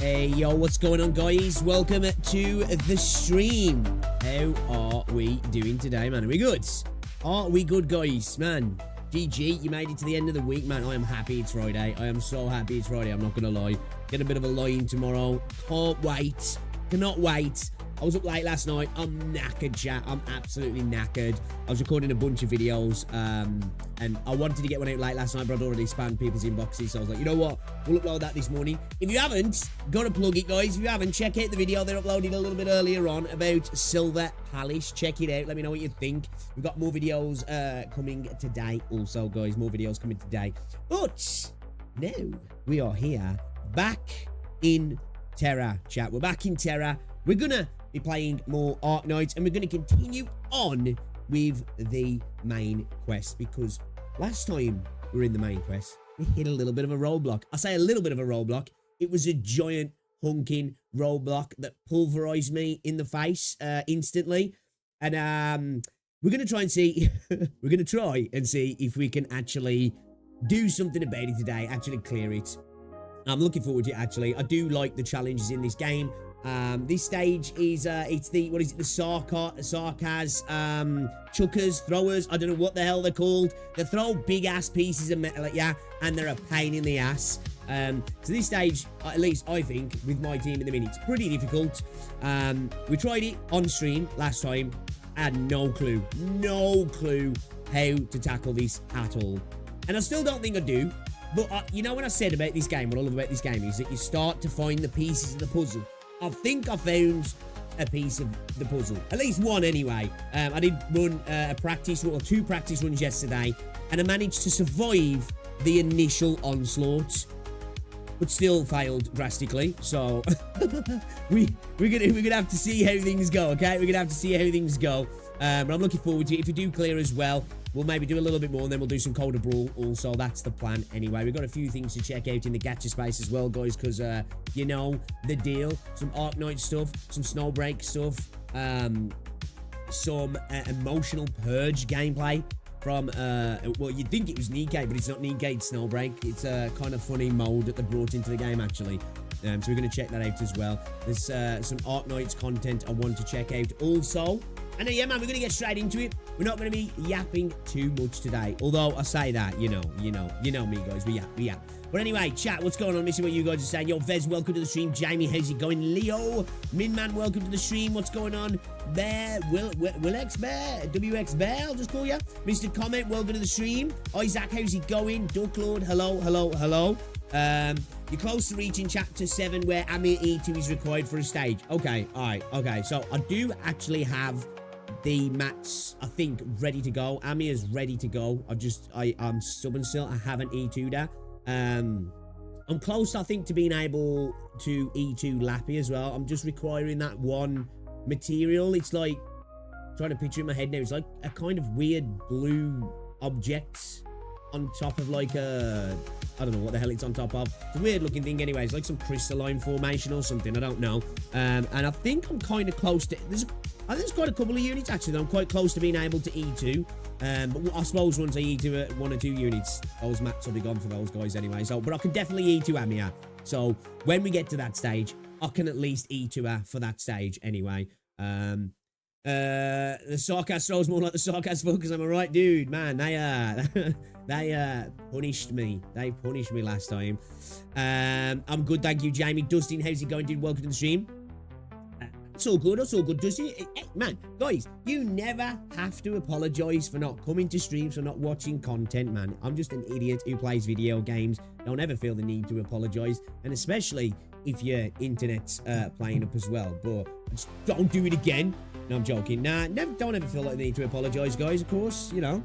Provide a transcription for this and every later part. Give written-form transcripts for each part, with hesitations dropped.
Hey, yo, what's going on, guys? Welcome to the stream. How are we doing today, man? Are we good? Are we good, guys? Man, GG, you made it to the end of the week, man. I am happy it's Friday. I am so happy it's Friday, I'm not gonna lie. Get a bit of a lie-in tomorrow. Can't wait. Cannot wait. I was up late last night. I'm knackered, chat. I'm absolutely knackered. I was recording a bunch of videos, and I wanted to get one out late last night, but I'd already spammed people's inboxes, so I was like, you know what? We'll upload that this morning. If you haven't, gotta plug it, guys. If you haven't, check out the video they're uploading a little bit earlier on about Silver Palace. Check it out. Let me know what you think. We've got more videos coming today also, guys. More videos coming today. But now we are here back in Terra, chat. We're back in Terra. We're gonna be playing more Arknights, and we're going to continue on with the main quest, because last time we were in the main quest, we hit a little bit of a roadblock. I say a little bit of a roadblock. It was a giant hunking roadblock that pulverized me in the face instantly, and we're going to try and see we're going to try and see if we can actually do something about it today, actually clear it. I'm looking forward to it, actually. I do like the challenges in this game. This stage is it's the the sarcas, chuckers, throwers. I don't know what the hell they're called. They throw big ass pieces of metal at you, and they're a pain in the ass. So this stage, at least I think, with my team at the minute, it's pretty difficult. We tried it on stream last time. I had no clue how to tackle this at all, and I still don't think I do. But you know what I said about this game? What I love about this game is that you start to find the pieces of the puzzle. I think I found a piece of the puzzle. At least one, anyway. I did run a practice, or two practice runs yesterday, and I managed to survive the initial onslaught, but still failed drastically. So we're gonna have to see how things go. Okay, we're gonna have to see how things go. But I'm looking forward to it. If we do clear as well, we'll maybe do a little bit more, and then we'll do some colder Brawl also. That's the plan anyway. We've got a few things to check out in the Gacha space as well, guys, because you know the deal. Some Arknight stuff, some Snowbreak stuff, some emotional purge gameplay from well, you'd think it was Nikkei, but it's not Nikkei, it's Snowbreak. It's a kind of funny mode that they brought into the game, actually. So we're going to check that out as well. There's some Arknights content I want to check out also. And yeah, man, we're going to get straight into it. We're not going to be yapping too much today. Although I say that, you know me, guys. We yap. But anyway, chat, what's going on? Missing what you guys are saying. Yo, Vez, welcome to the stream. Jamie, how's it going? Leo, Minman, welcome to the stream. What's going on? Bear, Will X Bear, WX Bear, I'll just call you. Mr. Comment, welcome to the stream. Isaac, how's it going? Duck Lord, hello. You're close to reaching chapter 7 where Amir E2 is required for a stage. Okay, alright, okay. So I do actually have the mats, I think, ready to go. Amir's ready to go. I'm stubborn still. I haven't E2'd her. I'm close, I think, to being able to E2 Lappy as well. I'm just requiring that one material. It's like, trying to picture it in my head now. It's like a kind of weird blue object on top of like a, I don't know what the hell it's on top of. It's a weird looking thing anyway. It's like some crystalline formation or something. I don't know. And I think I'm kind of close to, I think there's quite a couple of units actually that I'm quite close to being able to E2. But I suppose once I E2 at 1 or 2 units, those mats will be gone for those guys anyway. So, but I can definitely E2 Amir. So when we get to that stage, I can at least E2 her for that stage anyway. The sarcasm throws more like the sarcasm focus. Am I right, dude? Man, they punished me. They punished me last time. I'm good, thank you, Jamie. Dustin, how's it going, dude? Welcome to the stream. It's all good, Dustin. Hey, man, guys, you never have to apologize for not coming to streams, for not watching content, man. I'm just an idiot who plays video games. Don't ever feel the need to apologize, and especially if your internet's playing up as well. But just don't do it again. No, I'm joking. Nah, don't ever feel like the need to apologize, guys. Of course, you know.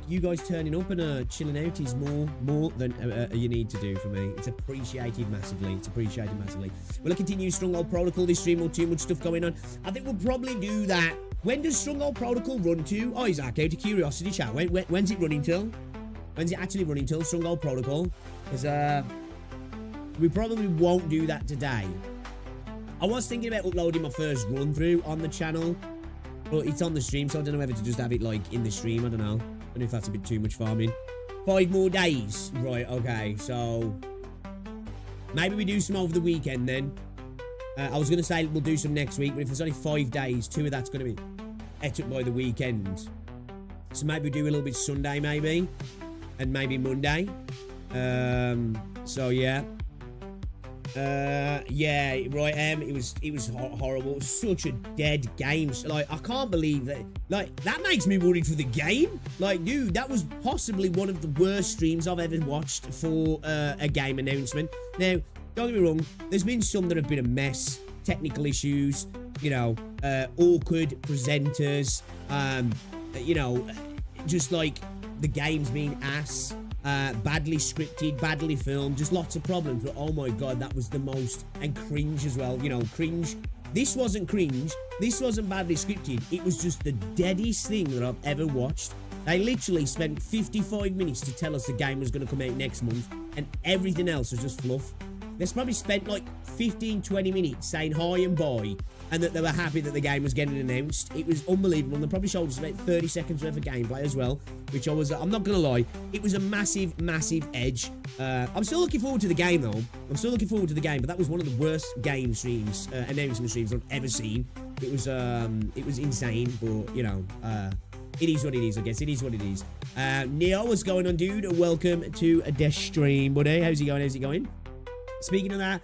You guys turning up and chilling out is more than you need to do for me. It's appreciated massively. It's appreciated massively. Will I continue Stronghold Protocol this stream or too much stuff going on? I think we'll probably do that. When does Stronghold Protocol run to? Oh, Isaac, out of curiosity, chat. When's it running till? When's it actually running till, Stronghold Protocol? Because we probably won't do that today. I was thinking about uploading my first run through on the channel, but it's on the stream, so I don't know whether to just have it like in the stream. I don't know if that's a bit too much farming. 5 more days. Right, okay. So, maybe we do some over the weekend then. I was going to say we'll do some next week, but if there's only 5 days, 2 of that's going to be ate up by the weekend. So maybe we do a little bit Sunday, maybe. And maybe Monday. So, yeah. Yeah, right, it was horrible. It was such a dead game. So, like, I can't believe that. Like, that makes me worried for the game. Like, dude, that was possibly one of the worst streams I've ever watched for a game announcement. Now, don't get me wrong, there's been some that have been a mess. Technical issues, you know, awkward presenters, you know, just like the game's being ass. Badly scripted, badly filmed, just lots of problems. But oh my god, that was the most, and cringe as well, you know, cringe. This wasn't cringe, this wasn't badly scripted, it was just the deadest thing that I've ever watched. They literally spent 55 minutes to tell us the game was going to come out next month, and everything else was just fluff. They probably spent like 15-20 minutes saying hi and bye, and that they were happy that the game was getting announced. It was unbelievable. And they probably showed us about 30 seconds worth of gameplay as well, which I'm not gonna lie, it was a massive edge. I'm still looking forward to the game though. I'm still looking forward to the game, but that was one of the worst game streams, announcement streams I've ever seen. It was insane, but you know, it is what it is, I guess. It is what it is. Neo, what's going on, dude? Welcome to the stream, buddy. How's it going? How's it going? Speaking of that,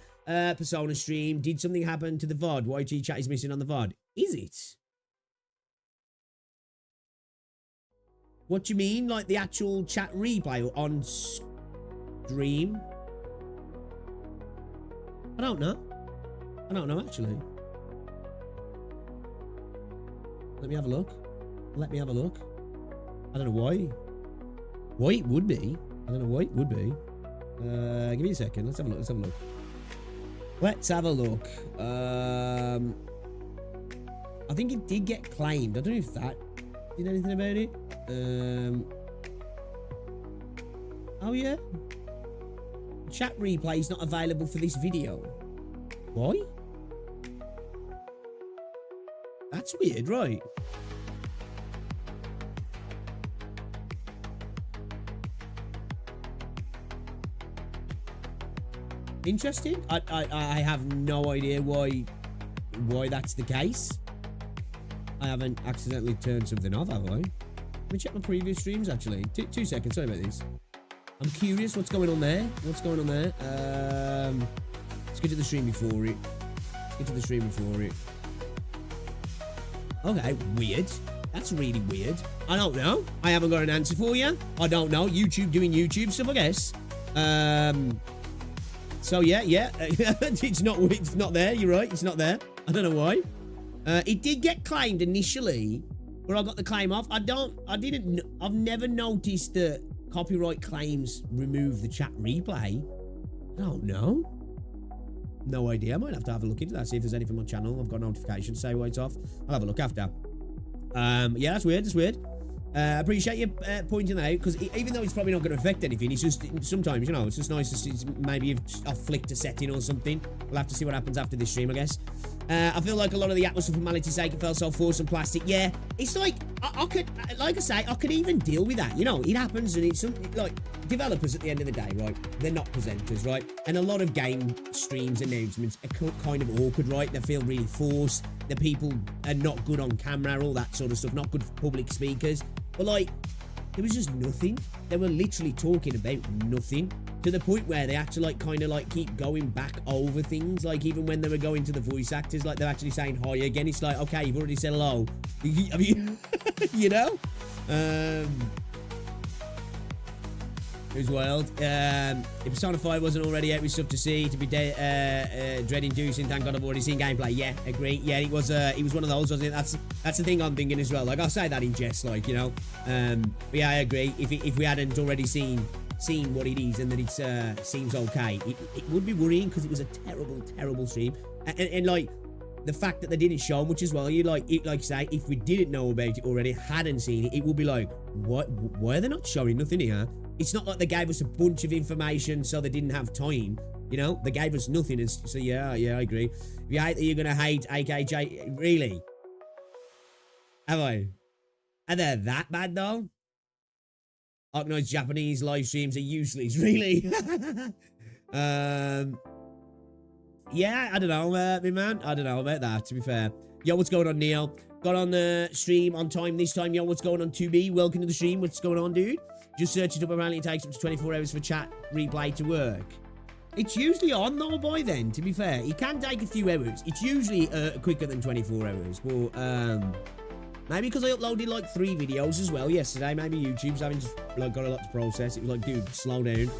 Persona stream, did something happen to the VOD? YG chat is missing on the VOD. Is it? What do you mean? Like the actual chat replay on stream? I don't know. I don't know, actually. Let me have a look. Let me have a look. I don't know why. Why it would be. I don't know why it would be. Give me a second. Let's have a look. Let's have a look. Let's have a look. I think it did get claimed. I don't know if that did anything about it. Oh yeah. Chat replay is not available for this video. Why? That's weird, right? Interesting. I have no idea why that's the case. I haven't accidentally turned something off, have I? Let me check my previous streams, actually. Two seconds. Sorry about this. I'm curious what's going on there. What's going on there? Let's get to the stream before it. Get to the stream before it. Okay, weird. That's really weird. I don't know. I haven't got an answer for you. I don't know. YouTube doing YouTube stuff, I guess. So yeah, it's not there. You're right. It's not there. I don't know why. It did get claimed initially, but I got the claim off. I've never noticed that copyright claims remove the chat replay. I don't know. No idea. I might have a look into that, see if there's anything on my channel. I've got notifications, say why it's off. I'll have a look after. Yeah, that's weird. That's weird. I appreciate you pointing that out, because even though it's probably not going to affect anything, it's just sometimes, you know, it's just nice to see maybe I've flicked a setting or something. We'll have to see what happens after this stream, I guess. I feel like a lot of the atmosphere for formality's sake, it felt so forced and plastic. Yeah, it's like, I could, like I say, I could even deal with that. You know, it happens, and it's something like developers at the end of the day, right? They're not presenters, right? And a lot of game streams announcements are kind of awkward, right? They feel really forced. The people are not good on camera, all that sort of stuff, not good public speakers. But like, there was just nothing. They were literally talking about nothing, to the point where they had to like kind of like keep going back over things. Like even when they were going to the voice actors, like they're actually saying hi again. It's like, okay, you've already said hello. I mean, you know? It was wild. If Persona 5 wasn't already out with stuff to see, to be dread-inducing, thank God I've already seen gameplay. Yeah, agree. Yeah, it was one of those, wasn't it? That's the thing I'm thinking as well. Like, I'll say that in jest, like, you know. But yeah, I agree. If we hadn't already seen what it is and that it seems okay, it would be worrying, because it was a terrible stream. And like, the fact that they didn't show much as well, you like say, if we didn't know about it already, hadn't seen it, it would be like, what? Why are they not showing nothing here? It's not like they gave us a bunch of information so they didn't have time. You know, they gave us nothing. And so yeah, I agree. If you hate that, you're gonna hate AKJ. Really? Have I? Are they that bad though? Arknights Japanese live streams are useless, really. Yeah, I don't know, my man. I don't know about that, to be fair. Yo, what's going on, Neil? Got on the stream on time this time. Yo, what's going on, 2B? Welcome to the stream. What's going on, dude? Just search it up. Apparently, it takes up to 24 hours for chat replay to work. It's usually on, though, by then, to be fair. It can take a few hours. It's usually quicker than 24 hours. But, maybe because I uploaded, like, 3 videos as well yesterday. Maybe YouTube's having just, like, got a lot to process. It was like, dude, slow down.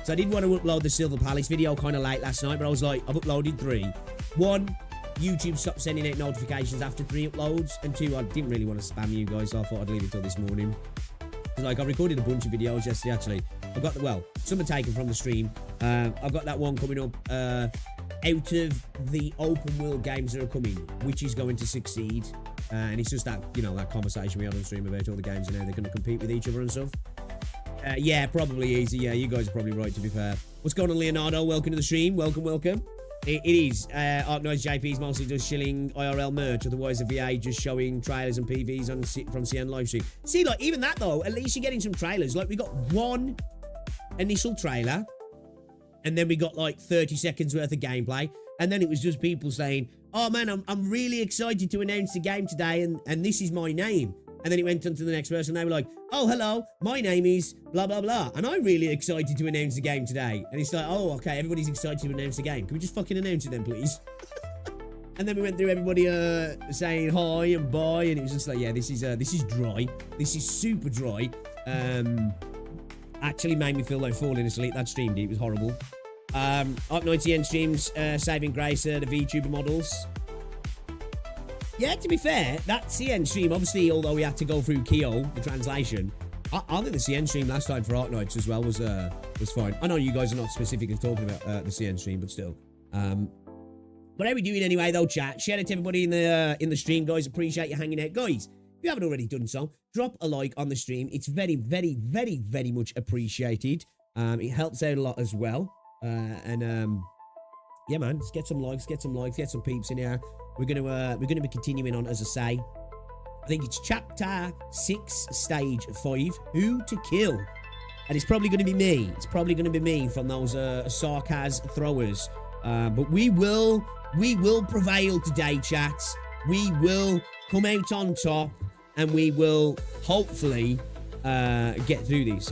So I did want to upload the Silver Palace video kind of late last night, but I was like, I've uploaded 3. 1, YouTube stopped sending out notifications after 3 uploads, and 2, I didn't really want to spam you guys, so I thought I'd leave it till this morning. Like, I recorded a bunch of videos yesterday, actually. I've got, well, some are taken from the stream. I've got that one coming up, out of the open world games that are coming, which is going to succeed. And it's just that, you know, that conversation we had on stream about all the games and how they're going to compete with each other and stuff. Yeah, probably easy. Yeah, you guys are probably right, to be fair. What's going on, Leonardo? Welcome to the stream. Welcome, welcome. It is. Arknights JP's mostly does shilling IRL merch. Otherwise, the VA just showing trailers and PVs on from CN live stream. See, like, even that, though, at least you're getting some trailers. Like, we got 1 initial trailer, and then we got, like, 30 seconds worth of gameplay. And then it was just people saying, oh, man, I'm really excited to announce the game today, and this is my name. And then it went on to the next person. They were like, oh, hello, my name is blah, blah, blah. And I'm really excited to announce the game today. And it's like, oh, okay, everybody's excited to announce the game. Can we just fucking announce it then, please? And then we went through everybody saying hi and bye. And it was just like, yeah, this is dry. This is super dry. Actually made me feel like falling asleep. That stream, dude. It was horrible. Arknights EN streams, saving grace, the VTuber models. Yeah, to be fair, that CN stream, obviously, although we had to go through Kyo, the translation, I think the CN stream last time for Arknights as well was fine. I know you guys are not specifically talking about the CN stream, but still. But how are we doing anyway, though, chat? Share it to everybody in the stream, guys. Appreciate you hanging out. Guys, if you haven't already done so, drop a like on the stream. It's very, very, very, very much appreciated. It helps out a lot as well. Yeah, man, just get some likes, get some peeps in here. We're gonna be continuing on, as I say. I think it's chapter 6, stage 5, who to kill, and it's probably gonna be me. It's probably gonna be me from those sarcasm throwers. But we will prevail today, chats. We will come out on top, and we will hopefully get through this.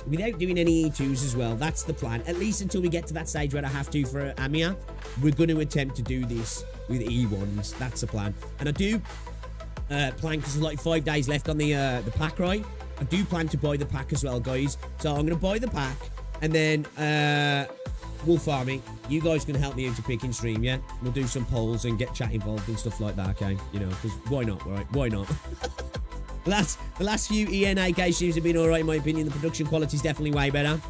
Without doing any E2s as well. That's the plan. At least until we get to that stage where I have to for Amia, we're going to attempt to do this with E1s. That's the plan. And I do plan, because there's like 5 days left on the pack, right? I do plan to buy the pack as well, guys. So I'm going to buy the pack, and then we'll farm it. You guys can help me into picking stream, yeah? We'll do some polls and get chat involved and stuff like that, okay? You know, because why not, right? Why not? The last few ENAK streams have been alright in my opinion. The production quality is definitely way better.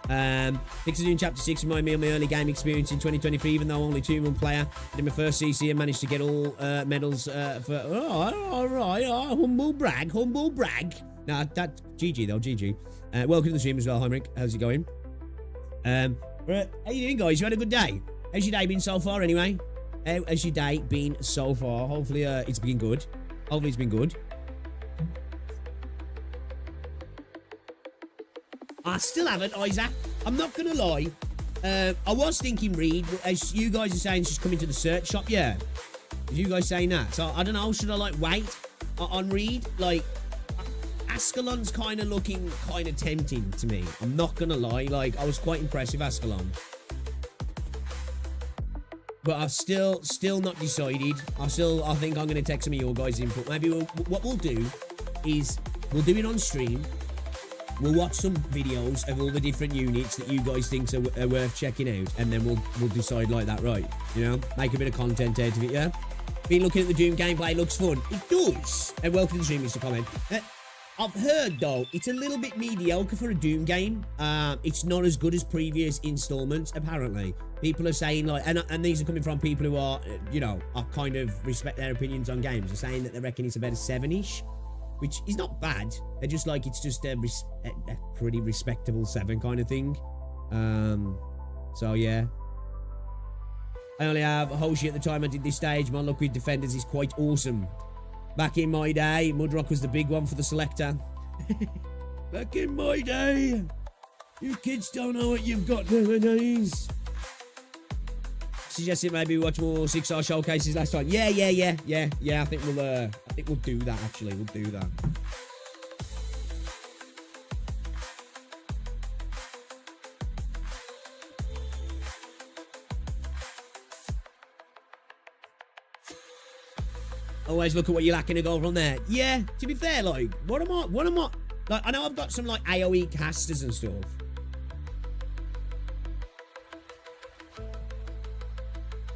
Pixel doing chapter 6 remind me of my early game experience in 2023, even though only 2-1 player. I did my first CC and managed to get all medals for... Oh, alright, humble brag. Nah, that... GG though, GG. Welcome to the stream as well, Heinrich. How's it going? How you doing, guys? You had a good day? How's your day been so far, anyway? How has your day been so far? Hopefully, it's been good. I still haven't, Isaac. I'm not going to lie. I was thinking Reed, as you guys are saying, she's coming to the search shop. Yeah. You guys saying that? So, I don't know. Should I, like, wait on Reed? Like, Ascalon's kind of looking kind of tempting to me. I'm not going to lie. Like, I was quite impressed with Ascalon. But I've still not decided. I think I'm going to take some of your guys' input. Maybe what we'll do is we'll do it on stream. We'll watch some videos of all the different units that you guys think are worth checking out, and then we'll decide like that, right? You know, make a bit of content out of it, yeah? Been looking at the Doom gameplay, looks fun. It does. And welcome to the stream, Mr. Comment. I've heard, though, it's a little bit mediocre for a Doom game. It's not as good as previous installments, apparently. People are saying, like, and these are coming from people who are, you know, are kind of respect their opinions on games. They're saying that they reckon it's about a 7-ish. Which is not bad. They're just like, it's just a pretty respectable 7 kind of thing. So yeah. I only have Hoshi at the time I did this stage. My luck with defenders is quite awesome. Back in my day, Mudrock was the big one for the selector. Back in my day. You kids don't know what you've got nowadays. Suggested maybe we watch more 6-star showcases last time. Yeah. I think we'll do that actually. We'll do that. Always look at what you're lacking to go from there. Yeah, to be fair, like, what am I, like, I know I've got some, like, AoE casters and stuff.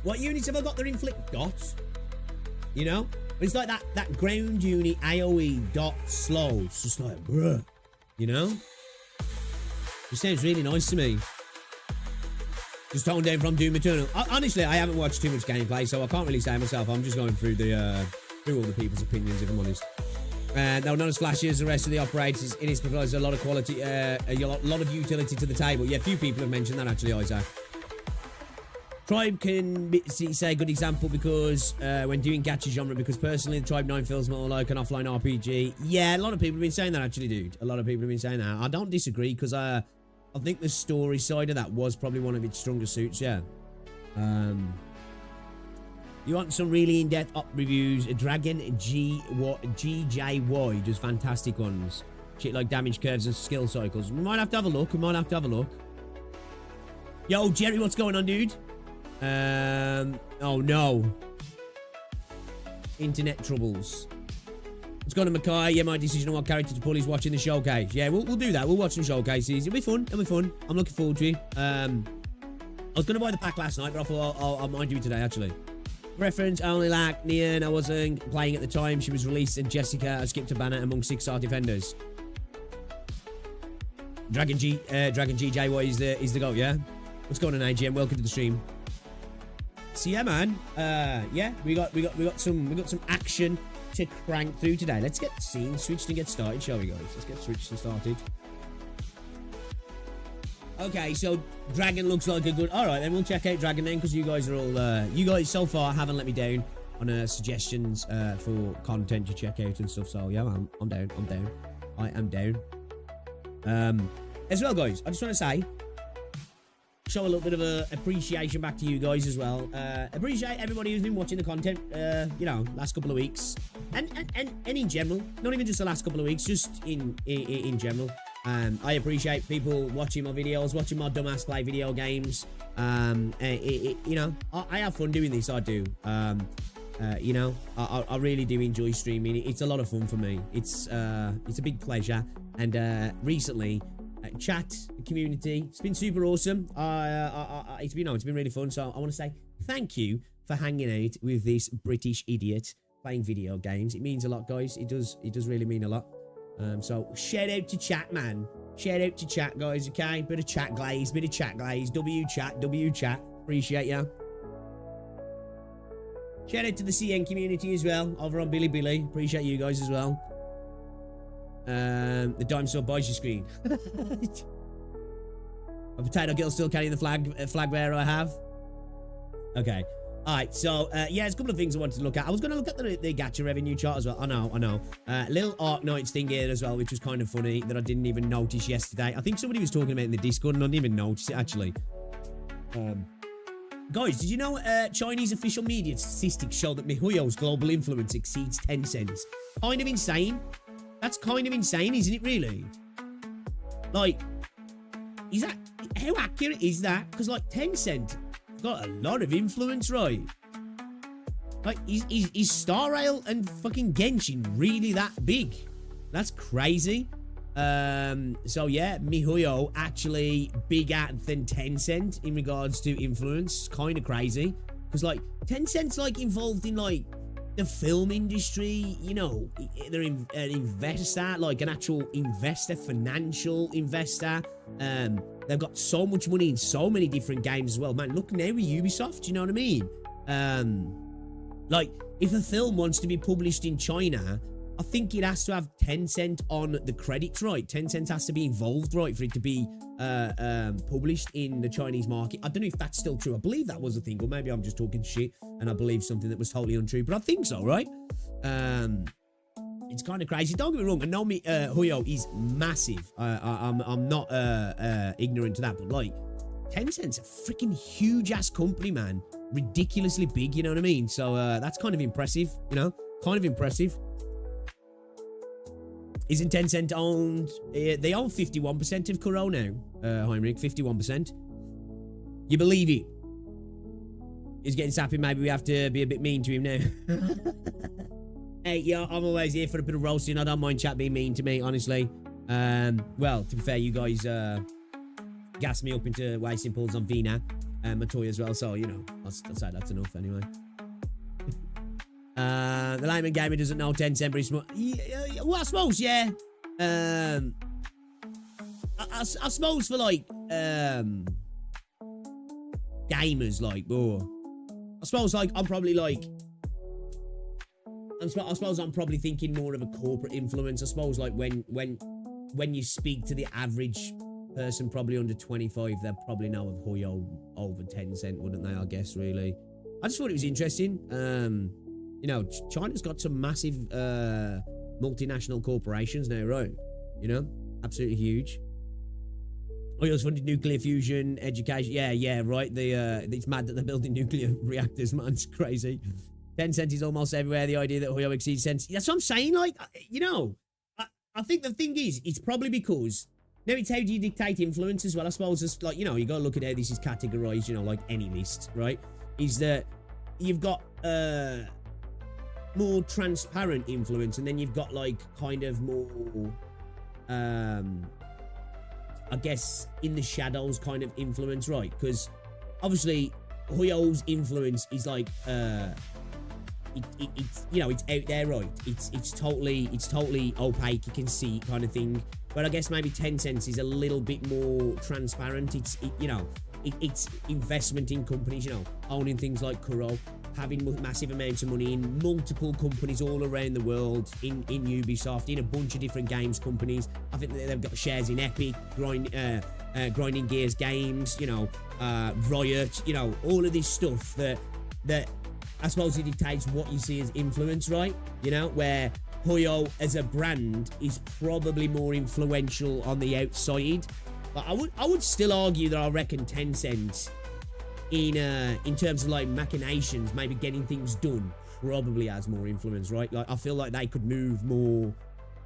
What units have I got that inflict dots? You know? It's like that ground unit AoE dot slow. It's just like, bruh. You know? It sounds really nice to me. Just toned down from Doom Eternal. Honestly, I haven't watched too much gameplay, so I can't really say myself. I'm just going through through all the people's opinions, if I'm honest. Though not as flashy as the rest of the operators, it is provides a lot of quality, a lot of utility to the table. Yeah, a few people have mentioned that actually, Isaac. Tribe can say a good example because when doing gacha genre, because personally the Tribe 9 feels more like an offline RPG. Yeah, a lot of people have been saying that actually, dude. A lot of people have been saying that. I don't disagree because I think the story side of that was probably one of its stronger suits, yeah. You want some really in-depth op reviews? Dragon GJY does fantastic ones. Shit like damage curves and skill cycles. We might have to have a look. Yo, Jerry, what's going on, dude? Oh no. Internet troubles. What's going on, Mackay? Yeah, my decision on what character to pull is watching the showcase. Yeah, we'll do that. We'll watch some showcases. It'll be fun. I'm looking forward to it. I was going to buy the pack last night, but I thought I might do it today, actually. Reference, I only like Nian. I wasn't playing at the time she was released, and Jessica, I skipped a banner among 6-star defenders. Dragon GJY is the goal, yeah? What's going on, AGM? Welcome to the stream. So yeah, man. Yeah, we got some action to crank through today. Let's get scene switched and get started, shall we, guys? Let's get switched and started. Okay, so Dragon looks like a good... Alright, then we'll check out Dragon then, because you guys are all... you guys so far haven't let me down on suggestions for content to check out and stuff, so yeah, I'm down. I am down. As well, guys, I just want to say, show a little bit of appreciation back to you guys as well. Appreciate everybody who's been watching the content, you know, last couple of weeks. And in general, not even just the last couple of weeks, just in general. I appreciate people watching my videos, watching my dumbass play video games. You know, I have fun doing this, I do. You know, I really do enjoy streaming. It's a lot of fun for me. It's a big pleasure. And recently, chat community, it's been super awesome. It's been really fun. So I want to say thank you for hanging out with this British idiot playing video games. It means a lot, guys. It does really mean a lot. So shout out to chat, man. Shout out to chat, guys. Okay, bit of chat glaze. W chat. Appreciate ya. Shout out to the CN community as well over on Billy. Appreciate you guys as well. The dime saw buys your screen. A potato girl still carrying the flag bearer I have. Okay. Alright, so yeah, there's a couple of things I wanted to look at. I was going to look at the gacha revenue chart as well. I know. Little Arknights thing here as well, which was kind of funny that I didn't even notice yesterday. I think somebody was talking about it in the Discord and I didn't even notice it actually. Guys, did you know Chinese official media statistics show that MiHoYo's global influence exceeds Tencent's? Kind of insane. That's kind of insane, isn't it, really? Like, is that... How accurate is that? Because, like, Tencent got a lot of influence, right? Like, is Star Rail and fucking Genshin really that big? That's crazy. So, yeah, MiHoYo actually bigger than Tencent in regards to influence. Kind of crazy. Because, like, Tencent's, like, involved in, like... the film industry, you know, they're an investor, like an actual investor, financial investor. They've got so much money in so many different games as well. Man, look now with Ubisoft, you know what I mean? Like, if a film wants to be published in China, I think it has to have Tencent on the credits, right? Tencent has to be involved, right, for it to be published in the Chinese market. I don't know if that's still true. I believe that was a thing, or maybe I'm just talking shit and I believe something that was totally untrue, but I think so, right? it's kind of crazy. Don't get me wrong. I know Huyo is massive. I'm not ignorant to that, but like, Tencent's a freaking huge ass company, man. Ridiculously big, you know what I mean? So that's kind of impressive, you know? Kind of impressive. Isn't Tencent owned? They own 51% of Kuro now, Heinrich. 51%. You believe it? He's getting sappy. Maybe we have to be a bit mean to him now. Hey, yeah, I'm always here for a bit of roasting. I don't mind chat being mean to me, honestly. Well, to be fair, you guys gas me up into wasting pulls on Vina and Matoy as well. So, you know, I'll say that's enough anyway. The layman gamer doesn't know Tencent, but he's well, I suppose, yeah. I suppose for like gamers, like, oh, I suppose like I'm probably like, I suppose I'm probably thinking more of a corporate influence. I suppose like when you speak to the average person, probably under 25, they'll probably know of Huyo over Tencent, wouldn't they? I guess really. I just thought it was interesting. You know, China's got some massive multinational corporations now, right? You know, absolutely huge. Huyo's funded nuclear fusion, education. Yeah, right. It's mad that they're building nuclear reactors, man. It's crazy. Tencent is almost everywhere. The idea that Huyo exceeds Tencent. That's what I'm saying. Like, you know, I think the thing is, it's probably because now it's how do you dictate influence as well. I suppose it's like, you know, you got to look at how this is categorized. You know, like any list, right? Is that you've got more transparent influence, and then you've got like kind of more I guess in the shadows kind of influence, right? Because obviously Huyo's influence is like it's you know, it's out there, right? It's totally opaque, you can see it kind of thing. But I guess maybe Tencent is a little bit more transparent. You know, it's investment in companies, you know, owning things like Kuro, having massive amounts of money in multiple companies all around the world, in Ubisoft, in a bunch of different games companies. I think they've got shares in Epic, Grinding Gears Games, you know, Riot, you know, all of this stuff that I suppose it dictates what you see as influence, right? You know, where Huyo as a brand is probably more influential on the outside. But I would still argue that I reckon Tencent in terms of like machinations, maybe getting things done, probably has more influence, right? Like I feel like they could move more,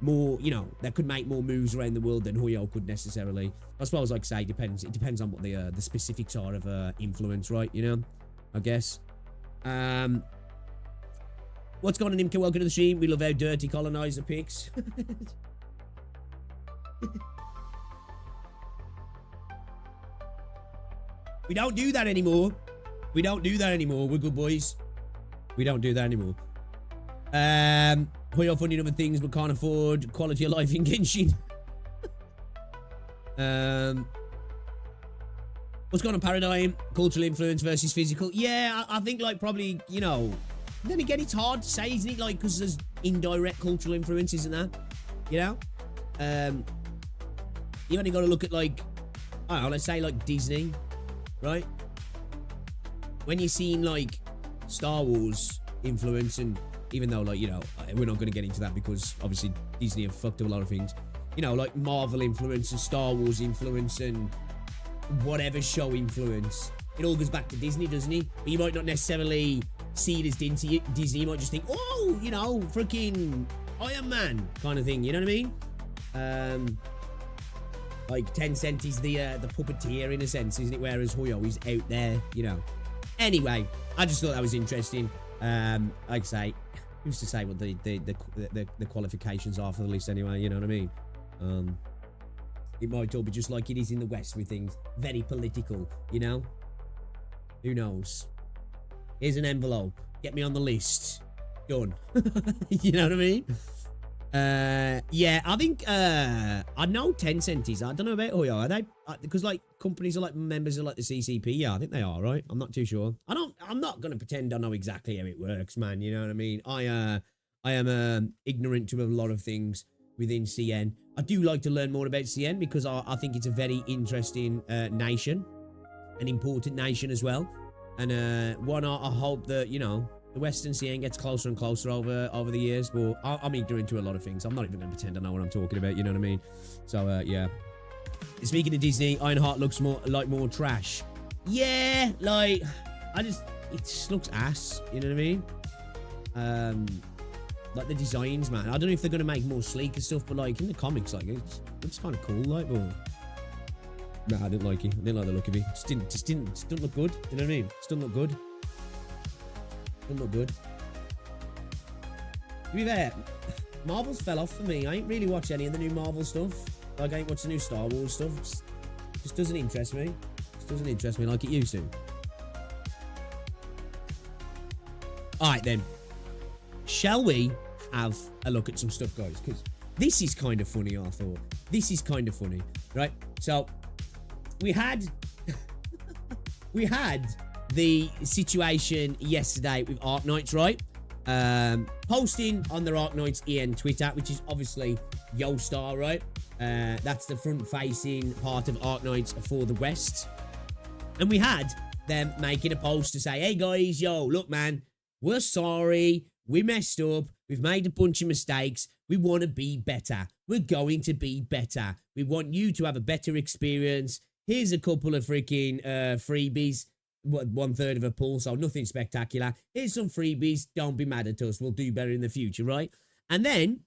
you know, they could make more moves around the world than Huyo could necessarily. I suppose, like I say, it depends on what the specifics are of influence, right? You know, I guess. What's going on, Imka? Welcome to the stream. We love how dirty colonizer picks. We don't do that anymore. We don't do that anymore. We're good boys. We don't do that anymore. Huyo funding other things but can't afford quality of life in Genshin. What's going on, Paradigm? Cultural influence versus physical. Yeah, I think like probably, you know, then again, it's hard to say, isn't it? Like, because there's indirect cultural influence, isn't there? You know? You only got to look at like, I don't know, let's say like Disney. Right? When you're seeing like Star Wars influence, and even though like, you know, we're not going to get into that because obviously Disney have fucked up a lot of things, you know, like Marvel influence and Star Wars influence and whatever show influence, it all goes back to Disney, doesn't it? But you might not necessarily see it as Disney. You might just think, oh, you know, freaking Iron Man kind of thing, you know what I mean? Like Tencent is the puppeteer in a sense, isn't it? Whereas Huyo is out there, you know. Anyway, I just thought that was interesting. Like I say, who's to say what the qualifications are for the list anyway? You know what I mean? It might all be just like it is in the West with things very political, you know. Who knows? Here's an envelope. Get me on the list. Done. You know what I mean? Yeah, I think I know Tencent is. I don't know about Huyo. Are they? Because like companies are like members of like the CCP. Yeah, I think they are, right? I'm not too sure. I'm not gonna pretend I know exactly how it works, man. You know what I mean? I am ignorant to a lot of things within CN. I do like to learn more about CN because I think it's a very interesting nation, an important nation as well, and one I hope that, you know, the Western scene gets closer and closer over the years. But I'm ignorant to a lot of things. I'm not even going to pretend I know what I'm talking about. You know what I mean? So yeah. Speaking of Disney, Ironheart looks more trash. Yeah, like it just looks ass. You know what I mean? Like the designs, man. I don't know if they're gonna make more sleek and stuff, but like in the comics, like it's kind of cool, like. But nah, I didn't like it. I didn't like the look of it. Just didn't look good. You know what I mean? Just didn't look good. Didn't look good. To be fair, Marvel's fell off for me. I ain't really watched any of the new Marvel stuff. Like I ain't watched the new Star Wars stuff. Just doesn't interest me. Just doesn't interest me like it used to. All right then. Shall we have a look at some stuff, guys? Because this is kind of funny, I thought. This is kind of funny, right? So, we had the situation yesterday with Arknights, right? Posting on their Arknights EN Twitter, which is obviously YoStar, right? That's the front-facing part of Arknights for the West. And we had them making a post to say, hey guys, yo, look man, we're sorry. We messed up. We've made a bunch of mistakes. We want to be better. We're going to be better. We want you to have a better experience. Here's a couple of freaking freebies. 1/3 of a pull, so nothing spectacular. Here's some freebies. Don't be mad at us. We'll do better in the future, right? And then,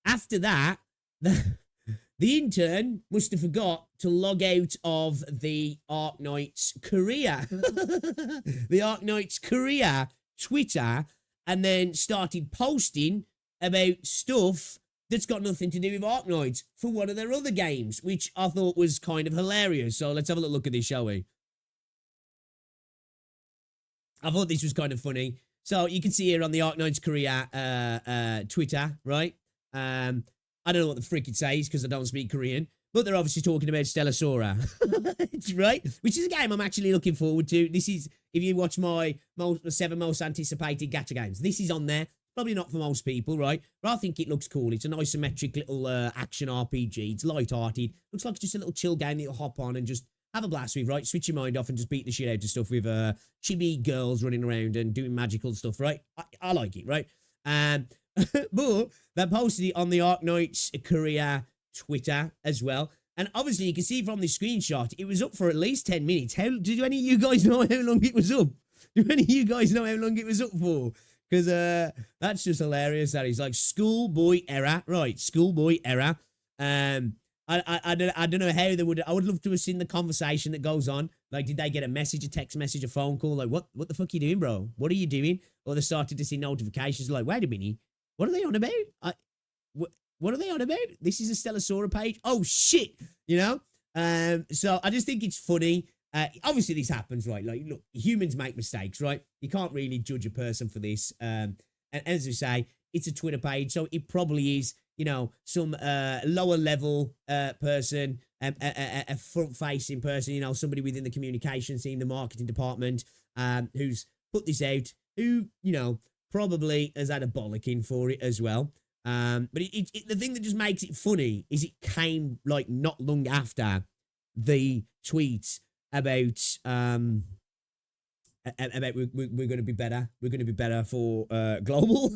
after that, the intern must have forgot to log out of the Arknights career. The Arknights career Twitter, and then started posting about stuff that's got nothing to do with Arknights for one of their other games, which I thought was kind of hilarious. So let's have a little look at this, shall we? I thought this was kind of funny. So you can see here on the Arknights career Twitter, right? I don't know what the frick it says because I don't speak Korean, but they're obviously talking about Stellasora, right? Which is a game I'm actually looking forward to. This is, if you watch my 7 most anticipated gacha games, this is on there. Probably not for most people, right? But I think it looks cool. It's an isometric little action RPG. It's light-hearted. Looks like just a little chill game that you'll hop on and just have a blast with, right? Switch your mind off and just beat the shit out of stuff with chibi girls running around and doing magical stuff, right? I like it, right? But they posted it on the Arknights career Twitter as well. And obviously, you can see from the screenshot, it was up for at least 10 minutes. Did any of you guys know how long it was up? Do any of you guys know how long it was up for? Because that's just hilarious. That is like schoolboy error. Right, schoolboy error. I don't know how they would. I would love to have seen the conversation that goes on. Like, did they get a message, a text message, a phone call? Like, what the fuck are you doing, bro? What are you doing? Or they started to see notifications like, wait a minute, what are they on about? What are they on about? This is a Stellasora page. Oh shit, you know. So I just think it's funny. Obviously this happens, right? Like, look, humans make mistakes, right? You can't really judge a person for this. And as we say, it's a Twitter page, so it probably is, you know, some lower level person, a front-facing person, you know, somebody within the communication team, the marketing department, who's put this out, who, you know, probably has had a bollocking for it as well. But the thing that just makes it funny is it came, like, not long after the tweet about we're going to be better. We're going to be better for global.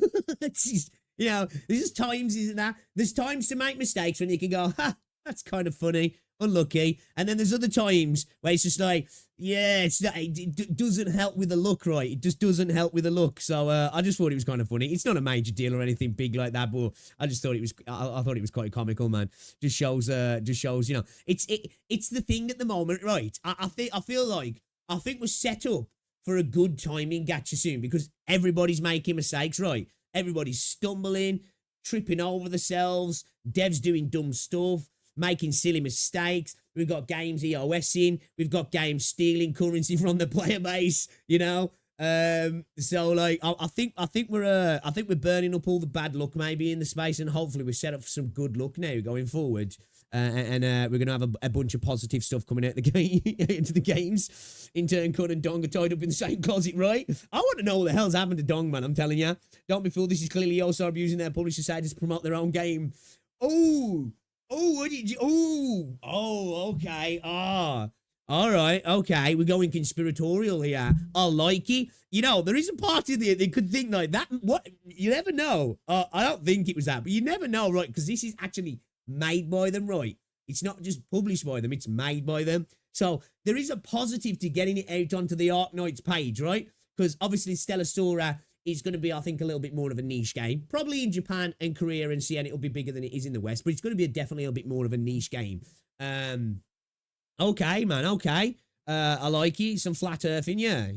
You know, there's just times, isn't that? There's times to make mistakes when you can go, ha, that's kind of funny, unlucky. And then there's other times where it's just like, yeah, it doesn't help with the look, right? It just doesn't help with the look. So I just thought it was kind of funny. It's not a major deal or anything big like that, but I just thought it was. I thought it was quite comical, man. Just shows, you know, it's the thing at the moment, right? I feel like we're set up for a good time in Gacha soon because everybody's making mistakes, right? Everybody's stumbling, tripping over themselves, devs doing dumb stuff, making silly mistakes. We've got games EOSing, we've got games stealing currency from the player base, you know. So like I think we're burning up all the bad luck maybe in the space, and hopefully we're set up for some good luck now going forward. And we're gonna have a bunch of positive stuff coming out the game into the games. Intern Kun and Dong are tied up in the same closet, right? I want to know what the hell's happened to Dong, man. I'm telling you. Don't be fooled. This is clearly YoStar abusing their publisher side to promote their own game. Oh, what did you? Oh, okay. All right, okay, we're going conspiratorial here. I like it. You know, there is a party there that could think like that. What? You never know. I don't think it was that, but you never know, right? Because this is actually made by them, right? It's not just published by them, it's made by them. So there is a positive to getting it out onto the Arknights page, right? Because obviously Stellasora is going to be, I think, a little bit more of a niche game. Probably in Japan and Korea and CN, it'll be bigger than it is in the West, but it's going to be definitely a bit more of a niche game. Okay, man, okay. I like it. Some flat earthing, yeah.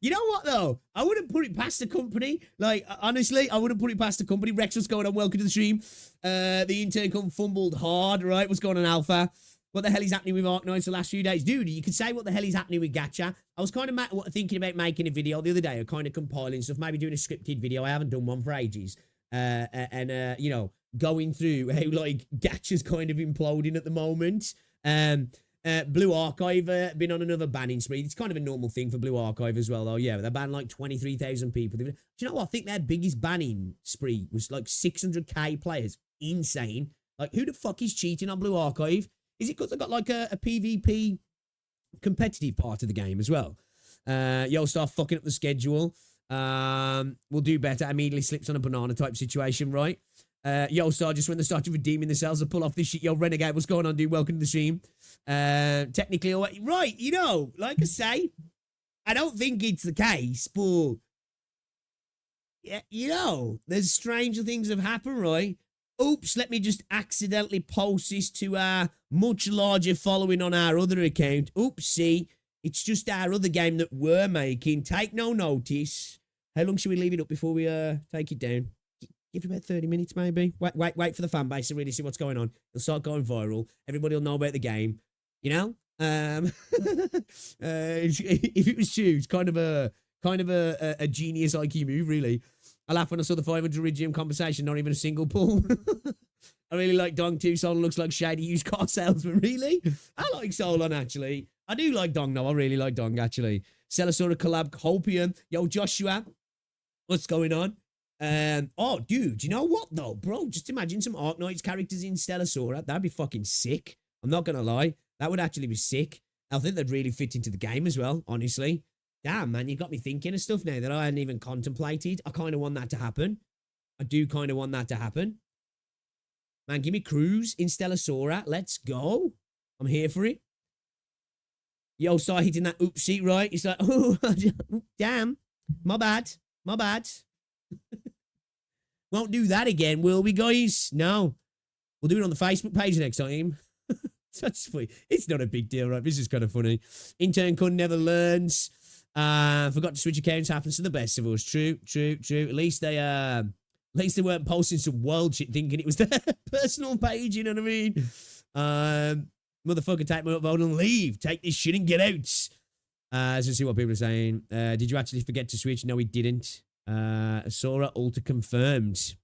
You know what, though? I wouldn't put it past the company. Like, honestly, I wouldn't put it past the company. Rex, what's going on? Welcome to the stream. The intern come fumbled hard, right? What's going on, Alpha? What the hell is happening with Arknights the last few days? Dude, you could say what the hell is happening with Gacha. I was kind of thinking about making a video the other day, or kind of compiling stuff, maybe doing a scripted video. I haven't done one for ages. You know, going through how, like, Gacha's kind of imploding at the moment. Blue Archive been on another banning spree. It's kind of a normal thing for Blue Archive as well, though. Yeah, they banned like 23,000 people. Do you know what? I think their biggest banning spree was like 600k players. Insane. Like, who the fuck is cheating on Blue Archive? Is it because they've got like a PvP competitive part of the game as well? You'll start fucking up the schedule. We'll do better. Immediately slips on a banana type situation, right? Star, just when they started redeeming themselves, to pull off this shit. Yo, Renegade, what's going on, dude? Welcome to the stream. Technically, right, you know, like I say, I don't think it's the case, but, yeah, you know, there's stranger things have happened, right? Oops, let me just accidentally post this to our much larger following on our other account. Oopsie, it's just our other game that we're making. Take no notice. How long should we leave it up before we take it down? Give it about 30 minutes, maybe. Wait for the fan base to really see what's going on. It'll start going viral. Everybody will know about the game. You know? If it was true, it's kind of a genius IQ move, really. I laughed when I saw the 500 Iridium conversation, not even a single pull. I really like Dong too. Solon looks like shady used car salesman, really. I like Solon, actually. I do like Dong, though. I really like Dong, actually. Stellasora collab, Copium. Yo, Joshua, what's going on? Oh, dude, you know what, though, bro? Just imagine some Arknights characters in Stellasora. That'd be fucking sick. I'm not gonna lie. That would actually be sick. I think they'd really fit into the game as well, honestly. Damn, man, you got me thinking of stuff now that I hadn't even contemplated. I kind of want that to happen. I do kind of want that to happen. Man, give me Cruz in Stellasora. Let's go. I'm here for it. Yo, start hitting that oopsie, right? It's like, oh, damn. My bad. My bad. Won't do that again, will we, guys? No. We'll do it on the Facebook page next time. That's funny. It's not a big deal, right? This is kind of funny. Intern Kun never learns. Forgot to switch accounts. Happens to the best of us. True. At least they weren't posting some wild shit thinking it was their personal page, you know what I mean? Motherfucker, take my upvote and leave. Take this shit and get out. Let's see what people are saying. Did you actually forget to switch? No, we didn't. Sora Ultra confirmed.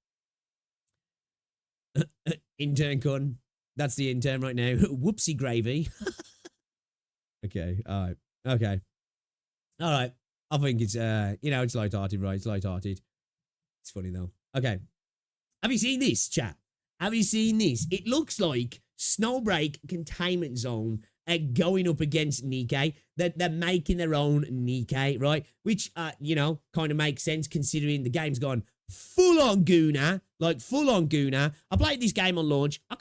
Intern Kun. That's the intern right now. Whoopsie gravy. Okay, alright. Okay. Alright. I think it's, you know, it's light-hearted, right? It's light-hearted. It's funny, though. Okay. Have you seen this, chat? Have you seen this? It looks like Snowbreak Containment Zone are going up against Nikkei. They're making their own Nikkei, right? Which, you know, kind of makes sense considering the game's gone full-on Guna. Like, full-on Guna. I played this game on launch. I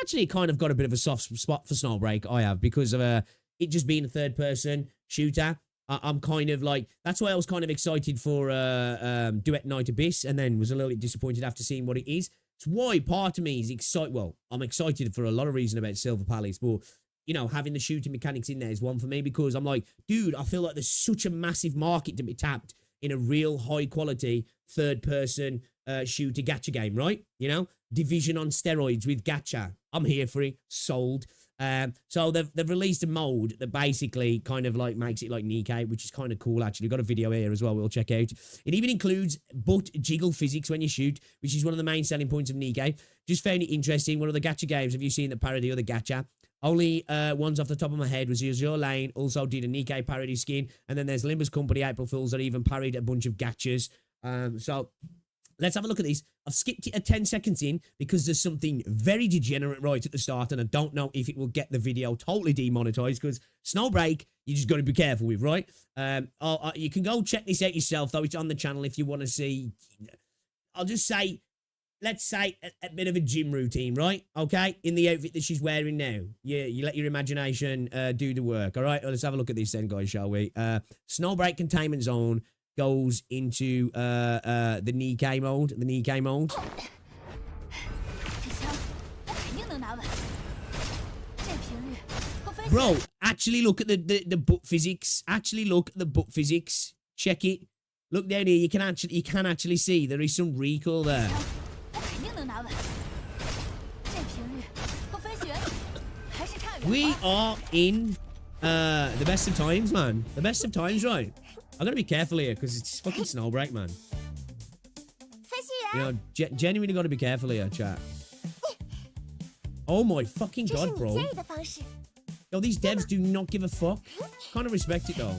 actually kind of got a bit of a soft spot for Snowbreak. I have, because of it just being a third-person shooter. I'm kind of like, that's why I was kind of excited for Duet Night Abyss, and then was a little bit disappointed after seeing what it is. It's why part of me is excited. Well, I'm excited for a lot of reasons about Silver Palace, but, you know, having the shooting mechanics in there is one for me, because I'm like, dude, I feel like there's such a massive market to be tapped in a real high-quality third-person shooter gacha game, right? You know? Division on steroids with gacha. I'm here for it. Sold. So they've released a mode that basically kind of like makes it like Nikkei, which is kind of cool, actually. Got a video here as well we'll check out. It even includes butt jiggle physics when you shoot, which is one of the main selling points of Nikkei. Just found it interesting. One of the gacha games, have you seen that parody of the gacha? Only ones off the top of my head was Azure Lane, also did a Nikkei parody skin, and then there's Limber's Company April Fools that even parodied a bunch of gachas. So let's have a look at these. I've skipped it at 10 seconds in because there's something very degenerate right at the start, and I don't know if it will get the video totally demonetized, because Snowbreak, you just got to be careful with, right? You can go check this out yourself, though. It's on the channel if you want to see. I'll just say, let's say a bit of a gym routine, right? Okay, in the outfit that she's wearing now. Yeah, you let your imagination do the work. All right, well, let's have a look at this then, guys, shall we? Snowbreak containment zone goes into the Nikkei mode. The Nikkei mode. Bro, actually look at the book physics. Actually look at the book physics. Check it. Look down here. You can actually see there is some recoil there. We are in the best of times, man. The best of times, right? I gotta be careful here because it's fucking Snowbreak, man. You know, genuinely gotta be careful here, chat. Oh my fucking god, bro. Yo, these devs do not give a fuck. Kind of respect it though.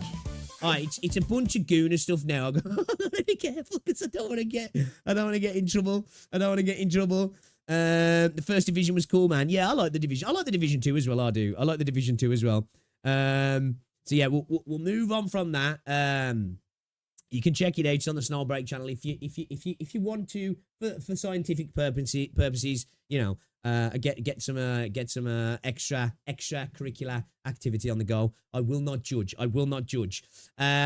Alright, it's a bunch of Gooner stuff now. I gotta be careful because I don't want to get in trouble. The first division was cool, man. Yeah, I like the division. I like the division 2 as well. I do. I like the division 2 as well. So yeah, we'll move on from that. You can check it out. It's on the Snowbreak channel if you want to for scientific purposes. You know, get some extracurricular activity on the go. I will not judge. I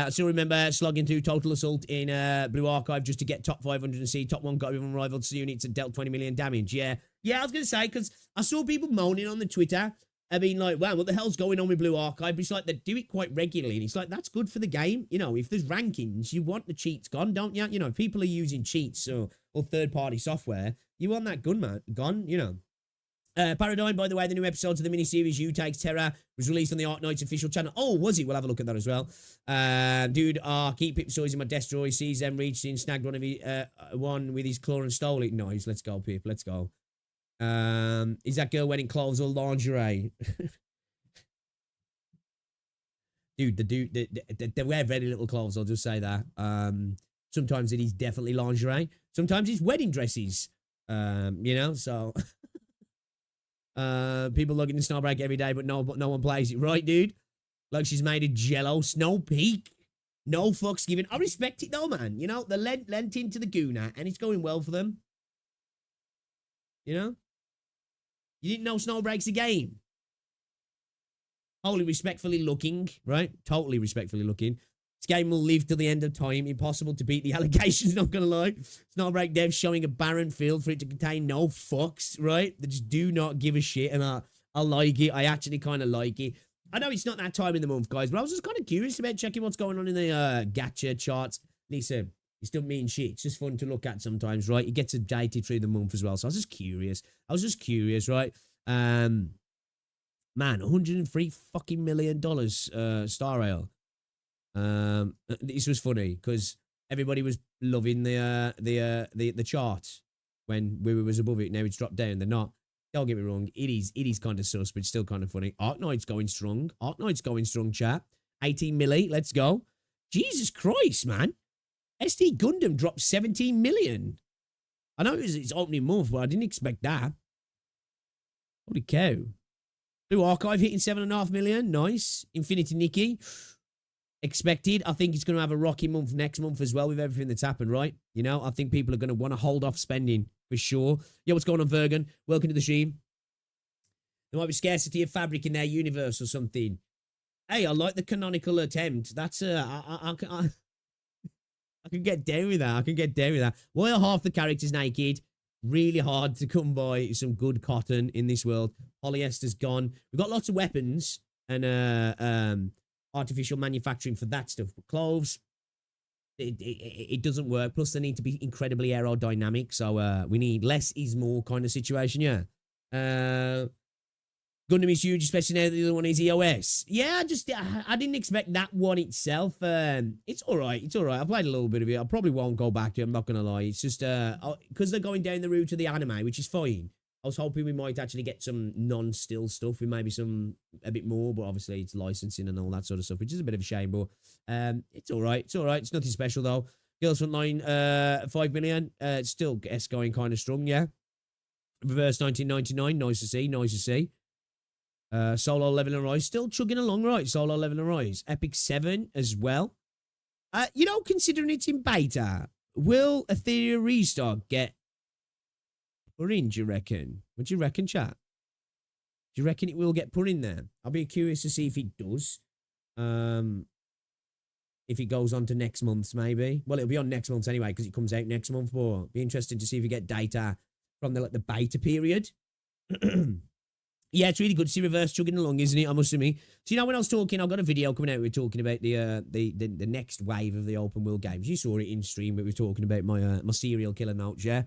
still remember slogging through Total Assault in Blue Archive just to get top 500 and see top one got even rivaled units and dealt 20 million damage. Yeah, I was gonna say because I saw people moaning on the Twitter. I mean, like, wow, what the hell's going on with Blue Archive? But it's like they do it quite regularly, and it's like that's good for the game. You know, if there's rankings, you want the cheats gone, don't you? You know, if people are using cheats or third-party software, you want that gone, you know. Paradigm, by the way, the new episodes of the miniseries You Takes Terror was released on the Arknights official channel. Oh, was it? We'll have a look at that as well. Dude, keep Pip Soys in my destroy. Sees them reaching, snagged one with his claw and stole it. Nice, let's go, Pip, let's go. Is that girl wearing clothes or lingerie? Dude, they wear very little clothes, I'll just say that. Sometimes it is definitely lingerie. Sometimes it's wedding dresses. You know, so people looking at Snowbreak every day, but no one plays it, right, dude? Like she's made of jello. Snow Peak. No fucks given. I respect it though, man. You know, they lent into the Guna and it's going well for them. You know? You didn't know Snowbreak's a game. Totally respectfully looking, right? Totally respectfully looking. This game will live till the end of time. Impossible to beat the allegations, not gonna lie. Snowbreak devs showing a barren field for it to contain no fucks, right? They just do not give a shit, and I like it. I actually kind of like it. I know it's not that time in the month, guys, but I was just kind of curious about checking what's going on in the Gacha charts. Lisa, it still mean shit. It's just fun to look at sometimes, right? It gets updated through the month as well. So I was just curious. Right? Man, $103 fucking million Star Rail. This was funny because everybody was loving the chart when we was above it. Now it's dropped down. They're not. Don't get me wrong. It is kind of sus, but it's still kind of funny. Arknights going strong, chat. 18 milli. Let's go. Jesus Christ, man. SD Gundam dropped 17 million. I know it was its opening month, but I didn't expect that. Holy cow. Blue Archive hitting 7.5 million. Nice. Infinity Nikki. Expected. I think it's going to have a rocky month next month as well with everything that's happened, right? You know, I think people are going to want to hold off spending for sure. Yo, what's going on, Vergan? Welcome to the stream. There might be scarcity of fabric in their universe or something. Hey, I like the canonical attempt. That's I can get down with that. Why are half the characters naked? Really hard to come by some good cotton in this world. Polyester's gone. We've got lots of weapons and artificial manufacturing for that stuff. But clothes, it doesn't work. Plus, they need to be incredibly aerodynamic. So we need less is more kind of situation, yeah. Gundam is huge, especially now that the other one is EOS. Yeah, I didn't expect that one itself. It's all right. I played a little bit of it. I probably won't go back to it. I'm not going to lie. It's just because they're going down the route of the anime, which is fine. I was hoping we might actually get some non-still stuff with maybe a bit more, but obviously it's licensing and all that sort of stuff, which is a bit of a shame, but it's all right. It's nothing special, though. Girls Frontline, 5 million. Still S going kind of strong, yeah. Reverse 1999, nice to see, nice to see. Solo Level and Rise, still chugging along, right? Solo Level and Rise. Epic 7 as well. You know, considering it's in beta, will Ethereal Restart get put in, do you reckon? What do you reckon, chat? Do you reckon it will get put in there? I'll be curious to see if it does. If it goes on to next month's, maybe. Well, it'll be on next month's anyway, because it comes out next month, but it'll be interesting to see if we get data from the beta period. Yeah, it's really good to see reverse chugging along, isn't it? I must admit. So, you know, when I was talking, I've got a video coming out. We were talking about the next wave of the open world games. You saw it in stream, but we were talking about my my serial killer notes, yeah?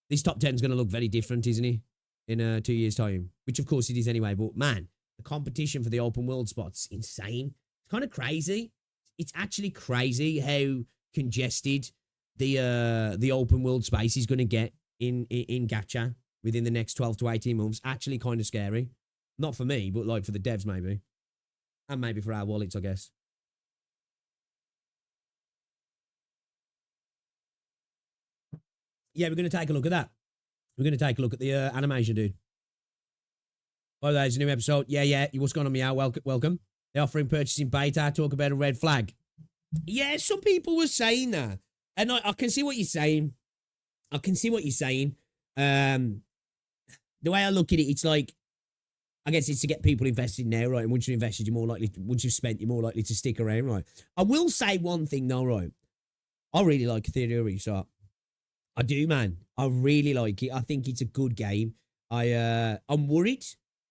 This top 10 is going to look very different, isn't it? In 2 years' time. Which, of course, it is anyway. But, man, the competition for the open world spots is insane. It's kind of crazy. It's actually crazy how congested the open world space is going to get in Gacha within the next 12 to 18 months. Actually kind of scary. Not for me, but like for the devs maybe. And maybe for our wallets, I guess. Yeah, we're going to take a look at that. We're going to take a look at the animation, dude. Oh, there's a new episode. Yeah. What's going on, meow? Welcome. They're offering purchasing beta. Talk about a red flag. Yeah, some people were saying that. And I can see what you're saying. I can see what you're saying. The way I look at it, it's like, I guess it's to get people invested now, right? And once you're invested, you're more likely, once you've spent, you're more likely to stick around, right? I will say one thing though, right? I really like Ethereal Restart. I do, man. I really like it. I think it's a good game. I'm worried,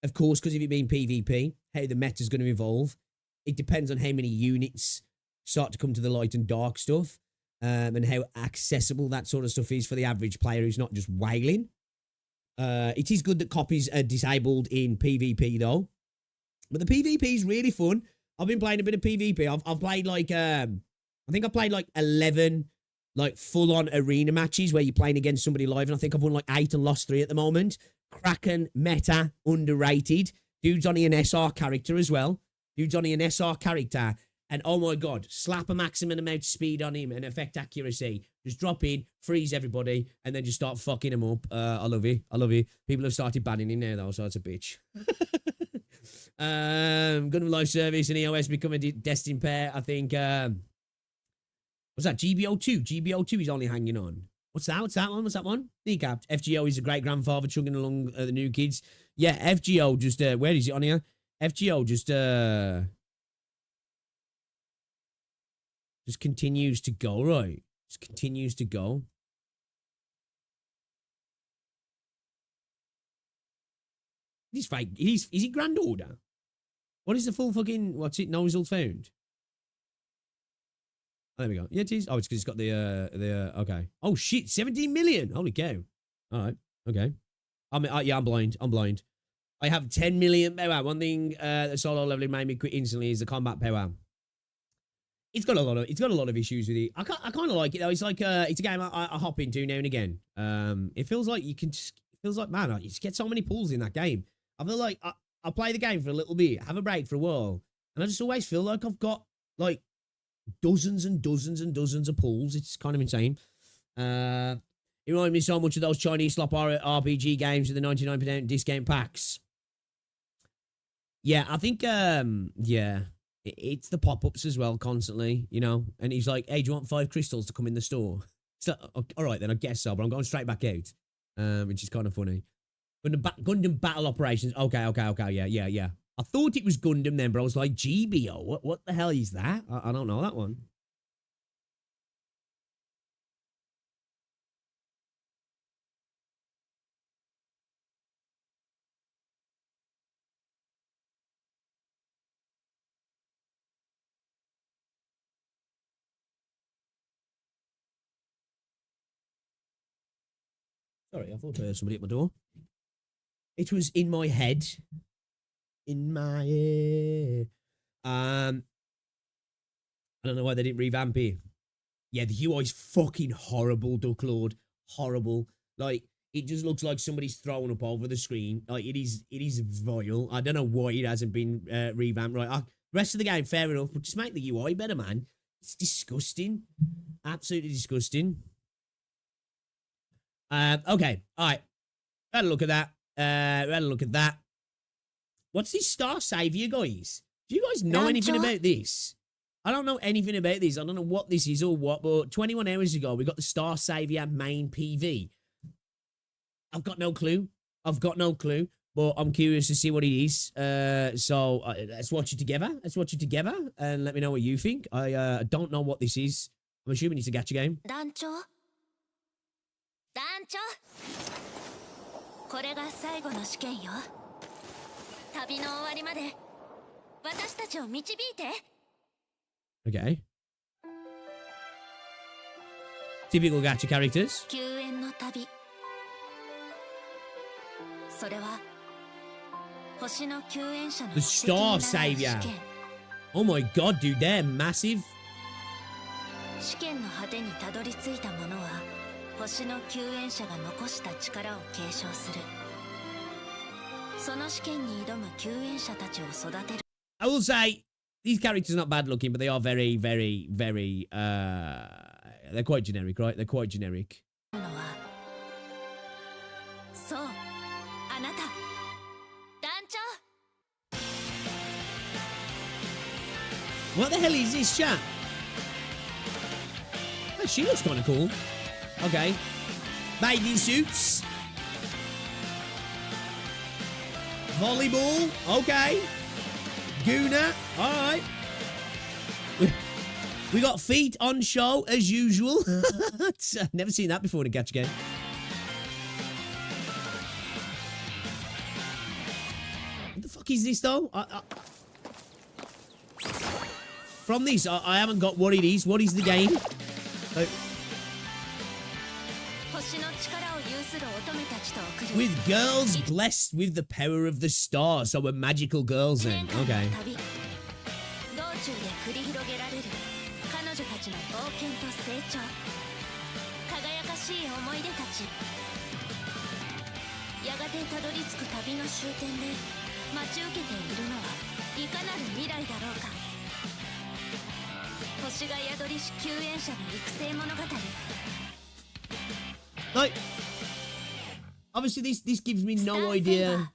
of course, because of it being PvP, how the meta's going to evolve. It depends on how many units start to come to the light and dark stuff. And how accessible that sort of stuff is for the average player who's not just wailing. It is good that copies are disabled in PvP though. But the PvP is really fun. I've been playing a bit of PvP. I've played like, I think I played like 11 like full-on arena matches where you're playing against somebody live. And I think I've won like 8 and lost 3 at the moment. Kraken, meta, underrated. Dude's only an SR character as well. Dude's only an SR character. And oh my God, slap a maximum amount of speed on him and affect accuracy. Just drop in, freeze everybody, and then just start fucking him up. I love you. I love you. People have started banning him now, though, so it's a bitch. Gundam Life Service and EOS become a destined pair. I think, what's that? GBO2. GBO2 is only hanging on. What's that? What's that one? What's that one? Kneecapped. FGO is a great grandfather chugging along the new kids. Yeah, FGO just, where is it on here? FGO just continues to go, right? Just continues to go. He's fake. Is he Grand Order? What is the full fucking, what's it? No result found. Oh, there we go. Yeah, it is. Oh, it's because it's got the, okay. Oh, shit. 17 million. Holy cow. All right. Okay. I mean, yeah, I'm blind. I'm blind. I have 10 million power. One thing the solo leveling made me quit instantly is the combat power. It's got a lot of issues with it. I kind of like it though. It's like it's a game I hop into now and again. It feels like you can just, it feels like, man, you just get so many pulls in that game. I feel like I play the game for a little bit, have a break for a while, and I just always feel like I've got like dozens and dozens and dozens of pulls. It's kind of insane. It reminds me so much of those Chinese slop RPG games with the 99% discount packs. Yeah, I think yeah. It's the pop-ups as well, constantly, you know? And he's like, hey, do you want 5 crystals to come in the store? It's like, all right, then, I guess so, but I'm going straight back out, which is kind of funny. Gundam Battle Operations. Okay, yeah. I thought it was Gundam then, but I was like, GBO, what the hell is that? I don't know that one. Sorry, I thought I heard somebody at my door. It was in my head. In my head. I don't know why they didn't revamp it. Yeah, the UI is fucking horrible, Duck Lord. Horrible. Like, it just looks like somebody's thrown up over the screen. Like, it is vile. I don't know why it hasn't been revamped. Right, Rest of the game, fair enough, but just make the UI better, man. It's disgusting. Absolutely disgusting. Okay, all right. Had a look at that. Had a look at that. What's this Star Savior, guys? Do you guys know anything about this? I don't know anything about this. I don't know what this is or what, but 21 hours ago, we got the Star Savior main PV. I've got no clue. I've got no clue, but I'm curious to see what it is. So let's watch it together. Let's watch it together and let me know what you think. I don't know what this is. I'm assuming it's a gacha game. これが最後の試験よ。旅の終わりまで私たちを導いて。Okay. Typical gacha characters. 救援の旅。それは星の救援者の The Star Savior. Oh my god, dude, they're massive. 試験の果てにたどり着いた者は星の救援者が残した力を継承する。その試験に挑む救援者たちを育てる。I will say these characters are not bad looking, but they are very, very, very. They're quite generic, right? They're quite generic. そう、あなた、団長。What the hell is this, chat? Oh, she looks kind of cool. Okay. Bathing suits. Volleyball. Okay. Guna. All right. We got feet on show as usual. I've never seen that before in a gacha game. What the fuck is this though? From this, I haven't got what it is. What is the game? With girls blessed with the power of the stars. So we're magical girls then. Okay. Like, obviously this gives me no idea.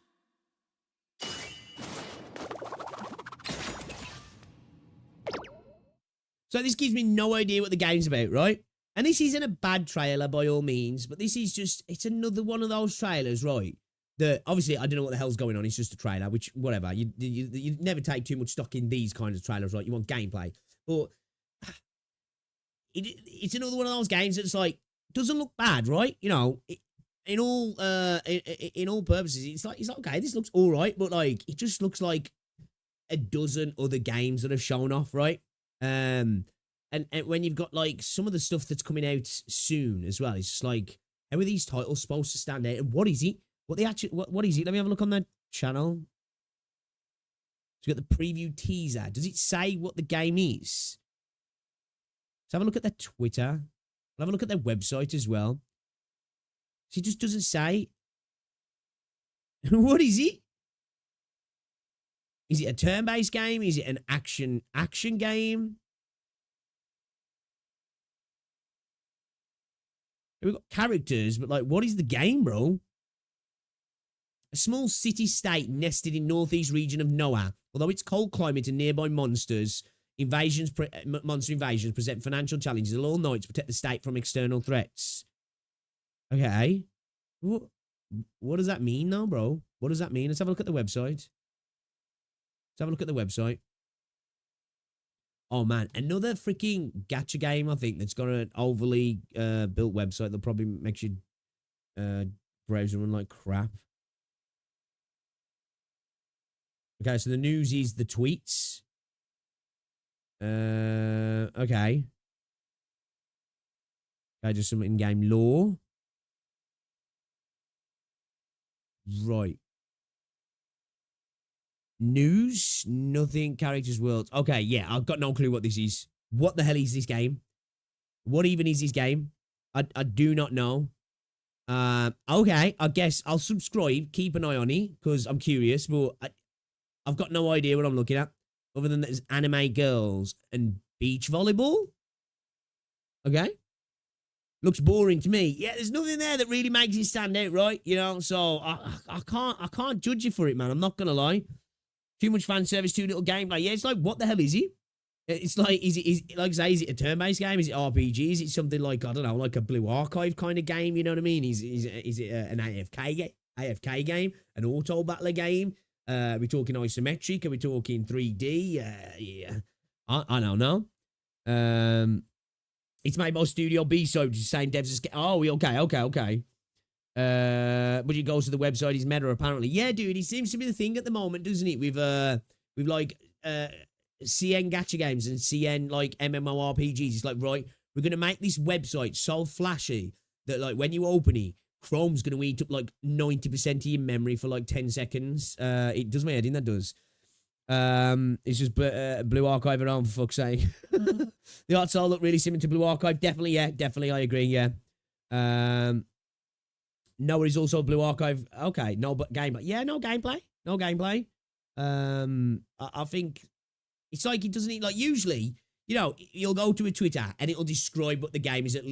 So this gives me no idea what the game's about, right? And this isn't a bad trailer by all means, but this is just, it's another one of those trailers, right? That obviously I don't know what the hell's going on. It's just a trailer, which whatever. You never take too much stock in these kinds of trailers, right? You want gameplay, but it's another one of those games that's like doesn't look bad, right? You know, in all purposes, it's like okay, this looks all right, but like it just looks like a dozen other games that have shown off, right? And when you've got like some of the stuff that's coming out soon as well, it's just like how are these titles supposed to stand out? And what is it? What is it? Let me have a look on their channel. So you got the preview teaser. Does it say what the game is? Let's have a look at their Twitter. I'll have a look at their website as well. So it just doesn't say. What is it? Is it a turn-based game? Is it an action game? We've got characters, but like, what is the game, bro? A small city-state nested in northeast region of Noah. Although its cold climate and nearby monster invasions present financial challenges, the loyal knights protect the state from external threats. Okay. What does that mean now, bro? What does that mean? Let's have a look at the website. Let's have a look at the website. Oh, man. Another freaking gacha game, I think, that's got an overly built website that probably makes your browser run like crap. Okay, so the news is the tweets. Okay. Okay, just some in-game lore. Right. News, nothing, characters, worlds. Okay, yeah, I've got no clue what this is. What the hell is this game? What even is this game? I do not know. Okay, I guess I'll subscribe, keep an eye on it, because I'm curious, but I've got no idea what I'm looking at. other than there's anime girls and beach volleyball. Okay. Looks boring to me. Yeah, there's nothing there that really makes it stand out, right? You know, so I can't judge you for it, man. I'm not gonna lie. Too much fan service, too little gameplay. Yeah, it's like, what the hell is he? It's like, is it like I say, is it a turn-based game? Is it RPG? Is it something like, I don't know, like a Blue Archive kind of game? You know what I mean? Is it an AFK game? An auto battler game? Are we talking isometric? Are we talking 3D? Yeah, I don't know. It's made by Studio B, so just saying devs is okay. But he goes to the website. He's meta apparently. Yeah, dude, he seems to be the thing at the moment, doesn't he? With like CN gacha games and CN like MMORPGs. It's like, right, we're gonna make this website so flashy that like when you open it, Chrome's gonna eat up like 90% of your memory for like 10 seconds. It does my head in, that does. It's just Blue Archive around, for fuck's sake. The art style look really similar to Blue Archive. Definitely, yeah. Definitely, I agree, yeah. Noah is also Blue Archive. Okay, no, but gameplay. Yeah, no gameplay. No gameplay. I think it's like it doesn't need, like, usually, you know, you'll go to a Twitter and it'll describe what the game is, a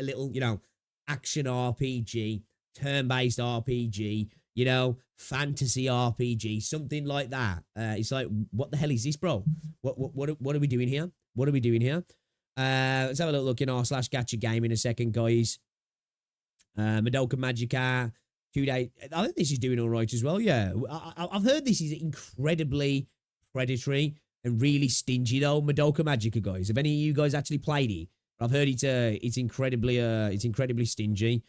little, you know, action RPG, turn-based RPG, you know, fantasy RPG, something like that. It's like, what the hell is this, bro? What are we doing here? What are we doing here? Let's have a little look in r/gacha game in a second, guys. Madoka Magica, 2 day. I think this is doing all right as well. Yeah, I've heard this is incredibly predatory and really stingy though. Madoka Magica, guys. Have any of you guys actually played it? I've heard it's incredibly stingy.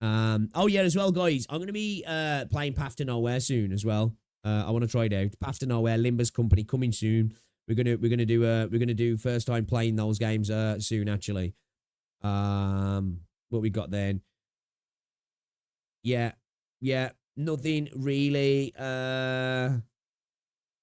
Oh yeah, as well, guys. I'm gonna be playing Path to Nowhere soon as well. I want to try it out. Path to Nowhere, Limba's company, coming soon. We're gonna do first time playing those games soon actually. What we got then? Yeah, nothing really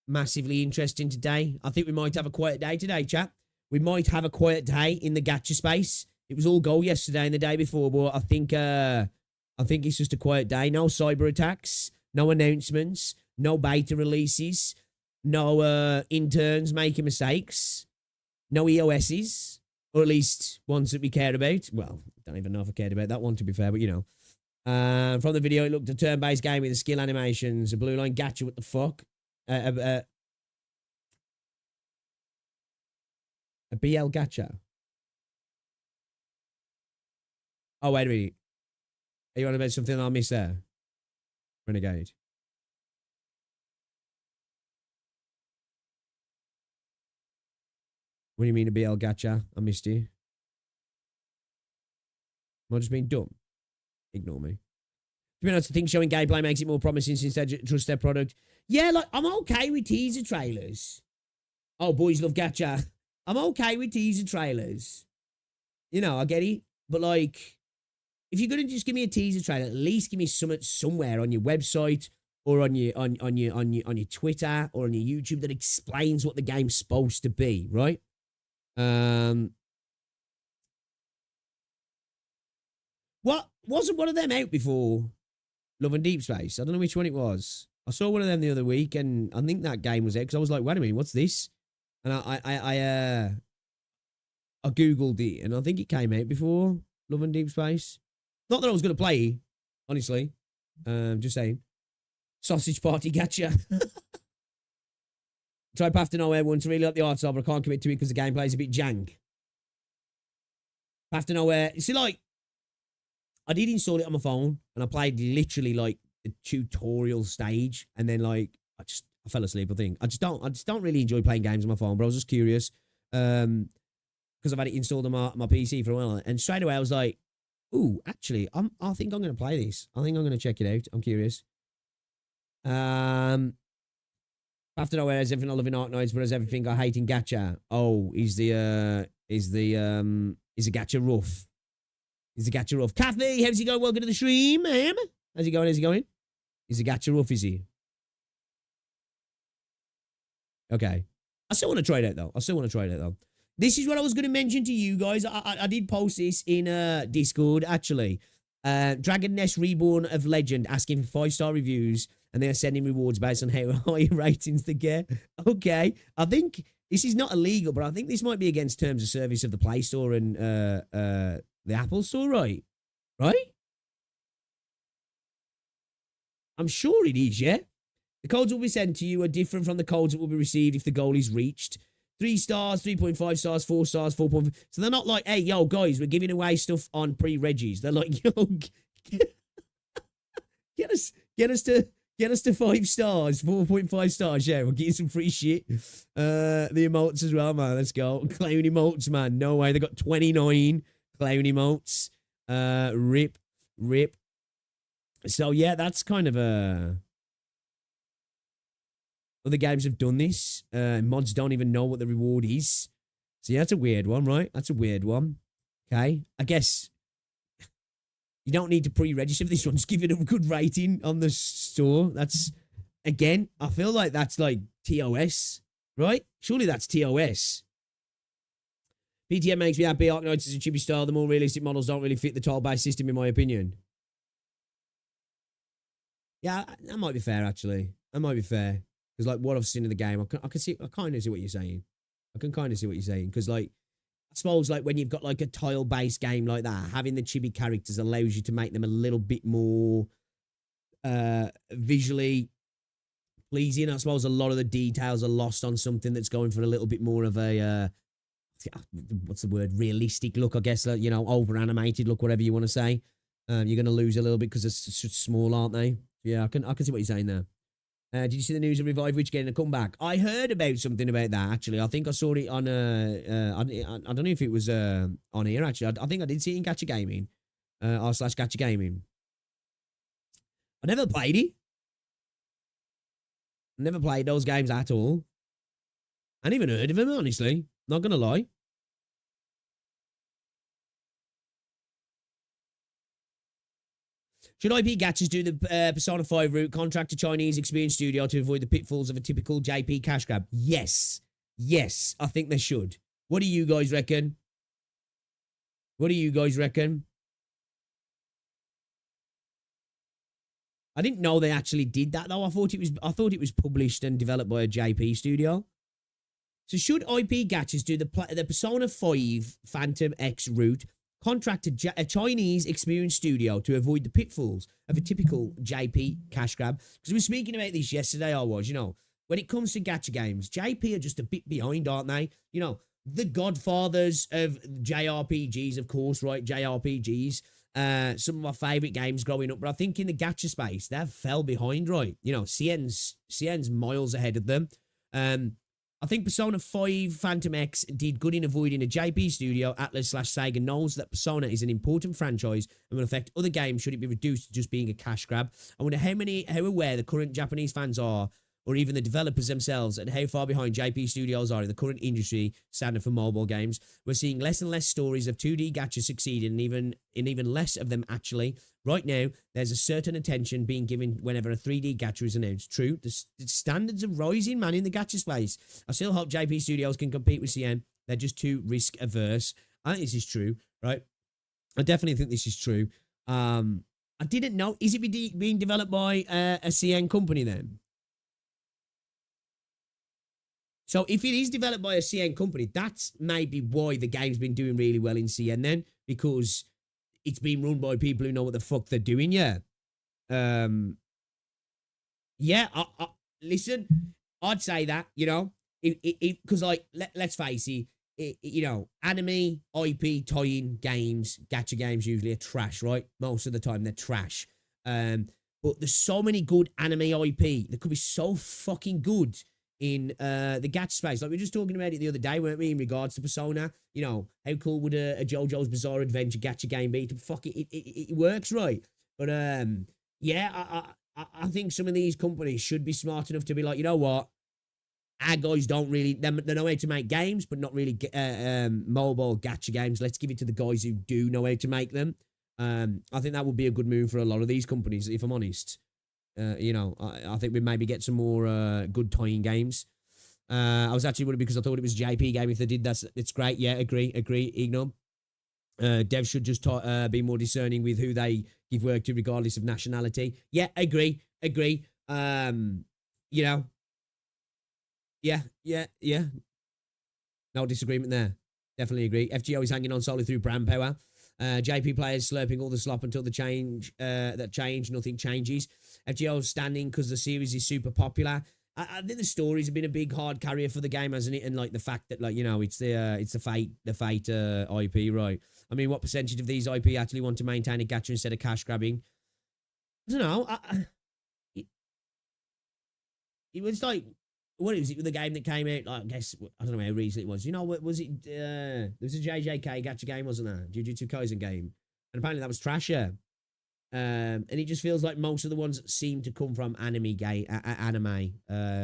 massively interesting today. I think we might have a quiet day today, chat. We might have a quiet day in the gacha space. It was all go yesterday and the day before, but I think it's just a quiet day. No cyber attacks, no announcements, no beta releases, no interns making mistakes, no EOSs, or at least ones that we care about. Well, don't even know if I cared about that one, to be fair, but you know. From the video, it looked a turn-based game with the skill animations, a blue line gacha. What the fuck? A BL gacha. Oh, wait a minute. Are you on about something I missed there? Renegade. What do you mean a BL gacha? I missed you. Am I just being dumb? Ignore me. To be honest, I think showing gameplay makes it more promising since they trust their product. Yeah, like, I'm okay with teaser trailers. Oh, boys love gacha. I'm okay with teaser trailers. You know, I get it. But, like, if you're going to just give me a teaser trailer, at least give me something somewhere on your website or on your Twitter or on your YouTube that explains what the game's supposed to be, right? What? Wasn't one of them out before Love and Deep Space? I don't know which one it was. I saw one of them the other week, and I think that game was out because I was like, wait a minute, what's this? And I Googled it, and I think it came out before Love and Deep Space. Not that I was going to play it, honestly. Just saying. Sausage Party gacha. Tried Path to Nowhere once, really like the art style, but I can't commit to it because the gameplay is a bit jank. Path to Nowhere. See, like, I did install it on my phone, and I played literally like the tutorial stage, and then like I fell asleep. I think I just don't really enjoy playing games on my phone, but I was just curious because I've had it installed on my PC for a while, and straight away I was like, "Ooh, actually, I think I'm going to play this. I think I'm going to check it out. I'm curious." Path to Nowhere has everything I love in Arknights, but has everything I hate in gacha. Oh, is the gacha rough? Is the gacha rough? Kathy, how's it going? Welcome to the stream, ma'am. How's it going? How's it going? Is the gacha rough, is he? Okay. I still want to try it out, though. This is what I was going to mention to you guys. I did post this in Discord, actually. Dragon Nest Reborn of Legend asking for 5-star reviews and they are sending rewards based on how high ratings they get. Okay, I think this is not illegal, but I think this might be against terms of service of the Play Store and the Apple Store, right? Right? I'm sure it is, yeah? The codes will be sent to you are different from the codes that will be received if the goal is reached. 3 stars, 3.5 stars, 4 stars, 4.5. So they're not like, hey, yo, guys, we're giving away stuff on pre-regis. They're like, yo, get us to 5 stars, 4.5 stars. Yeah, we'll get you some free shit. The emotes as well, man. Let's go. Clown emotes, man. No way. They got 29 clown emotes. Rip. So yeah, that's kind of a. Other games have done this. Mods don't even know what the reward is. So yeah, that's a weird one, right? That's a weird one. Okay. I guess you don't need to pre-register for this one. Just give it a good rating on the store. That's, again, I feel like that's like TOS, right? Surely that's TOS. PTM makes me happy. Arknights is a chibi style. The more realistic models don't really fit the tile-based system, in my opinion. Yeah, that might be fair, actually. That might be fair. Because, like, what I've seen in the game, I kind of see what you're saying. I can kind of see what you're saying. Because, like, I suppose, like, when you've got, like, a tile-based game like that, having the chibi characters allows you to make them a little bit more visually pleasing. I suppose a lot of the details are lost on something that's going for a little bit more of a, what's the word? Realistic look, I guess. You know, over-animated look, whatever you want to say. You're going to lose a little bit because they're small, aren't they? Yeah, I can see what you're saying there. Did you see the news of Revive Witch getting a comeback? I heard about something about that, actually. I think I saw it on, I don't know if it was on here, actually. I think I did see it in Gacha Gaming, r/Gacha Gaming. I never played it. Never played those games at all. I ain't even heard of them, honestly. Not gonna lie. Should IP Gachas do the Persona 5 route, contract a Chinese experienced studio to avoid the pitfalls of a typical JP cash grab? Yes. Yes, I think they should. What do you guys reckon? What do you guys reckon? I didn't know they actually did that, though. I thought it was published and developed by a JP studio. So should IP Gachas do the Persona 5 Phantom X route, contract a Chinese experienced studio to avoid the pitfalls of a typical JP cash grab? Because we were speaking about this yesterday, you know, when it comes to gacha games, JP are just a bit behind, aren't they? You know, the godfathers of JRPGs, of course, right? JRPGs, some of my favourite games growing up, but I think in the gacha space, they've fell behind, right? You know, CN's miles ahead of them. I think Persona 5 Phantom X did good in avoiding a JP studio. Atlas/Sega knows that Persona is an important franchise and will affect other games should it be reduced to just being a cash grab. I wonder how aware the current Japanese fans are, or even the developers themselves, and how far behind JP studios are in the current industry standard for mobile games. We're seeing less and less stories of 2D gachas succeeding, and even less of them actually. Right now, there's a certain attention being given whenever a 3D gacha is announced. True, the standards are rising, man, in the gacha space. I still hope JP Studios can compete with CN. They're just too risk averse. I think this is true, right? I definitely think this is true. I didn't know. Is it being developed by a CN company then? So if it is developed by a CN company, that's maybe why the game's been doing really well in CN then, because it's been run by people who know what the fuck they're doing, yeah. Yeah, listen, I'd say that, you know, because, like, let's face it, you know, anime, IP, tie-in games, gacha games usually are trash, right? Most of the time they're trash. But there's so many good anime IP that could be so fucking good in the gacha space. Like we were just talking about it the other day, weren't we, in regards to Persona? You know, how cool would a JoJo's Bizarre Adventure gacha game be? Fuck it, it works, right? But yeah, I think some of these companies should be smart enough to be like, you know what? Our guys don't really, they know how to make games, but not really mobile gacha games. Let's give it to the guys who do know how to make them. I think that would be a good move for a lot of these companies, if I'm honest. You know, I think we maybe get some more good tie-in games. I was actually worried because I thought it was a JP game. If they did that, it's great. Yeah, agree, Ignom. Devs should just be more discerning with who they give work to, regardless of nationality. Yeah, agree. You know, yeah. No disagreement there. Definitely agree. FGO is hanging on solely through brand power. JP players slurping all the slop until the change, nothing changes. FGO standing because the series is super popular. I think the stories have been a big hard carrier for the game, hasn't it? And like the fact that, like, you know, it's the fate IP, right? I mean, what percentage of these IP actually want to maintain a gacha instead of cash grabbing? I don't know. It was like, what was it with the game that came out? Like, I guess, I don't know how recent it was. You know, what was it? There was a JJK gacha game, wasn't there? Jujutsu Kaisen game. And apparently that was trasher. And it just feels like most of the ones that seem to come from anime,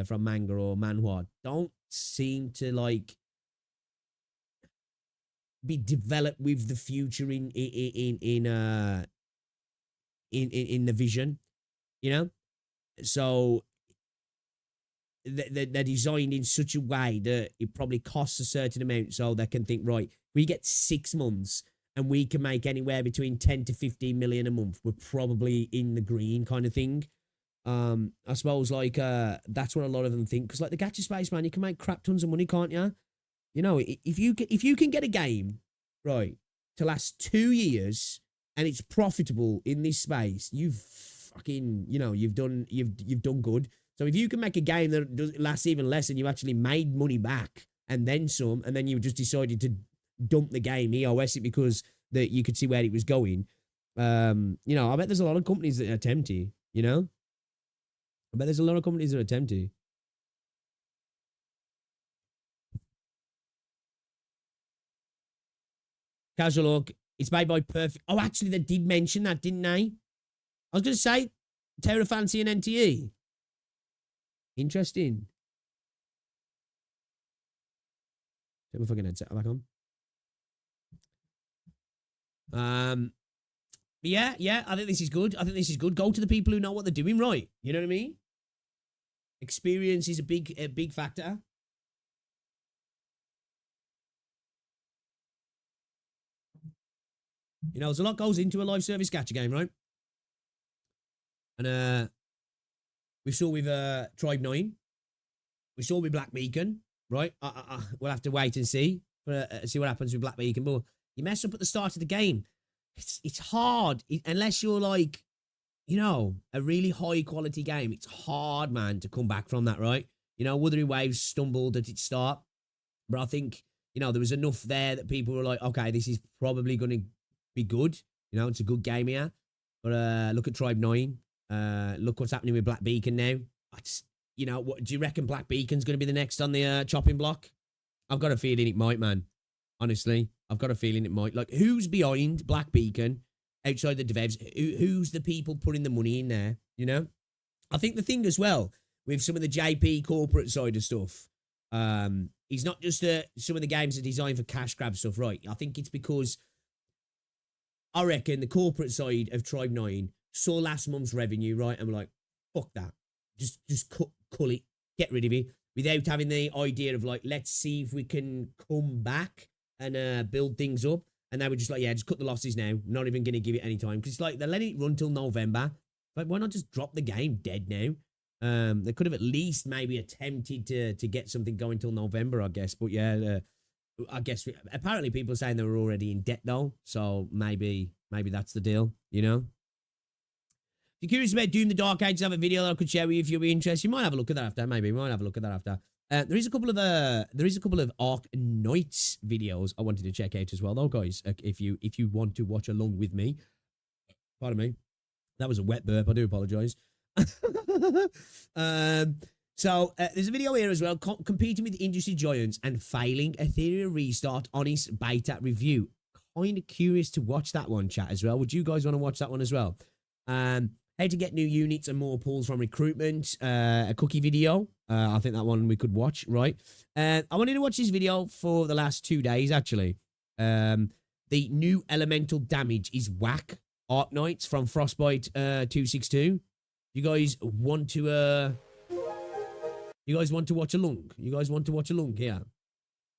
from manga or manhwa, don't seem to like be developed with the future in the vision, you know. So they're designed in such a way that it probably costs a certain amount, so they can think, right, we get 6 months and we can make anywhere between 10 to 15 million a month. We're probably in the green, kind of thing. I suppose like that's what a lot of them think, because like the gacha space, man, you can make crap tons of money, can't you? You know, if you can get a game right to last 2 years and it's profitable in this space, you've fucking, you know, you've done good. So if you can make a game that lasts even less and you actually made money back and then some, and then you just decided to dump the game, EOS it, because that you could see where it was going. You know, I bet there's a lot of companies that attempt to, you know? I bet there's a lot of companies that attempt to. Casual look. It's made by Perfect. Oh, actually, they did mention that, didn't they? I was going to say Terra Fancy and NTE. Interesting. Take my fucking headset back on. Yeah, I think this is good. Go to the people who know what they're doing, right? You know what I mean? Experience is a big factor. You know, there's a lot goes into a live service gacha game, right? And we saw with Tribe 9. We saw with Black Beacon, right? We'll have to wait and see what happens with Black Beacon. But you mess up at the start of the game, it's hard unless you're like, you know, a really high quality game. It's hard, man, to come back from that, right? You know, Wuthering Waves stumbled at its start, but I think, you know, there was enough there that people were like, okay, this is probably going to be good. You know, it's a good game here. But look at Tribe 9. Look what's happening with Black Beacon now. You know, what do you reckon Black Beacon's going to be the next on the chopping block? I've got a feeling it might, man. Honestly, I've got a feeling it might. Like, who's behind Black Beacon outside the devs? Who's the people putting the money in there? You know, I think the thing as well with some of the JP corporate side of stuff, is not just some of the games are designed for cash grab stuff, right? I think it's because I reckon the corporate side of Tribe 9 saw last month's revenue, right? And we're like, fuck that. Just cull it, get rid of it, without having the idea of like, let's see if we can come back and build things up. And they were just like, yeah, just cut the losses now. Not even going to give it any time. Because it's like, they're letting it run till November. Like, why not just drop the game dead now? They could have at least maybe attempted to get something going till November, I guess. But yeah, I guess apparently people are saying they were already in debt though. So maybe that's the deal, you know? If you're curious about Doom the Dark Ages, I have a video that I could share with you if you'll be interested. You might have a look at that after. Maybe you might have a look at that after. There is a couple of Arknights videos I wanted to check out as well, though, guys. If you want to watch along with me, pardon me, that was a wet burp. I do apologize. So there's a video here as well, competing with industry giants and failing Ethereum restart honest beta review. Kind of curious to watch that one, chat, as well. Would you guys want to watch that one as well? How to get new units and more pulls from recruitment, a cookie video. I think that one we could watch, right? I wanted to watch this video for the last 2 days, actually. The new elemental damage is whack. Arknights from Frostbite 262. You guys want to watch along? You guys want to watch along here?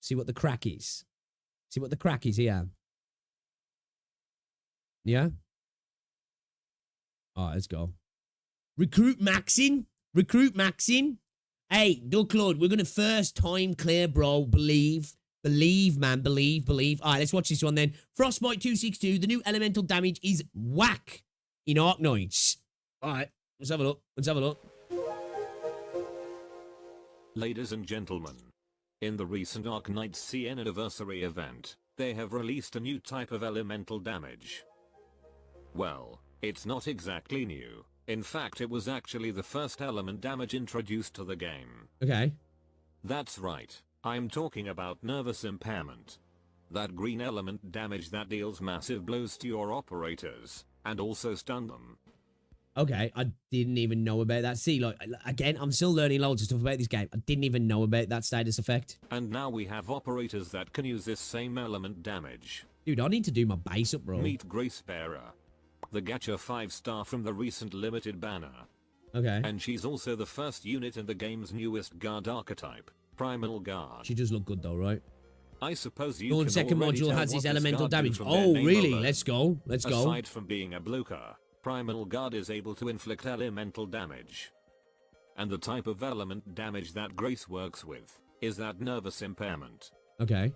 See what the crack is. See what the crack is here. Yeah? All right, let's go. Recruit maxing. Recruit maxing. Hey, Ducklord, we're going to first time clear Brawl. Believe, man. Believe. All right, let's watch this one then. Frostbite 262. The new elemental damage is whack in Arknights. All right, let's have a look. Ladies and gentlemen, in the recent Arknights CN anniversary event, they have released a new type of elemental damage. Well, it's not exactly new. In fact, it was actually the first element damage introduced to the game. Okay. That's right, I'm talking about nervous impairment. That green element damage that deals massive blows to your operators, and also stun them. Okay, I didn't even know about that. See, like, again, I'm still learning loads of stuff about this game. I didn't even know about that status effect. And now we have operators that can use this same element damage. Dude, I need to do my base up, bro. Meet Grace Bearer, the Gacha 5-star from the recent limited banner. Okay. And she's also the first unit in the game's newest guard archetype, Primal Guard. She does look good though, right? I suppose you The can second already module tell has what this this elemental guard do damage. from their Oh, name really? alone. Let's go. Aside from being a blocker, Primal Guard is able to inflict elemental damage. And the type of element damage that Grace works with is that nervous impairment. Okay.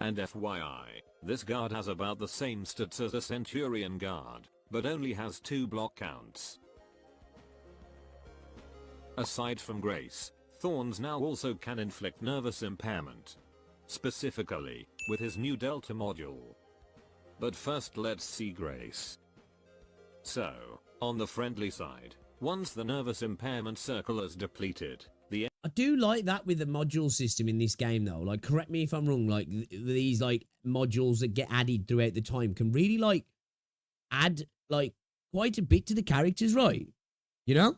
And FYI, this guard has about the same stats as a Centurion guard, but only has 2 block counts. Aside from Grace, Thorns now also can inflict nervous impairment. Specifically, with his new Delta module. But first let's see Grace. So, on the friendly side, once the nervous impairment circle is depleted, the I do like that with the module system in this game though. Like, correct me if I'm wrong, like, these, like, modules that get added throughout the time can really, like, add, like, quite a bit to the characters, right? You know?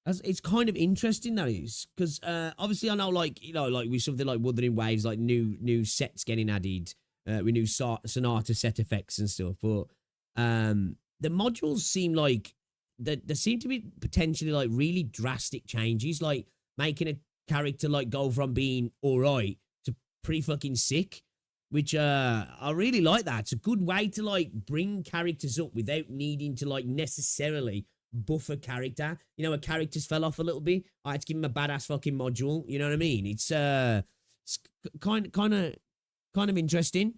It's kind of interesting, that is. Because, obviously, I know, like, you know, like, with something like Wuthering Waves, like, new sets getting added, with new Sonata set effects and stuff, but, the modules seem like, there seem to be potentially, like, really drastic changes, like, making a character, like, go from being alright to pretty fucking sick, which, I really like that. It's a good way to, like, bring characters up without needing to, like, necessarily buff a character. You know, a character's fell off a little bit, I had to give him a badass fucking module, you know what I mean? It's kind of interesting.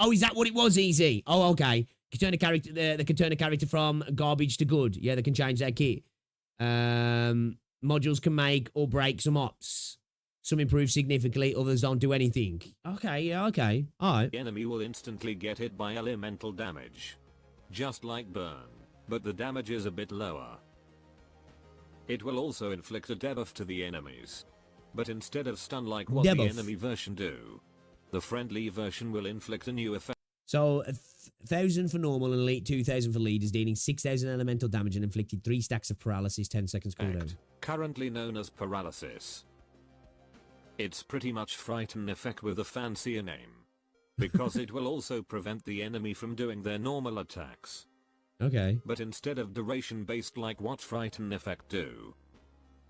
Oh, is that what it was, Easy? Oh, okay. Can turn a character, they can turn a character from garbage to good. Yeah, they can change their kit. Modules can make or break some ops. Some improve significantly, others don't do anything. Okay, yeah, okay. Alright. The enemy will instantly get hit by elemental damage. Just like Burn, but the damage is a bit lower. It will also inflict a debuff to the enemies. But instead of stun like what the enemy version do, the friendly version will inflict a new effect. So, 1,000 for normal and elite, 2,000 for leaders, dealing 6,000 elemental damage and inflicted 3 stacks of paralysis, 10 seconds cooldown. Currently known as paralysis. It's pretty much Frighten effect with a fancier name. Because it will also prevent the enemy from doing their normal attacks. Okay. But instead of duration based like what Frighten effect do,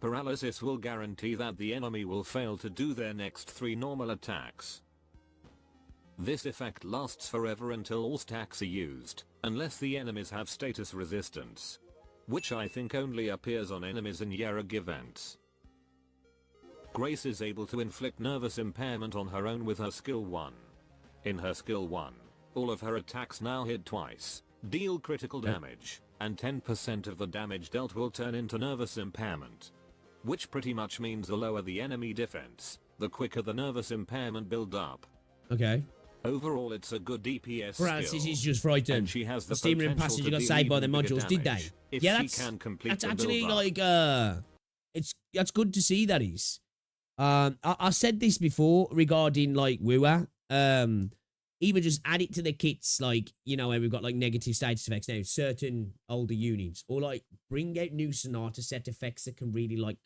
paralysis will guarantee that the enemy will fail to do their next 3 normal attacks. This effect lasts forever until all stacks are used, unless the enemies have status resistance. Which I think only appears on enemies in Yerag events. Grace is able to inflict nervous impairment on her own with her skill 1. In her skill 1, all of her attacks now hit twice, deal critical damage, and 10% of the damage dealt will turn into nervous impairment. Which pretty much means the lower the enemy defense, the quicker the nervous impairment build up. Okay. Overall, it's a good DPS Paralysis skill. is just frightened. And she has the steamer and potential passenger to got deal saved by the even bigger modules, did they? damage if Yeah, she that's can complete that's the actually build-up. like that's good to see, that is. I said this before regarding like Wua. Either just add it to the kits, like, you know, where we've got like negative status effects now, certain older units, or like bring out new Sonata set effects that can really like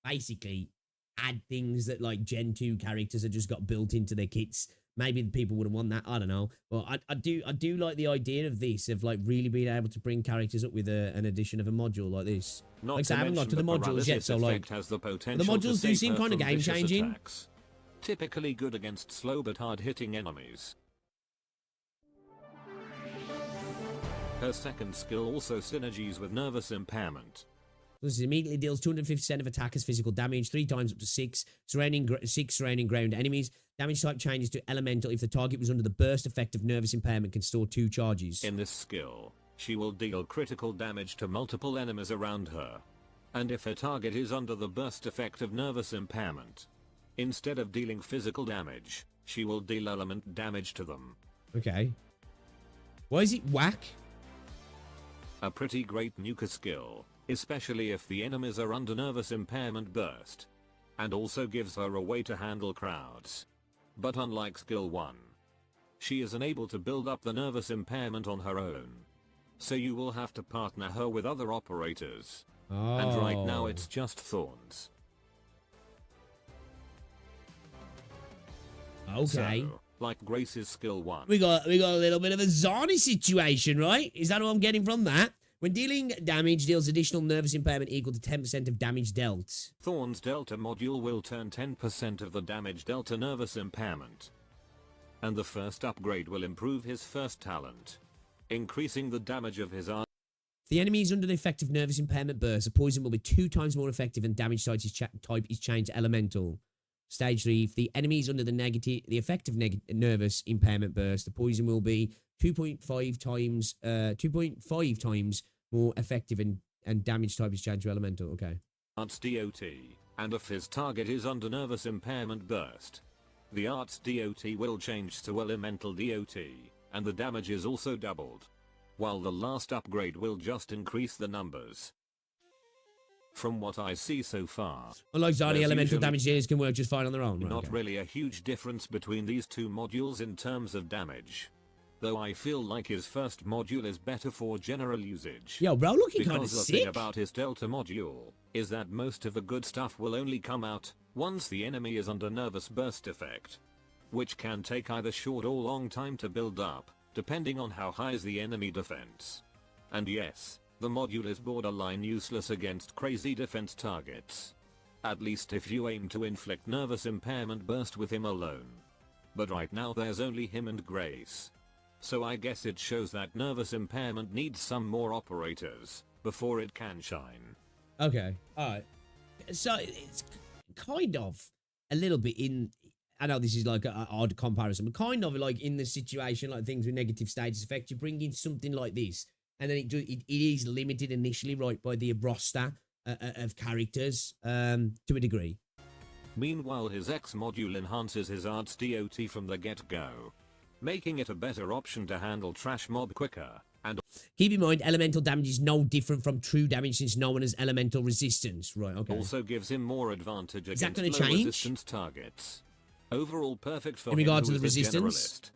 basically add things that like Gen 2 characters have just got built into their kits. Maybe the people wouldn't want that, I don't know. But I do like the idea of this, of like really being able to bring characters up with an addition of a module like this. Not like I say, I haven't got to the modules yet, so like has the, the modules do seem kind of game changing. Typically good against slow but hard hitting enemies. Her second skill also synergies with nervous impairment. This immediately deals 250% of attackers' physical damage, 3 times up to 6 surrounding ground enemies. Damage type changes to elemental if the target was under the burst effect of nervous impairment, can store 2 charges. In this skill, she will deal critical damage to multiple enemies around her. And if her target is under the burst effect of nervous impairment, instead of dealing physical damage, she will deal element damage to them. Okay. Why is it whack? A pretty great nuker skill, especially if the enemies are under nervous impairment burst. And also gives her a way to handle crowds. But unlike skill 1, she is unable to build up the nervous impairment on her own. So you will have to partner her with other operators. Oh. And right now it's just thorns. Okay. So, like Grace's skill 1. We got a little bit of a Zarni situation, right? Is that what I'm getting from that? When dealing damage, deals additional nervous impairment equal to 10% of damage dealt. Thorn's Delta module will turn 10% of the damage dealt to nervous impairment. And the first upgrade will improve his first talent, increasing the damage of his arm. If the enemy is under the effect of nervous impairment burst, a poison will be 2 times more effective and damage type is changed to elemental. Stage 3, if the enemy is under the effect of nervous impairment burst, the poison will be 2.5 times more effective and damage type is changed to elemental. Okay. Arts DOT, and if his target is under nervous impairment burst, the Arts DOT will change to elemental DOT, and the damage is also doubled. While the last upgrade will just increase the numbers. From what I see so far, unlike Zarni, elemental damage dealers can work just fine on their own. Right, not really a huge difference between these two modules in terms of damage. Though I feel like his first module is better for general usage. Yo, bro, looking kind of because the sick. thing about his Delta module is that most of the good stuff will only come out once the enemy is under nervous burst effect, which can take either short or long time to build up, depending on how high is the enemy defense. And yes, the module is borderline useless against crazy defense targets. At least if you aim to inflict nervous impairment burst with him alone. But right now there's only him and Grace. So I guess it shows that nervous impairment needs some more operators before it can shine. Okay, alright. So it's kind of a little bit in... I know this is like an odd comparison, but kind of like in the situation, like things with negative status effect, you bring in something like this, and then it is limited initially, right, by the roster of characters to a degree. Meanwhile, his X module enhances his Arts DOT from the get-go, making it a better option to handle trash mob quicker. And keep in mind, elemental damage is no different from true damage since no one has elemental resistance. Right, okay. Also gives him more advantage is that against gonna low change? resistance targets. Overall perfect for in regard to him the who is a resistance. generalist.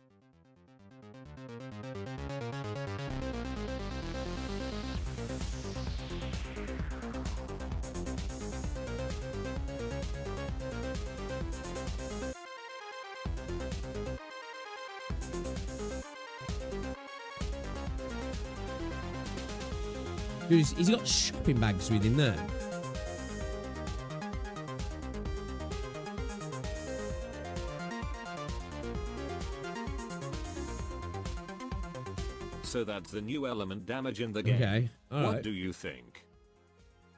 Dude, he's got shopping bags with him there. So that's the new element damage in the game. Okay, alright. What do you think?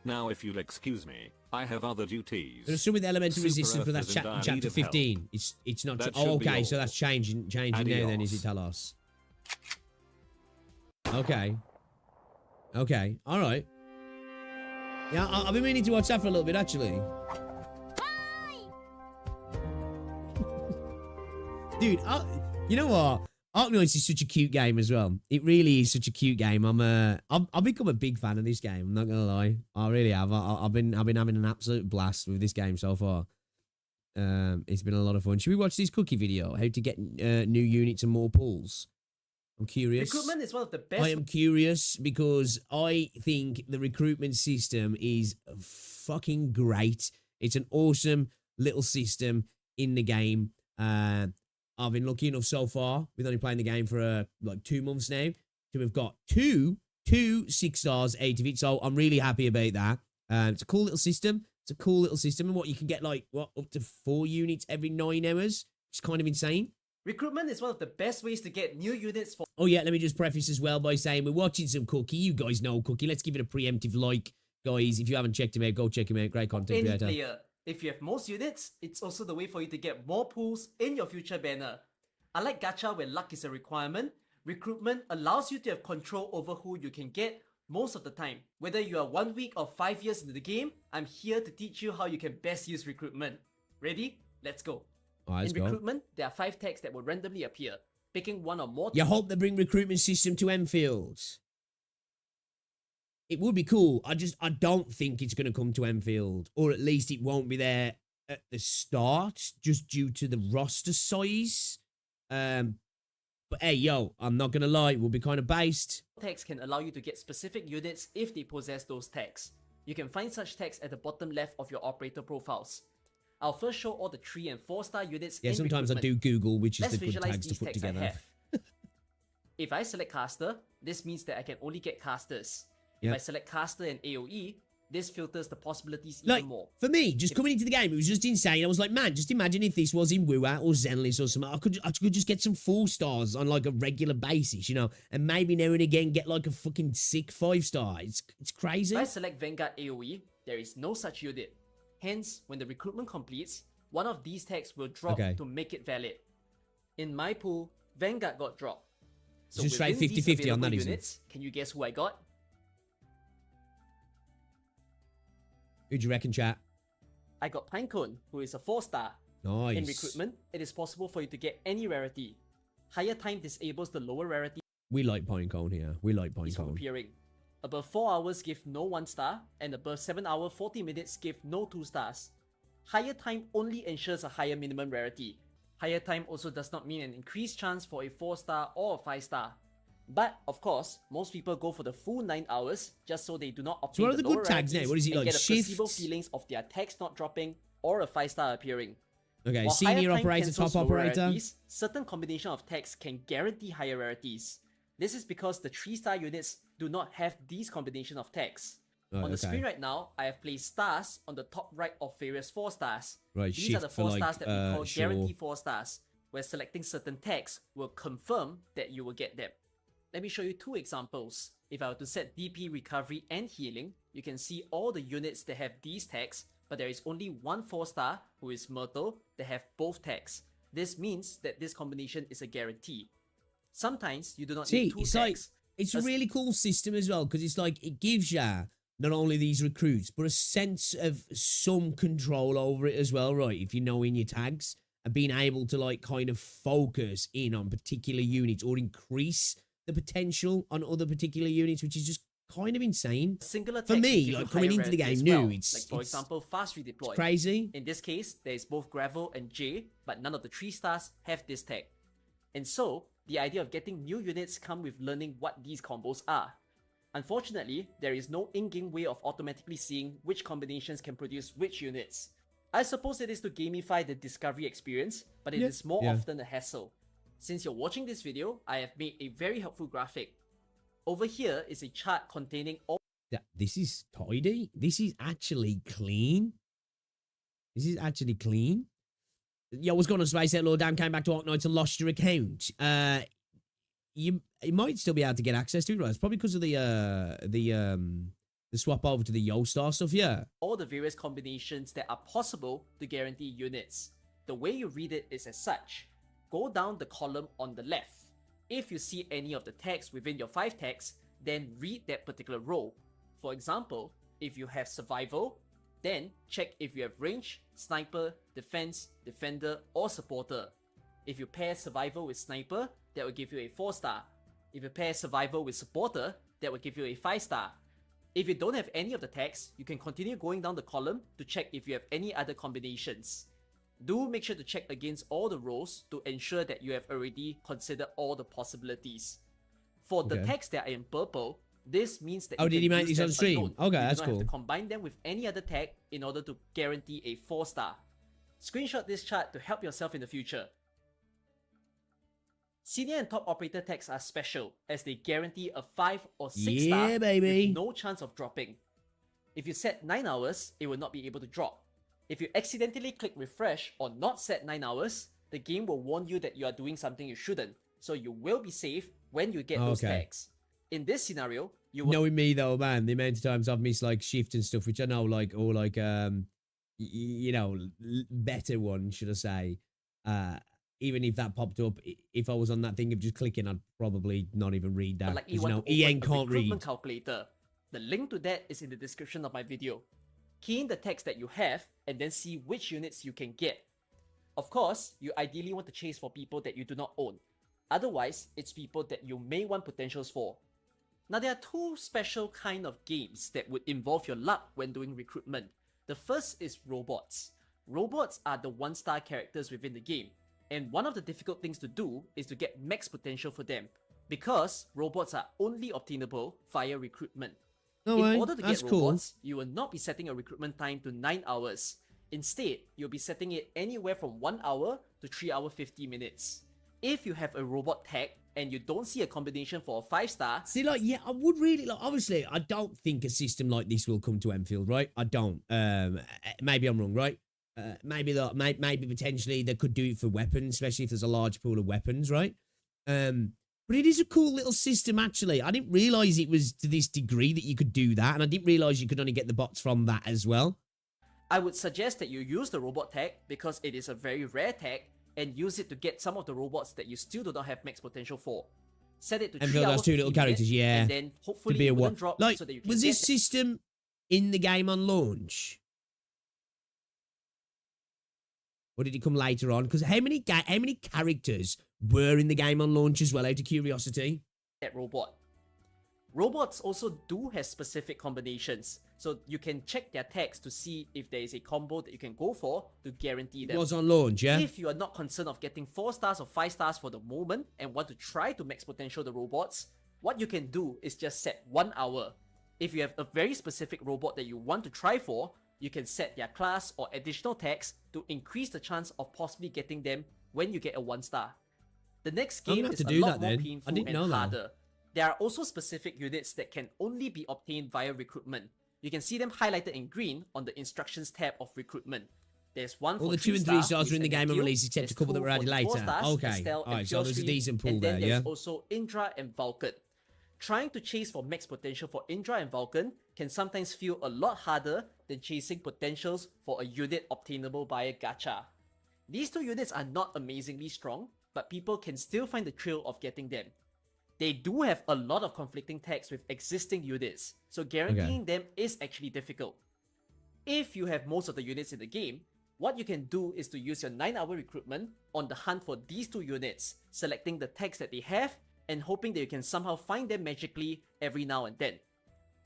Now if you'll excuse me, I have other duties. There's some with elemental Super resistance, Earth but that's is in dire chapter need of 15. help. It's not... That oh, should be okay, so all. that's changing now then, is it, Talos? Okay. Okay, alright. Yeah, I've been meaning to watch that for a little bit, actually. Dude, you know what? Arknights is such a cute game as well. It really is such a cute game. I've become a big fan of this game. I'm not gonna lie. I really have. I've been having an absolute blast with this game so far. It's been a lot of fun. Should we watch this cookie video? How to get new units and more pulls? I'm curious. Recruitment is one of the best. I am curious because I think the recruitment system is fucking great. It's an awesome little system in the game. I've been lucky enough so far, with only playing the game for like 2 months now, to have got two 6 stars out of it. So I'm really happy about that. It's a cool little system. And what you can get like, what, up to 4 units every 9 hours. It's kind of insane. Recruitment is one of the best ways to get new units for Oh yeah, let me just preface as well by saying we're watching some Cookie. You guys know Cookie. Let's give it a preemptive like. Guys, if you haven't checked him out, go check him out. Great content any creator. player. If you have most units, it's also the way for you to get more pulls in your future banner. Unlike Gacha where luck is a requirement, Recruitment allows you to have control over who you can get most of the time. Whether you are 1 week or 5 years into the game, I'm here to teach you how you can best use Recruitment. Ready? Let's go. Alright, let's In go. Recruitment, there are 5 tags that will randomly appear. Picking one or more. You hope they bring recruitment system to Enfield. It would be cool. I don't think it's going to come to Enfield. Or at least it won't be there at the start, just due to the roster size. But hey, yo, I'm not going to lie. It will be kind of based. Tags can allow you to get specific units if they possess those tags. You can find such tags at the bottom left of your operator profiles. I'll first show all the 3 and 4 star units. Yeah, in sometimes I do Recruitment. Google which is Let's the good visualize tags to these put tags I together. have. If I select caster, this means that I can only get casters. Yep. If I select caster and AoE, this filters the possibilities Like, even more. for me, just coming into the game, it was just insane. I was like, man, just imagine if this was in Wua or Zenless or something. I could just get some 4 stars on like a regular basis, you know, and maybe now and again get like a fucking sick 5 star. It's crazy. If I select Vanguard AoE, there is no such unit. Hence, when the recruitment completes, one of these tags will drop to make it valid. In my pool, Vanguard got dropped. So just straight within these 50-50 on that, available isn't it? units, can you guess who I got? Who do you reckon, chat? I got Pinecone, who is a 4 star. Nice. In Recruitment, it is possible for you to get any rarity. Higher time disables the lower rarity We like Pinecone here. We like from Pinecone. appearing. Above 4 hours give no 1 star, and above 7 hour 40 minutes give no 2 stars. Higher time only ensures a higher minimum rarity. Higher time also does not mean an increased chance for a 4 star or a 5 star. But, of course, most people go for the full 9 hours just so they do not obtain what are the good lower tags now? rarities What is it, and like get a placebo shifts? feelings of their tags not dropping or a 5 star appearing. Okay, While senior higher time operator, cancels top lower operator. rarities, certain combination of tags can guarantee higher rarities. This is because the 3-star units do not have these combination of tags. Oh, On the okay. screen right now, I have placed stars on the top right of various 4 stars. Right, These are the shift for, 4 like, stars that we call sure. guarantee 4 stars, where selecting certain tags will confirm that you will get them. Let me show you 2 examples. If I were to set DP, recovery and healing, you can see all the units that have these tags, but there is only one 4 star, who is Myrtle, that have both tags. This means that this combination is a guarantee. Sometimes you do not See, need 2 it's tags. like, it's a really cool system as well, because it's like, it gives you not only these recruits, but a sense of some control over it as well, right? If you know in your tags, and being able to like kind of focus in on particular units or increase the potential on other particular units, which is just kind of insane. Singular For tags me, will give like, you coming higher into the rarity game as new, well. it's- like for it's- example, fast redeploy. It's crazy. In this case, there is both Gravel and J, but none of the 3 stars have this tag. And so, the idea of getting new units come with learning what these combos are. Unfortunately, there is no in-game way of automatically seeing which combinations can produce which units. I suppose it is to gamify the discovery experience, but it is more often a hassle. Since you're watching this video, I have made a very helpful graphic. Over here is a chart containing all This is tidy. This is actually clean. This is actually clean. Yo, what's going on, Space Outlaw? Dan came back to Arknights and lost your account. You might still be able to get access to it, right? It's probably because of the swap over to the Yo Star stuff, yeah. all the various combinations that are possible to guarantee units. The way you read it is as such. Go down the column on the left. If you see any of the tags within your 5 tags, then read that particular row. For example, if you have survival, then check if you have range, sniper, defense, defender, or supporter. If you pair survival with sniper, that will give you a 4 star. If you pair survival with supporter, that will give you a 5 star. If you don't have any of the tags, you can continue going down the column to check if you have any other combinations. Do make sure to check against all the rows to ensure that you have already considered all the possibilities. For the Okay. tags that are in purple, this means that Oh, you did can he make use these them on stream? alone. Okay, You that's do not have to cool. combine them with any other tag in order to guarantee a 4 star. Screenshot this chart to help yourself in the future. Senior and top operator tags are special as they guarantee a 5 or 6 star Yeah, baby. with no chance of dropping. If you set 9 hours, it will not be able to drop. If you accidentally click refresh or not set 9 hours, the game will warn you that you are doing something you shouldn't, so you will be safe when you get those tags. In this scenario, you will... Knowing me though, man, the amount of times I've missed like shift and stuff, which I know like, or like, you know, better one, should I say, even if that popped up, if I was on that thing of just clicking, I'd probably not even read that. Like you know, EN can't read. Calculator. The link to that is in the description of my video. Key in the text that you have and then see which units you can get. Of course, you ideally want to chase for people that you do not own. Otherwise, it's people that you may want potentials for. Now, there are two special kind of games that would involve your luck when doing recruitment. The first is robots. Robots are the 1-star characters within the game, and one of the difficult things to do is to get max potential for them, because robots are only obtainable via recruitment. In order to get robots, you will not be setting a recruitment time to 9 hours. Instead, you'll be setting it anywhere from 1 hour to 3 hours 50 minutes. If you have a robot tag and you don't see a combination for a 5-star... See, like, yeah, I would really, like, obviously, I don't think a system like this will come to Enfield, right? I don't. Maybe I'm wrong, right? Maybe potentially they could do it for weapons, especially if there's a large pool of weapons, right? But it is a cool little system, actually. I didn't realise it was to this degree that you could do that, and I didn't realise you could only get the bots from that as well. I would suggest that you use the robot tag because it is a very rare tag, and use it to get some of the robots that you still do not have max potential for. Set it to 3 hours, 2 little characters, yeah. And then hopefully it wouldn't drop like, so that you can was this system in the game on launch? Or did it come later on? Because how many characters were in the game on launch as well, out of curiosity? That robot. Robots also do have specific combinations, so you can check their tags to see if there is a combo that you can go for to guarantee them. It was on launch, yeah? If you are not concerned of getting 4 stars or 5 stars for the moment and want to try to max potential the robots, what you can do is just set 1 hour. If you have a very specific robot that you want to try for, you can set their class or additional tags to increase the chance of possibly getting them when you get a 1-star. The next game is a lot more painful and harder. There are also specific units that can only be obtained via recruitment. You can see them highlighted in green on the instructions tab of recruitment. There's one for all the 2 and 3 stars are in the game and released, except a couple that were added later. Okay, alright, so there's a decent pool there, yeah? There's also Indra and Vulcan. Trying to chase for max potential for Indra and Vulcan can sometimes feel a lot harder than chasing potentials for a unit obtainable via Gacha. These 2 units are not amazingly strong, but people can still find the thrill of getting them. They do have a lot of conflicting tags with existing units, so guaranteeing them is actually difficult. If you have most of the units in the game, what you can do is to use your 9-hour recruitment on the hunt for these 2 units, selecting the tags that they have and hoping that you can somehow find them magically every now and then.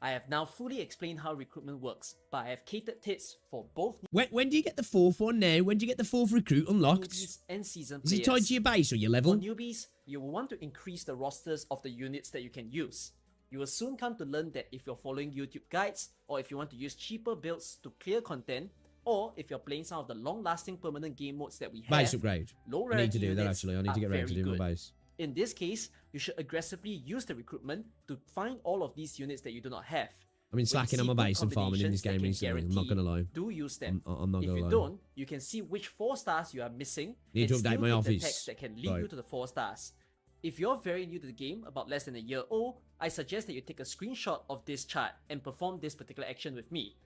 I have now fully explained how recruitment works, but I have catered tips for both when do you get the 4th one now? When do you get the 4th recruit unlocked? newbies and seasoned Is players. it tied to your base or your level? For newbies, you will want to increase the rosters of the units that you can use. You will soon come to learn that if you're following YouTube guides, or if you want to use cheaper builds to clear content, or if you're playing some of the long-lasting permanent game modes that we have, base upgrade. low I need to do that units actually. I need to get ready to do good. my base. In this case, you should aggressively use the recruitment to find all of these units that you do not have. I've been slacking on my base and farming in this game recently. I'm not gonna lie. Do use them. I'm not gonna lie. If you don't, you can see which 4 stars you are missing. Need to and update still my hit the office. text that can lead you to the 4 stars. If you're very new to the game, about less than a year old, I suggest that you take a screenshot of this chart and perform this particular action with me.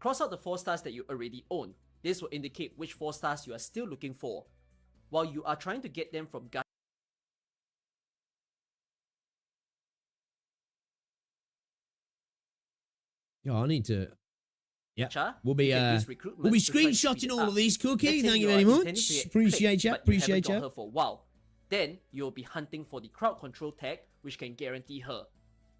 Cross out the 4 stars that you already own. This will indicate which 4 stars you are still looking for. While you are trying to get them from Gacha, Yeah, I need to. Yeah, we'll be we'll be screenshotting all of these, Cookie. Thank you very much. Appreciate you. Appreciate you. Her for a while. Then you'll be hunting for the crowd control tag, which can guarantee her.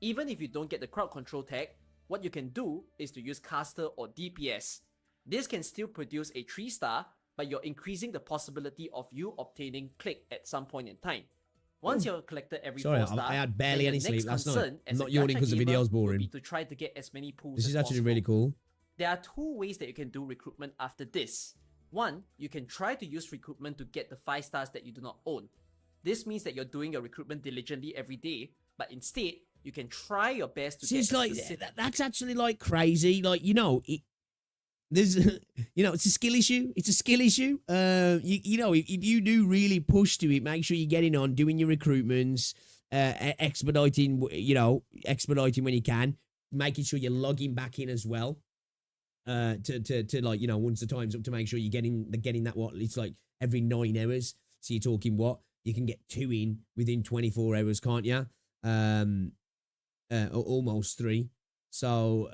Even if you don't get the crowd control tag, what you can do is to use caster or DPS. This can still produce a 3-star, but you're increasing the possibility of you obtaining click at some point in time. Once you've collected every 4 star, I had barely any sleep last night. I'm not yawning because the gamer video's will boring. be to try to get as many pools This as is actually possible. really cool. There are 2 ways that you can do recruitment after this. One, you can try to use recruitment to get the 5 stars that you do not own. This means that you're doing your recruitment diligently every day, but instead, you can try your best to get it's like, that's actually like crazy. Like, you know, there's, it's a skill issue. It's a skill issue. If you do really push to it, make sure you're getting on, doing your recruitments, expediting when you can, making sure you're logging back in as well. Once the time's up, to make sure you're getting that, what it's like every 9 hours. So you're talking what you can get 2 in within 24 hours, can't you? Almost 3. So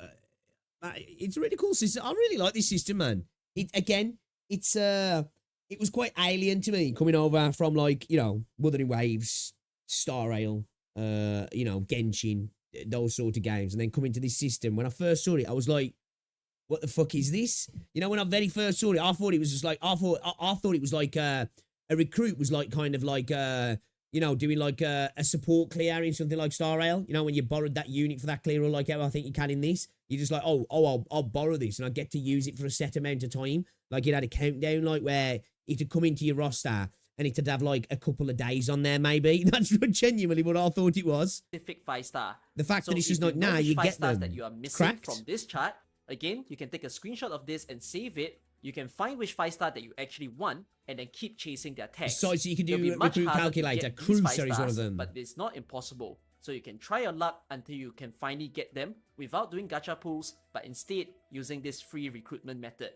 it's a really cool system. I really like this system, man. It was quite alien to me coming over from Wuthering Waves, Star Rail, Genshin, those sort of games, and then coming to this system. When I first saw it, I was like, what the fuck is this? When I very first saw it, I thought it was just like, I thought it was like a recruit was like kind of like doing like a support clear in something like Star Rail. When you borrowed that unit for that clear, or like how I think you can in this, you're just like, I'll borrow this and I get to use it for a set amount of time. Like it had a countdown, like where it would come into your roster and it would have like a couple of days on there, maybe. That's genuinely what I thought it was. Specific 5-star. The fact that it's just like, nah, you get them. That you are missing Cracked. from this chart. Again, you can take a screenshot of this and save it. You can find which 5-star that you actually want and then keep chasing their tags. So you can do a recruit calculator. Cruiser is one of them. But it's not impossible. So you can try your luck until you can finally get them without doing gacha pulls, but instead using this free recruitment method.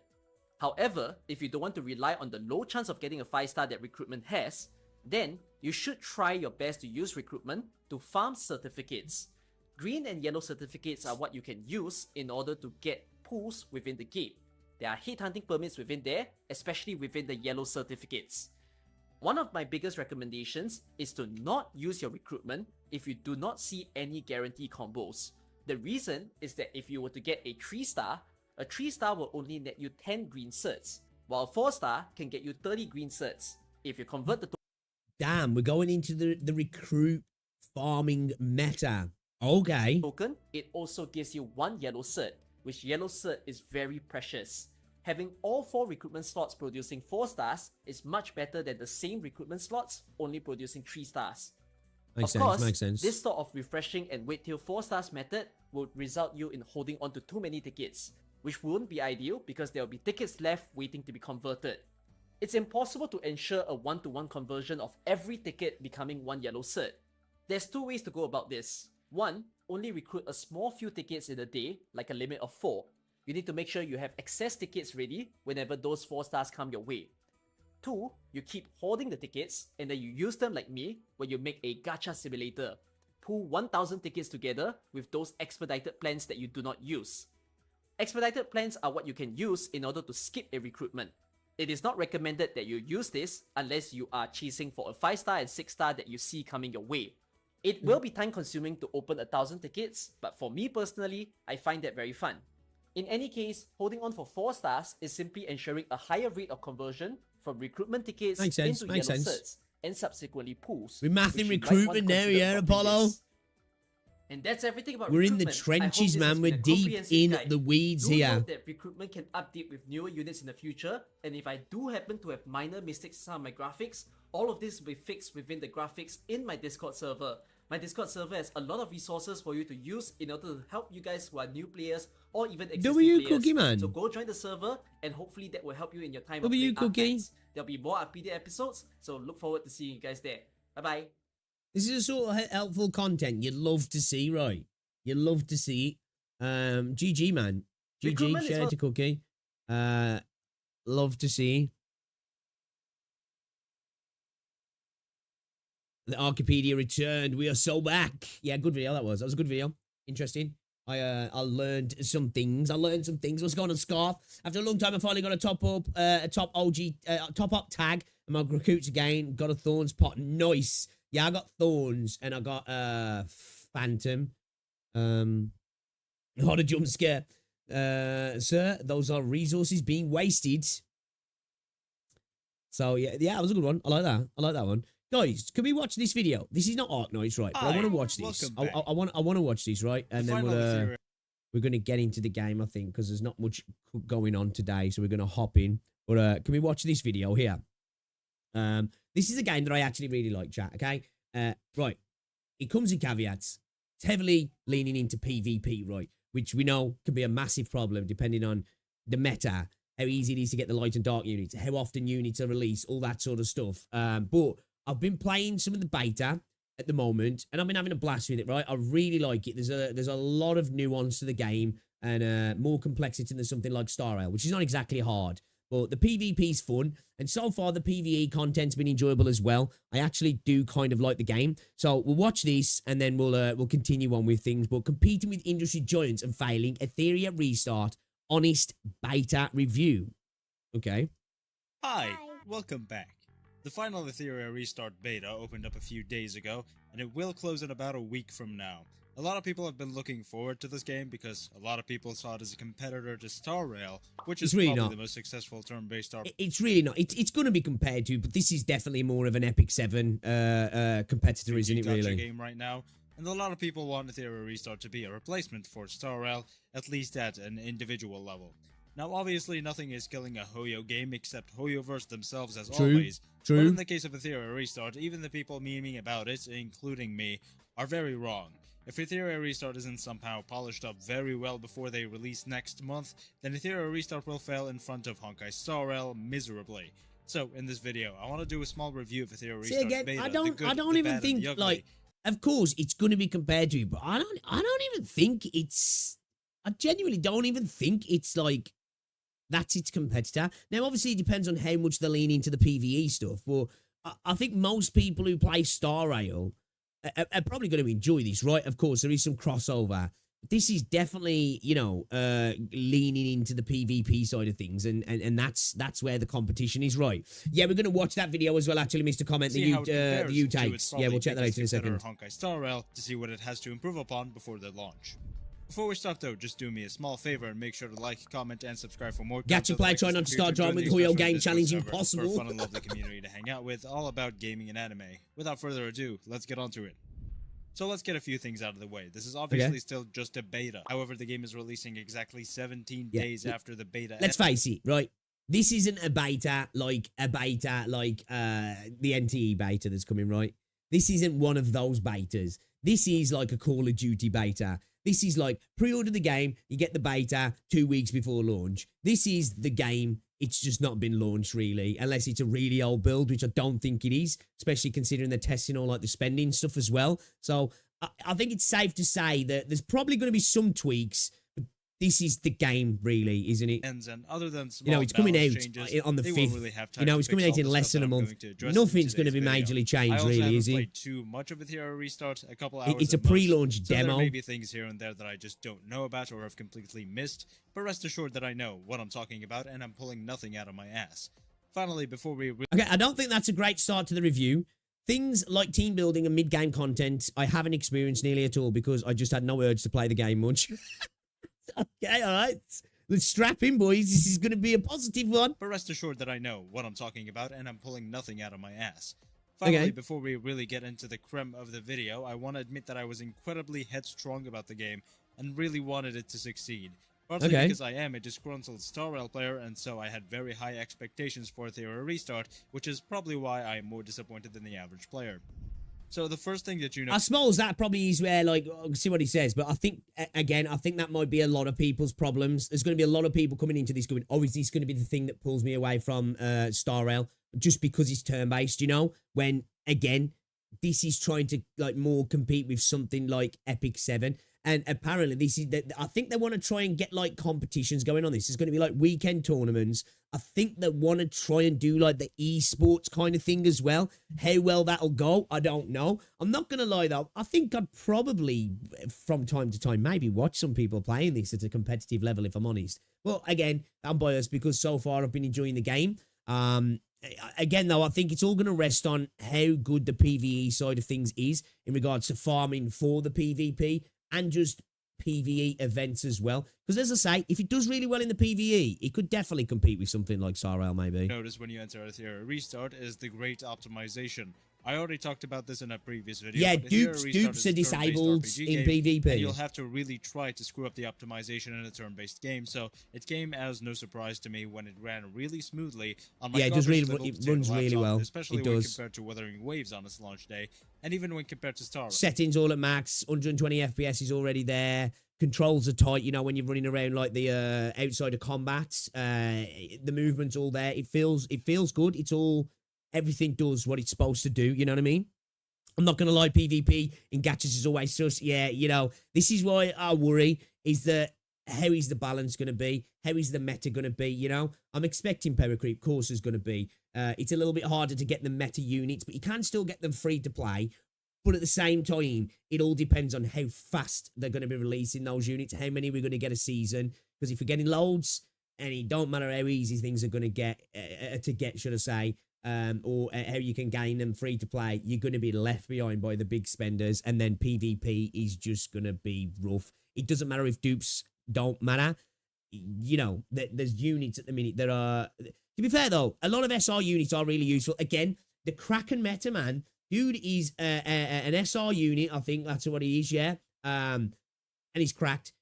However, if you don't want to rely on the low chance of getting a 5-star that recruitment has, then you should try your best to use recruitment to farm certificates. Green and yellow certificates are what you can use in order to get pulls within the game. There are hit hunting permits within there, especially within the yellow certificates. One of my biggest recommendations is to not use your recruitment if you do not see any guarantee combos. The reason is that if you were to get a 3-star, a 3-star will only net you 10 green certs, while a 4-star can get you 30 green certs. If you convert the Damn, we're going into the recruit farming meta. Okay. token, it also gives you 1 yellow cert, which yellow cert is very precious. Having all 4 recruitment slots producing 4 stars is much better than the same recruitment slots only producing 3 stars. Makes sense. This sort of refreshing and wait till 4 stars method would result you in holding on to too many tickets, which wouldn't be ideal because there will be tickets left waiting to be converted. It's impossible to ensure a 1-to-1 conversion of every ticket becoming 1 yellow cert. There's 2 ways to go about this. 1, only recruit a small few tickets in a day, like a limit of 4. You need to make sure you have excess tickets ready whenever those 4 stars come your way. 2, you keep hoarding the tickets and then you use them like me when you make a gacha simulator. Pull 1000 tickets together with those expedited plans that you do not use. Expedited plans are what you can use in order to skip a recruitment. It is not recommended that you use this unless you are chasing for a 5-star and 6-star that you see coming your way. It will be time consuming to open 1000 tickets, but for me personally, I find that very fun. In any case, holding on for 4 stars is simply ensuring a higher rate of conversion from recruitment tickets into yellow certs and subsequently pulls. We're mathing recruitment now, yeah, Apollo? And that's everything about We're in recruitment. the trenches, man. We're deep in the weeds here. Do note that recruitment can update with newer units in the future, and if I do happen to have minor mistakes in some of my graphics, all of this will be fixed within the graphics in my Discord server. My Discord server has a lot of resources for you to use in order to help you guys who are new players or even existing players. Cookie, man. So go join the server and hopefully that will help you in your time of W playing Cookie. Arknights. There'll be more updated episodes, so look forward to seeing you guys there. Bye bye. This is a sort of helpful content you'd love to see, right? You'd love to see it. GG, man. GG, share to Cookie. Love to see. The Archipedia returned. We are so back. Yeah, good video that was. That was a good video. Interesting. I learned some things. What's going on, Scarf? After a long time, I finally got a top up tag. And my recruits again. Got a Thorns pot. Nice. Yeah, I got Thorns and I got Phantom. Not a jump scare. Sir, those are resources being wasted. So yeah, it was a good one. I like that one. Guys, can we watch this video? This is not Arknights, right? But I want to watch this. I want to watch this, right? And then we're going to get into the game, I think, because there's not much going on today, so we're going to hop in. But can we watch this video here? This is a game that I actually really like, chat. Okay, right. It comes in caveats. It's heavily leaning into PvP, right? Which we know can be a massive problem depending on the meta, how easy it is to get the light and dark units, how often units are released, all that sort of stuff. But I've been playing some of the beta at the moment, and I've been having a blast with it, right? I really like it. There's a lot of nuance to the game, and more complexity than something like Star Rail, which is not exactly hard. But the PvP's fun, and so far the PvE content's been enjoyable as well. I actually do kind of like the game. So we'll watch this, and then we'll continue on with things. But competing with industry giants and failing, Etheria restart, honest beta review. Okay. Hi, welcome back. The final Etheria Restart beta opened up a few days ago, and it will close in about a week from now. A lot of people have been looking forward to this game because a lot of people saw it as a competitor to Star Rail, which is really probably not the most successful turn-based RPG. It's really not. It's going to be compared to, but this is definitely more of an Epic 7 competitor, isn't it, really? Game right now, and a lot of people want Etheria Restart to be a replacement for Star Rail, at least at an individual level. Now, obviously, nothing is killing a Hoyo game except Hoyoverse themselves, as always. True. But in the case of Etheria Restart, even the people memeing about it, including me, are very wrong. If Etheria Restart isn't somehow polished up very well before they release next month, then Etheria Restart will fail in front of Honkai Star Rail miserably. So, in this video, I want to do a small review of Etheria Restart's beta. I don't even think, like, of course, it's going to be compared to, but I don't even think it's, I genuinely don't even think it's, like, that's its competitor. Now, obviously, it depends on how much they lean into the PvE stuff, but I think most people who play Star Rail are probably going to enjoy this, right? Of course, there is some crossover. This is definitely, you know, leaning into the PvP side of things, and that's where the competition is, right? Yeah, we're going to watch that video as well, actually, Mr. Comment, the U takes. Yeah, we'll check that out in a second. Honkai Star Rail to see what it has to improve upon before the launch. Before we start though, just do me a small favor and make sure to like, comment, and subscribe for more Gacha play, try not to start drawing with Hoyo Game Challenge impossible. For a fun and lovely community to hang out with, all about gaming and anime. Without further ado, let's get on to it. So let's get a few things out of the way. This is obviously still just a beta. However, the game is releasing exactly 17 days after the beta. Let's face it, right? This isn't a beta like the NTE beta that's coming, right? This isn't one of those betas. This is like a Call of Duty beta. This is like pre-order the game, you get the beta 2 weeks before launch. This is the game. It's just not been launched, really, unless it's a really old build, which I don't think it is, especially considering they're testing all like the spending stuff as well. So I think it's safe to say that there's probably going to be some tweaks, but this is the game, really, isn't it? And other than it's coming out on the 5th. Really it's coming out in less than a month. Nothing's going to be majorly changed, really, is it? Played too much of Etheria Restart, a couple hours. It's a pre-launch demo. There may be things here and there that I just don't know about or have completely missed, but rest assured that I know what I'm talking about and I'm pulling nothing out of my ass. Finally, before we... Okay, I don't think that's a great start to the review. Things like team building and mid-game content, I haven't experienced nearly at all because I just had no urge to play the game much. Okay, all right. Let's strap in, boys. This is going to be a positive one. But rest assured that I know what I'm talking about and I'm pulling nothing out of my ass. Finally, before we really get into the creme of the video, I want to admit that I was incredibly headstrong about the game and really wanted it to succeed. Partly because I am a disgruntled Star Rail player, and so I had very high expectations for Etheria Restart, which is probably why I am more disappointed than the average player. So the first thing that you know... I suppose that probably is where, like, see what he says, but I think, again, I think that might be a lot of people's problems. There's going to be a lot of people coming into this going, oh, is this going to be the thing that pulls me away from Star Rail? Just because it's turn-based, you know? When, again, this is trying to, like, more compete with something like Epic 7. And apparently, this is I think they want to try and get, like, competitions going on this. There's going to be, like, weekend tournaments. I think they want to try and do, like, the esports kind of thing as well. How well that'll go, I don't know. I'm not going to lie, though. I think I'd probably, from time to time, maybe watch some people playing this at a competitive level, if I'm honest. Well, again, I'm biased because so far I've been enjoying the game. Again, though, I think it's all going to rest on how good the PvE side of things is in regards to farming for the PvP and just PvE events as well. Because as I say, if it does really well in the PvE, it could definitely compete with something like Star Rail, maybe. Notice when you enter Etheria Restart is the great optimization. I already talked about this in a previous video. Yeah, dupes are disabled in PvP. And you'll have to really try to screw up the optimization in a turn-based game, so it came as no surprise to me when it ran really smoothly on my it runs really well. Especially when compared to Wuthering Waves on its launch day, and even when compared to Star Rail. Settings all at max, 120 FPS is already there. controls are tight, you know, when you're running around like the outside of combat. The movement's all there. It feels good. It's all, everything does what it's supposed to do, you know what I mean? I'm not going to lie, PvP in Gachas is always sus. Yeah, you know, this is why I worry, is that how is the balance going to be? How is the meta going to be, you know? I'm expecting power creep, course is going to be. It's a little bit harder to get the meta units, but you can still get them free to play. But at the same time, it all depends on how fast they're going to be releasing those units, how many we're going to get a season. Because if we're getting loads, and it don't matter how easy things are going to get, should I say, or how you can gain them free to play, you're going to be left behind by the big spenders, and then PvP is just going to be rough. It doesn't matter if dupes don't matter. You know, there's units at the minute that are... To be fair, though, a lot of SR units are really useful. Again, the Kraken meta, man. Dude is an SR unit, I think that's what he is, yeah. And he's cracked.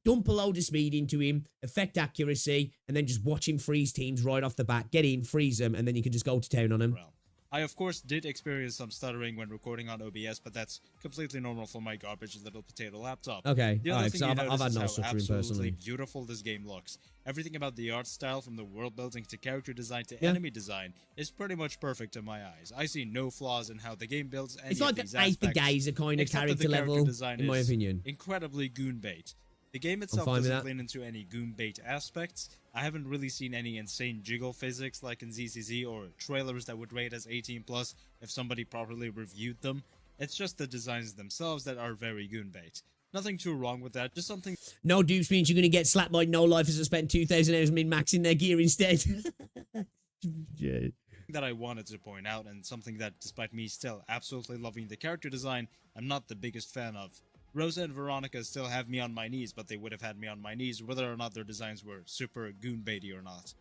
Dump a load of speed into him, affect accuracy, and then just watch him freeze teams right off the bat. Get in, freeze them, and then you can just go to town on him. Well, I, of course, did experience some stuttering when recording on OBS, but that's completely normal for my garbage little potato laptop. Okay, the other right, thing so you I've notice had no is how stuttering absolutely personally. beautiful this game looks. Everything about the art style, from the world building to character design to enemy design, is pretty much perfect in my eyes. I see no flaws in how the game builds any It's like of these an Aether aspects, Gazer kind of except that character the level, design in my is opinion. incredibly goon bait. The game itself fine with doesn't that. lean into any goon bait aspects. I haven't really seen any insane jiggle physics like in ZCZ or trailers that would rate as 18+ if somebody properly reviewed them. It's just the designs themselves that are very goon bait. Nothing too wrong with that, just something... No dupes means you're going to get slapped by no-lifers that spend 2,000 hours min-maxing their gear instead. Yeah. that I wanted to point out, and something that, despite me still absolutely loving the character design, I'm not the biggest fan of. Rosa and Veronica still have me on my knees, but they would have had me on my knees whether or not their designs were super goon baity or not.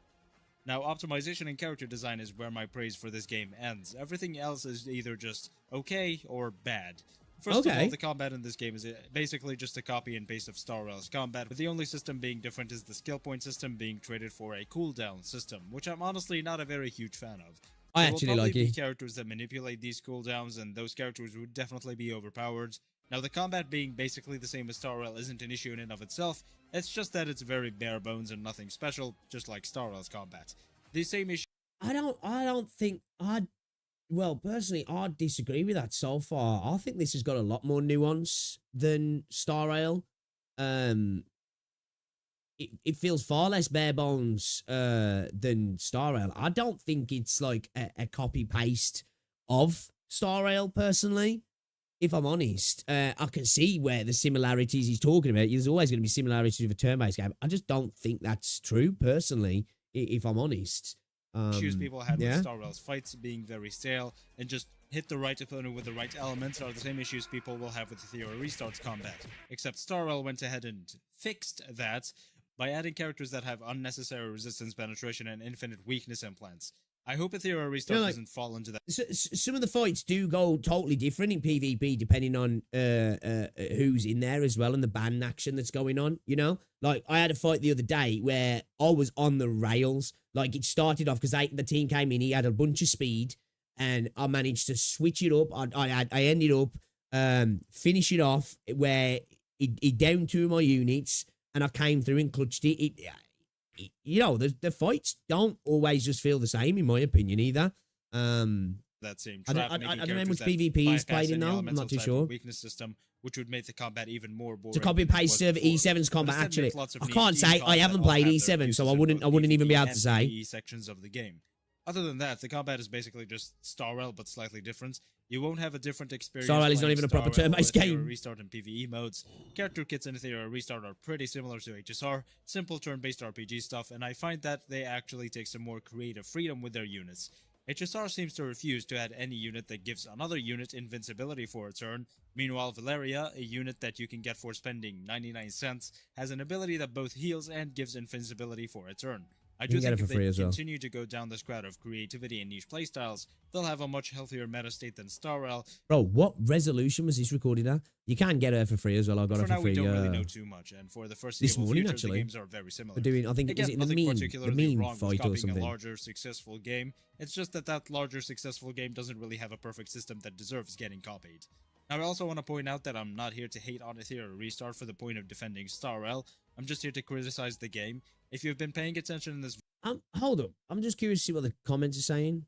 Now, optimization and character design is where my praise for this game ends. Everything else is either just okay or bad. First of all, the combat in this game is basically just a copy and paste of Star Rail's combat, with the only system being different is the skill point system being traded for a cooldown system, which I'm honestly not a very huge fan of. I There actually will probably like be it. characters that manipulate these cooldowns, and those characters would definitely be overpowered. Now, the combat being basically the same as Star Rail isn't an issue in and of itself, it's just that it's very bare bones and nothing special, just like Star Rail's combat. The same issue... I don't think well, personally, I disagree with that so far. I think this has got a lot more nuance than Star Rail. It feels far less bare bones than Star Rail. I don't think it's like a copy paste of Star Rail, personally. If I'm honest, I can see where the similarities he's talking about. There's always going to be similarities with a turn-based game. I just don't think that's true, personally, if I'm honest. Issues people had with Star Rail's fights being very stale and just hit the right opponent with the right elements are the same issues people will have with the Theora Restart's combat. Except Star Rail went ahead and fixed that by adding characters that have unnecessary resistance penetration and infinite weakness implants. I hope a Theora Restart doesn't fall into that. Some of the fights do go totally different in PvP depending on who's in there as well and the ban action that's going on, you know? Like, I had a fight the other day where I was on the rails. Like, it started off because the team came in, he had a bunch of speed, and I managed to switch it up. I ended up finish it off where he downed two of my units, and I came through and clutched it. You know, the fights don't always just feel the same, in my opinion, either. That same trap, I don't know how much PvP he's played in though. I'm not too sure. Weakness system, which would make the combat even more boring. To copy paste server E7's combat, actually. I can't say I haven't played E7, so I wouldn't even be able to say. Sections of the game. Other than that, the combat is basically just Star Rail, but slightly different. You won't have a different experience. Star Rail is not even a proper turn-based game. Restart and PvE modes. Character kits in Theora Restart are pretty similar to HSR, simple turn-based RPG stuff, and I find that they actually take some more creative freedom with their units. HSR seems to refuse to add any unit that gives another unit invincibility for a turn. Meanwhile, Valeria, a unit that you can get for spending 99 cents, has an ability that both heals and gives invincibility for a turn. I do think if they continue to go down this route of creativity and niche playstyles, they'll have a much healthier meta state than Star Rail. Bro, what resolution was this recorded at? You can get her for free as well. I got her for free. For now, we don't really know too much, and for the foreseeable future, the games are very similar. We're doing, I think, again, is it the meme fight or something? A larger, successful game. It's just that larger, successful game doesn't really have a perfect system that deserves getting copied. Now, I also want to point out that I'm not here to hate on Ethereal Restart for the point of defending Star Rail. I'm just here to criticize the game. If you've been paying attention in this hold up. I'm just curious to see what the comments are saying.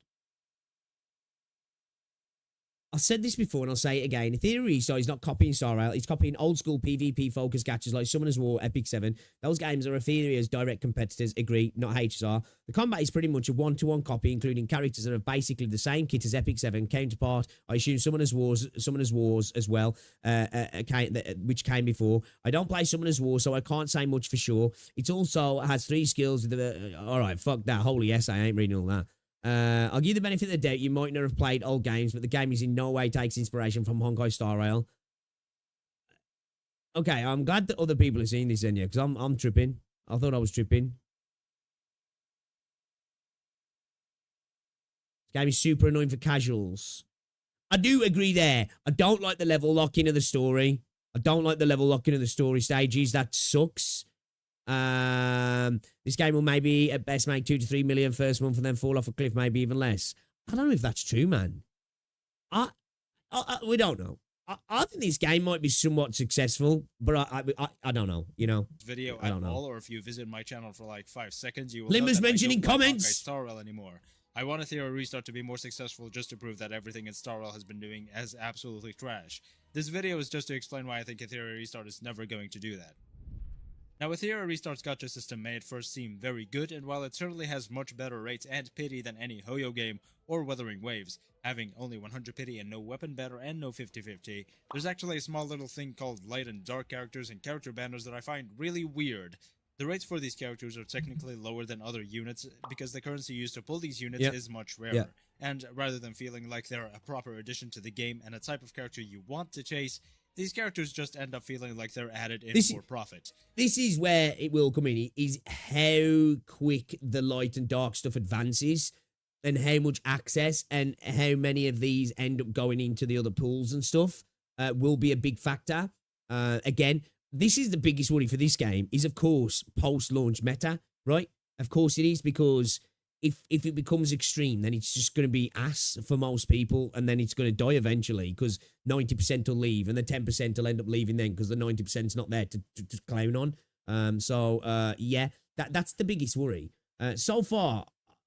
I said this before and I'll say it again. Ethereal Restart is not copying Star Rail. He's copying old school PvP focused gachas like Summoner's War, Epic 7. Those games are Ethereal's direct competitors, agree, not HSR. The combat is pretty much a one-to-one copy, including characters that are basically the same kit as Epic 7. Counterpart, I assume Summoner's Wars as well, which came before. I don't play Summoner's War, so I can't say much for sure. It also has 3 skills. Alright, fuck that. Holy essay, I ain't reading all that. I'll give you the benefit of the doubt. You might not have played old games, but the game is in no way takes inspiration from Honkai Star Rail. Okay, I'm glad that other people are seeing this in here, because I'm tripping. I thought I was tripping. This game is super annoying for casuals. I do agree there. I don't like the level lock-in of the story. I don't like the level lock-in of the story stages. That sucks. This game will maybe at best make 2 to 3 million first month and then fall off a cliff, maybe even less. I don't know if that's true, man. We don't know. I think this game might be somewhat successful, but I don't know, you know. Video I don't know. All, or if you visit my channel for like 5 seconds, you will Limber's know that mentioning I don't like comments. Honkai Star Rail anymore. I want Ethereal Restart to be more successful just to prove that everything in Star Rail has been doing is absolutely trash. This video is just to explain why I think Ethereal Restart is never going to do that. Now, Ethereal Restart's gacha system may at first seem very good, and while it certainly has much better rates and pity than any Hoyo game or Wuthering Waves, having only 100 pity and no weapon banter and no 50-50, there's actually a small little thing called light and dark characters and character banners that I find really weird. The rates for these characters are technically lower than other units because the currency used to pull these units is much rarer. And rather than feeling like they're a proper addition to the game and a type of character you want to chase, these characters just end up feeling like they're added in for profit. This is where it will come in, is how quick the light and dark stuff advances and how much access and how many of these end up going into the other pools and stuff will be a big factor. Again, this is the biggest worry for this game is, of course, post-launch meta, right? Of course it is, because if it becomes extreme, then it's just going to be ass for most people, and then it's going to die eventually because 90% will leave, and the 10% will end up leaving then because the 90% is not there to clown on. Yeah, that's the biggest worry. So far,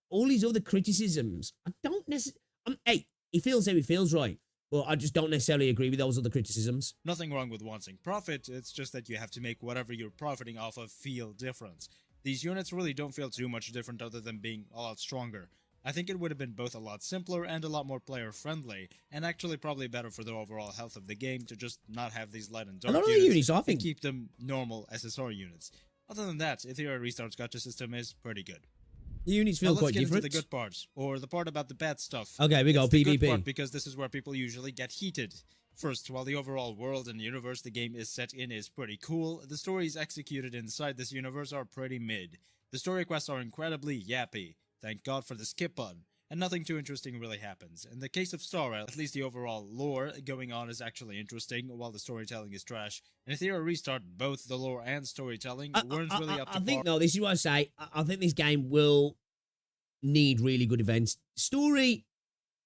all these other criticisms, I don't necessarily... hey, he feels how he feels, right? Well, I just don't necessarily agree with those other criticisms. Nothing wrong with wanting profit, it's just that you have to make whatever you're profiting off of feel different. These units really don't feel too much different other than being a lot stronger. I think it would have been both a lot simpler and a lot more player-friendly, and actually probably better for the overall health of the game to just not have these light and dark units and keep them normal SSR units. Other than that, Ethereal Restart's gacha system is pretty good. The units feel quite different. Let's get into the good parts, or the part about the bad stuff. Okay, we go, the PvP. Good part, because this is where people usually get heated. First, while the overall world and universe the game is set in is pretty cool, the stories executed inside this universe are pretty mid. The story quests are incredibly yappy, thank god for the skip button, and nothing too interesting really happens. In the case of Star Rail, at least the overall lore going on is actually interesting, while the storytelling is trash. In Ethereal Restart, both the lore and storytelling weren't really up to par. I think, no, this is what I say. I think this game will need really good events. Story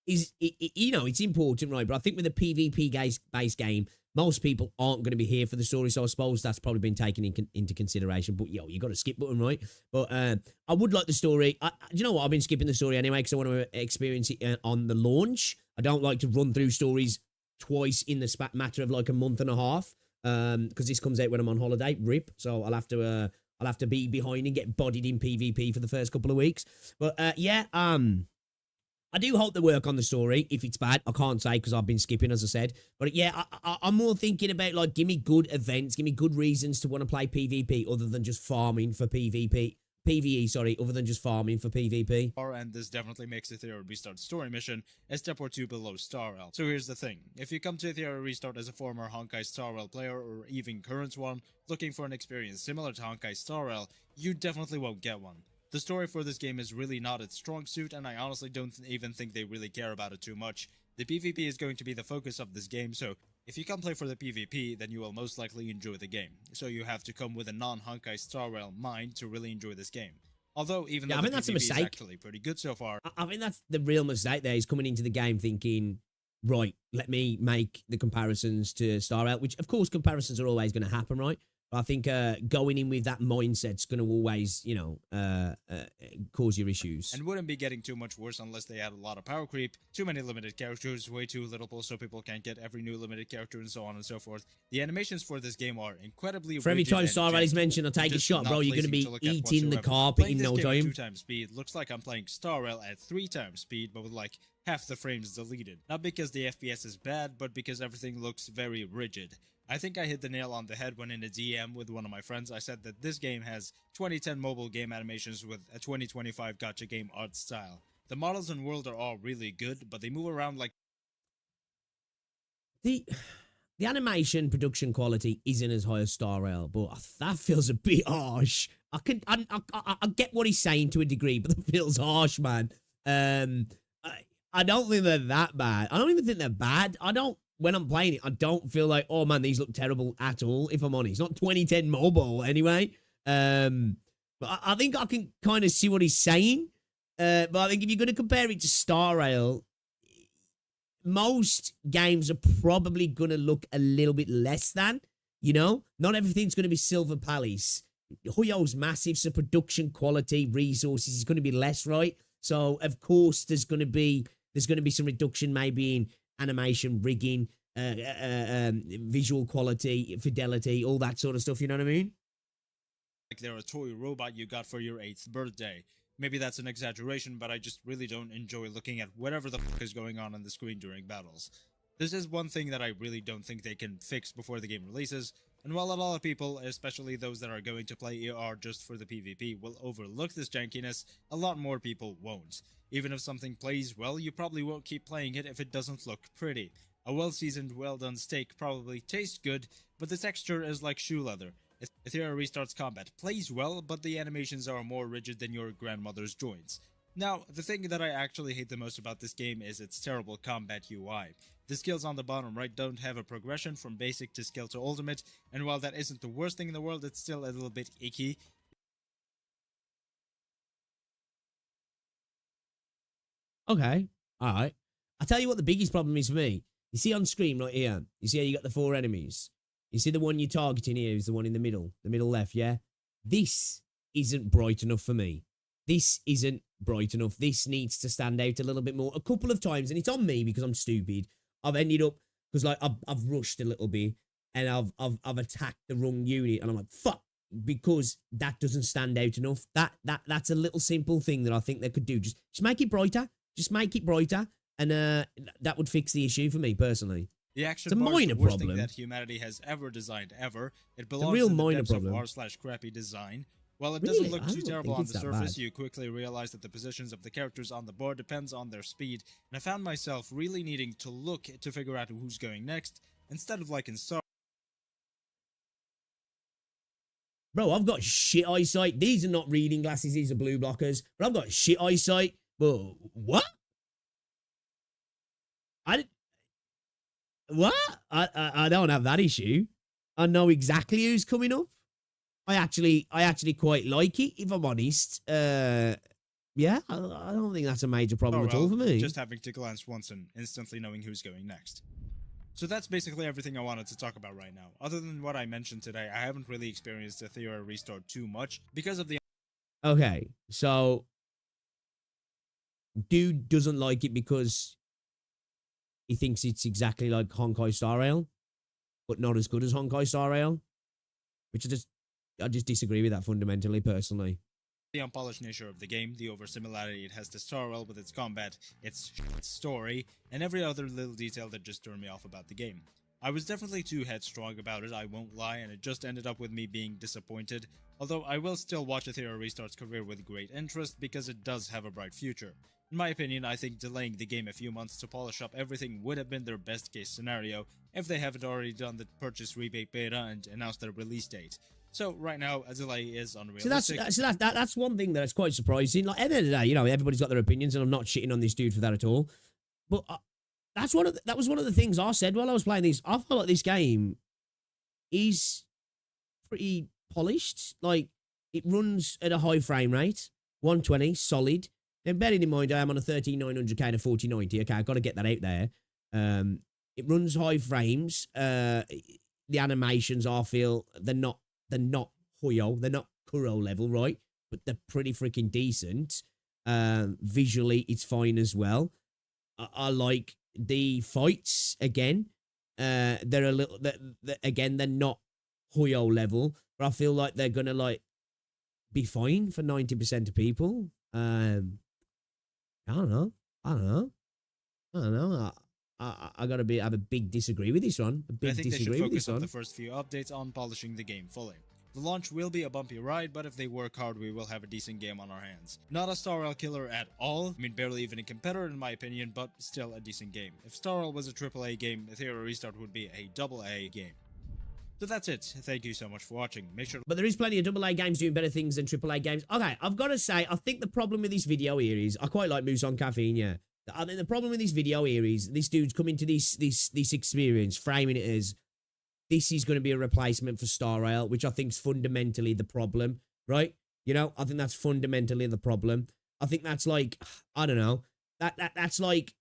is, you know, it's important, right? But I think with a PvP-based game, most people aren't going to be here for the story, so I suppose that's probably been taken into consideration. But, yo, you got a skip button, right? But I would like the story. Do you know what? I've been skipping the story anyway because I want to experience it on the launch. I don't like to run through stories twice in the matter of like a month and a half because this comes out when I'm on holiday. RIP. So I'll have to be behind and get bodied in PvP for the first couple of weeks. But, yeah, I do hope they work on the story. If it's bad, I can't say because I've been skipping, as I said. But yeah, I'm more thinking about, like, give me good events, give me good reasons to want to play PvP other than just farming for PvP. PvE, sorry, other than just farming for PvP. And this definitely makes Ethereal Restart story mission a step or two below Star Rail. So here's the thing, if you come to Ethereal Restart as a former Honkai Star Rail player or even current one, looking for an experience similar to Honkai Star Rail, you definitely won't get one. The story for this game is really not its strong suit, and I honestly don't even think they really care about it too much. The PvP is going to be the focus of this game, so if you come play for the PvP, then you will most likely enjoy the game. So you have to come with a non-Honkai Star Rail mind to really enjoy this game. Although, even though the PvP is actually pretty good so far. I think that's the real mistake there, is coming into the game thinking, right, let me make the comparisons to Star Rail, which of course comparisons are always going to happen, right? But I think going in with that mindset's going to always, you know, cause you issues. And wouldn't be getting too much worse unless they had a lot of power creep, too many limited characters, way too little pull so people can't get every new limited character, and so on and so forth. The animations for this game are incredibly For every rigid time and Star Rail is janky, mentioned, I'll take a just shot, not bro. You're going to pleasing be look at eating the whatsoever. carpet Playing in this no game at time. 2x speed looks like I'm playing Star Rail at 3x speed, but with like half the frames deleted. Not because the FPS is bad, but because everything looks very rigid. I think I hit the nail on the head when in a DM with one of my friends I said that this game has 2010 mobile game animations with a 2025 gacha game art style. The models and world are all really good, but they move around like... The animation production quality isn't as high as Star Rail, but that feels a bit harsh. I get what he's saying to a degree, but that feels harsh, man. I don't think they're that bad. I don't even think they're bad. When I'm playing it, I don't feel like, oh man, these look terrible at all, if I'm honest. Not 2010 mobile, anyway. But I think I can kind of see what he's saying. But I think if you're going to compare it to Star Rail, most games are probably going to look a little bit less than, you know? Not everything's going to be Silver Palace. Huyo's massive, so production quality, resources is going to be less, right? So, of course, there's going to be some reduction maybe in animation, rigging, visual quality, fidelity, all that sort of stuff, you know what I mean? Like they're a toy robot you got for your 8th birthday. Maybe that's an exaggeration, but I just really don't enjoy looking at whatever the fuck is going on the screen during battles. This is one thing that I really don't think they can fix before the game releases, and while a lot of people, especially those that are going to play ER just for the PvP, will overlook this jankiness, a lot more people won't. Even if something plays well, you probably won't keep playing it if it doesn't look pretty. A well-seasoned, well-done steak probably tastes good, but the texture is like shoe leather. Iterative Restart's combat plays well, but the animations are more rigid than your grandmother's joints. Now, the thing that I actually hate the most about this game is its terrible combat UI. The skills on the bottom right don't have a progression from basic to skill to ultimate, and while that isn't the worst thing in the world, it's still a little bit icky. Okay, all right. I'll tell you what the biggest problem is for me. You see on screen right here, you see how you got the 4 enemies. You see the one you're targeting here is the one in the middle left, yeah? This isn't bright enough for me. This isn't bright enough. This needs to stand out a little bit more. A couple of times, and it's on me because I'm stupid. I've ended up, because like I've rushed a little bit, and I've attacked the wrong unit, and I'm like, fuck, because that doesn't stand out enough. That's a little simple thing that I think they could do. Just make it brighter. Just make it brighter, and that would fix the issue for me personally. The action It's a bar is minor the worst problem. thing that humanity has ever designed ever. It belongs real in the minor depths problem. of r/crappy design. While it Really? doesn't look I too don't terrible think on it's the that surface, bad. you quickly realize that the positions of the characters on the board depends on their speed, and I found myself really needing to look to figure out who's going next, instead of like in Star. Bro, I've got shit eyesight. These are not reading glasses. These are blue blockers. But I've got shit eyesight. But what? I don't have that issue. I know exactly who's coming up. I actually quite like it, if I'm honest. Yeah, I don't think that's a major problem at all for me. Just having to glance once and instantly knowing who's going next. So that's basically everything I wanted to talk about right now. Other than what I mentioned today, I haven't really experienced the Theora Restart too much because of the... Okay, so dude doesn't like it because he thinks it's exactly like Honkai Star Rail, but not as good as Honkai Star Rail, which I just disagree with that fundamentally, personally. The unpolished nature of the game, the over-similarity it has to Star Rail with its combat, its story, and every other little detail that just turned me off about the game. I was definitely too headstrong about it, I won't lie, and it just ended up with me being disappointed, although I will still watch Theora Restart's career with great interest because it does have a bright future. In my opinion, I think delaying the game a few months to polish up everything would have been their best case scenario if they haven't already done the purchase rebate beta and announced their release date. So right now, a delay is unrealistic. So that's one thing that's quite surprising. Like at the end of the day, you know, everybody's got their opinions, and I'm not shitting on this dude for that at all. But that was one of the things I said while I was playing this. I felt like this game is pretty polished. Like it runs at a high frame rate, 120, solid. And bearing in mind, I am on a 13900K to 4090. Okay, I've got to get that out there. It runs high frames. The animations I feel they're not Hoyo, they're not Kuro level, right? But they're pretty freaking decent. Visually, it's fine as well. I like the fights again. They're a little again, they're not Hoyo level, but I feel like they're gonna like be fine for 90% of people. I don't know. I gotta have a big disagree with this one. I think they should focus on the first few updates on polishing the game fully. The launch will be a bumpy ride, but if they work hard, we will have a decent game on our hands. Not a Star Rail killer at all. I mean, barely even a competitor in my opinion, but still a decent game. If Star Rail was a AAA game, Ethereal Restart would be a AA game. So that's it. Thank you so much for watching. Make sure. But there is plenty of AA games doing better things than AAA games. Okay, I've got to say, I think the problem with this video here is I quite like Moose on Caffeine. Yeah, I think the problem with this video here is this dude's coming to this experience, framing it as this is going to be a replacement for Star Rail, which I think is fundamentally the problem, right? You know, I think that's fundamentally the problem. I think that's like, I don't know, that's like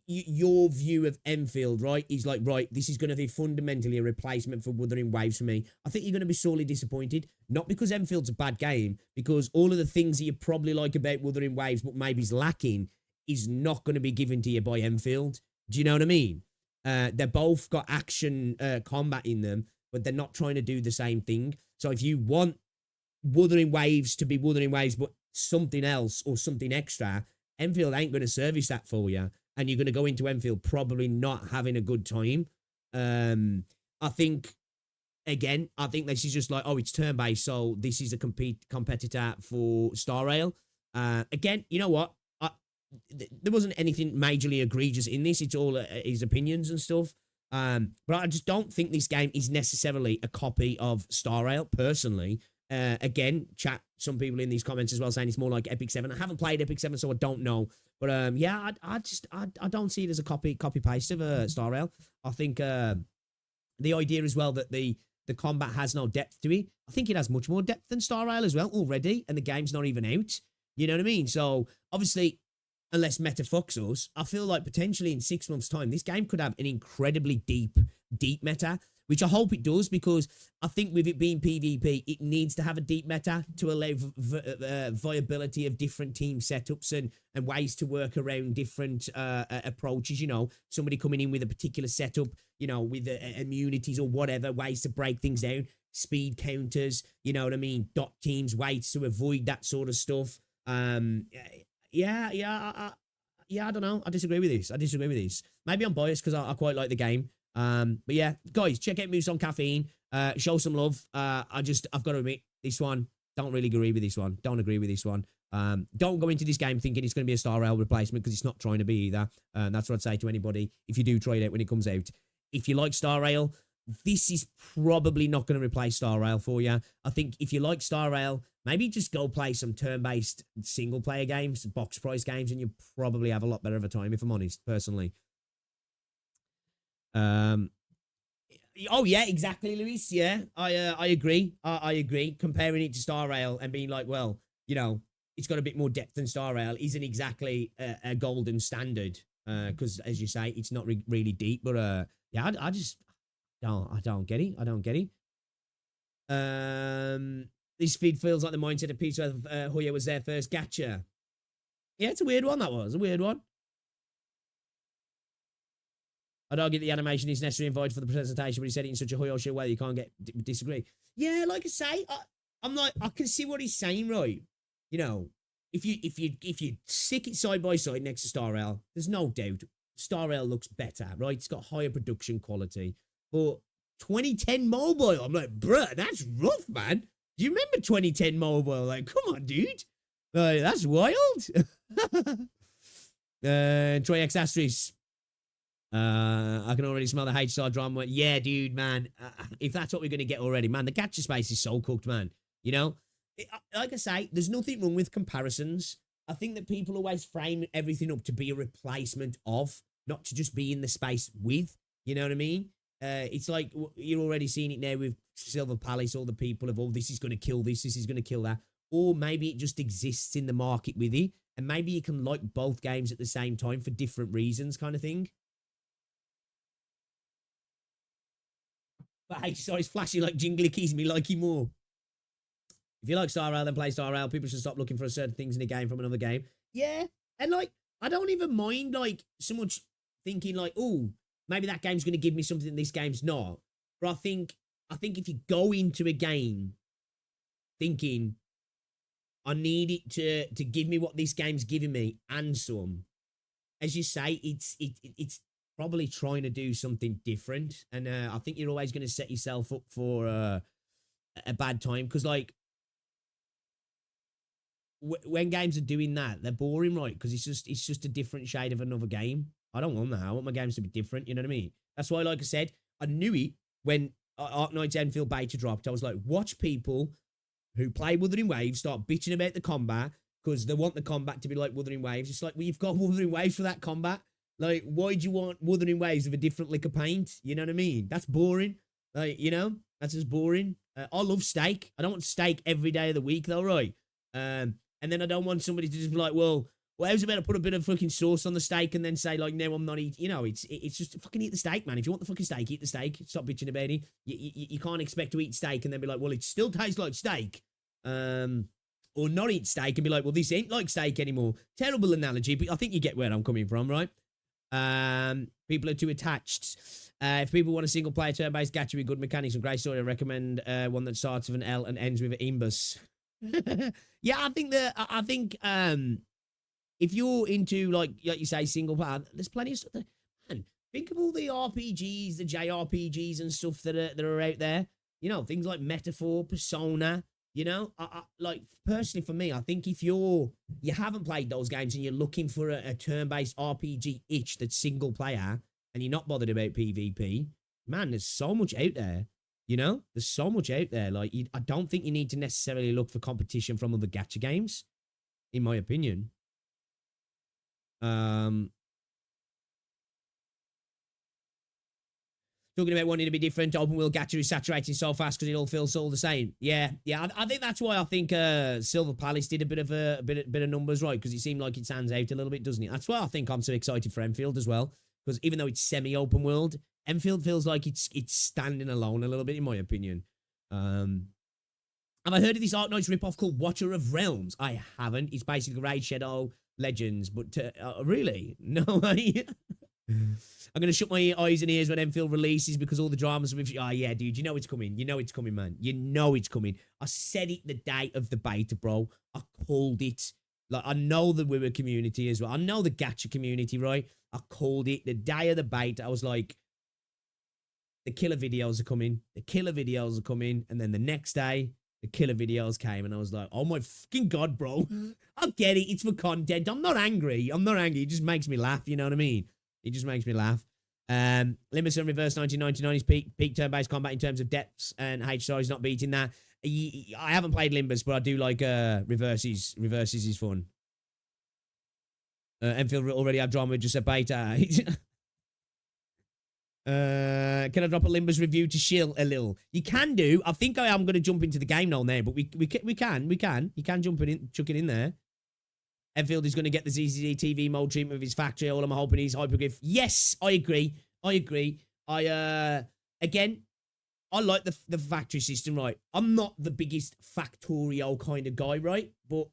your view of Enfield, right? He's like, right, this is going to be fundamentally a replacement for Wuthering Waves for me. I think you're going to be sorely disappointed, not because Enfield's a bad game, because all of the things that you probably like about Wuthering Waves, but maybe is lacking, is not going to be given to you by Enfield. Do you know what I mean? They're both got action combat in them, but they're not trying to do the same thing. So if you want Wuthering Waves to be Wuthering Waves, but something else or something extra, Enfield ain't going to service that for you. And you're going to go into Enfield probably not having a good time. I think, again, this is just like, oh, it's turn-based, so this is a competitor for Star Rail. Again, you know what? There wasn't anything majorly egregious in this. It's all his opinions and stuff. But I just don't think this game is necessarily a copy of Star Rail, personally. Again, some people in these comments as well saying it's more like Epic 7. I haven't played Epic 7, so I don't know. But yeah, I don't see it as a copy paste of Star Rail. I think the idea as well that the combat has no depth to it. I think it has much more depth than Star Rail as well already, and the game's not even out. You know what I mean? So obviously, unless meta fucks us, I feel like potentially in 6 months' time, this game could have an incredibly deep meta, which I hope it does, because I think with it being PvP, it needs to have a deep meta to allow viability of different team setups and ways to work around different approaches. You know, somebody coming in with a particular setup, you know, with immunities or whatever, ways to break things down, speed counters, you know what I mean, dot teams, ways to avoid that sort of stuff. Yeah, I don't know. I disagree with this. Maybe I'm biased because I quite like the game. But yeah, guys, check out Moose on Caffeine. Show some love. I've got to admit, this one, don't really agree with this one. Don't agree with this one. Don't go into this game thinking it's going to be a Star Rail replacement, because it's not trying to be either. That's what I'd say to anybody if you do try it out when it comes out. If you like Star Rail, this is probably not going to replace Star Rail for you. I think if you like Star Rail, maybe just go play some turn-based single-player games, box price games, and you'll probably have a lot better of a time, if I'm honest, personally. Oh, yeah, exactly, Luis. Yeah, I agree. I agree. Comparing it to Star Rail and being like, well, you know, it's got a bit more depth than Star Rail isn't exactly a golden standard, because, as you say, it's not really deep. But, yeah, I just don't get it. I don't get it. This feed feels like the mindset of Peter Hoya was their first gacha. Yeah, it's a weird one, that was. A weird one. I'd argue the animation is necessary and void for the presentation, but he said it in such a Hoya way you can't disagree. Yeah, like I say, I'm like, I can see what he's saying, right? You know, if you stick it side by side next to Star Rail, there's no doubt Star Rail looks better, right? It's got higher production quality. But 2010 mobile, I'm like, bruh, that's rough, man. Do you remember 2010 mobile? Like, come on, dude. That's wild. Troy X Astris. I can already smell the HSR drama. Yeah, dude, man. If that's what we're going to get already, man, the gacha space is so cooked, man. You know? Like I say, there's nothing wrong with comparisons. I think that people always frame everything up to be a replacement of, not to just be in the space with. You know what I mean? It's like you're already seeing it now with Silver Palace. All the people of, oh, this is going to kill this is going to kill that. Or maybe it just exists in the market with it. And maybe you can like both games at the same time for different reasons, kind of thing. But HSR is flashing like jingly keys, me like him more. If you like Star Rail, then play Star Rail. People should stop looking for certain things in a game from another game. Yeah. And like, I don't even mind like so much thinking like, oh, maybe that game's going to give me something this game's not. But I think if you go into a game thinking, I need it to give me what this game's giving me and some, as you say, it's probably trying to do something different. And I think you're always going to set yourself up for a bad time. Because like, when games are doing that, they're boring, right? Because it's just a different shade of another game. I don't want that. I want my games to be different. You know what I mean? That's why, like I said, I knew it when Arknights Enfield beta dropped. I was like, watch people who play Wuthering Waves start bitching about the combat because they want the combat to be like Wuthering Waves. It's like, well, you've got Wuthering Waves for that combat. Like, why do you want Wuthering Waves with a different lick of paint? You know what I mean? That's boring. Like, you know, that's just boring. I love steak. I don't want steak every day of the week, though, right? And then I don't want somebody to just be like, well, how's about to put a bit of fucking sauce on the steak and then say, like, no, I'm not eating. You know, it's just fucking eat the steak, man. If you want the fucking steak, eat the steak. Stop bitching about it. You can't expect to eat steak and then be like, well, it still tastes like steak. Or not eat steak and be like, well, this ain't like steak anymore. Terrible analogy, but I think you get where I'm coming from, right? People are too attached. If people want a single player turn-based gacha with good mechanics and great story, I recommend one that starts with an L and ends with an imbus. Yeah, I think if you're into like you say single player, there's plenty of stuff there. Man, think of all the RPGs, the JRPGs and stuff that are out there. You know, things like Metaphor, Persona. You know, I like personally for me, I think if you haven't played those games and you're looking for a turn-based RPG itch that's single player and you're not bothered about PvP, man, there's so much out there. You know, there's so much out there. Like, I don't think you need to necessarily look for competition from other gacha games, in my opinion. Talking about wanting to be different, open world gacha is saturating so fast because it all feels all the same. Yeah. I think that's why I think Silver Palace did a bit of numbers, right? Because it seemed like it stands out a little bit, doesn't it? That's why I think I'm so excited for Enfield as well. Because even though it's semi-open world, Enfield feels like it's standing alone a little bit, in my opinion. Have I heard of this Arknights ripoff called Watcher of Realms? I haven't. It's basically Raid Shadow Legends, but really? No way. I'm going to shut my eyes and ears when Enfield releases because all the dramas with... Oh, yeah, dude, you know it's coming. You know it's coming, man. You know it's coming. I said it the day of the beta, bro. I called it. Like, I know the Wither community as well. I know the gacha community, right? I called it the day of the beta. I was like... The killer videos are coming. The killer videos are coming. And then the next day, the killer videos came. And I was like, oh my fucking God, bro. I get it. It's for content. I'm not angry. It just makes me laugh. You know what I mean? It just makes me laugh. Limits and Reverse 1999 is peak turn-based combat in terms of depths. And HSR is not beating that. I haven't played Limbus, but I do like Reverses. Reverses is fun. Enfield already had drama with just a beta. Can I drop a Limbus review to shill a little? You can do. I think I am going to jump into the game now, but we can. You can chuck it in there. Enfield is going to get the ZZZ TV mode treatment with his factory. All I'm hoping is Hypergryph. Yes, I agree. Again, I like the factory system, right? I'm not the biggest Factorio kind of guy, right? But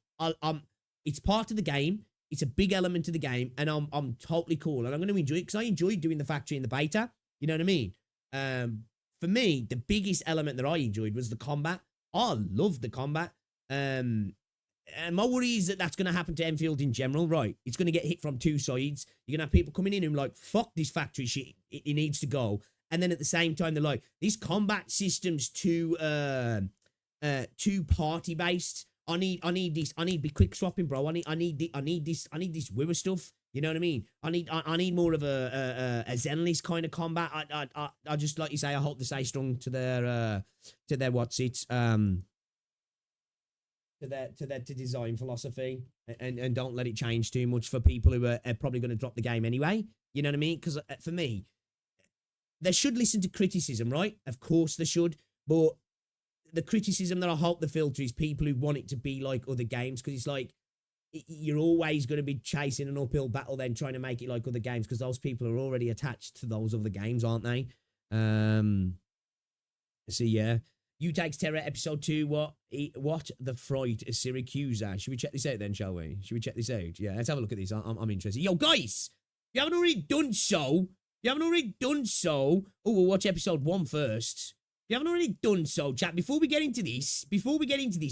it's part of the game. It's a big element of the game, and I'm totally cool, and I'm going to enjoy it because I enjoyed doing the factory in the beta. You know what I mean? For me, the biggest element that I enjoyed was the combat. I loved the combat. And my worry is that that's going to happen to Enfield in general, right? It's going to get hit from two sides. You're going to have people coming in and like, fuck this factory shit. It needs to go. And then at the same time, they're like, this combat system's too party based. I need this. I need be quick swapping, bro. I need this Wither stuff. You know what I mean? I need more of a Zenless kind of combat. I just, like you say, I hope they stay strong to their to design philosophy and don't let it change too much for people who are probably going to drop the game anyway. You know what I mean? Because for me, they should listen to criticism, right? Of course they should, but the criticism that I hope the filter is people who want it to be like other games, because it's like you're always going to be chasing an uphill battle then trying to make it like other games, because those people are already attached to those other games, aren't they? See, yeah. You Takes Terror, episode 2. What the fright is Syracuse? Should we check this out then, shall we? Should we check this out? Yeah, let's have a look at this. I'm interested. Yo, guys, if you haven't already done so, oh, we'll watch episode 1 first. If you haven't already done so, chat, before we get into this,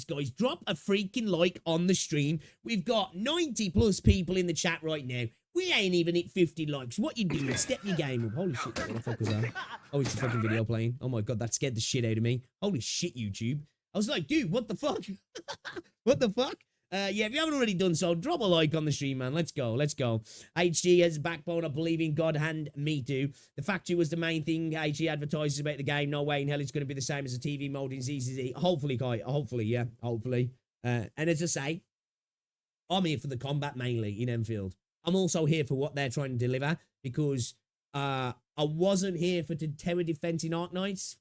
guys, drop a freaking like on the stream. We've got 90 plus people in the chat right now. We ain't even hit 50 likes. What you doing? Step your game up. Holy shit, what the fuck was that? Oh, it's a fucking video playing. Oh my god, that scared the shit out of me. Holy shit, YouTube. I was like, dude, what the fuck? What the fuck? Yeah, if you haven't already done so, drop a like on the stream, man. Let's go. HG has backbone. I believe in God, and me too. The factory was the main thing. HG advertises about the game. No way in hell it's going to be the same as a TV mode in ZZZ. Hopefully, Kai. Hopefully, yeah. Hopefully. And as I say, I'm here for the combat mainly in Enfield. I'm also here for what they're trying to deliver, because I wasn't here for the terror defense in Arknights.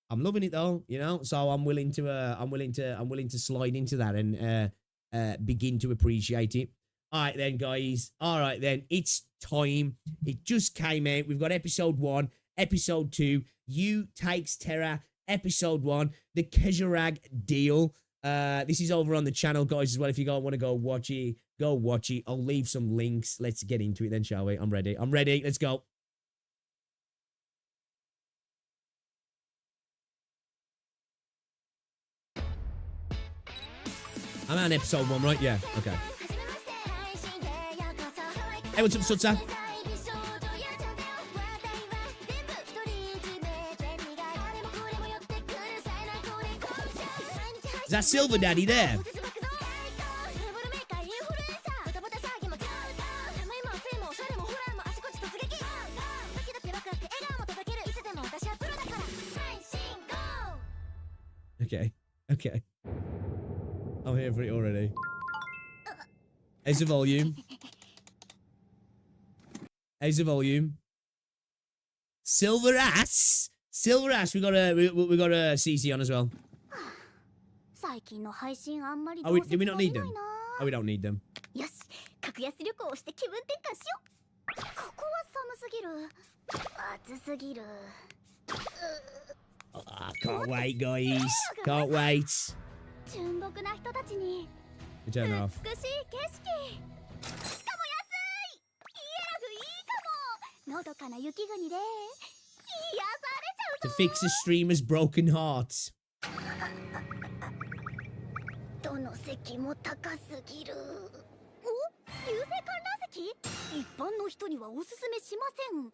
I'm loving it though, you know. So I'm willing to slide into that and begin to appreciate it. All right then, guys. All right then, it's time. It just came out. We've got episode 1, episode 2. You Takes Terror, episode 1. The Kezharag deal. This is over on the channel, guys, as well. If you want to go watch it, go watch it. I'll leave some links. Let's get into it then, shall we? I'm ready. Let's go. I'm on episode 1, right? Yeah. Okay. Hey, what's up, Sutsa? Is that Silver Daddy there? Okay. I'm here for it already. How's the volume? Silver ass, we got a CC on as well. Oh, do we not need them? Oh, we don't need them. Oh, can't wait, guys. Can't wait. We turn that off. To fix a streamer's broken heart. どの席も高すぎる。お、流星観覧席？一般の人にはおすすめしません。オー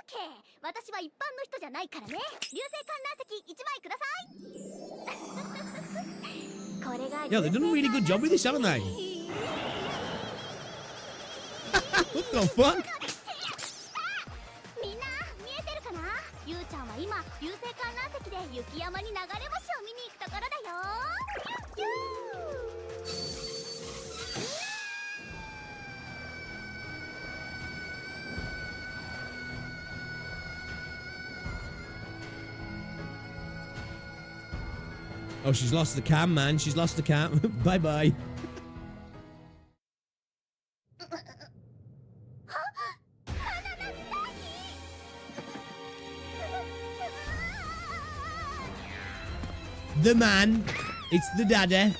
ケー、私は一般の人じゃないからね。流星観覧席1枚ください。これが。Yeah, they've done a really good job with this, haven't they? What the fuck? みんな見えてるかな？ゆうちゃんは今流星観覧席で雪山に流れ星を見に行くところだよ。 Oh, she's lost the cam, man. She's lost the cam. Bye-bye. The man. It's the daddy.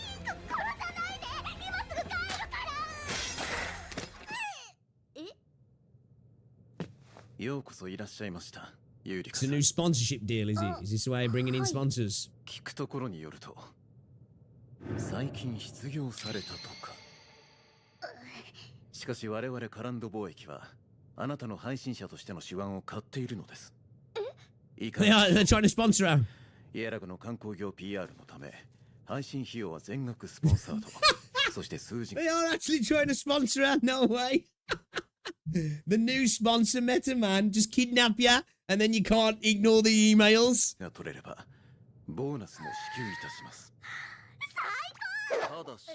It's a new sponsorship deal, is it? Is this the way of bringing in sponsors? 聞くところによると最近失業されたとか。しかし我々カランド貿易はあなたの配信者としての手腕を買っているのです。いいか They're trying to sponsor her. イエラグの観光業 PR のため配信費用は全額スポンサード。そして数字 They are actually trying to sponsor her. No way. The new sponsor meta, man. Just kidnap ya, and then you can't ignore the emails. が取れればボーナスも支給いたします。ただし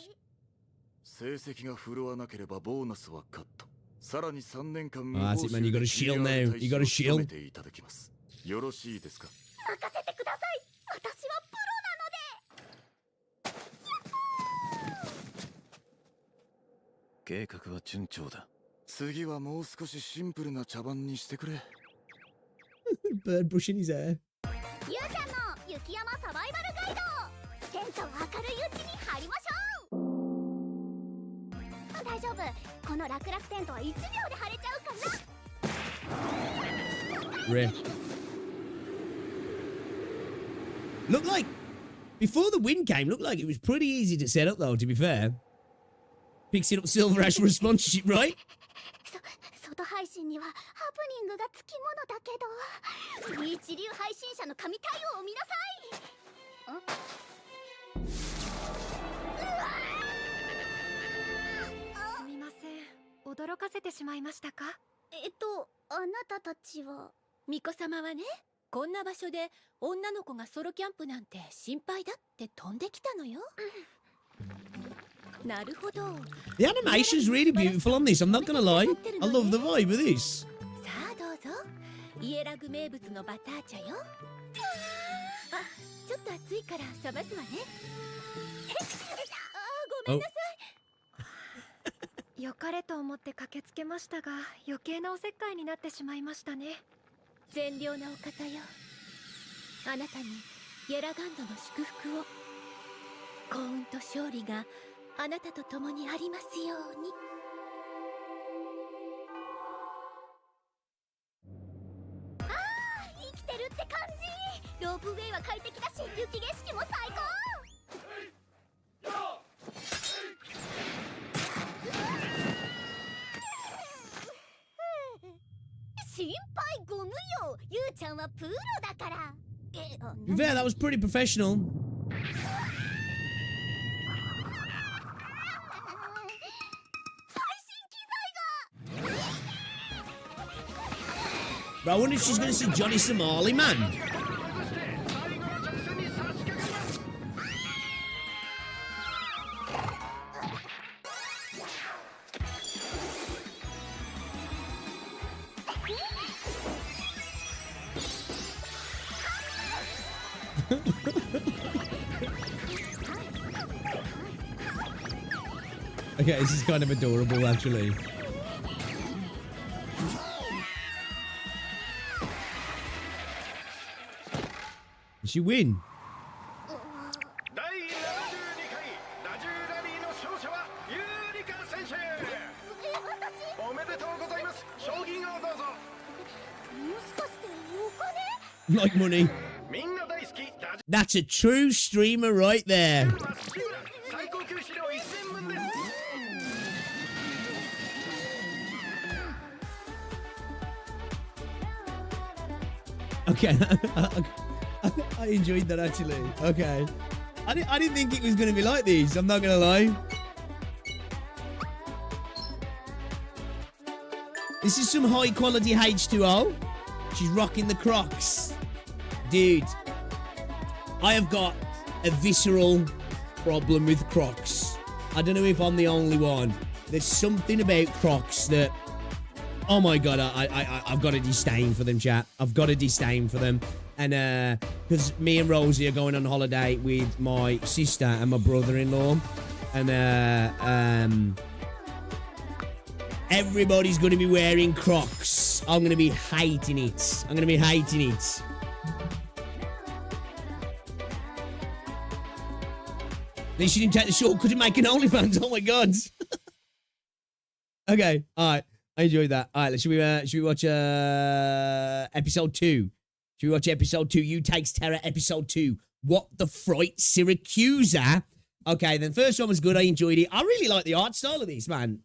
成績が振るわなければボーナスはカット。さらに3年間無報酬で PR 大使を務めていただきます。よろしいですか？任せてください。私はプロなので。計画は順調だ。次はもう少しシンプルな茶番にしてくれ。Bird brushing his hair. ゆうちゃんの雪山サバイバルガイド、テントを明るいうちに張りましょう。大丈夫、この楽々テントは1秒で張れちゃうかな。Looked like, before the wind came, looked like it was pretty easy to set up though, to be fair. Pixing up Silver Ash for a sponsorship, right? 外配信にはハプニングがつきものだけど、一流配信者の神対応を見なさい。すみません、驚かせてしまいましたか？あなたたちは。巫女様はね、こんな場所で女の子がソロキャンプなんて心配だって飛んできたのよ。なるほど。The animation's really beautiful on this, I'm not gonna lie. I love the vibe of this. さあどうぞ。イエラグ名物のバター茶よ。あ、ちょっと熱いから冷ますわね。ごめんなさい。良かれと思って駆けつけましたが、余計なおせっかいになってしまいましたね。善良なお方よ。あなたにイエラガンドの祝福を。幸運と勝利があなたと共にありますように。生きてるって感じ。ロープウェイは快適だし、雪景色も最高。心配ご無用。ゆうちゃんはプロだから。To be fair, that was pretty professional. Bro, I wonder if she's gonna see Johnny Somali, man. Okay, this is kind of adorable, actually. Did she win? Like money. That's a true streamer right there. Okay. I enjoyed that actually. Okay. I didn't think it was going to be like these. I'm not going to lie. This is some high quality H2O. She's rocking the Crocs. Dude, I have got a visceral problem with Crocs. I don't know if I'm the only one. There's something about Crocs that, oh my god, I've got a disdain for them, chat. I've got a disdain for them. And because me and Rosie are going on holiday with my sister and my brother-in-law, and everybody's going to be wearing Crocs. I'm going to be hating it. I'm going to be hating it. They shouldn't take the shortcut and make an OnlyFans. Oh my god. Okay, all right. I enjoyed that. All right, should we watch episode 2? Should we watch episode 2? You Takes Terror, episode 2. What the Fright, Syracusa? Okay, then first one was good. I enjoyed it. I really like the art style of this, man.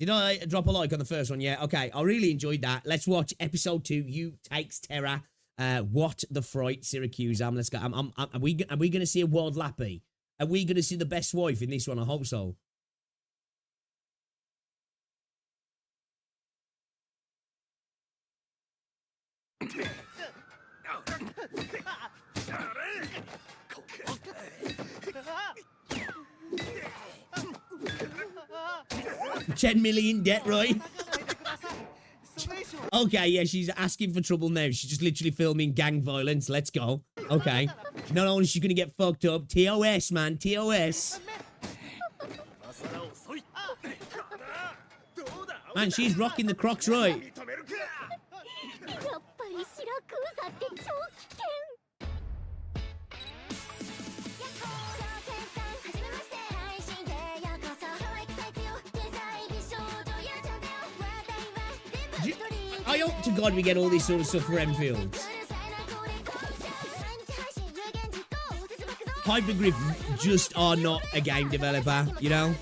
Did I drop a like on the first one? Yeah, okay. I really enjoyed that. Let's watch episode 2. You Takes Terror. What the Fright, Syracusa. Let's go. Are we going to see a World Lappy? Are we going to see the best wife in this one? I hope so. $10 million debt, right? Okay, yeah, she's asking for trouble now. She's just literally filming gang violence. Let's go. Okay. Not only is she gonna get fucked up, TOS, man, TOS. Man, she's rocking the Crocs right. I hope to God we get all this sort of stuff for Enfields. Hypergryph just are not a game developer, you know?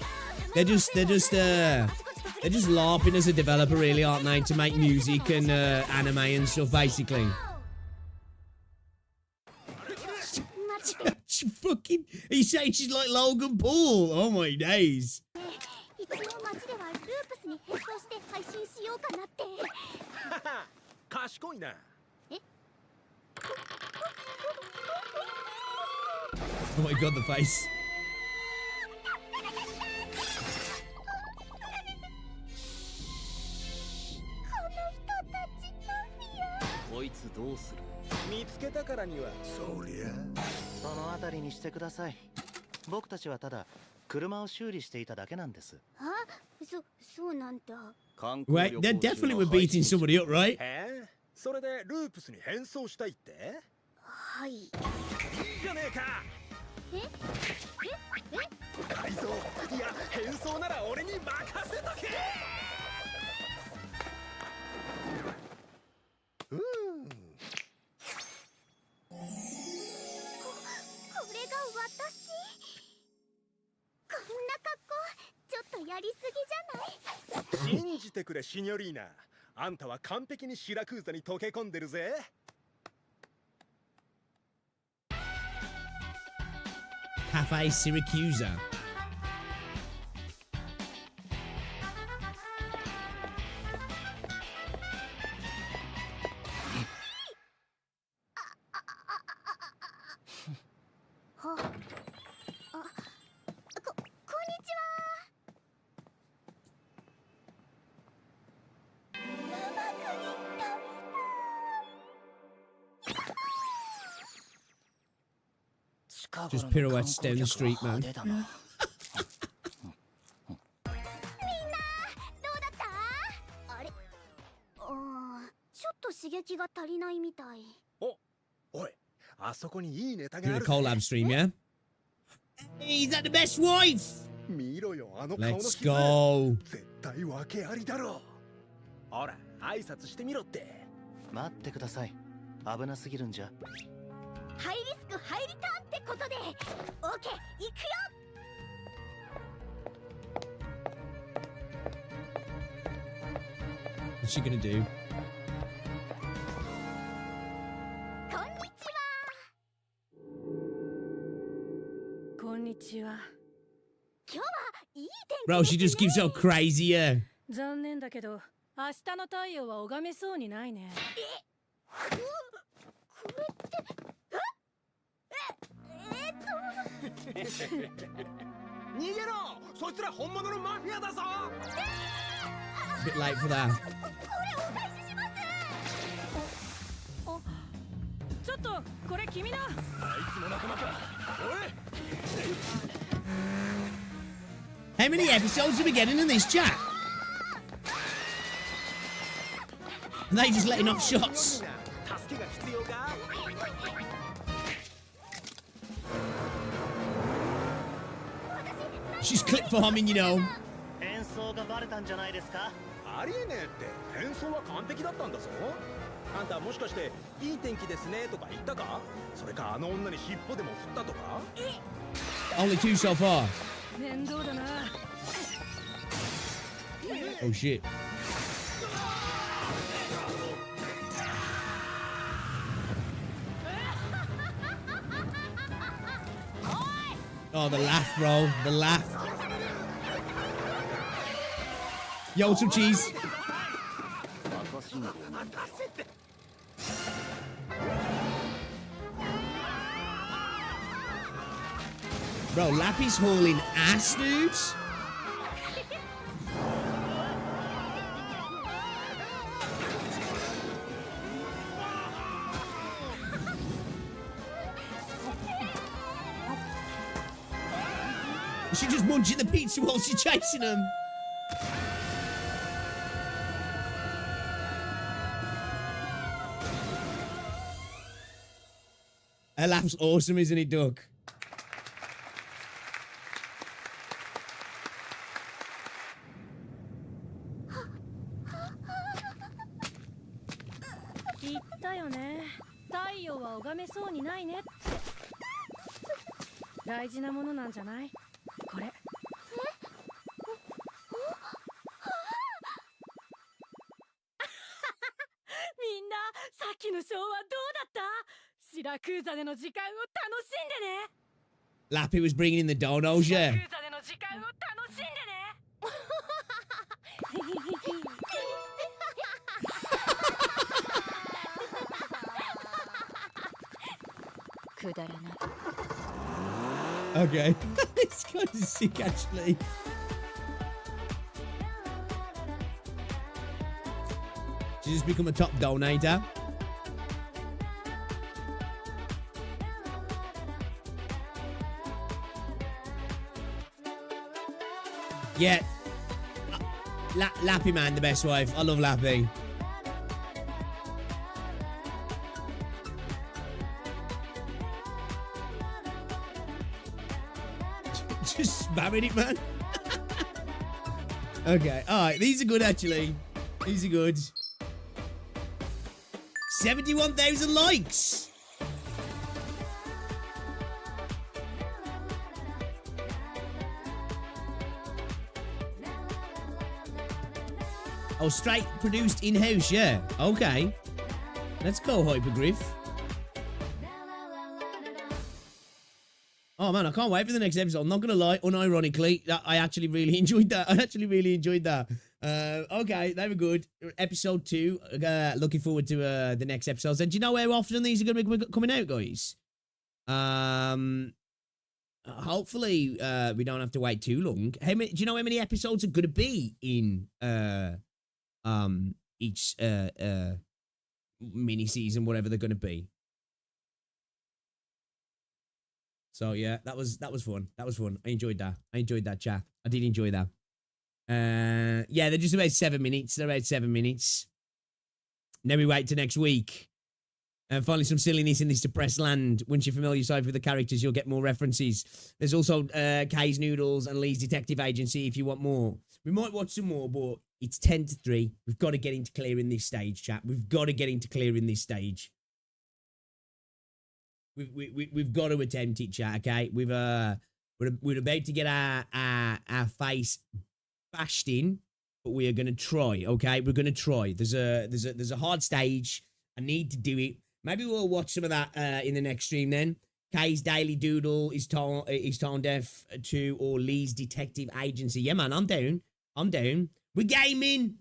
They're just LARPing as a developer, really, aren't they? To make music and anime and stuff, basically. Fucking, are you saying she's like Logan Paul? Oh my days. Oh my god, the face. Wait, they definitely were beating somebody up, right? それでループスに変装したいって？はい。いいじゃねえか。改造、いや変装なら俺に任せとけ。これが私。こんな格好ちょっとやりすぎじゃない？信じてくれシニョリーナ。あんたは完璧にシラクーザに溶け込んでるぜ。Cafe Syracuse. Just pirouettes down the street, man. みんなどうだった？あれ？ちょっと刺激が足りないみたい。おい、あそこにいいネタがあ Doing a る。 collab stream, yeah? Is that the best wife? 見ろよ、あの顔の Let's 傷。 go. 絶対訳ありだろ。ほら、挨拶してみろって。待ってください。危なすぎるんじゃ。ハイリスクハイリターンってことで、オーケー、行くよ。What's she gonna do? こんにちは。こんにちは。今日はいい天気。 Bro, she just keeps so crazy, yeah. 残念だけど、明日の太陽は拝めそうにないね。これって。逃げろ！そいつら本物のマフィアだぞ！ Bit late for that. これお返しします。ちょっとこれ君だ。あいつの仲間か。おい！ How many episodes are we getting in this chat? And they just letting off shots. 助けが必要か？ She's clip farming, you know. 変装がバレたんじゃないですか？ありえねえって変装は完璧だったんだぞ。あんたもしかしていい天気ですねとか言ったか？それかあの女に尻尾でも振ったとか？ Only two so far. 面倒だな。 Oh shit. Oh, the laugh, bro. The laugh. Yo, some cheese. Bro, Lappy's hauling ass, dudes. She just munching the pizza while she's chasing him. Her laugh's awesome, isn't it, Doug? 言ったよね。太陽は拝めそうにないねって。大事なものなんじゃない？これ。みんな、さっきのショーはどうだった？シラクーザでの時間を楽しんでね。Lappy was bringing in the donos, yeah. シラクーザでの時間を楽しんでね。くだらない。Okay. It's kind of sick, actually. She's just become a top donator. Yeah. Lappy, man, the best wife. I love Lappy. Just spamming it, man. Okay, alright. These are good, actually. These are good. 71,000 likes. Oh, straight produced in-house, yeah. Okay. Let's go, Hypergryph. Oh, man, I can't wait for the next episode. I'm not going to lie, unironically, I actually really enjoyed that. Okay, they were good. Episode 2. Looking forward to the next episodes. And do you know how often these are going to be coming out, guys? Hopefully, we don't have to wait too long. Do you know how many episodes are going to be in each mini season, whatever they're going to be? So yeah, that was fun. That was fun. I enjoyed that, chat. I did enjoy that. Yeah, they're just about 7 minutes. They're about 7 minutes. Then we wait till next week. And finally some silliness in this depressed land. Once you familiar yourself with the characters, you'll get more references. There's also Kay's Noodles and Lee's Detective Agency if you want more. We might watch some more, but it's 10 to 3. We've got to get into clearing this stage, chat. We've got to get into clearing this stage. We've got to attempt it, chat. Okay, we're about to get our face bashed in, but we are going to try. Okay, we're going to try. There's a hard stage. I need to do it. Maybe we'll watch some of that in the next stream then. Kay's Daily Doodle is tone deaf to, or Lee's Detective Agency. Yeah, man, I'm down. We're gaming.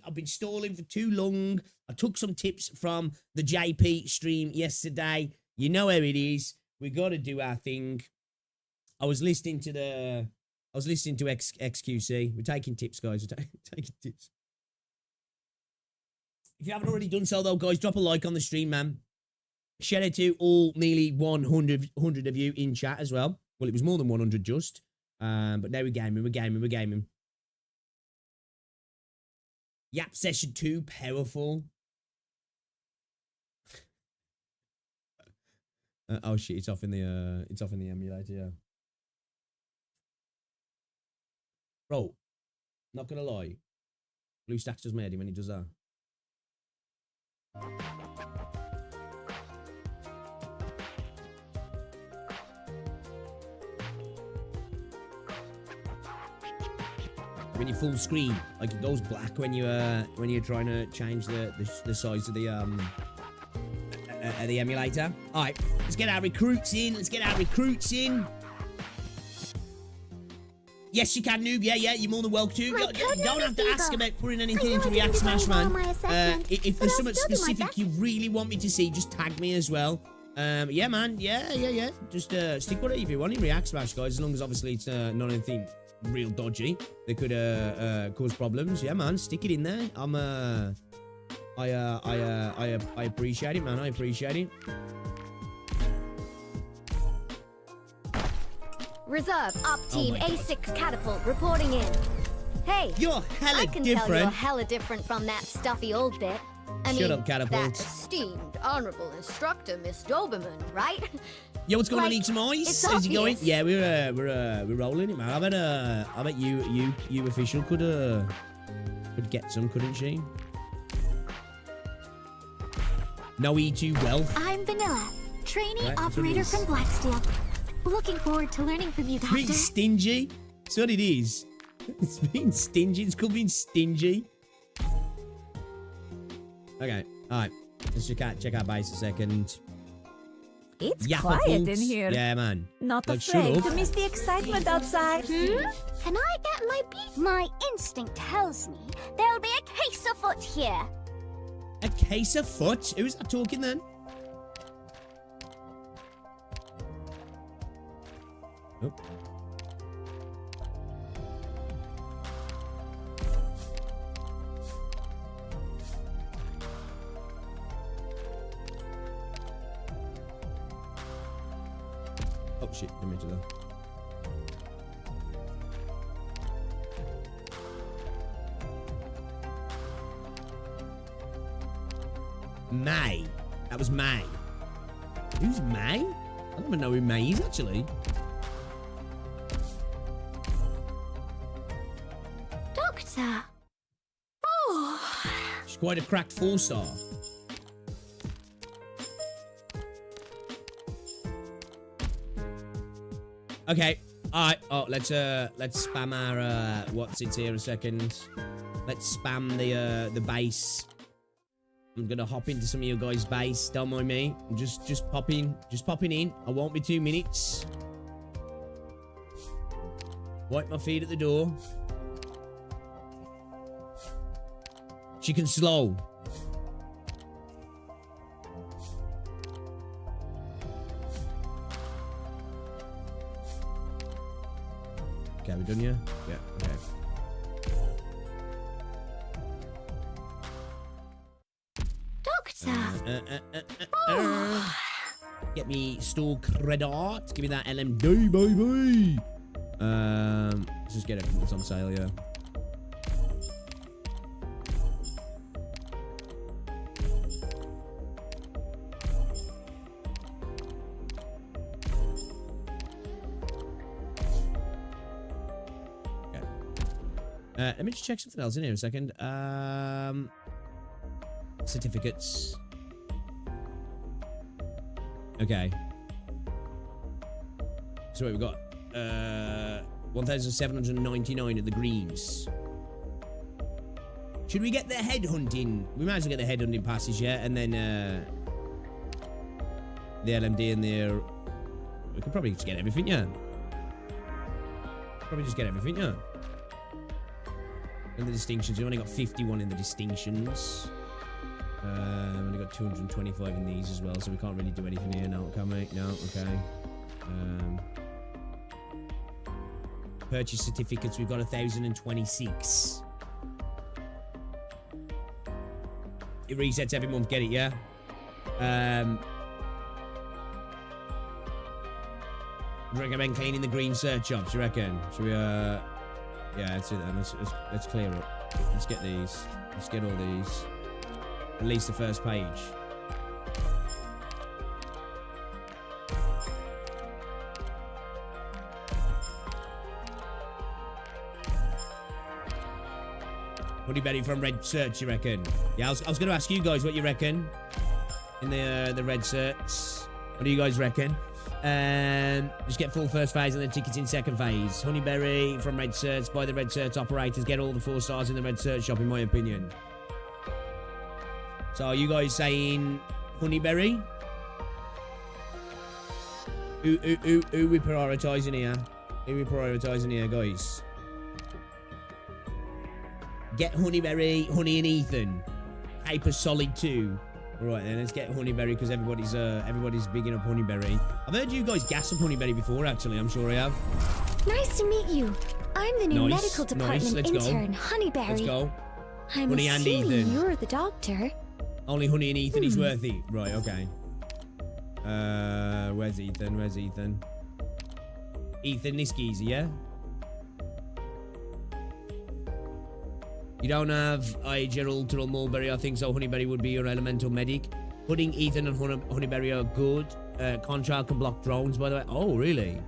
I've been stalling for too long. I took some tips from the JP stream yesterday. You know how it is. We got to do our thing. I was listening to XQC. We're taking tips, guys. We're taking tips. If you haven't already done so, though, guys, drop a like on the stream, man. Shout out to all nearly 100 of you in chat as well. Well, it was more than 100 just. But now we're gaming. Yap Session 2, powerful. Oh shit! It's off in the emulator. Yeah. Bro, not gonna lie, BlueStacks does mad him when he does that. When you full screen, like it goes black when you're trying to change the size of the emulator. All right, let's get our recruits in. Yes, you can, Noob. Yeah, you're more than welcome to. You don't have to ask about putting anything into React Smash, man. If there's something specific you really want me to see, just tag me as well. Yeah, man. Yeah. Just stick with it if you want in React Smash, guys. As long as obviously it's not anything real dodgy that could cause problems. Yeah, man. Stick it in there. I appreciate it, man. I appreciate it. Reserve Op Team A6 Catapult reporting in. Hey, you're hella I can different. tell you're hella different from that stuffy old bit. Shut up, Catapult. That esteemed, honorable instructor, Miss Doberman, right? Yo, what's going on? Need some ice? How's it going? Yeah, we're rolling it, man. I bet you official could get some, couldn't she? No E2 wealth. I'm Vanilla, trainee Right, operator from Blacksteel. Looking forward to learning from you, Doctor. Being stingy. That's what it is. It's being stingy. It's called being stingy. Okay. All right. Let's check out base a second. It's Yappa quiet in folks. here. Yeah, man. Not Like, shut afraid up. to miss the excitement outside. Can I get my beat? My instinct tells me there'll be a case afoot here. A case of foot? Who's that talking then? Oh. Oh shit, image of that. May. That was May. Who's May? I don't even know who May is actually. Doctor. Oh. She's quite a cracked 4-star. Okay. Alright. Oh, let's spam our what's it here a second. Let's spam the base. I'm gonna hop into some of your guys' base. Don't mind me. I'm just popping in. I won't be 2 minutes. Wipe my feet at the door. Chicken slow. Okay, we done here? Yeah, okay. Doctor. Get me store credit. Give me that LMD, baby. Let's just get everything that's on sale, yeah. Let me just check something else in here a second. Certificates. Okay. So what we've got 1,799 at the greens. Should we get the head hunting? We might as well get the head hunting passes, yeah, and then the LMD and the. We could probably just get everything, yeah. Probably just get everything, yeah. And the distinctions, we only got 51 in the distinctions. We've only got 225 in these as well, so we can't really do anything here now, can we? No, okay. Purchase certificates, we've got 1,026. It resets every month, get it, yeah? Recommend cleaning the green search shops, you reckon? Should we, yeah, that's it then. Let's clear it. Let's get these. Let's get all these. At least the first page. Honeyberry from red search, you reckon? Yeah, I was going to ask you guys what you reckon in the red search. What do you guys reckon? Just get full first phase and then tickets in second phase. Honeyberry from red search. Buy the red search operators. Get all the 4 stars in the red search shop, in my opinion. So are you guys saying Honeyberry? Who we prioritising here? Who we prioritising here, guys? Get Honeyberry, Honey and Ethan. Hyper Solid 2. Right then, let's get Honeyberry because everybody's bigging up Honeyberry. I've heard you guys gas up Honeyberry before, actually. I'm sure I have. Nice to meet you. I'm the new medical department Let's intern, go. Honeyberry. Let's go. I'm Honey and assuming Ethan. you're the doctor. Only Honey and Ethan is worth it. Right, okay. Where's Ethan? Where's Ethan? Ethan Niskies, yeah? You don't have Gerald or Mulberry. I think so. Honeyberry would be your elemental medic. Pudding, Ethan, and Honeyberry are good. Contrail can block drones, by the way. Oh, really?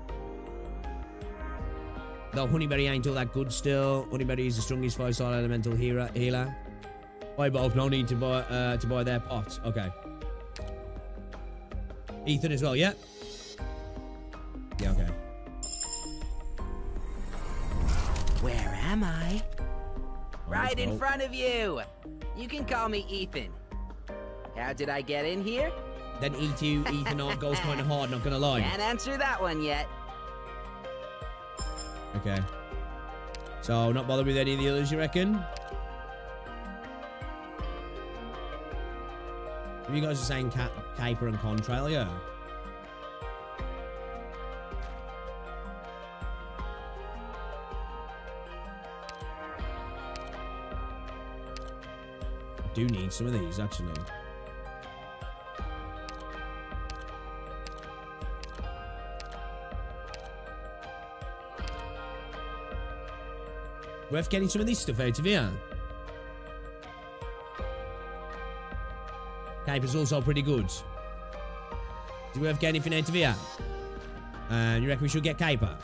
Though Honeyberry ain't all that good still. Honeyberry is the strongest 5-star elemental healer. Buy both. No need to buy their pots. Okay. Ethan as well, yeah? Yeah, okay. Where am I? Right in front of you. You can call me Ethan. How did I get in here? Then E2, Ethan art goes kind of hard, not gonna lie. Can't answer that one yet. Okay. So, not bothered with any of the others, you reckon? Have you guys are saying Caper and Contrail, yeah? I do need some of these, actually. Worth getting some of this stuff out of here. Caper's also pretty good. Is it worth getting anything out of here? And you reckon we should get Caper?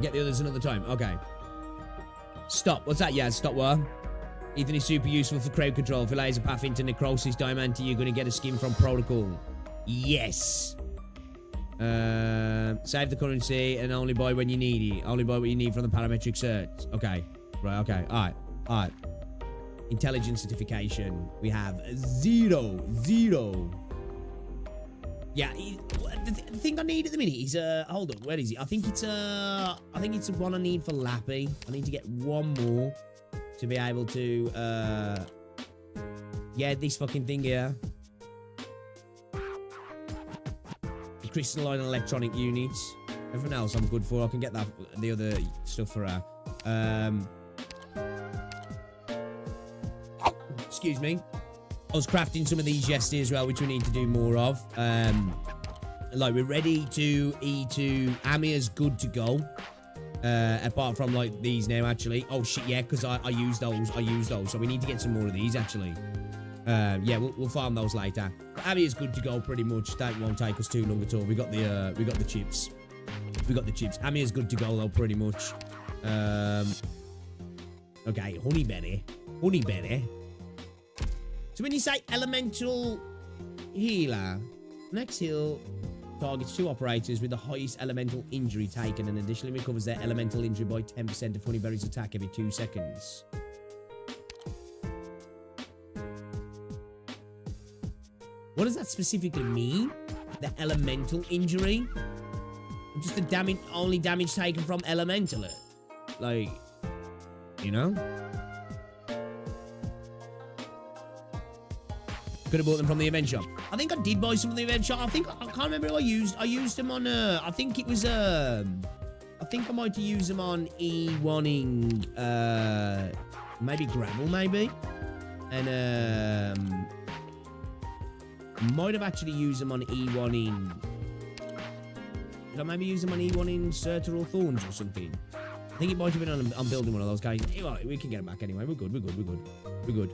Get the others another time. Okay. Stop. What's that? Yeah, stop what? Ethan is super useful for crowd control. If he lays a path into Necrosis Diamante, you're going to get a skin from Protocol. Yes. Save the currency and only buy when you need it. Only buy what you need from the parametric search. Okay. Right, okay. Alright. Alright. Intelligence certification. We have 0. Yeah, the thing I need at the minute is hold on, where is it? I think it's the one I need for Lappy. I need to get one more to be able to yeah, this fucking thing here. The crystalline electronic units. Everything else I'm good for. I can get that the other stuff for her. Excuse me. I was crafting some of these yesterday as well, which we need to do more of. Like, we're ready to E2. Amia's good to go. Apart from, like, these now, actually. Oh, shit, yeah, because I used those. So we need to get some more of these, actually. Yeah, we'll farm those later. But Amia's good to go, pretty much. That won't take us too long at all. We got the chips. Amia's good to go, though, pretty much. Okay, Honeyberry. So when you say elemental healer, next heal targets 2 operators with the highest elemental injury taken and additionally recovers their elemental injury by 10% of Honeyberry's attack every 2 seconds. What does that specifically mean? The elemental injury? Just the damage, only damage taken from elemental? Like, you know? Could have bought them from the event shop. I think I did buy some from the event shop. I can't remember who I used. I used them on I think it was I think I might have used them on E1ing maybe gravel maybe. And might have actually used them on E1ing. Did I maybe use them on E1ing Surtur or Thorns or something? I think it might have been on building one of those guys. Anyway, we can get it back anyway. We're good.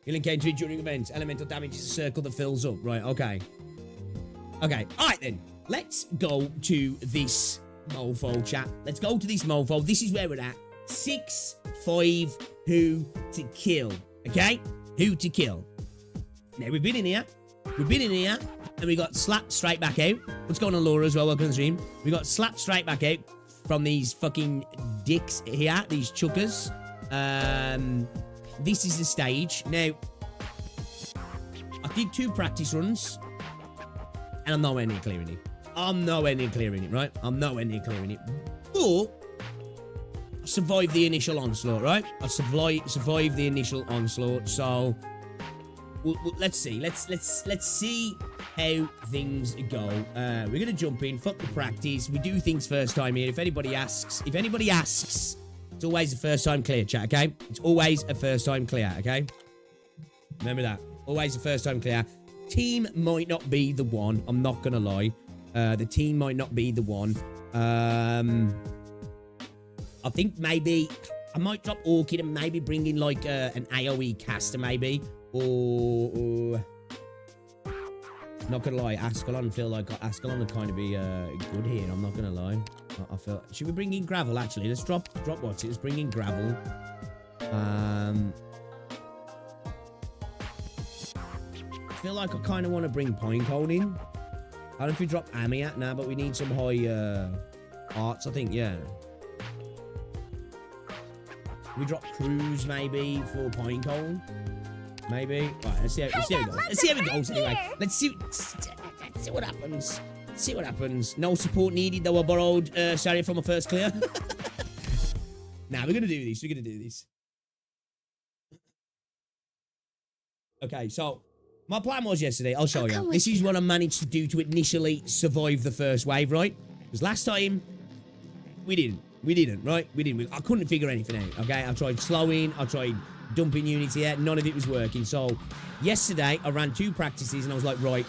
Healing entry during events. Elemental damage is a circle that fills up. Right, okay. Okay, alright then. Let's go to this mofo, chat. Let's go to this mofo. This is where we're at. 6-5 who to kill. Okay? Who to kill. Now, we've been in here. And we got slapped straight back out. What's going on, Laura, as well? Welcome to the stream. We got slapped straight back out from these fucking dicks here. These chuckers. This is the stage. Now, I did 2 practice runs, and I'm nowhere near clearing it. Right? I'm nowhere near clearing it. But I survived the initial onslaught, right? I survived the initial onslaught. So let's see. Let's see how things go. We're gonna jump in. Fuck the practice. We do things first time here. If anybody asks. It's always a first time clear, chat, okay? It's always a first time clear, okay? Remember that. Always a first time clear. Team might not be the one. I'm not gonna lie. The team might not be the one. I think maybe I might drop Orchid and maybe bring in like an AoE caster maybe. Or Not gonna lie, Ascalon feel like Ascalon would kind of be good here. I'm not gonna lie. I feel. Should we bring in gravel? Actually, let's drop what's it? Let's bring in gravel. I feel like I kind of want to bring pine coal in. I don't know if we drop Amiat now, but we need some high arts. I think, yeah. We drop Cruise maybe for pine coal. Maybe. Right, let's see how it goes. Let's see how it goes anyway. Let's see what happens. See what happens. No support needed, though I borrowed Sari from my first clear. Nah, we're gonna do this. We're gonna do this. Okay, so my plan was yesterday. I'll show you. This is what I managed to do to initially survive the first wave, right? Because last time we didn't, right? I couldn't figure anything out. Okay, I tried slowing. I tried dumping units here. None of it was working. So yesterday I ran 2 practices and I was like, right,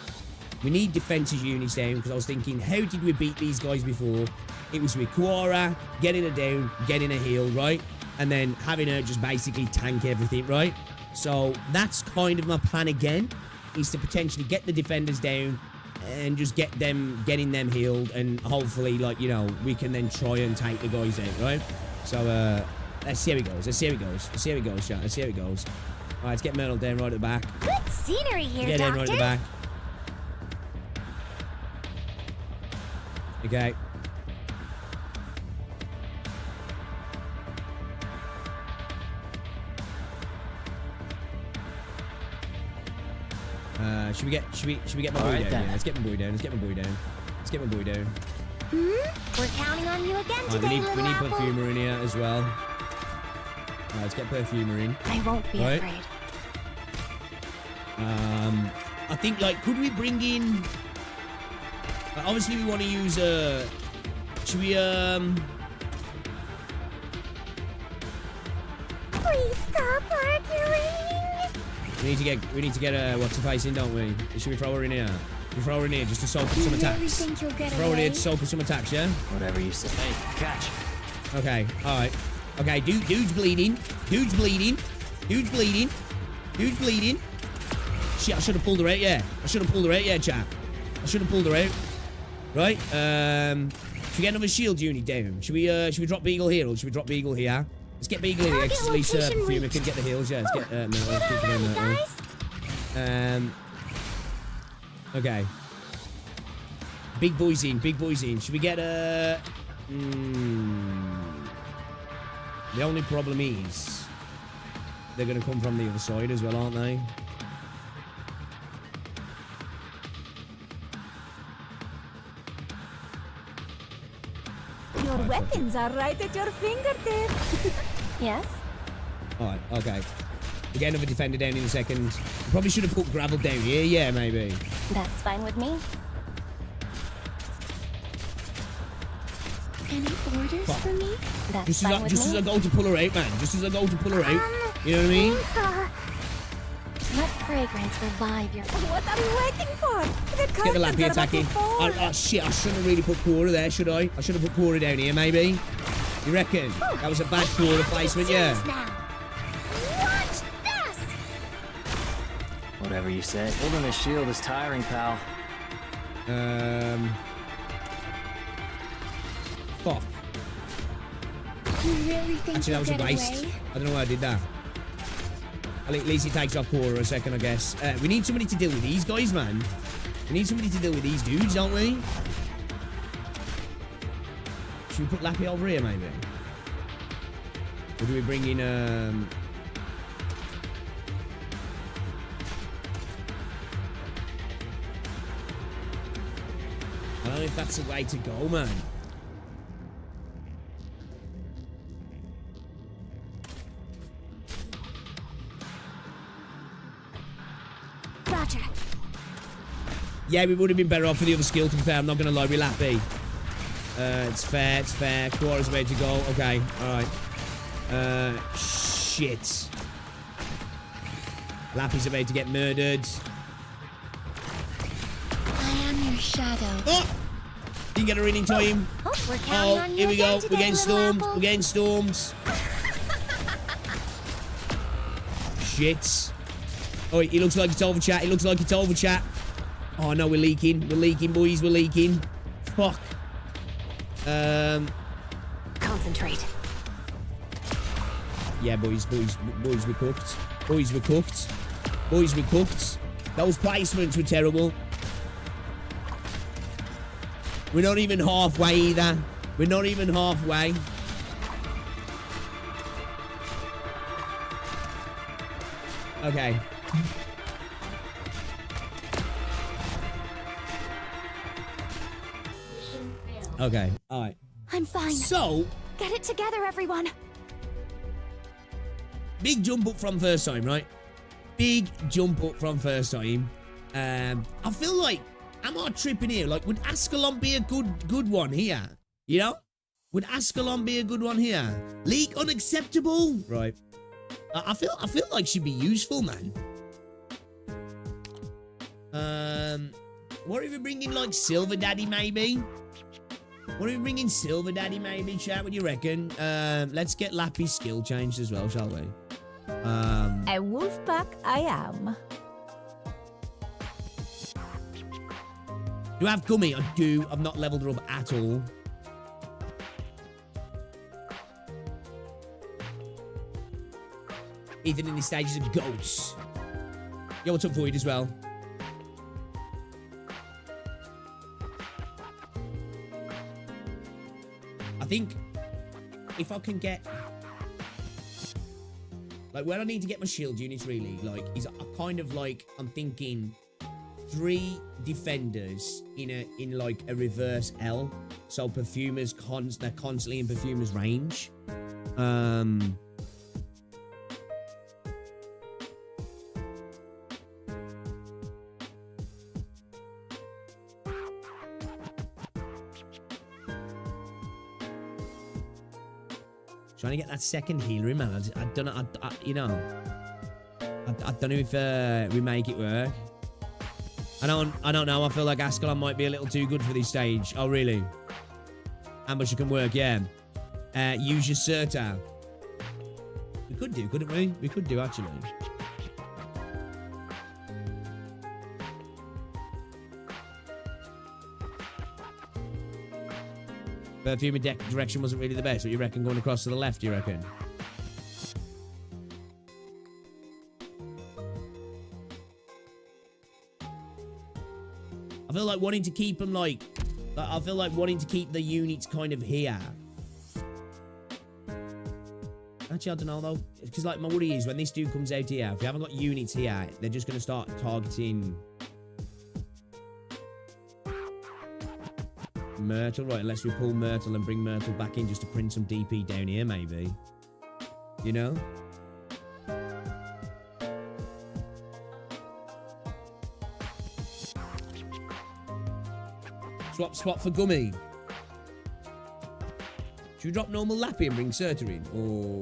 we need defensive units down, because I was thinking, how did we beat these guys before? It was with Quora, getting her down, getting her healed, right? And then having her just basically tank everything, right? So that's kind of my plan again, is to potentially get the defenders down and just getting them healed, and hopefully, like, you know, we can then try and take the guys out, right? So let's see how it goes. Let's see how it goes, chat. Let's see how it goes. All right, let's get Myrtle down right at the back. Good scenery here, Get down right at the back. Okay. Should we get my boy down? Yeah, let's get my boy down. Let's get my boy down. We're counting on you again today, we need Perfumer in here as well. Alright, let's get Perfumer in. I won't be afraid. I think, like, could we bring in... obviously, we want to use, should we, Please stop arguing! We need to get, what's her face in, don't we? Should we throw her in here? We throw her in here just to soak up some attacks. Throw her in here to soak up some attacks, yeah? Whatever you say. Hey, catch. Okay, alright. Okay, dude's bleeding. Dude's bleeding. Shit, I should have pulled her out, yeah. Chat. I should have pulled her out. Right, should we get another shield unit down? Should we drop Beagle here, or should we drop Beagle here? Let's get Beagle here, because at least Perfumer can get the heals, yeah. Let's get Myrtle. Okay. Big boys in. Should we get the only problem is they're gonna come from the other side as well, aren't they? Your weapons are right at your fingertips. Yes? Alright, okay. We're getting another defender down in a second. We probably should have put gravel down here, yeah, maybe. That's fine with me. Any orders for me? That's fine with me. Just as I go to pull her out, man. Just as I go to pull her out. You know what I mean? Let fragrance revive your... What are we waiting for? Get the Lappy attacking. Oh, shit, I shouldn't have really put Quora there, should I? I should have put Quora down here, maybe. You reckon? That was a bad Quora placement, yeah. Watch this! Whatever you say. Holding a shield is tiring, pal. Fuck. You really think actually, that was a waste. I don't know why I did that. At least he takes off Quora a second, I guess. We need somebody to deal with these guys, man. We need somebody to deal with these dudes, don't we? Should we put Lappy over here, maybe? Or do we bring in, I don't know if that's the way to go, man. Roger. Yeah, we would have been better off with the other skill, to be fair. I'm not going to lie, we're Lappy. It's fair. Quora's way to go. Okay, alright. Shit. Lappy's about to get murdered. I am your shadow. Oh! Didn't get her in time. Oh, here we go. We're getting stormed. We're getting stormed. Shit. Oh, it looks like it's over, chat. Oh, no, we're leaking. We're leaking, boys. We're leaking. Fuck. Concentrate. Yeah, boys, we're cooked. Boys, we're cooked. Boys, we're cooked. Those placements were terrible. We're not even halfway either. We're not even halfway. Okay. Okay, alright. I'm fine. So, Get it together, everyone. big jump up from first time, right? Big jump up from first time. I feel like, am I tripping here? Like, would Ascalon be a good one here? You know? Would Ascalon be a good one here? League unacceptable? Right. I feel like she'd be useful, man. What if we bring in, like, Silver Daddy, maybe? What if we bring in Silver Daddy, maybe? Chat, what do you reckon? Let's get Lappy's skill changed as well, shall we? A wolf pack I am. Do I have Gummy? I do. I've not leveled her up at all. Ethan in the stages of goats. Yo, what's up, Void, as well? I think if I can get... Like, where I need to get my shield units, really, like, is kind of like, I'm thinking 3 defenders in like a reverse L. So Perfumers, they're constantly in Perfumer's range. Trying to get that second healer in, man. I don't know. You know, I don't know if we make it work. I don't know. I feel like Ascalon might be a little too good for this stage. Oh, really? Ambusher can work, yeah. Use your Surta. We could do, couldn't we? We could do, actually. Perfume direction wasn't really the best. What you reckon going across to the left, you reckon? I feel like wanting to keep them like I feel like wanting to keep the units kind of here. Actually, I don't know though. Because like my worry is when this dude comes out here, if we haven't got units here, they're just going to start targeting Myrtle, right? Unless we pull Myrtle and bring Myrtle back in just to print some DP down here, maybe. You know? Swap for Gummy. Should we drop normal Lappy and bring Surta in? Or...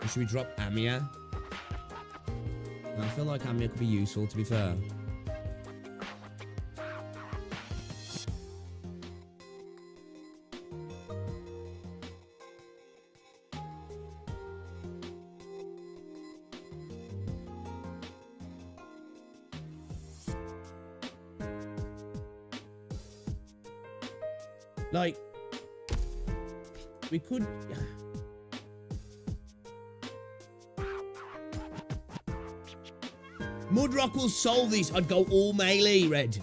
should we drop Amia? I feel like Amia could be useful, to be fair. Like, we could... Mudrock will solve this. I'd go all melee, Red.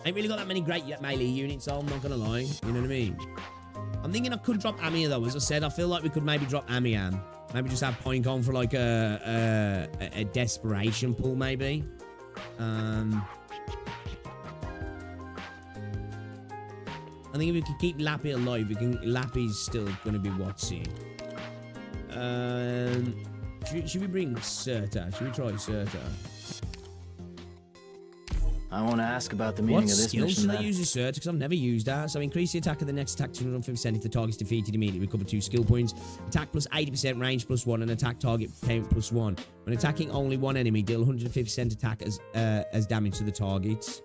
Ain't really got that many great melee units, so I'm not gonna lie. You know what I mean? I'm thinking I could drop Amia, though. As I said, I feel like we could maybe drop Amian. Maybe just have Point on for like a desperation pull, maybe. I think if we can keep Lappy alive, Lappy's still gonna be Watsy. Should we bring Surta? Should we try Surta? I want to ask about the meaning of this mission. What skills should I use as Surta? Because I've never used that. So increase the attack of the next attack 250% if the target's defeated immediately. Recover 2 skill points. Attack plus 80%, range plus 1, and attack target count plus 1. When attacking only one enemy, deal 150% attack as damage to the targets.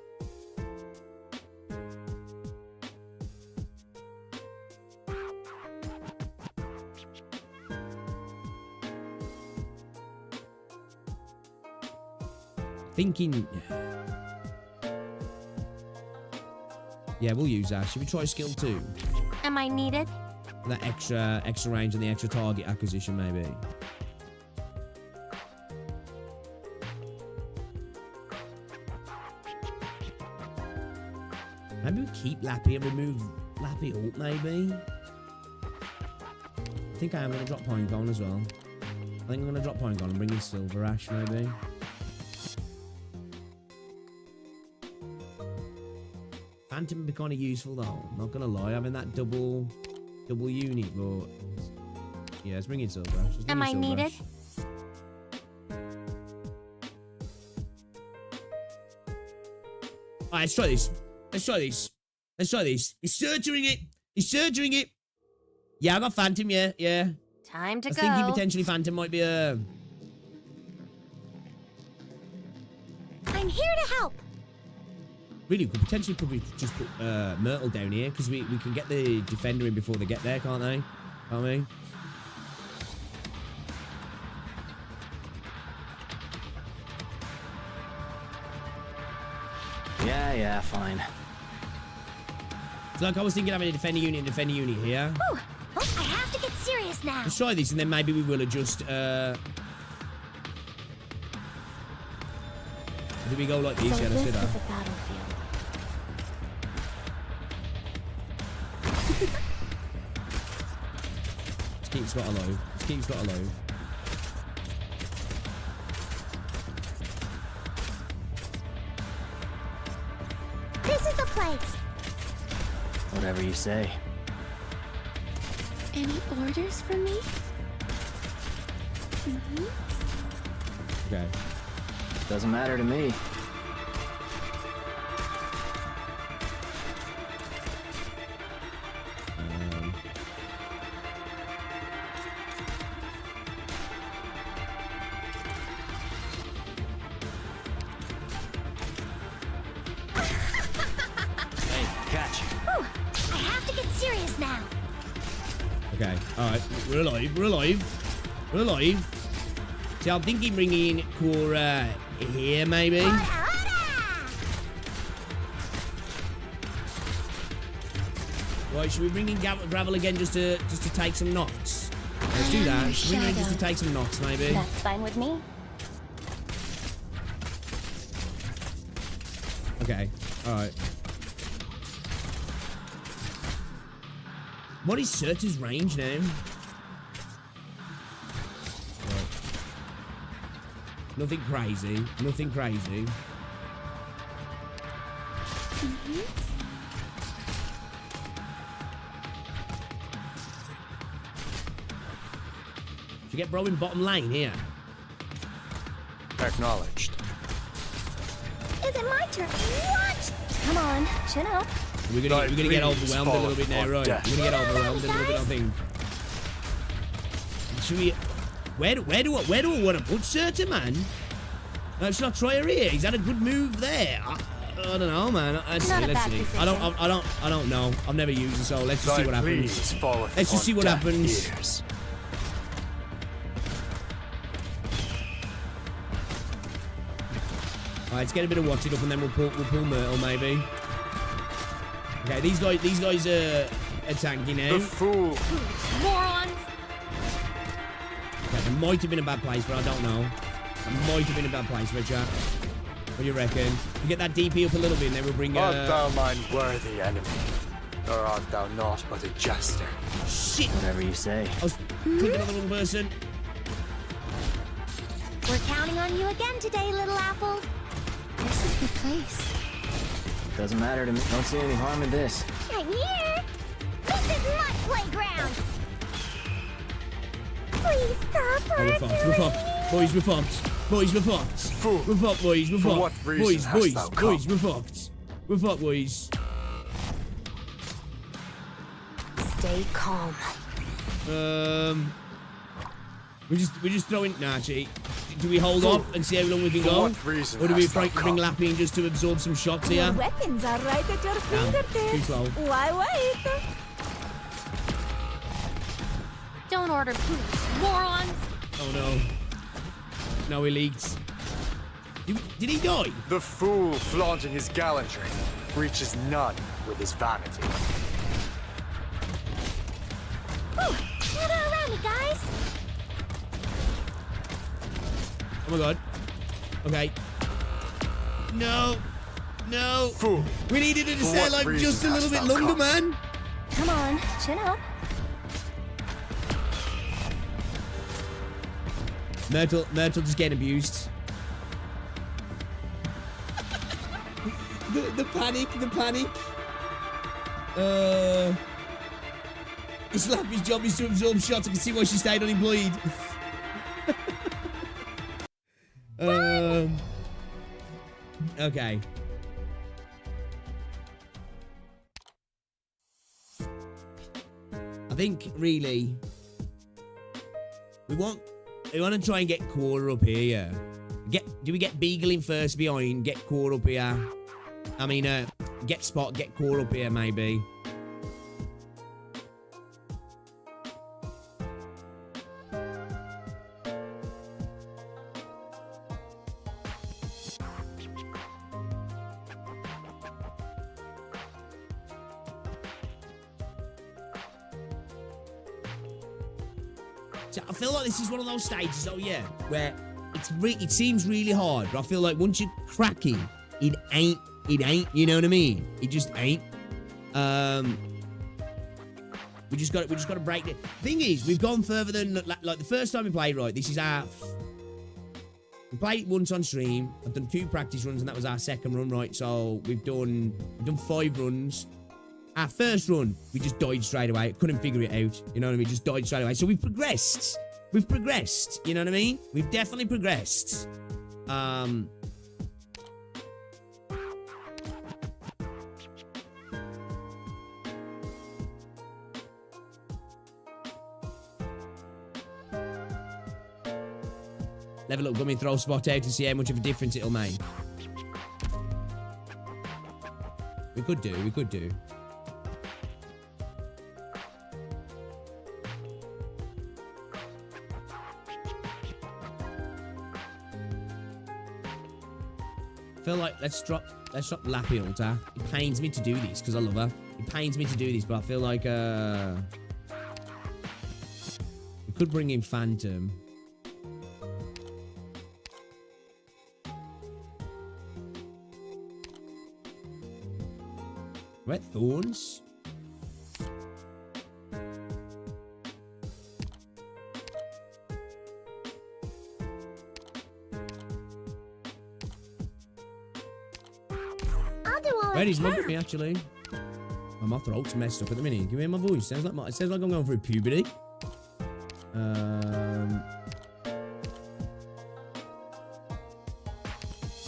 Thinking... Yeah, we'll use that. Should we try skill 2? Am I needed? That extra range and the extra target acquisition, maybe. Maybe we keep Lappy and remove Lappy ult, maybe? I think I am going to drop Pinecone as well. I think I'm going to drop Pinecone and bring in Silver Ash, maybe. Phantom would be kind of useful, though. Not going to lie, having that double unit, but... Yeah, let's bring in Silver Ash. Am I needed? Alright, let's try this. Let's try this. Let's try this. He's surgering it. He's surgering it. Yeah, I got Phantom, yeah. Time to I go. was thinking potentially Phantom might be a... I'm here to help. Really, we could potentially probably just put Myrtle down here, because we can get the defender in before they get there, can't they? Can't we? Yeah, fine. So like I was thinking having a defender unit here. Ooh, I have to get serious now. Let's try this and then maybe we will adjust. Do we go like this? So Yeah, let's do this that. is a battlefield. Let's keep Scott alive. Let's keep Scott alive. This is the place. Whatever you say. Any orders for me? Okay. Doesn't matter to me. Okay, alright, we're alive. See, I'm thinking bringing in Cora here, maybe. Right, should we bring in Gravel again just to take some knocks? Let's do that. Should we bring in just to take some knocks, maybe? That's fine with me. Okay, alright. What is Surta's range now? Right. Nothing crazy. Nothing crazy. Should we get Bro in bottom lane here? Acknowledged. Is it my turn? What? Come on, chin up. We're gonna get overwhelmed a little bit now, right? We're gonna get overwhelmed a little bit, I think. Should we? Where do I want to put Surta, man? Should I try her here? Is that a good move there? I don't know, man. Let's see. I don't know. I've never used it, so let's just see what happens. Let's just see what happens. Alright, let's get a bit of watching up, and then we'll pull Myrtle, maybe. Okay, these guys are tanking now. The fool. Morons. Okay, there might have been a bad place, but I don't know. There might have been a bad place for a chat. What do you reckon? We get that DP up a little bit, and then we'll bring. Art thou mine worthy enemy, or art thou not but a jester? Shit! Whatever you say. I was clicking on the wrong person. We're counting on you again today, little apple. This is the place. Doesn't matter to me. Don't see any harm in this. I'm here. This is my playground. Please stop Oh, we're fucked. We're fucked. Boys, we're fucked. Boys, we're fucked. Fool. We're fucked, boys. We're For fucked. what reason hast thou come? Boys, we're fucked. We're fucked, boys. Stay calm. We're just throwing. Nah, cheat. Do we hold off and see how long we can For go? what reason Or do we hast thou bring come? Lappy in just to absorb some shots here? Your weapons are right at your Too fingertips. slow. Why wait? Don't order food, morons. Oh no. No, he leaked. Did he die? The fool flaunting his gallantry reaches none with his vanity. Gather around me, guys. Oh my god. Okay. No. No. Fool. We needed it to stay alive just a little bit longer, man. Come on, chin up. Myrtle just getting abused. the panic. Slappy's job is to absorb shots. I can see why she stayed unemployed. Okay. I think really we want to try and get Cora up here. Yeah. Do we get Beagle in first behind? Get Cora up here. I mean, get Spot, get Cora up here maybe. I feel like this is one of those stages, where it seems really hard, but I feel like once you crack it, it ain't, you know what I mean? It just ain't. We just got to break it. Thing is, we've gone further than, like the first time we played, right, this is our... We played it once on stream, I've done 2 practice runs, and that was our second run, right? So we've done 5 runs. Our first run, we just died straight away. Couldn't figure it out. You know what I mean? Just died straight away. So we've progressed. We've progressed. You know what I mean? We've definitely progressed. Level up gummy, throw Spot out to see how much of a difference it'll make. We could do. I feel like let's drop Lappy Altar. It pains me to do this because I love her. It pains me to do this, but I feel like we could bring in Phantom. Red Thorns. Where he's looking at me actually. Oh, my throat's messed up at the minute. Can you hear my voice? It sounds like I'm going through puberty. I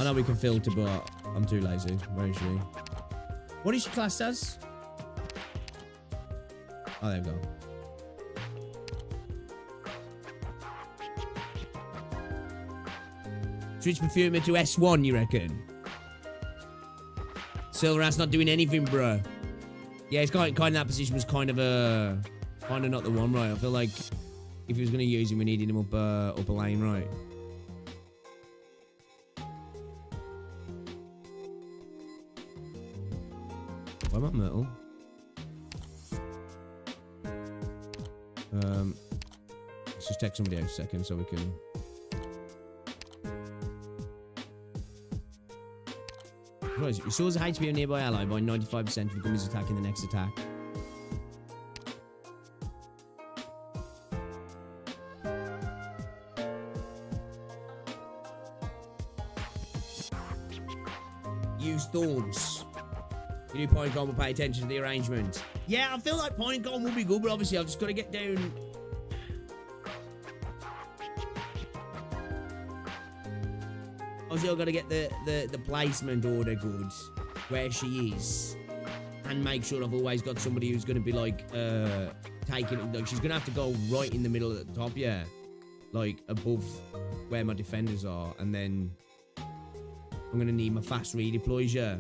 know we can filter, but I'm too lazy. Where is she? What is she classed as? Oh, there we go. Switch Perfumer to S1, you reckon? Silver Ass not doing anything, bro. Yeah, it's kind of that position was kind of not the one, right? I feel like if he was going to use him, we needed him up a lane, right? Why am I Myrtle? Let's just take somebody out a second so we can... Right, restores the HP of a nearby ally by 95% if it becomes attack in the next attack. Use Thorns. You do point combo, pay attention to the arrangement. Yeah, I feel like point combo will be good, but obviously I've just got to get down... Obviously, I've got to get the placement order good where she is, and make sure I've always got somebody who's going to be like taking it. Like she's going to have to go right in the middle at the top, yeah, like above where my defenders are, and then I'm going to need my fast redeploys, yeah.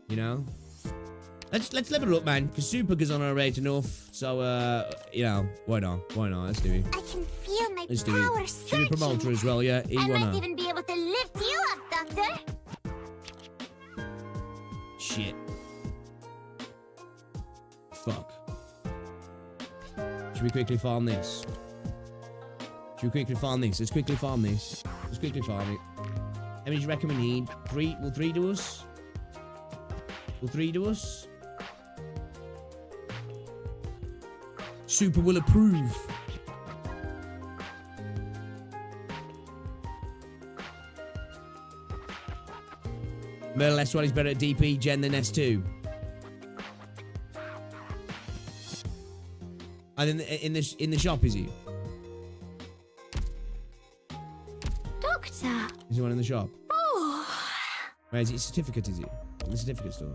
You know, let's level her up, man, because Superga's on our rate enough. So you know, why not? Let's do it. I can feel my my Let's do power it. Should we promote her as well? Yeah, I might E1. even be able to lift you up, Doctor. Shit. Fuck. Should we quickly farm this? Should we quickly farm this? Let's quickly farm this. Let's quickly farm it. How many do you reckon we need? 3? Will 3 do us? Will 3 do us? Super will approve. Merle S1 is better at DP gen than S2. And in the shop, is he? Doctor. Is he one in the shop? Oh. Where is it? Certificate, is it? In the certificate store.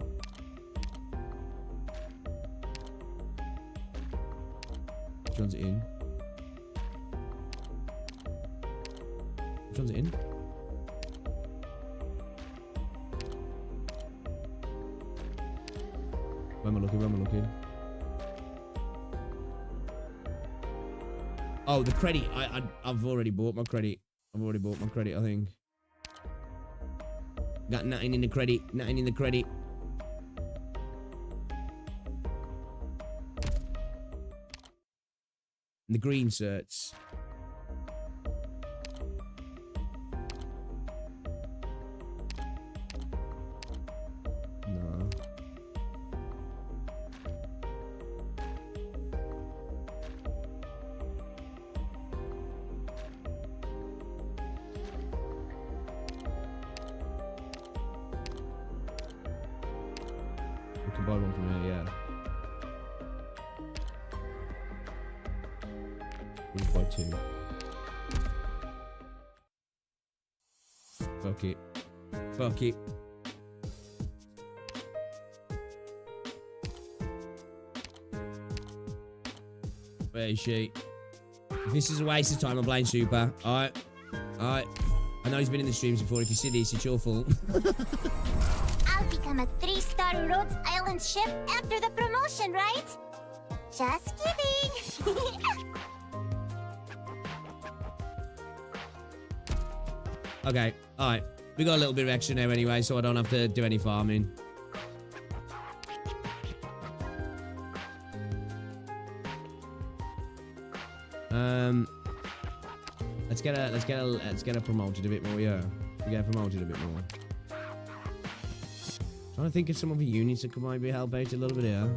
Which one's it in? Which one's it in? Where am I looking? Where am I looking? Oh, the credit. I've already bought my credit. I've already bought my credit, I think. Got nothing in the credit. Nothing in the credit. And the green certs. No. We can buy one from here, yeah. We'll buy 2. Fuck it. Fuck it. Where is she? If this is a waste of time, I'm playing Super. Alright. Alright. I know he's been in the streams before. If you see this, it's your fault. I'll become a 3-star Rhodes Island ship after the promotion, right? Just kidding. Okay, alright. We got a little bit of extra now anyway, so I don't have to do any farming. Let's get her promoted a bit more, yeah. We get her promoted a bit more. Trying to think of some other units that could maybe help out a little bit here.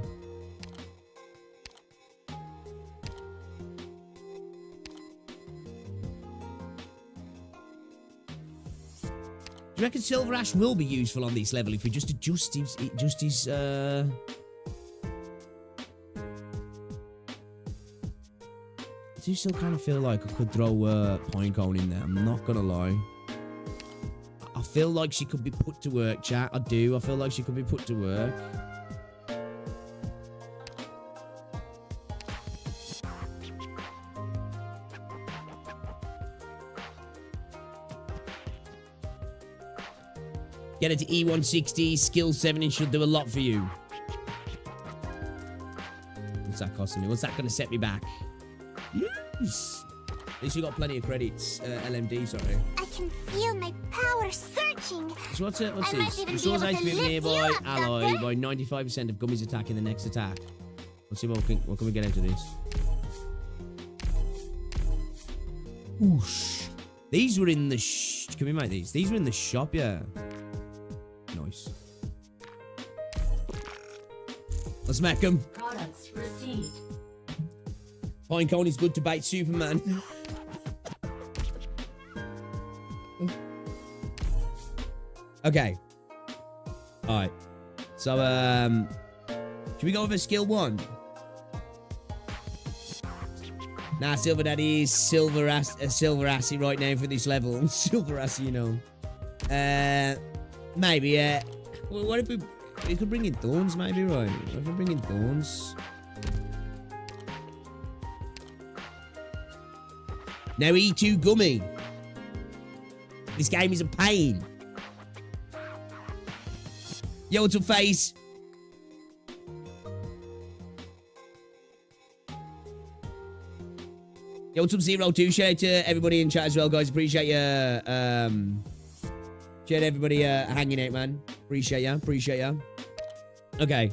Do you reckon Silver Ash will be useful on this level if we just adjust his, I do still kind of feel like I could throw a Pine Cone in there, I'm not gonna lie. I feel like she could be put to work, chat. I do. I feel like she could be put to work. Get it to E160, skill 7, it should do a lot for you. What's that costing me? What's that going to set me back? Yes. At least you got plenty of credits, LMD, sorry. I can feel my power surging. So what's this? Restores HP of nearby ally by 95% of Gummy's attack in the next attack. Let's see what can we get out of this. Whoosh. These were in the can we make these? These were in the shop, yeah. Nice. Let's make them. Products received. Pine Cone is good to bait Superman. Okay. Alright. So, should we go with a skill 1? Nah, Silver Daddy is silver assy right now for this level. Silver assy, you know. Maybe, yeah. Well, what if we could bring in Thorns, maybe, right? What if we bring in Thorns? Now E2 Gummy. This game is a pain. Yo, what's up, FaZe? Yo, what's up, 02? Shout out to everybody in chat as well, guys. Appreciate you. Shout out everybody hanging out, man. Appreciate ya. Appreciate ya. Okay.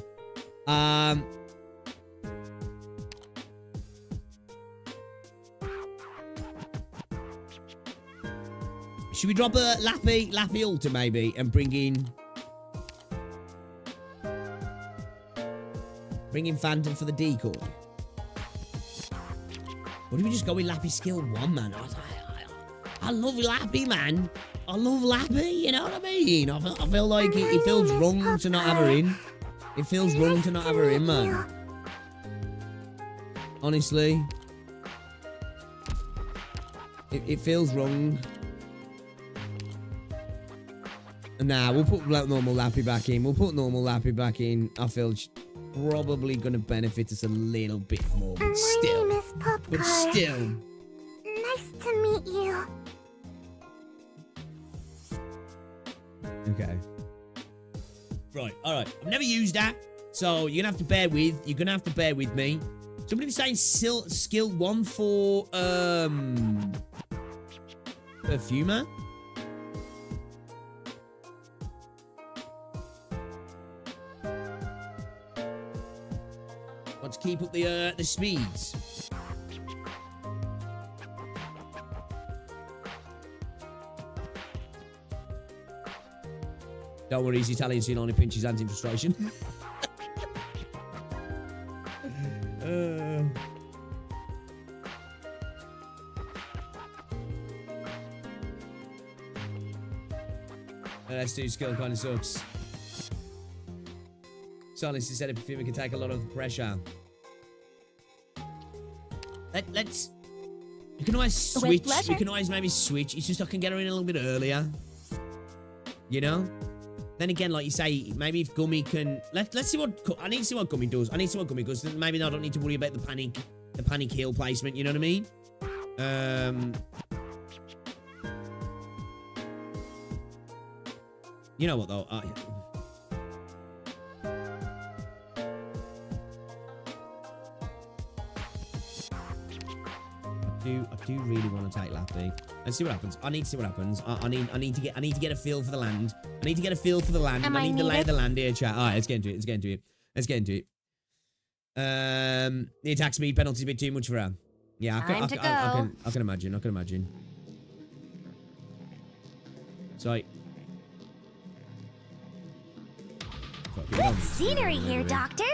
Should we drop a Lappy Altar maybe and bring in Phantom for the decoy? Or do we just go with Lappy skill 1, man? I love Lappy, man. I love Lappy, you know what I mean? I feel like it feels wrong to not have her in. It feels wrong to not have her in, man. Honestly. It feels wrong. Nah, we'll put normal Lappy back in. We'll put normal Lappy back in. I feel probably going to benefit us a little bit more, but still. But still. Nice to meet you. Okay. Right, alright. I've never used that, so you're gonna have to bear with. You're gonna have to bear with me. Somebody was saying skill 1 for Perfumer. Want to keep up the speeds. Don't worry, he's Italian, so he only pinches hands in frustration. Let's do skill kind of sucks. Silence instead of perfumer can take a lot of the pressure. Let's. You can always switch. We can always maybe switch. It's just I can get her in a little bit earlier. You know. Then again, like you say, maybe if Gummy can... Let's see what... I need to see what Gummy does. I need to see what Gummy does. Maybe I don't need to worry about the panic heal placement, you know what I mean? You know what, though? I do really want to take Lappy. Let's see what happens. I need to see what happens. I need to get a feel for the land. I need to get a feel for the land. I need to lay the land here, chat. Alright, let's get into it. Let's get into it. The attack speed penalty is a bit too much for her. Yeah, I can imagine. So Good scenery here, Doctor.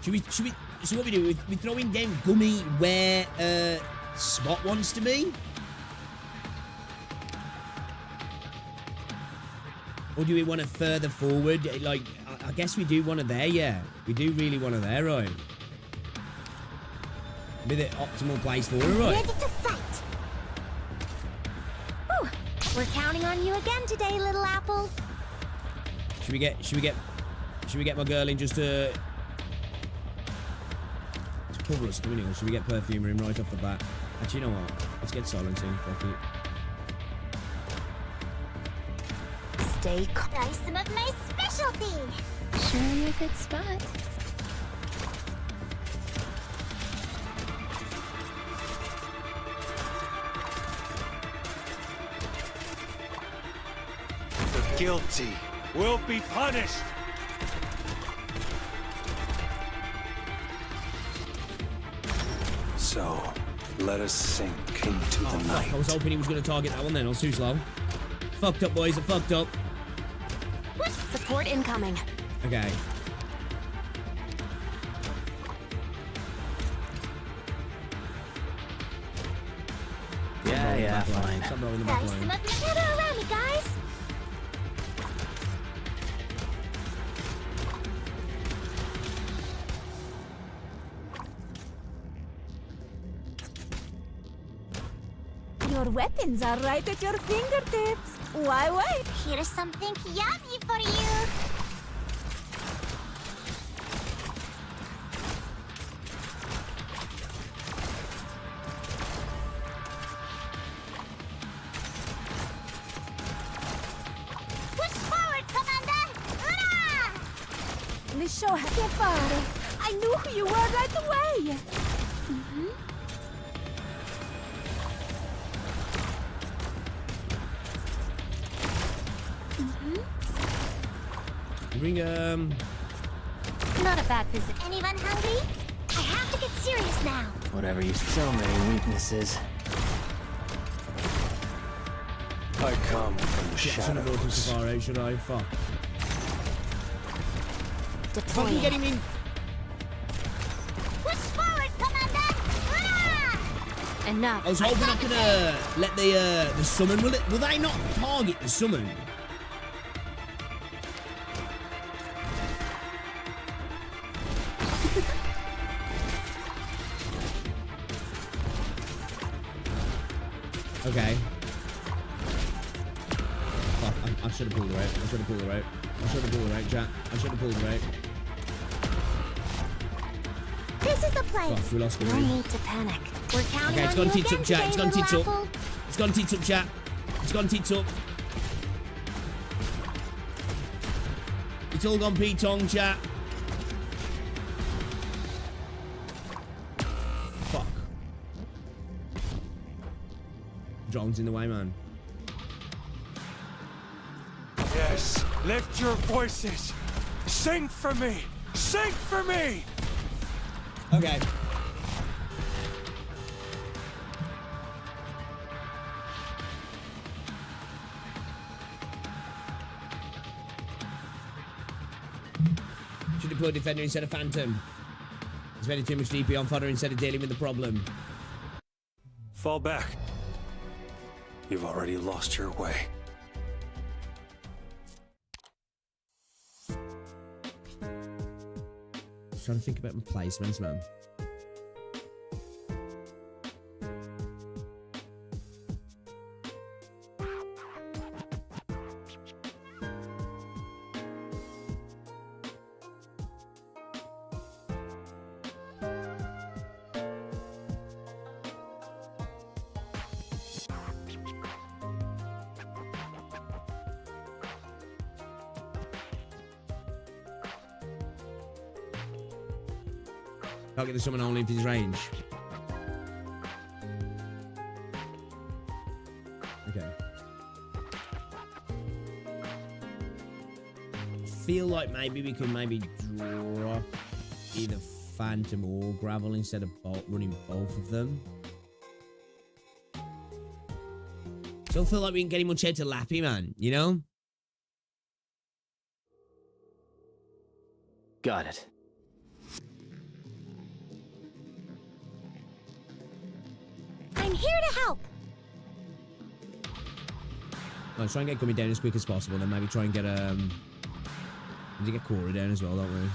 So what we do, we throw in down Gummy where Spot wants to be? Or do we want it further forward? Like, I guess we do want it there, yeah. We do really want it there, right? Be the optimal place for it, right? Ready to fight. Ooh, we're counting on you again today, little apple. Should we get my girl in just to cover us, doing it, or should we get Perfumer in right off the bat? Actually, you know what? Let's get silencing. Fuck it. Stay calm. Some of my specialty. Surely a good spot. The guilty will be punished. So, let us sink into the night. I was hoping he was going to target that one then. I was too slow. Fucked up, boys. I fucked up. Support incoming. Okay. Yeah, fine. Stop rolling the back line. Gather around me, guys. Your weapons are right at your fingertips. Why wait? Here's something yummy for you. Push forward, Commander! Hurrah! really show how to fare. I knew who you were right away. Bring Not a bad business. Anyone hungry? I have to get serious now. Whatever you so many weaknesses. I come from the shouldn't have brought him so far out, should I? Fuck. If I can get him in. Push forward, Commander! Enough. I was hoping I could let the summon. Will they not target the summon? Okay. Fuck, I should have pulled her out. I should have pulled her out. I should have pulled her out, chat. I should have pulled her out. This is the place. Fuck, we lost the No ring. need to panic. We're counting Okay, it's on gone you tits up, again chat. today, It's gone tits little up. apple. It's gone tits up, chat. It's gone tits up. It's all gone P-Tong, chat. Fuck. Drone's in the way, man. Yes, lift your voices. Sing for me. Sing for me. Okay. Should deploy defender instead of phantom. Spending too much DP on fodder instead of dealing with the problem. Fall back. You've already lost your way. Just trying to think about my placements, man. Can't get the summon only if he's range. Okay. Feel like maybe we could drop either Phantom or Gravel instead of running both of them. Still feel like we can get him much head to Lappy, man, you know? Got it. I'm here to help. Let's try and get Gummy down as quick as possible, then maybe try and get need to get Cora down as well, don't we?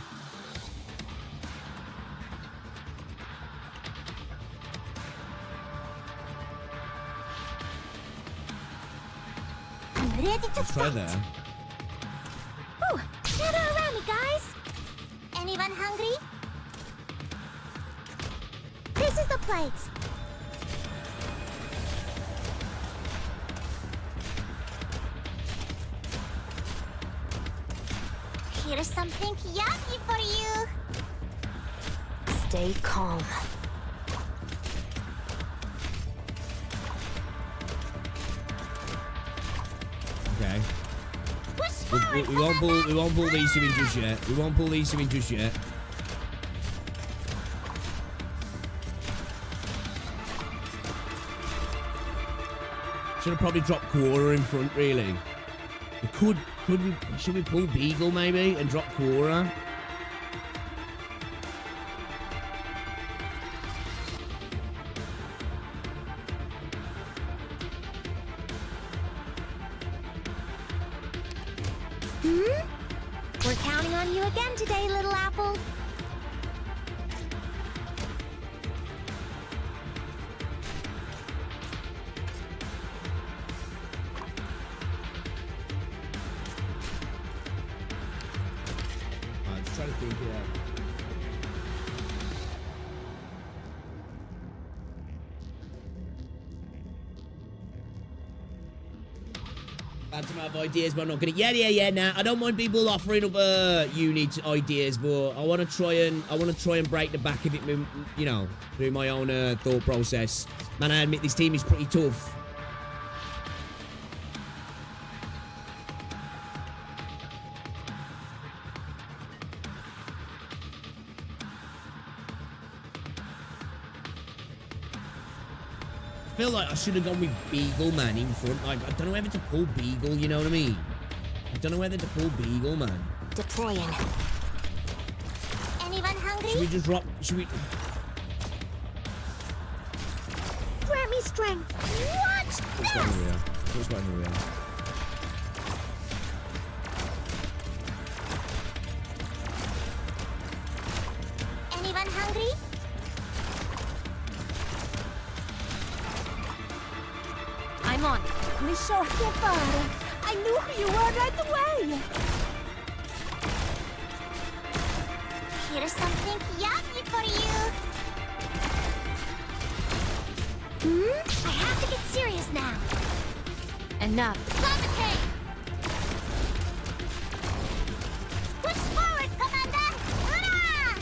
I'm ready to Let's try fight. there. Ooh, gather around me, guys. Anyone hungry? This is the place. Here's something yummy for you. Stay calm. Okay. Push forward, We won't pull these two in just yet. We won't pull these two in just yet. Should have probably dropped Quora in front, really. We should we pull Beagle maybe and drop Quora? We're counting on you again today, little apple. I'm just trying to think here. Glad to have ideas, but I'm not gonna. Yeah. Now I don't mind people offering up unit ideas, but I want to try and break the back of it, you know, through my own thought process. Man, I admit this team is pretty tough. I feel like I should have gone with Beagle, man, in front. Like, I don't know whether to pull Beagle, you know what I mean? I don't know whether to pull Beagle, man. Deploying. Anyone hungry? Should we just drop... Should we... Grant me strength. Watch What's going on here? What's going on here? Anyone hungry? I'm on. Mi so che fare? I knew who you were right away. Here's something yummy for you. I have to get serious now. Enough. Levitate! Push forward, Commander! Hurrah!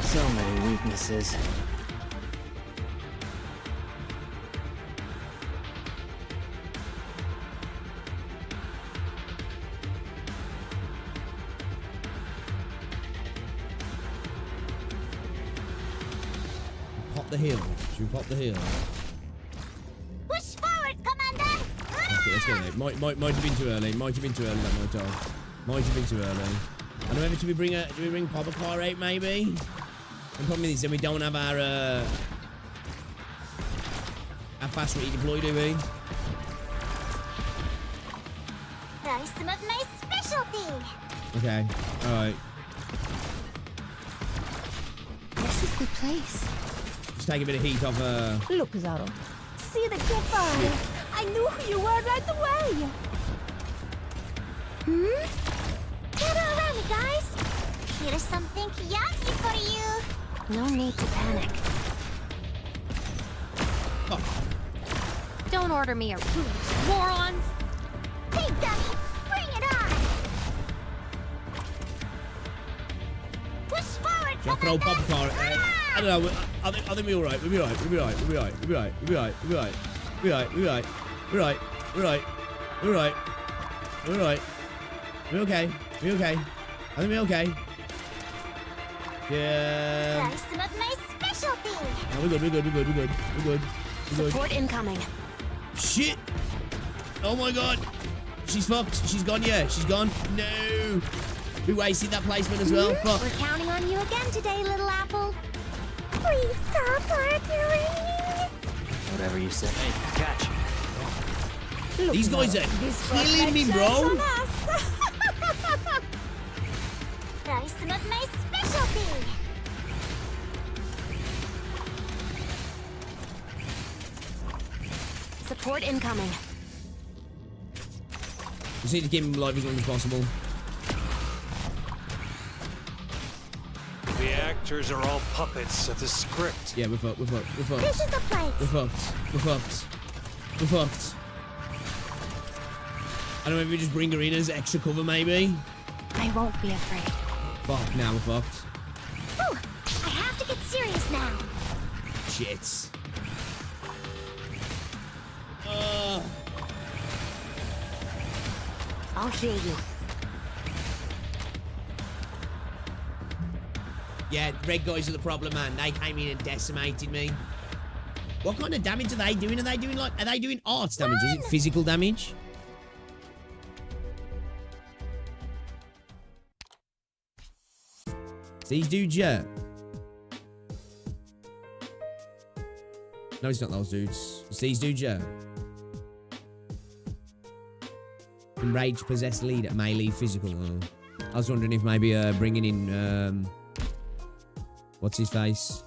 So many weaknesses. Pop the hill. Should we pop the hill? Push forward, Commander! Okay, let's get it. Might have been too early. Might have been too early, that might have. Might have been too early. I don't know, do we bring Papa Car out, maybe? The problem is then we don't have our fast ready deploy, do we? Try some of my specialty. Okay, alright. This is the place. Just take a bit of heat off Look, Zaro. See the che fare? I knew who you were right away. Gather around me, guys. Here's something yummy for you. No need to panic. Oh. Don't order me a morons. Hey, dummy, bring it on. Push forward, Should I throw Papa Car? I don't know. I think we're alright. We'll be alright. We'll be alright. We'll be alright. We'll be alright. We'll be alright. We'll be alright. We're right. We're right. We're right. We're right. We're right. We're right. We're okay. We're okay. I think we're okay. Yeah. Try some of my specialty. No, we're good. We're good. We're good. We're good. We're good. We're good. Support incoming. Shit. Oh my god. She's fucked. She's gone. Yeah. She's gone. No. We wasted that placement as well. Fuck. We're counting on you again today, little apple. Please stop arguing. Whatever you say. Hey, catch. Look, These guys are killing me, bro. Try some of my specialty. Support incoming. Just need to keep him alive as long as possible. The actors are all puppets of the script. Yeah, we're fucked. We're fucked. We're fucked. This is the place. We're fucked. We're fucked. We're fucked. I don't know if we just bring her in as extra cover, maybe. I won't be afraid. Fuck, now we're fucked. Whew, I have to get serious now. Shit. I'll heal you. Yeah, red guys are the problem, man. They came in and decimated me. What kind of damage are they doing? Are they doing arts damage? Is it physical damage? These dudes, yeah. No, it's not those dudes. It's these dudes, yeah. Enraged, possessed leader, melee, physical. I was wondering if maybe bringing in what's his face?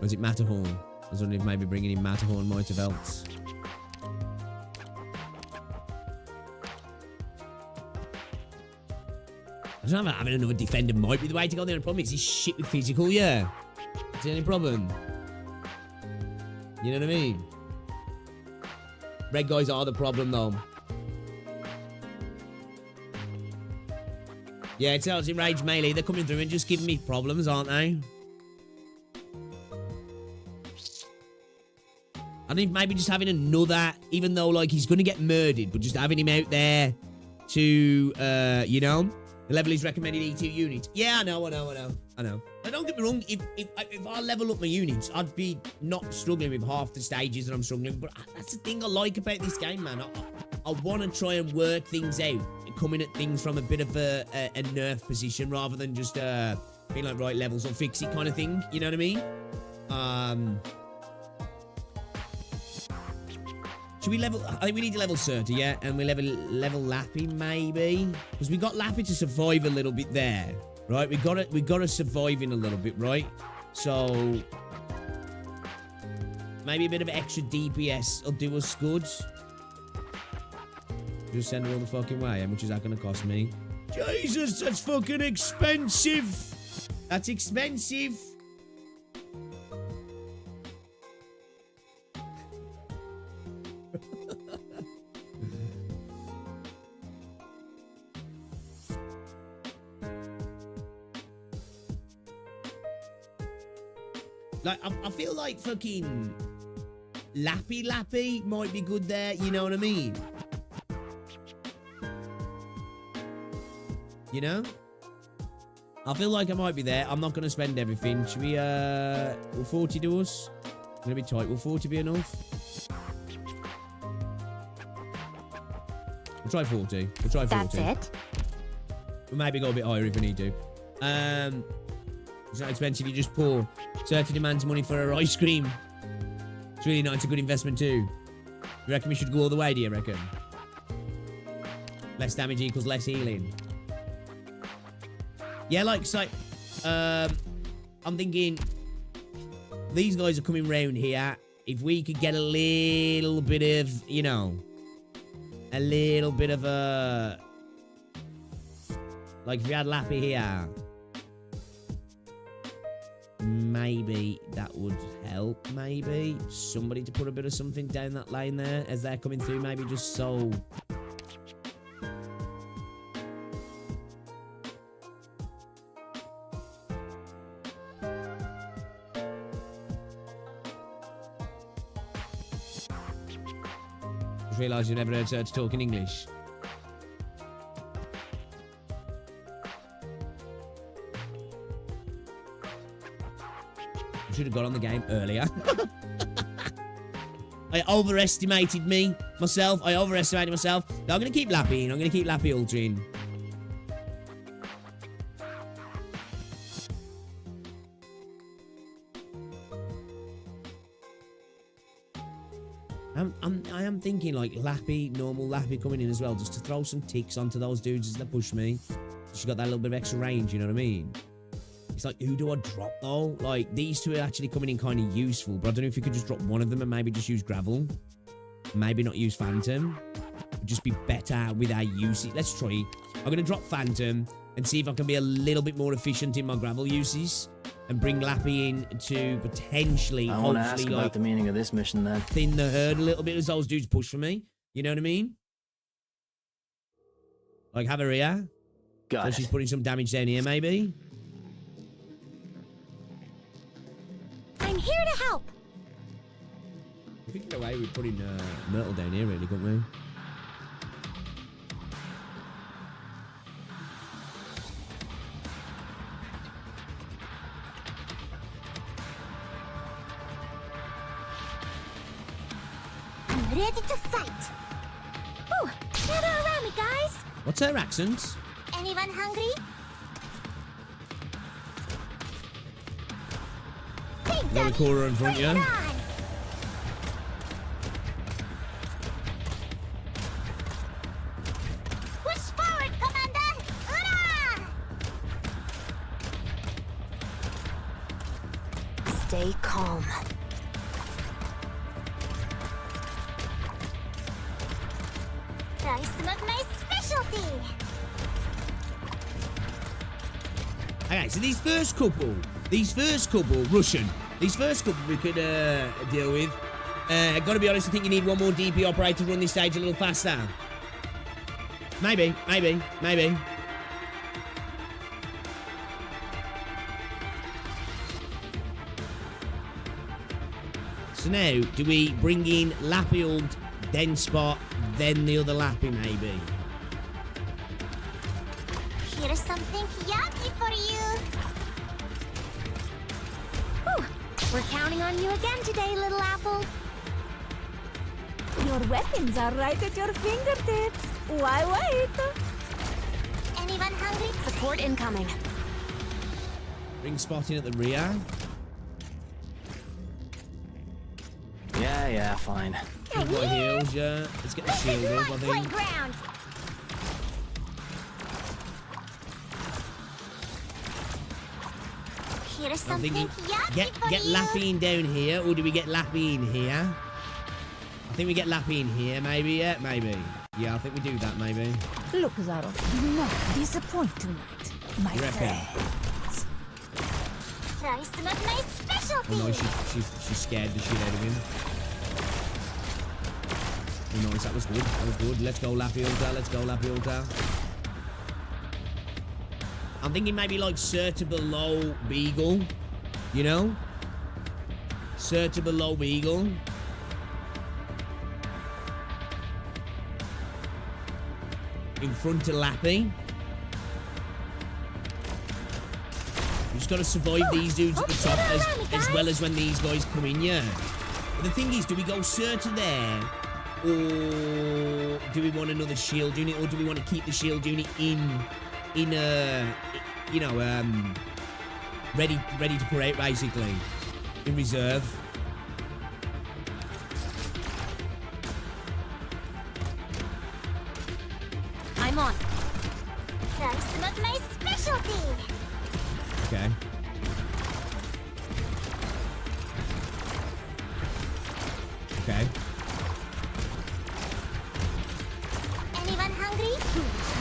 Was it Matterhorn? I was wondering if maybe bringing in Matterhorn might have helped. I don't know if having another defender might be the way to go. The only problem is he's shit with physical, yeah. That's the only problem. You know what I mean? Red guys are the problem, though. Yeah, it tells Enraged Melee. They're coming through and just giving me problems, aren't they? I think maybe just having another, even though, like, he's going to get murdered, but just having him out there to, you know, level his recommended E2 units. Yeah, I know. But don't get me wrong, if I level up my units, I'd be not struggling with half the stages that I'm struggling with. But that's the thing I like about this game, man. I want to try and work things out, coming at things from a bit of a nerf position rather than just being like, right, levels will fix it kind of thing. You know what I mean? Should we level? I think we need to level Surta, yeah? And we level Lappy, maybe? Because we got Lappy to survive a little bit there, right? We got to survive in a little bit, right? So maybe a bit of extra DPS will do us good. Just send her all the fucking way. How much is that going to cost me? Jesus, that's fucking expensive. That's expensive. Like, I feel like fucking Lappy might be good there, you know what I mean? You know? I feel like I might be there. I'm not going to spend everything. Should we, will 40 do us? It's going to be tight. Will 40 be enough? We'll try 40. We'll try 40. That's it. We'll maybe go a bit higher if we need to. It's not expensive, you just pour. Surta demands money for her ice cream. It's really not, it's a good investment too. You reckon we should go all the way, do you reckon? Less damage equals less healing. Yeah, like, so, I'm thinking, these guys are coming round here. If we could get a little bit of, you know, a little bit of a, like if we had Lappy here, maybe that would help, maybe. Somebody to put a bit of something down that lane there as they're coming through, maybe just so... Just realised you never heard Surta talk in English. Should have got on the game earlier. I overestimated myself. I overestimated myself. No, I'm going to keep Lappy in. I'm going to keep Lappy Ultra in. I am thinking like Lappy, normal Lappy coming in as well, just to throw some ticks onto those dudes as they push me. She's got that little bit of extra range, you know what I mean? It's like, who do I drop though? Like, these two are actually coming in kind of useful, but I don't know if you could just drop one of them and maybe just use Gravel. Maybe not use Phantom. It'd just be better with our usage. Let's try it. I'm going to drop Phantom and see if I can be a little bit more efficient in my Gravel uses and bring Lappy in to potentially, I want to ask about the meaning of this mission then. Thin the herd a little bit as those dudes push for me. You know what I mean? Like, have her here. Got it. She's putting some damage down here, maybe. I'm here to help. We could get away with putting Myrtle down here, really, couldn't we? I'm ready to fight. Ooh, gather around me, guys. What's her accent? Anyone hungry? Got a corner in front, yeah? Push forward, Commander! Hurrah! Stay calm. Try some of my specialty. Okay, so these first couple, Russian. These first couple we could deal with. Gotta be honest, I think you need one more DP operator to run this stage a little faster. Maybe. So now, do we bring in Lapfield, then Spot, then the other Lappy, maybe? Here's something yummy for you. Whew. We're counting on you again today, little apple. Your weapons are right at your fingertips. Why wait? Anyone hungry? Support incoming. Bring Spot in at the rear. Yeah, fine. Good boy heals, yeah. Let's get the shield up, I think. Ground. Here's I'm something thinking, yummy for get you. Lappy in down here, or do we get Lappy in here? I think we get Lappy in here, maybe, yeah? Maybe. Yeah, I think we do that, maybe. Look, Zaro, do not disappoint tonight, my You reckon? friends. Try some of my specialty. Oh no, she's scared the shit out of him. Oh nice, that was good, that was good. Let's go Lappy Ulta, let's go Lappy Ulta. I'm thinking maybe like Sir below Beagle, you know? Sir below Beagle. In front of Lappy. You just gotta survive these dudes at the top as well as when these guys come in, yeah. But the thing is, do we go Sir to there? Or do we want another shield unit? Or do we want to keep the shield unit in you know, ready to parade, basically, in reserve? I'm on. Try some of my specialty. Okay. Okay. Anyone hungry?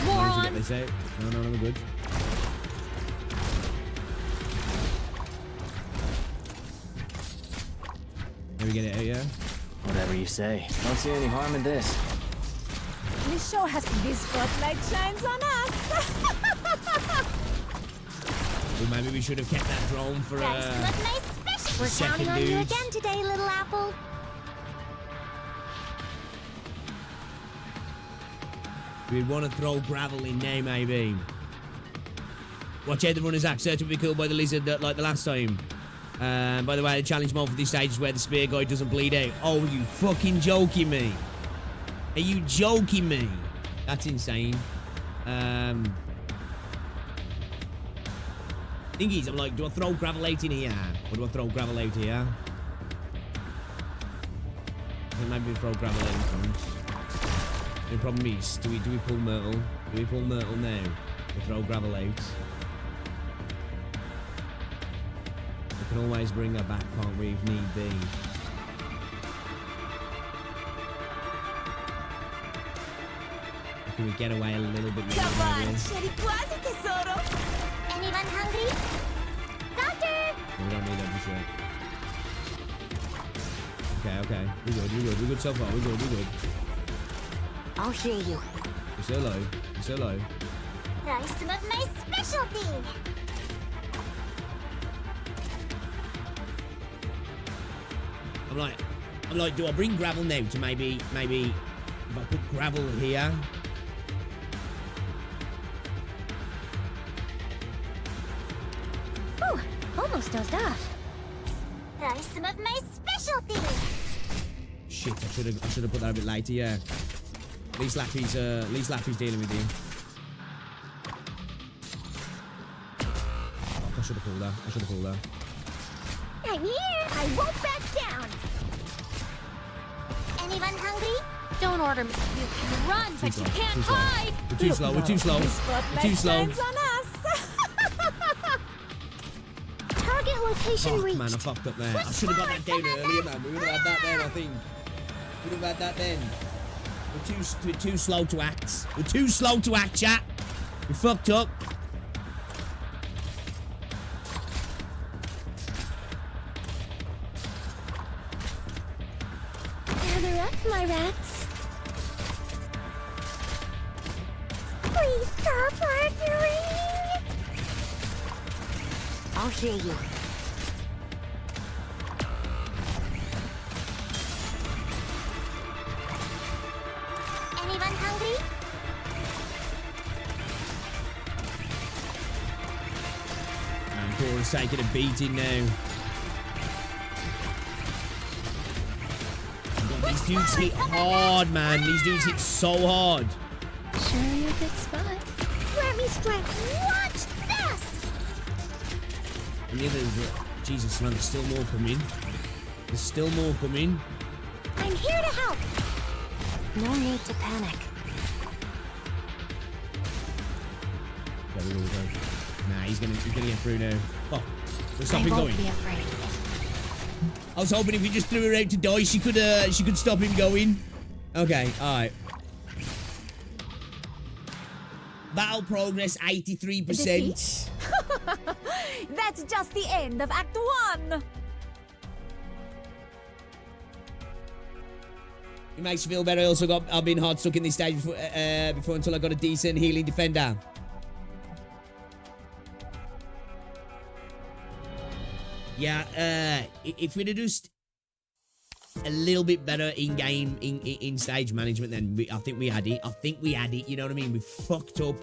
Managed to get this out. No, we're good. Can we get it out, yeah? Whatever you say. Don't see any harm in this. This show has to be spotlight shines on us. Well, maybe we should have kept that drone for Try some of my specialty. We're second counting on you dudes. again today, little apple. We'd want to throw gravel in now, maybe. Watch out, the runner's axe. Certain to be killed by the lizard like the last time. By the way, the challenge mode for this stage is where the spear guy doesn't bleed out. Oh, are you fucking joking me? Are you joking me? That's insane. Thing is, I'm like, do I throw gravel out in here? Or do I throw gravel out here? I think maybe we throw gravel out in front. The problem is, do we pull Myrtle? Do we pull Myrtle now? We throw gravel out. We can always bring her back, can't we, if need be? Or can we get away a little bit more? Come on, Sherry quasi tesoro. Anyone hungry? Doctor! We don't need that shit. Okay. We're good so far. We're good. I'll hear you. You're so low. Try some of my specialty. I'm like, do I bring gravel now to maybe if I put gravel here? Ooh, almost dozed off. Try some of my specialty. Shit, I should have put that a bit later, yeah. At least Lappy's dealing with you. I should have pulled her. I'm here. I won't back down. Anyone hungry? Don't order me. You can run, but you can't hide. We're too slow. Shines on us. Target location Fuck, reached. man, I fucked up there. I should have got that down earlier, man. We would have had that then, I think. We would have had that then. We're too slow to act. We're too slow to act, chat. We fucked up. Gather up, my rats. Please stop arguing. I'll hear you. Anyone hungry? Man, Cora's taking a beating now. God, these dudes hit hard, man. These dudes hit so hard. Sure, you're a good spot. Let me strength. Watch this. And the others, Jesus, man, there's still more coming. There's still more coming. I'm here to help. No need to panic. Go. Nah, he's gonna get through now. Oh, let's stop him I going. won't be afraid. I was hoping if we just threw her out to die, she could stop him going. Okay, alright. Battle progress 83%. That's just the end of Act 1. It makes you feel better. I've been hard stuck in this stage before until I got a decent healing defender. Yeah, if we'd have just a little bit better in-game, in stage management, then I think we had it. You know what I mean? We fucked up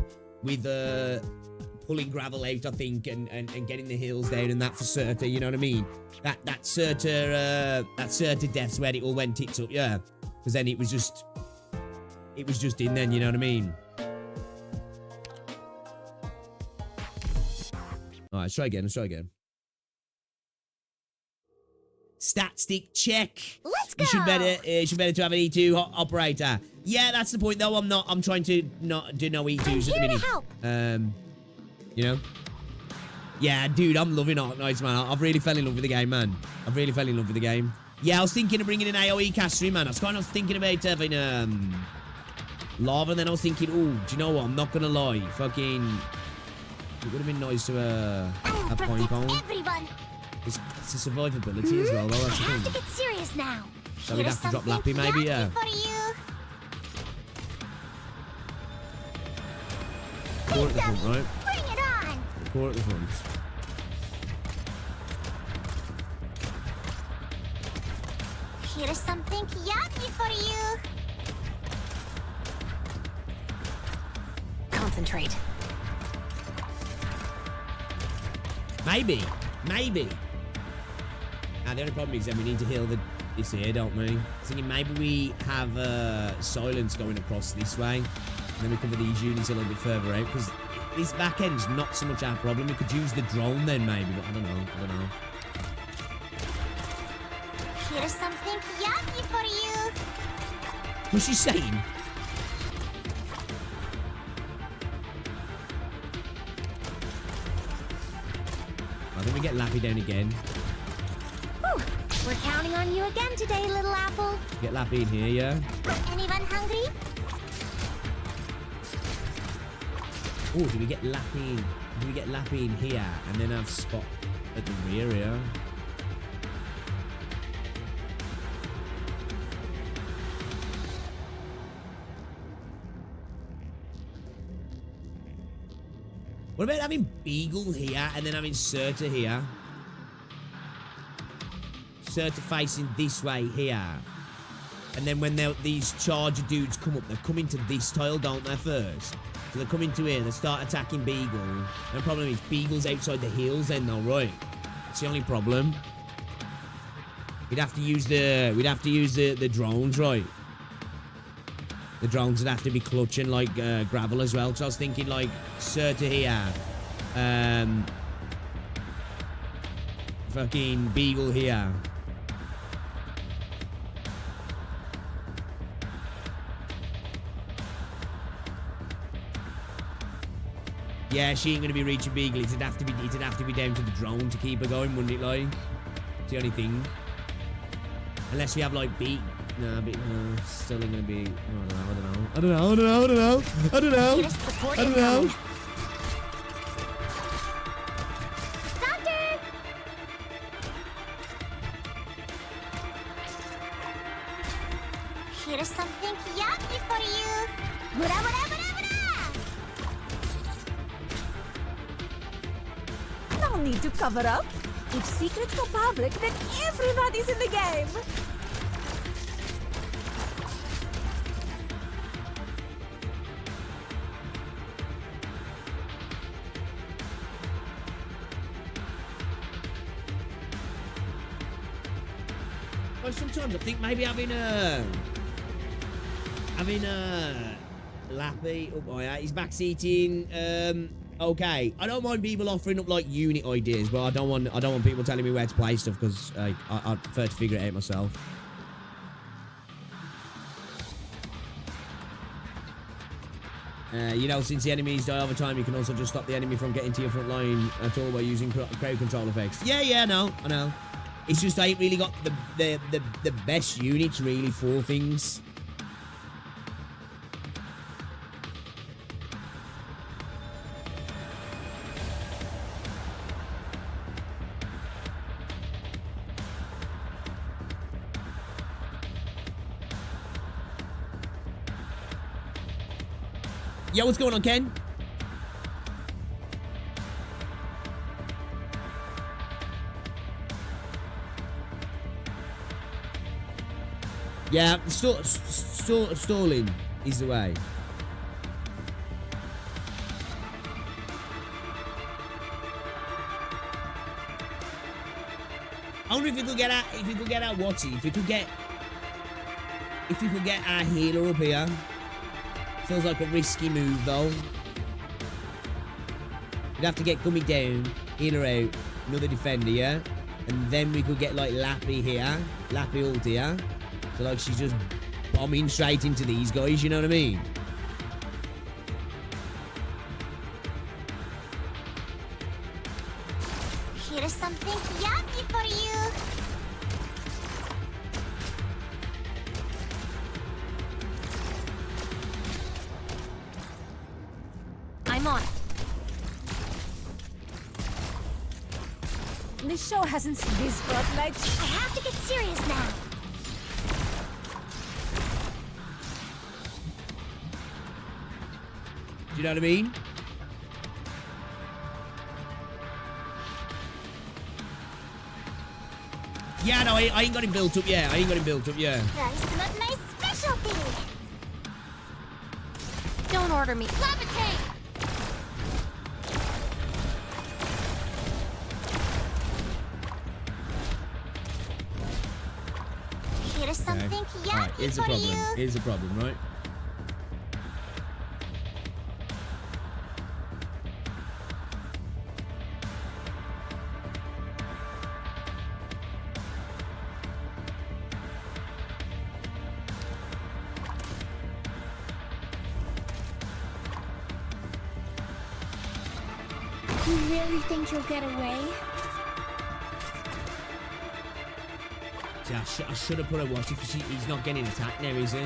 with pulling gravel out, I think, and getting the hills down and that for Surta, you know what I mean? That Surta death's where it all went tits up, yeah. Because then it was just in then, you know what I mean? Alright, let's try again. Stat stick check. Let's go. You should better to have an E2 operator. Yeah, that's the point though. I'm trying to not do no E2s at the minute. Help. You know? Yeah, dude, I'm loving Arknights, man. I've really fell in love with the game, man. Yeah, I was thinking of bringing an AoE caster in, man. I was kind of thinking about having lava, and then I was thinking, oh, do you know what? I'm not gonna lie. Fucking, it would have been nice to have point cone. It's a survivability as well, though. That's the I have thing. to get serious now. So we'd have to drop Lappy, maybe, yeah. Core at the front, right? Bring it on. Core at the front. Here's something yummy for you. Concentrate. Maybe. Now, the only problem is that we need to heal this here, don't we? I was thinking maybe we have silence going across this way. And then we cover these units a little bit further out. Because this back end's not so much our problem. We could use the drone then, maybe. But I don't know. Here's something yummy for you. What's she saying? I think we get Lappy down again. Whew. We're counting on you again today, little apple. Get Lappy in here, yeah? Anyone hungry? Oh, do we get Lappy in? Do we get Lappy in here and then have Spot at the rear here? What about having Beagle here and then having Surta here? Surta facing this way here. And then when these charger dudes come up, they come into this tile, don't they, first? So they come into here, they start attacking Beagle. And the problem is Beagle's outside the hills then though, right? That's the only problem. We'd have to use the drones, right? The drones would have to be clutching like gravel as well. So I was thinking like Surta here. Fucking Beagle here. Yeah, she ain't gonna be reaching Beagle. It'd have to be down to the drone to keep her going, wouldn't it? Like, it's the only thing. Unless we have like beat. No, but still ain't gonna be. I don't know. Doctor! Here's something yummy for you. Bra bra bra bra. No need to cover up. It's secret for public that everybody's in the game. Well, sometimes I think maybe having a Lappy up my he's backseating. Okay, I don't mind people offering up like unit ideas, but I don't want people telling me where to play stuff because I prefer to figure it out myself. You know, since the enemies die over time, you can also just stop the enemy from getting to your front line at all by using crowd control effects. Yeah, no, I know. It's just I ain't really got the best units really for things. Yo, what's going on, Ken? Yeah, stalling is the way. I wonder if we could get our, Watsy, if we could get our healer up here. Feels like a risky move though. We'd have to get Gummy down, healer out, another defender, yeah? And then we could get like Lappy here, Lappy ult here. So like she's just bombing straight into these guys, you know what I mean? Here's something yummy for you. I'm on it. This show hasn't seen this spotlight. I have to get serious now. Do you know what I mean? Yeah, no, I ain't got him built up yet. That's not my specialty. Don't order me. Levitate. Here's something yummy Alright, here's a for problem. you. Here's a problem, right? You really think you'll get away? See, I should have put a watch because he's not getting attacked now, is he?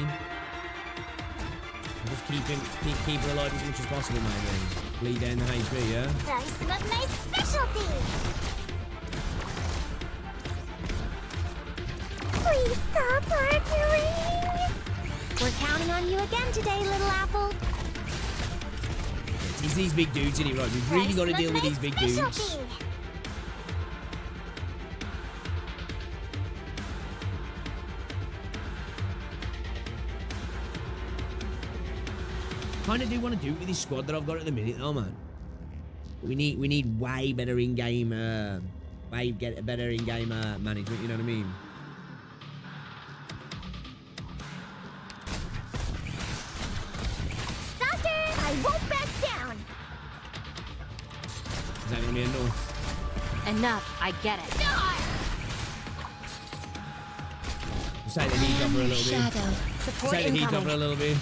Just keep her alive as much as possible, maybe. Bleed down the HP, yeah? That's not my specialty. Please stop arguing. We're counting on you again today, little apple. It's these big dudes, isn't it, right? We've really got to deal with these big dudes. Kind of do want to do it with this squad that I've got at the minute, though, man. We need way better in-game, better in-game management. You know what I mean? Doctor, I won't back down. Is that gonna be enough? Enough, I get it. Just take the heat off her a little bit. Shadow. Support Take the heat off her a incoming. little bit.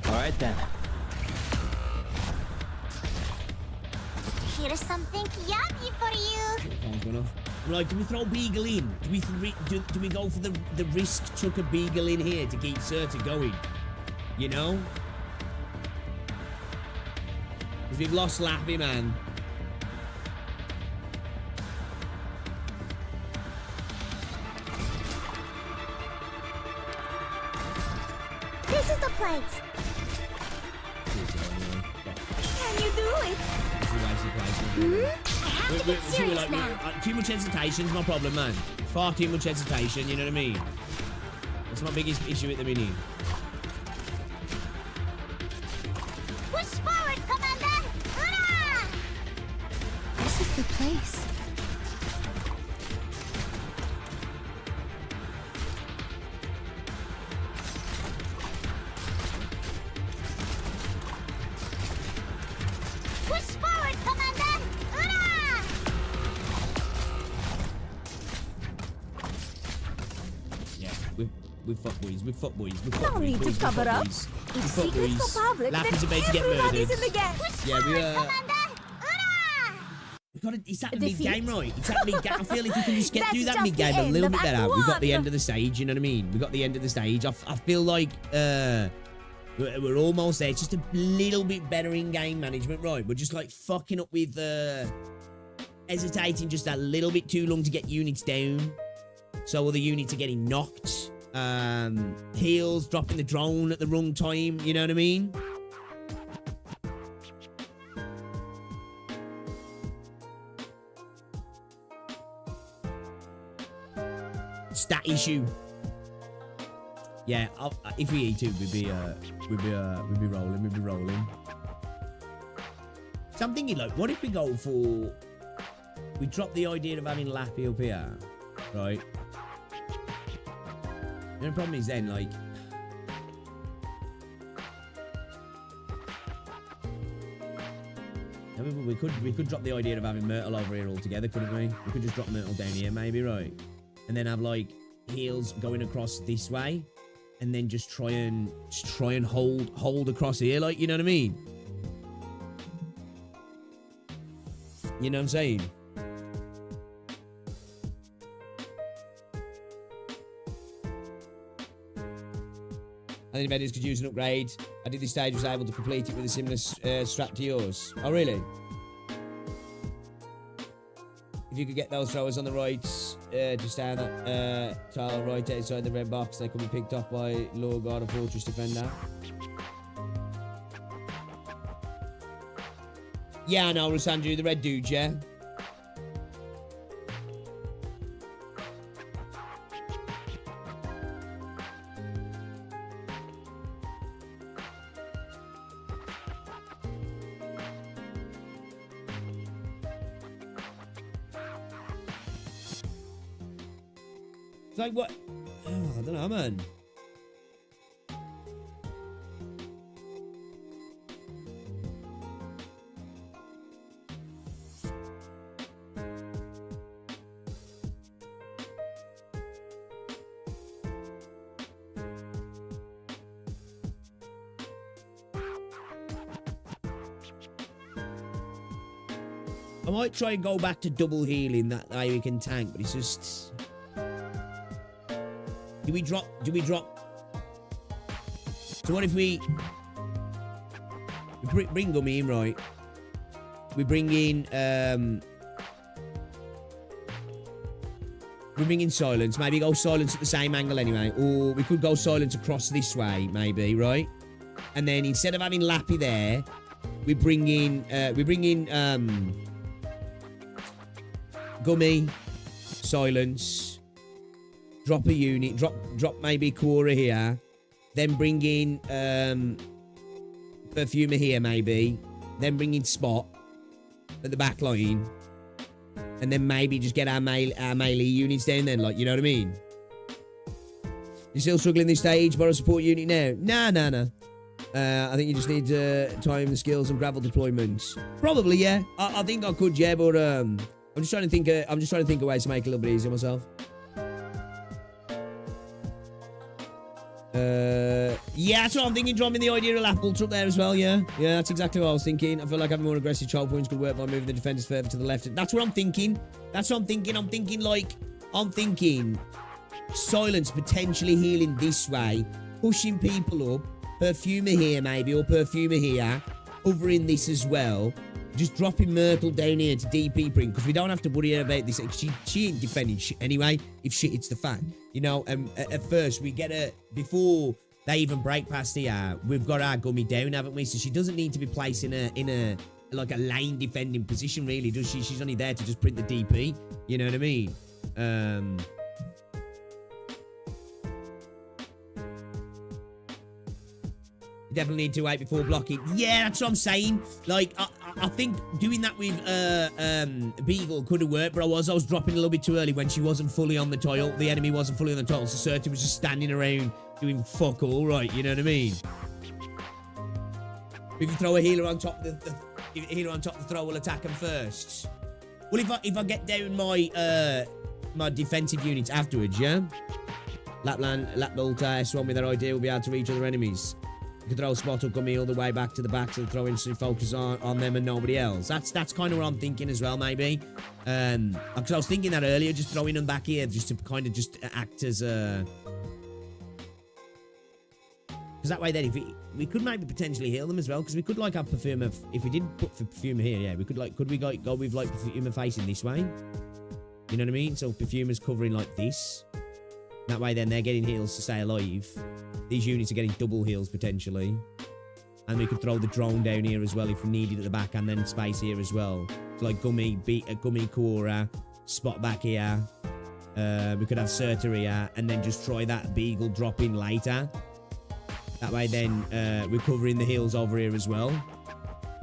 Alright then. Here's something yummy for you. Phone's gone off. Right, do we throw Beagle in? Do we go for the risk chuck a Beagle in here to keep Serta going? You know? Because we've lost Lappy, man. This is the place. Can you do it? I have to get serious now. Too much hesitation's my problem, man. Far too much hesitation, you know what I mean? That's my biggest issue at the minute. Push forward, Commander! Hurrah! This is the place. Push forward, Commander! Hurrah! Yeah, we've fuck boys, we've fuck boys, we've No fuck boys, need to boys, cover we've fuck up. boys. It's We've fuck secret boys. for public that Lappy's about to get murdered. everybody's in the game. Yeah, Commander! Hurrah! we got it's that Defeat. mid-game, right? It's that mid-game. I feel if we can just get That's through that just the mid-game a end little of bit Act better. We've got the 1. end of the stage, you know what I mean? We've got the end of the stage. I feel like we're almost there. It's just a little bit better in-game management, right? We're just like fucking up with hesitating just a little bit too long to get units down. So other units are getting knocked. Heals, dropping the drone at the wrong time, you know what I mean? Stat issue. Yeah, if we E2, we'd be rolling. So I'm thinking, like, what if we go for... We drop the idea of having Lappy up here, right? The only problem is then, like... I mean, we could drop the idea of having Myrtle over here altogether, couldn't we? We could just drop Myrtle down here, maybe, right? And then have, like, heals going across this way. And then just try and hold across here, like, you know what I mean? You know what I'm saying? I think vendors could use an upgrade. I did this stage, was able to complete it with a similar strat to yours. Oh, really? If you could get those throwers on the right, just down that tile right outside the red box, they could be picked off by Lord God or Fortress Defender. Yeah, I know, Rosandru, the red dude, yeah? It's like, what? Oh, I don't know, man. I might try and go back to double healing, that way we can tank, but it's just... Do we drop? So what if we bring Gummy in, right? We bring in Silence. Maybe go Silence at the same angle anyway. Or we could go Silence across this way, maybe, right? And then instead of having Lappy there, we bring in Gummy, Silence. Drop a unit, drop maybe Cora here, then bring in Perfumer here maybe, then bring in Spot at the back line, and then maybe just get our melee units down then, like, you know what I mean? You still struggling this stage, borrow support unit now? Nah. I think you just need time, skills, and gravel deployments. Probably, yeah. I think I could, yeah, but I'm just trying to think of ways to make it a little bit easier myself. Yeah, that's what I'm thinking, dropping the idea of lap ultra up there as well, yeah. Yeah, that's exactly what I was thinking. I feel like having more aggressive choke points could work by moving the defenders further to the left. That's what I'm thinking. I'm thinking Silence potentially healing this way, pushing people up, Perfumer here maybe, or Perfumer here, covering this as well. Just dropping Myrtle down here to DP Bring, because we don't have to worry about this. She ain't defending shit anyway, if shit hits the fan. You know, at first, we get her, before they even break past here, we've got our Gummy down, haven't we? So she doesn't need to be placed in a like a lane defending position, really, does she? She's only there to just print the DP. You know what I mean? Definitely need to wait before blocking. Yeah, that's what I'm saying. Like, I think doing that with Beagle could have worked, but I was dropping a little bit too early when she wasn't fully on the tile. The enemy wasn't fully on the tile, so Certain was just standing around doing fuck all, right? You know what I mean? If you throw a healer on top, the throw will attack him first. Well, if I get down my my defensive units afterwards, yeah. Lapland, Lapbolter, Swan with their idea will be able to reach other enemies. You can throw Spot or Gummy all the way back to the back, so throw instantly focus on them and nobody else. That's kind of what I'm thinking as well, maybe. Because I was thinking that earlier, just throwing them back here, just to kind of just act as a. Because that way, then, if we could maybe potentially heal them as well, because we could like have Perfumer. If we did put Perfumer here, yeah, we could like. Could we go with like Perfumer facing this way? You know what I mean? So Perfumer's covering like this. That way, then, they're getting heals to stay alive. These units are getting double heals, potentially. And we could throw the drone down here as well if we needed at the back, and then space here as well. So, like, Gummy, Kora, Spot back here. We could have Surtur here, and then just try that Beagle drop in later. That way, then, we're covering the heals over here as well.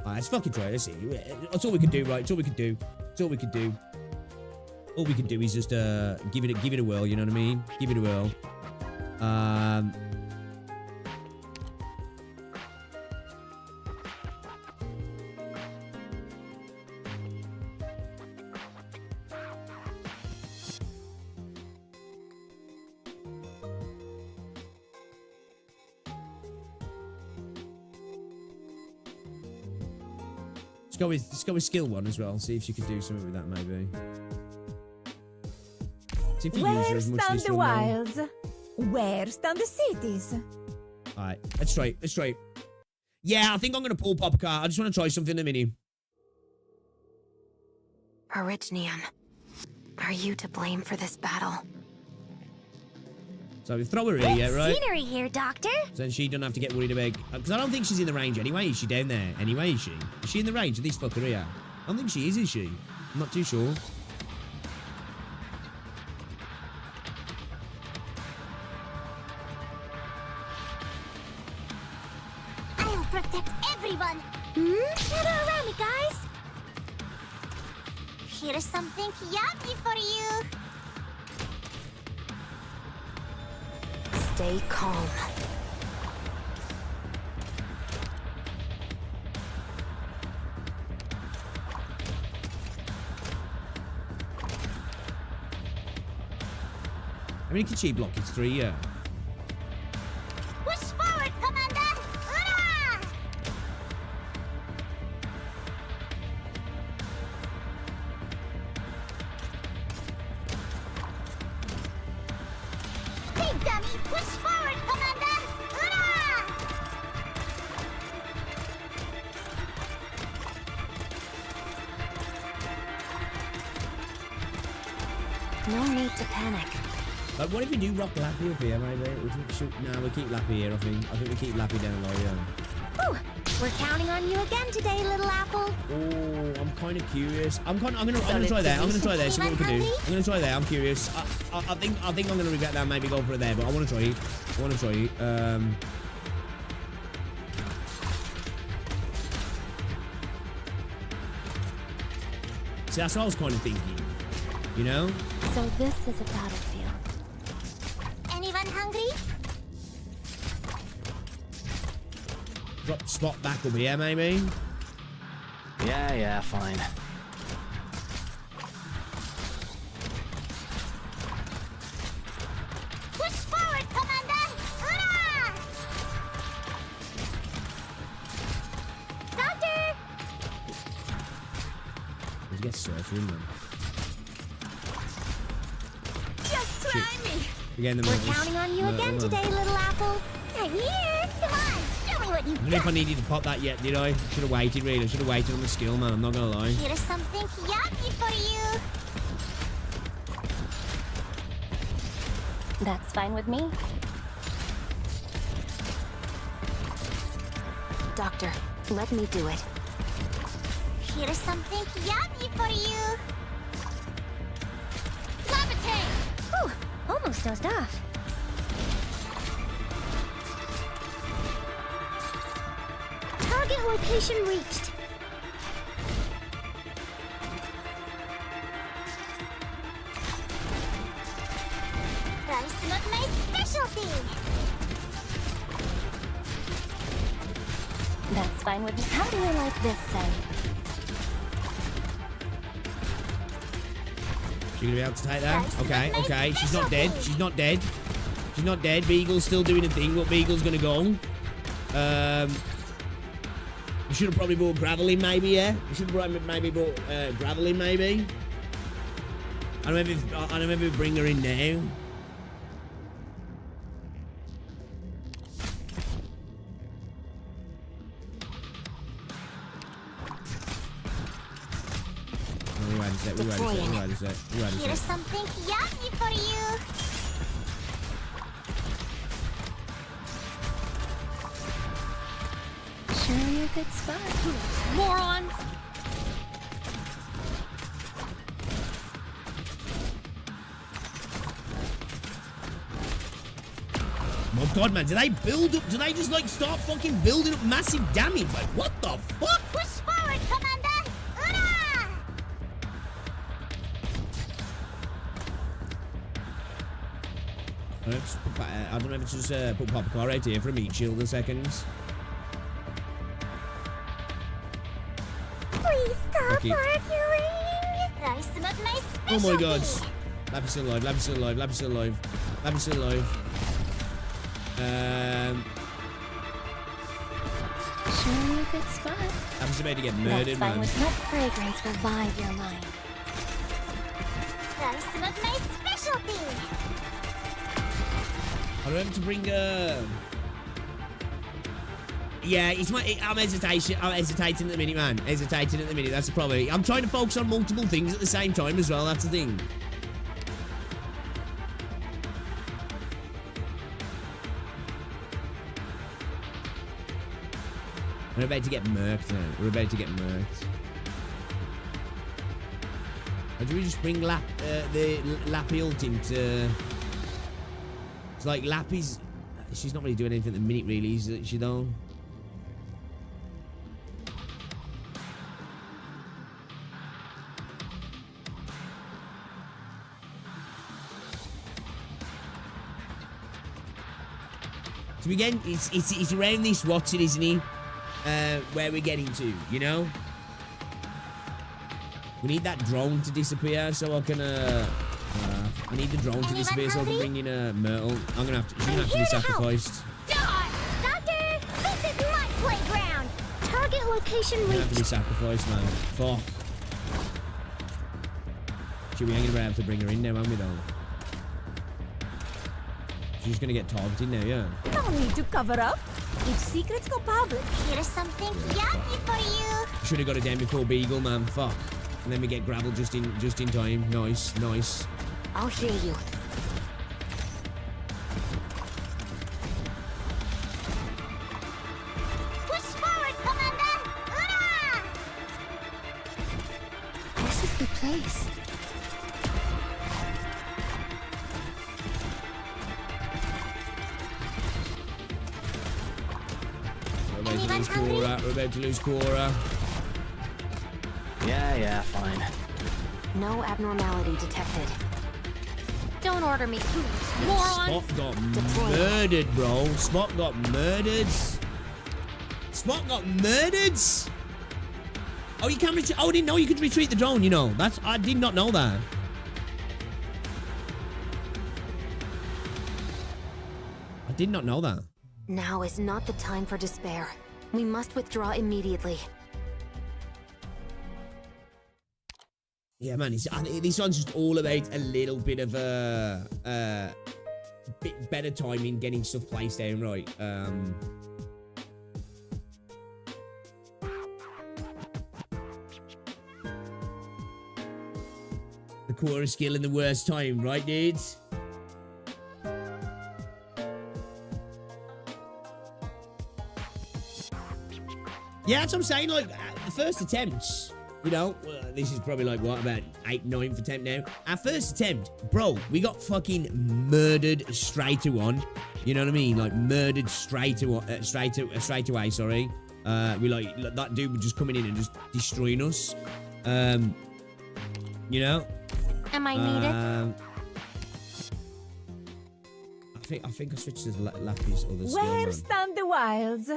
Alright, let's fucking try it. Let's see. That's all we can do, right? It's all we can do. It's all we can do. All we can do is just give it a whirl, you know what I mean? Give it a whirl. Let's go with skill 1 as well. See if she could do something with that, maybe. Where stand the wilds? Where stand the cities? Alright, let's try it. Let's try it. Yeah, I think I'm going to pull Pop Car. I just want to try something in a minute. Orignium, are you to blame for this battle? So we throw her here, yeah, right? Scenery here, Doctor. So then she doesn't have to get worried about... Because I don't think she's in the range anyway. Is she down there? Anyway, is she? Is she in the range of this fucker here? I don't think she is she? I'm not too sure. I'll protect everyone. Gather around me, guys. Here's something yummy for you. Stay calm. How many can she block? It's 3, yeah. Push forward, Commander! Hurrah! Big dummy, push forward, Commander! Hurrah! No need to panic. Like, what if we do rock Lappy up here, maybe? No, we keep Lappy here, I think. I think we keep Lappy down low, yeah. Ooh, we're counting on you again today, little apple. Oh, I'm kind of curious. I'm gonna try that. I'm gonna try that. See what we can do. I'm gonna try that. I'm curious. I think I'm gonna regret that. Maybe go for it there, but I want to try it. I want to try it. See, that's what I was kind of thinking. You know? So this is a battlefield. Anyone hungry? Drop Spot back over here, maybe? Yeah, fine. Push forward, Commander! Hurrah! Doctor! Let's get Surtur in them. Just try me! We're counting on you again today, little apple. I'm here! Come on, show me what you I don't know if I needed to pop that yet, did I? Should have waited, really. I should have waited on the skill, man. I'm not gonna lie. Here's something yummy for you. That's fine with me. Doctor, let me do it. Here's something yummy for you. Levitate! Whew, almost dozed off. Target location reached. That's not my specialty. That's fine with me. How do you like this, son? She gonna be able to take that? Okay, okay. She's not dead. She's not dead. She's not dead. Beagle's still doing a thing. What Beagle's gonna go? We should have probably brought gravel in, maybe, yeah? We should have maybe brought gravel in, maybe. I don't know if we bring her in now. Here's something yummy for you. Sure, a good spot. Morons! Oh god, man, do they build up? Do they just like start fucking building up massive damage? Like, what the fuck? Push forward, Commander! Ura! I don't know if it's just put Popcar out here for a meat shield in seconds. Please stop Okay. arguing! I smelled my specialty. Oh my god. Lappy's still alive, Lappy's still alive, Lappy's still alive. Lappy's still alive. Sure, a good spot. Lappy's about to get murdered, man. Let fragrance revive your mind. I smelled my specialty. I don't have to bring yeah, it's my. I'm hesitating at the minute, man. Hesitating at the minute. That's the problem. I'm trying to focus on multiple things at the same time as well. That's the thing. We're about to get murked now. We're about to get murked. Or do we just bring the Lappy ult into? It's like Lappy's. She's not really doing anything at the minute, really, is she though? So again, it's around this Watson, isn't he? Where we're getting to, you know? We need that drone to disappear so I can I need the drone to disappear so I can bring in Myrtle. She's gonna have to be sacrificed. Doctor, this is my playground. Target location She's gonna have to be reached. sacrificed, man. Fuck. Shit, we ain't gonna be able to bring her in now, are we though? She's just gonna get targeted now, yeah. No need to cover up. If secrets go public. Here's something yummy for you. Should have got it down before Beagle, man. Fuck. And then we get gravel just in time. Nice, nice. I'll heal you. Push forward, Commander! Ura! This is the place. We're about to lose Quora. Yeah, fine. No abnormality detected. Don't order me. Spot got murdered, bro. Spot got murdered. Spot got murdered. Oh, you can retreat. Oh, I didn't know you could retreat the drone. You know, I did not know that. I did not know that. Now is not the time for despair. We must withdraw immediately. Yeah, man. I think this one's just all about a little bit of a bit better timing, getting stuff placed down right. The quarter skill in the worst time, right, dudes? Yeah, that's what I'm saying. Like, the first attempts, you know, this is probably like, what, about 8th, 9th attempt now? Our first attempt, bro, we got fucking murdered straight away. You know what I mean? Like, murdered straight away, sorry. We like that dude was just coming in and just destroying us. You know? Am I needed? I think I switched to Lappy's other skill. Where stand the wilds?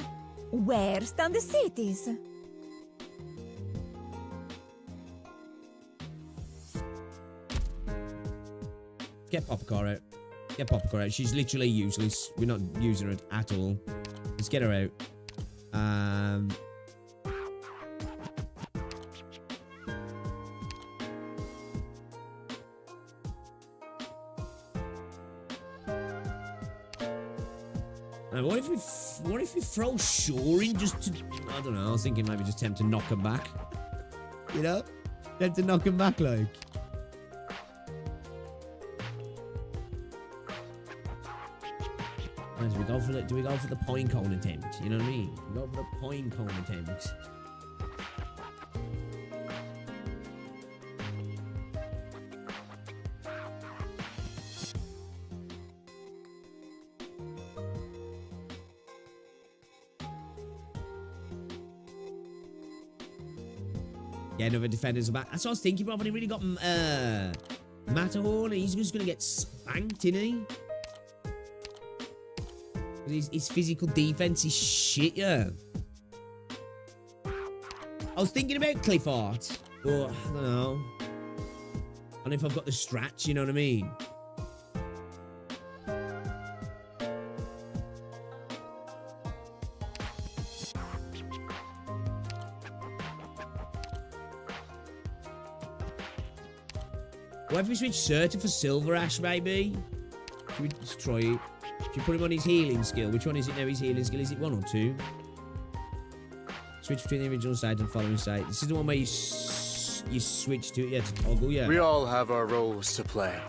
Where stand the cities? Get Popcar out. Get Popcar out. She's literally useless. We're not using her at all. Let's get her out. What if we throw Shaw in just to... I don't know. I was thinking maybe just attempt to knock him back. You know? Attempt to knock him back, like. Do we go for the point cone attempt? You know what I mean? We go for the point cone attempt. Yeah, another defender's back. That's what I was thinking, bro. I've only really got Matterhorn. He's just gonna get spanked, isn't he? His physical defense is shit, yeah. I was thinking about Cliff Art, but I don't know. I don't know if I've got the strats, you know what I mean? What if we switch Surtur for Silver Ash, maybe? Should we just try it? Should we put him on his healing skill? Which one is it now, his healing skill? Is it 1 or 2? Switch between the original state and following state. This is the one where you switch to it, yeah, to toggle, yeah. We all have our roles to play.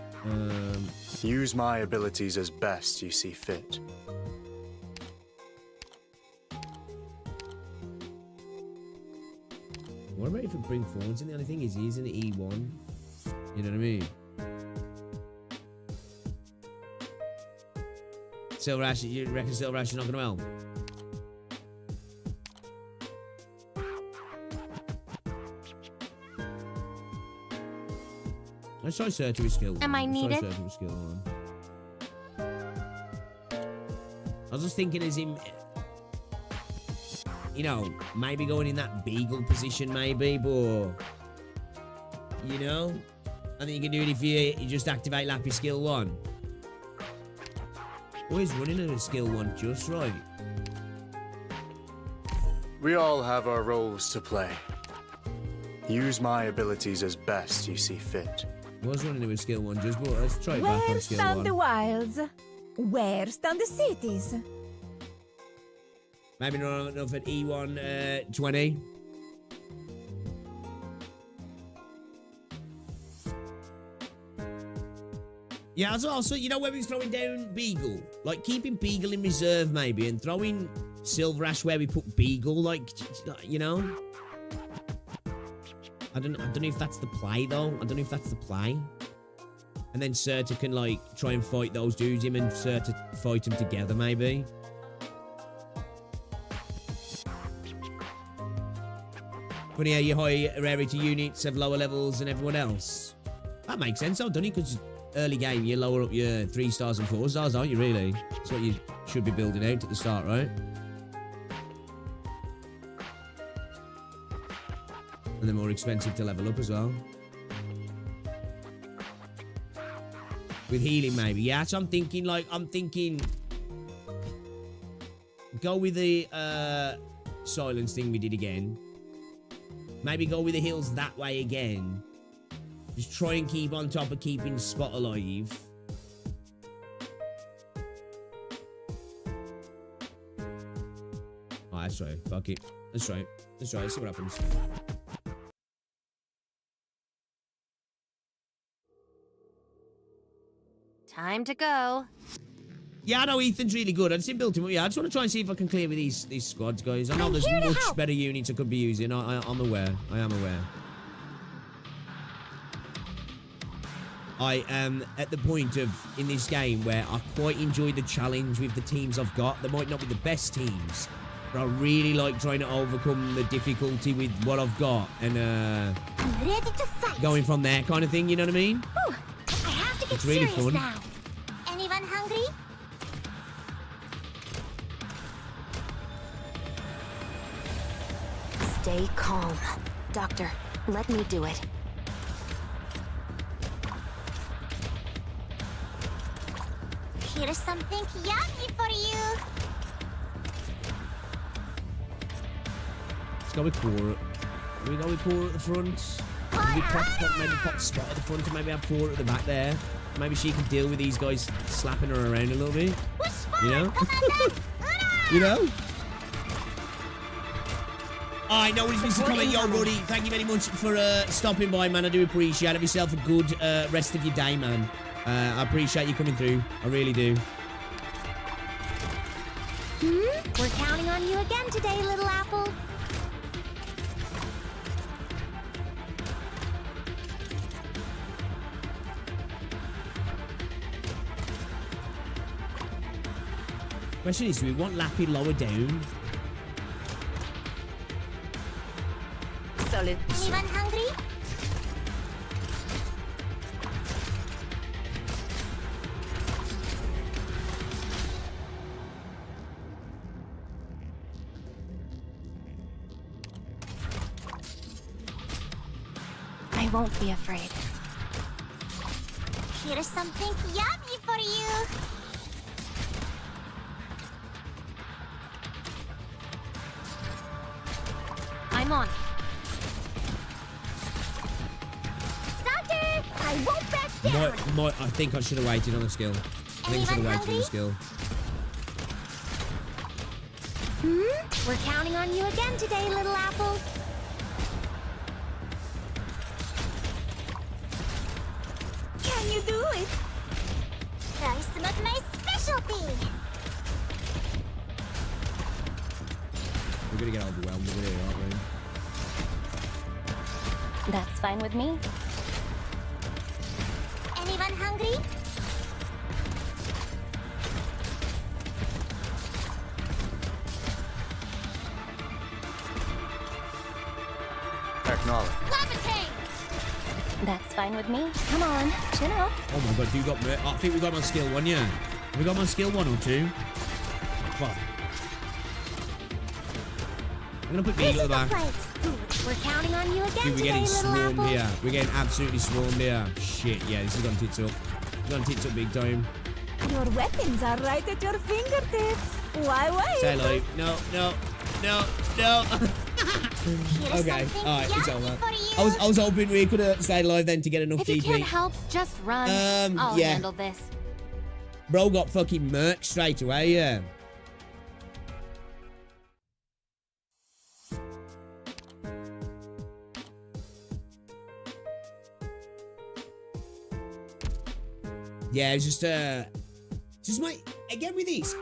Use my abilities as best you see fit. What about if we bring Fawns in? The only thing is, he isn't an E1. You know what I mean? Silver Ash, you reckon Silver Ash is not going to help? Let's try Surtur with skill. Am I needed? Surtur with skill 1. I was just thinking as him, you know, maybe going in that beagle position, maybe, but you know, I think you can do it if you just activate Lappy skill 1. Always running in a skill 1 just right. We all have our roles to play. Use my abilities as best you see fit. I was running in with skill 1 just, but let's try it back on skill 1. Where stand the wilds? Where stand the cities? Maybe not enough at E1 20. Yeah, also, you know, where he's throwing down Beagle? Like, keeping Beagle in reserve, maybe, and throwing Silver Ash where we put Beagle, like, you know? I don't know if that's the play, though. I don't know if that's the play. And then Surtur can, like, try and fight those dudes, him and Surtur fight them together, maybe. Funny how your high rarity units have lower levels than everyone else. That makes sense, though, doesn't it? Because early game, you lower up your 3 stars and 4 stars, aren't you, really? That's what you should be building out at the start, right? And they're more expensive to level up as well. With healing, maybe. Yeah, so I'm thinking, go with the silence thing we did again. Maybe go with the heals that way again. Just try and keep on top of keeping Spot alive. Oh, that's right. Fuck it. That's right. Let's see what happens. Time to go. Yeah, I know Ethan's really good. I just didn't build him up. Yeah, I just want to try and see if I can clear with these squads, guys. I know there's much better units I could be using. I'm aware. I am aware. I am at the point of, in this game, where I quite enjoy the challenge with the teams I've got. They might not be the best teams, but I really like trying to overcome the difficulty with what I've got and I'm ready to fight. going from there kind of thing, you know what I mean? Ooh, I have to get It's really serious fun. now. Anyone hungry? Stay calm. Doctor, let me do it. Here's something yummy for you. Let's go with Cora. Can we go with Cora at the front? Maybe pop Spot at the front and maybe have Cora at the back there. Maybe she can deal with these guys slapping her around a little bit. You know? You know? Alright, nobody's missed a comment. Yo, Ruddy, thank you very much for stopping by, man. I do appreciate it. Have yourself a good rest of your day, man. I appreciate you coming through. I really do. We're counting on you again today, little apple. Question is, do we want Lappy lower down? Solid. Anyone hungry? I won't be afraid. Here's something yummy for you. I'm on. Doctor, I won't back down. I think I should have waited on the skill. I think I should have waited on the skill. We're counting on you again today, little apple. Can you do it? Rice is not my specialty. We're gonna get overwhelmed over here, aren't we? That's fine with me. Anyone hungry? Acknowledge. Levitate! That's fine with me. Come on, chin up. Oh my god, you got me. I think we got him on skill 1, yeah. We got him on skill 1 or 2. Fuck. I'm gonna put Beagle at the back. We're counting on you again Dude, we're today, getting little swarmed apple. here. We're getting absolutely swarmed here. Shit, yeah, this is gonna tits up. It's gonna tits up big time. Your weapons are right at your fingertips. Why wait? Say hello. No. Okay, alright, it's over. I was hoping we could have stayed alive then to get enough If you DP. can't help, just run. I'll yeah. handle this. Bro got fucking murked straight away, yeah. Yeah, it's just my, again with this,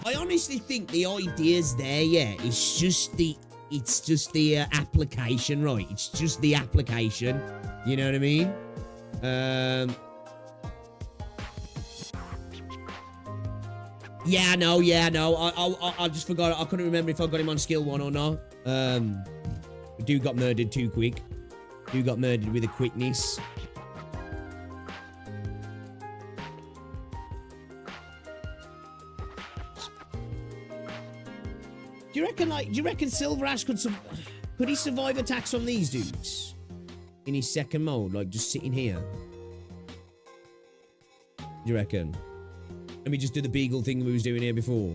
I honestly think the idea's there, yeah. It's just the application, right? It's just the application. You know what I mean? Yeah, no. I just forgot. I couldn't remember if I got him on skill 1 or not. Dude got murdered too quick. Dude got murdered with a quickness. Do you reckon Silver Ash could he survive attacks from these dudes? In his second mode, like just sitting here? Do you reckon? Let me just do the Beagle thing we was doing here before.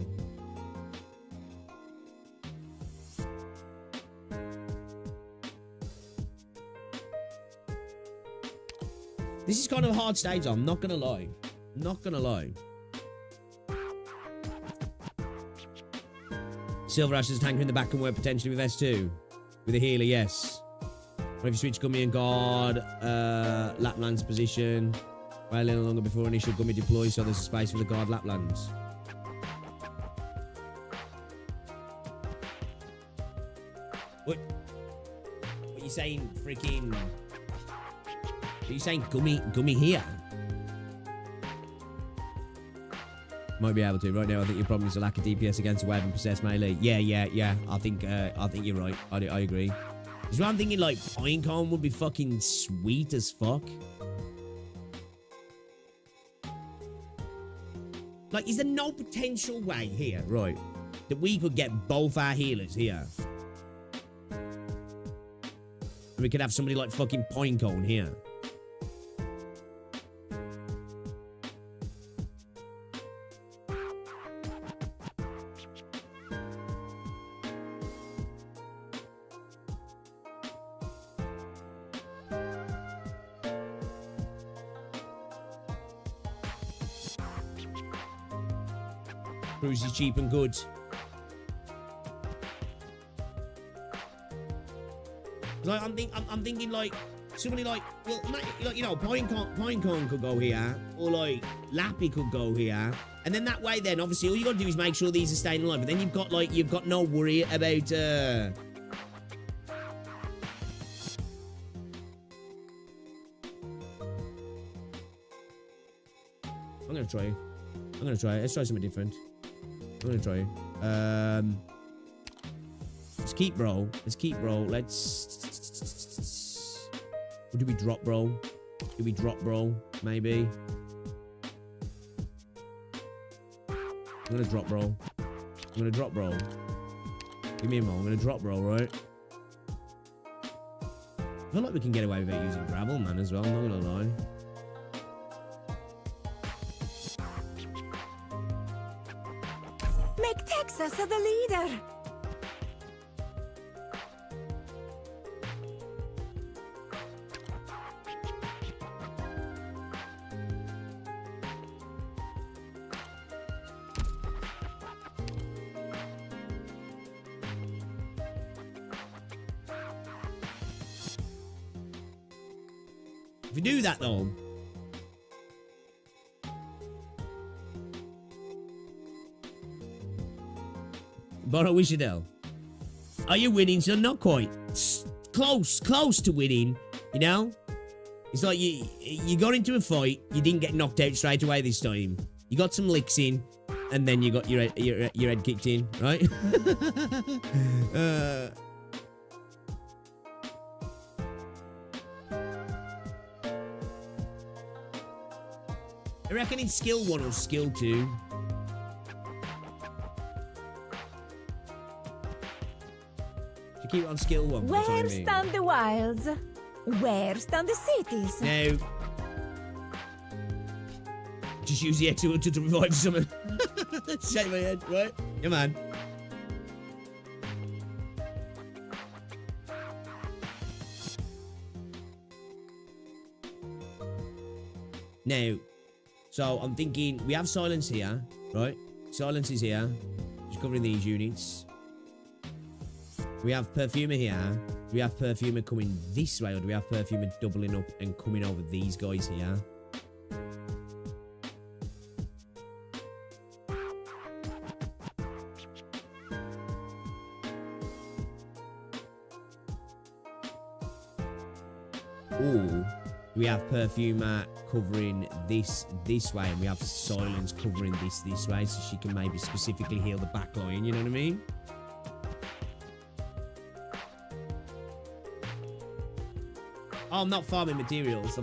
This is kind of a hard stage, I'm not gonna lie. Not gonna lie. Silver Ash's tanker in the back can work potentially with S2. With a healer, yes. What if you switch Gummy and Guard, Lapland's position? Wait a little longer before initial gummy deploys so there's a space for the guard laplands. What? What are you saying, freaking... Are you saying gummy here? Might be able to. Right now, I think your problem is a lack of DPS against a wave and possessed melee. Yeah. I think you're right. I agree. Because I'm thinking, like, Pinecone would be fucking sweet as fuck. Like, is there no potential way here, right, that we could get both our healers here? And we could have somebody like fucking Pinecone here. Cruise is cheap and good. Like I'm thinking like somebody like, well, like, you know, Pinecone could go here, or like Lappy could go here, and then that way, then obviously all you gotta do is make sure these are staying alive. But then you've got no worry about. I'm gonna try. Let's try something different. I'm gonna try. Let's keep Brawl. Or do we drop Brawl? Maybe. I'm gonna drop Brawl. Give me a moment. I'm gonna drop Brawl, right? I feel like we can get away without using gravel, man, as well. I'm not gonna lie. Make Texas the leader. If we do that though, but I wish you though. Are you winning? So not quite. Close to winning. You know, it's like you got into a fight, you didn't get knocked out straight away this time. You got some licks in, and then you got your head kicked in, right? I reckon in skill 1 or skill 2. To keep it on skill 1. Where stand the wilds? Where stand the cities? No. Just use the X to revive someone. Shake my head, right? Come on. Now, so I'm thinking we have silence here, right? Silence is here, just covering these units. We have perfumer here. Do we have perfumer coming this way, or do we have perfumer doubling up and coming over these guys here? Or we have perfumer covering this way, and we have silence covering this way, so she can maybe specifically heal the back line, you know what I mean? Oh, I'm not farming materials.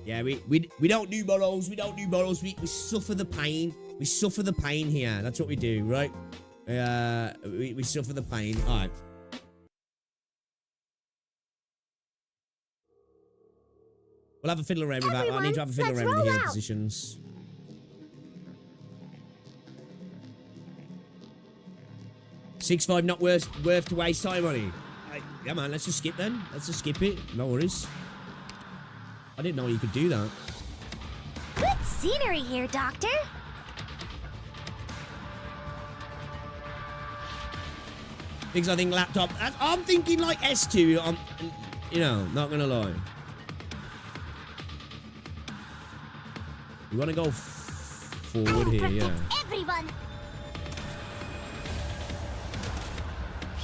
Yeah, we don't do burrows. We suffer the pain. We suffer the pain here. That's what we do, right? We suffer the pain. All right. We'll have a fiddle around with that. I need to have a fiddle around with the heal positions. $6.5 not worth to waste time on it. Yeah, man, let's just skip then. Let's just skip it. No worries. I didn't know you could do that. scenery here, Doctor. Because I think laptop. I'm thinking like S2. I'm, you know, not gonna lie. You want to go forward here, yeah. Everyone.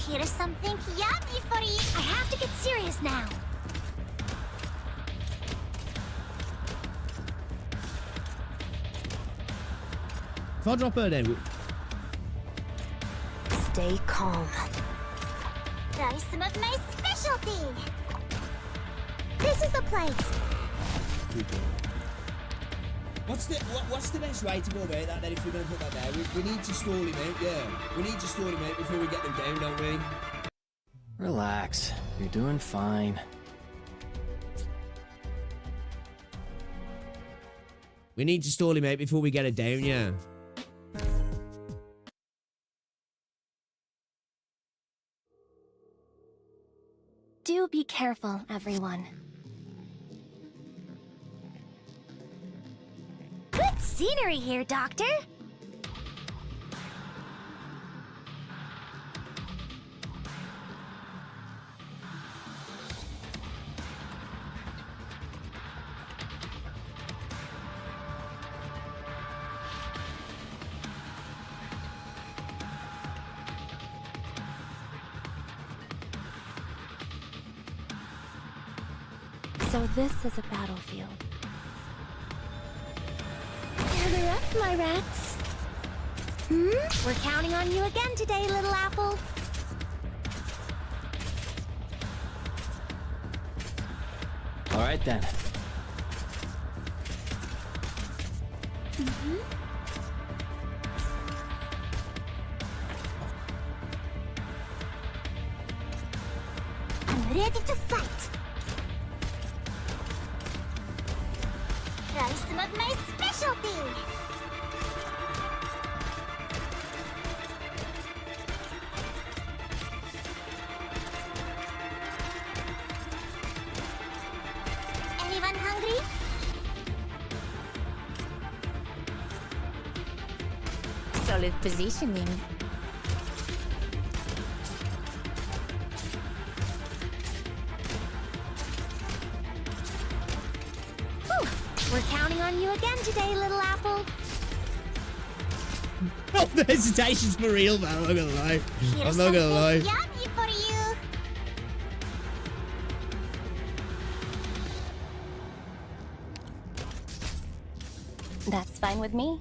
Here's something yummy for you. I have to get serious now. If I drop her then. Stay calm. Try some of my specialty. This is the place. What's the best way to go about that then if we're going to put that there? We need to stall him out, yeah. We need to stall him out before we get them down, don't we? Relax. You're doing fine. We need to stall him out before we get it down, yeah. Do be careful, everyone. Good scenery here, Doctor. So this is a battlefield. Gather up, my rats. We're counting on you again today, little apple. All right then. I'm ready to fight. Try some of my specialty. Anyone hungry? Solid positioning. We're counting on you again today, little apple. Oh, the hesitation's for real, man. I'm not gonna lie. I'm not gonna lie. Yummy for you. That's fine with me.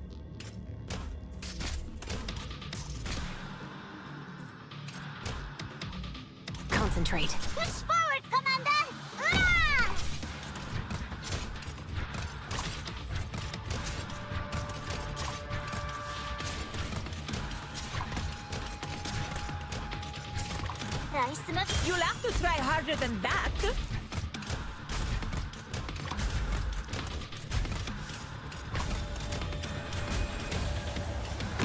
Concentrate. Push forward, Commander! Hurrah! You'll have to try harder than that.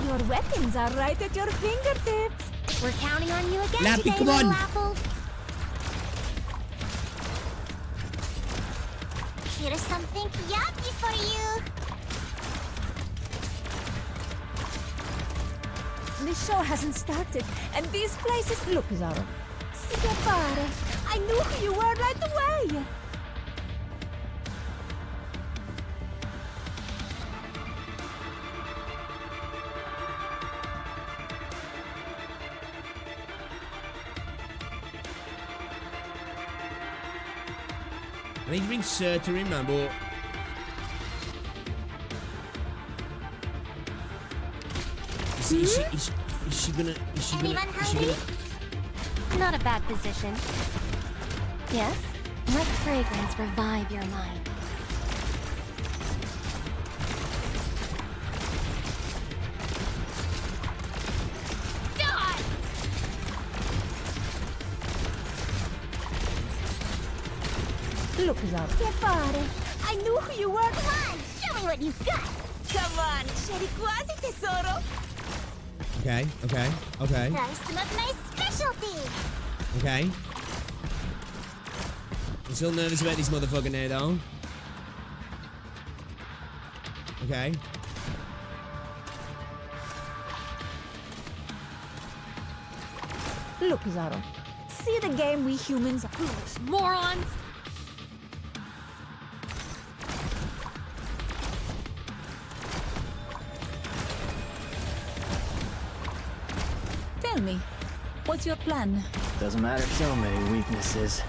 Your weapons are right at your fingertips. We're counting on you again Lappy, today, come little on. apple. Here's something yummy for you. The show hasn't started, and these places look, Zaro. Scapare, I knew who you were right away. I need to bring Surtur in, man, but... Is she gonna... Anyone hungry? Not a bad position. Yes? Let fragrance revive your mind. Look, Zaro. Scapare, I knew who you were. Come on, show me what you've got. Come on, c'eri quasi, tesoro. Okay. Try some of my specialty. Okay. I'm still nervous about this motherfucker now, though. Okay. Look, Zaro. See the game we humans are foolish morons? Tell me, what's your plan? Doesn't matter so many weaknesses.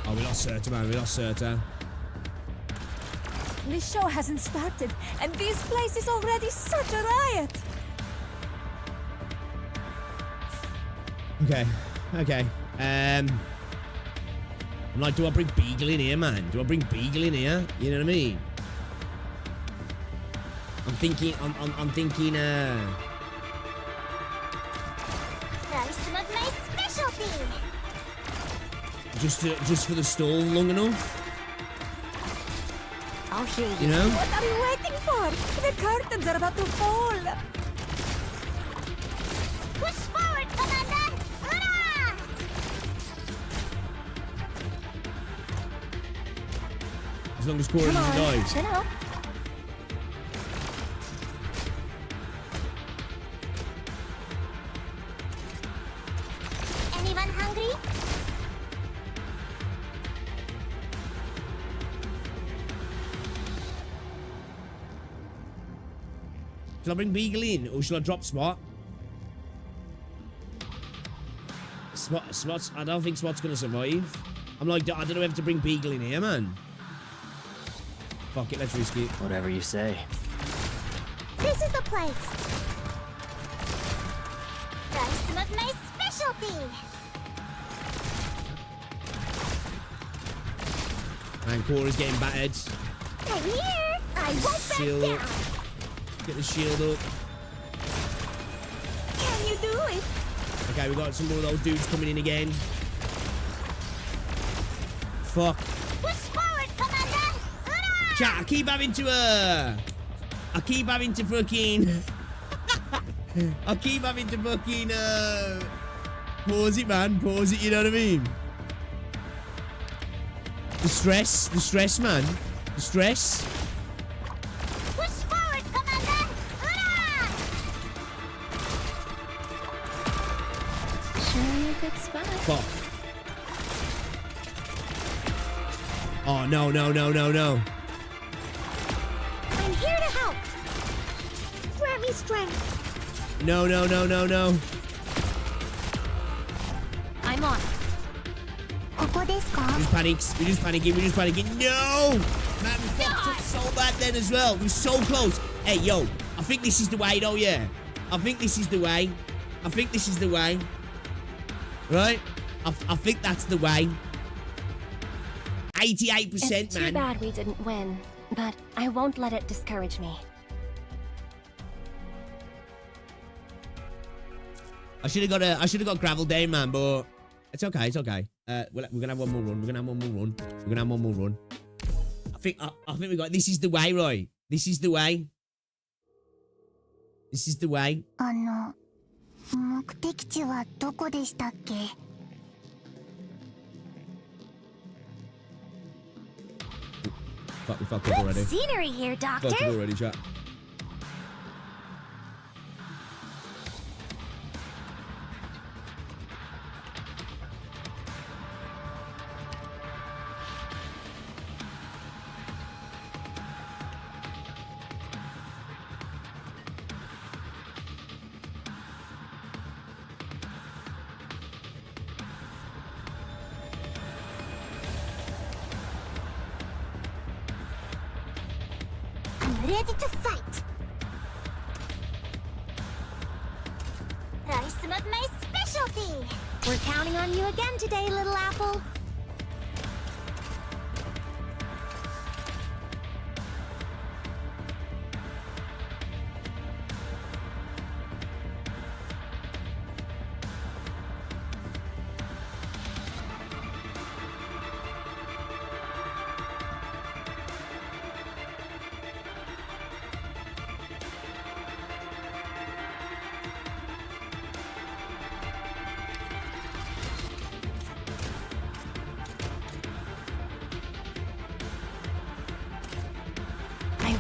Oh, we lost Serta, man. We lost Serta. The show hasn't started, and this place is already such a riot! Okay. Okay. I'm like, do I bring Beagle in here, man? Do I bring Beagle in here? You know what I mean? I'm thinking, I'm thinking, Some of my specialty. just for the stall long enough. I'll hear you. You know? What are you waiting for? The curtains are about to fall! Push forward, Commander! Hurrah! As long as Cora doesn't die. Chin up. Anyone hungry? Shall I bring Beagle in, or shall I drop Spot? Spot's. I don't think Spot's gonna survive. I'm like, I don't know whether to bring Beagle in here, man. Fuck it, let's risk it. Whatever you say. This is the place. Try some of my specialty. And Cora's getting battered. I'm here. I won't back Shield down. up. Get the shield up. Can you do it? Okay, we got some more of those dudes coming in again. Fuck. Push forward, Commander. Hurrah! Chat, I keep having to fucking I keep having to fucking pause it, man. Pause it, you know what I mean? The stress, man. The stress. Push forward, Commander. Hurrah! Sure, a good spot. Fuck. Oh, no. I'm here to help. Grant me strength. No. I'm on. We just panicking. No! Man, we fucked up so bad then as well. We're so close. Hey, yo. I think this is the way, though, yeah. I think this is the way. Right? I think that's the way. 88%, It's too man. bad we didn't win, but I won't let it discourage me. I should have got gravel down, man, but it's okay. We're gonna have one more run. I think we got. This is the way, Roy. This is the way. 目的地はどこでしたっけ? Fuck, we fucked up already. Scenery here, Doctor. Fucked up already, chat. Ready to fight. Try some of my specialty. We're counting on you again today, little apple.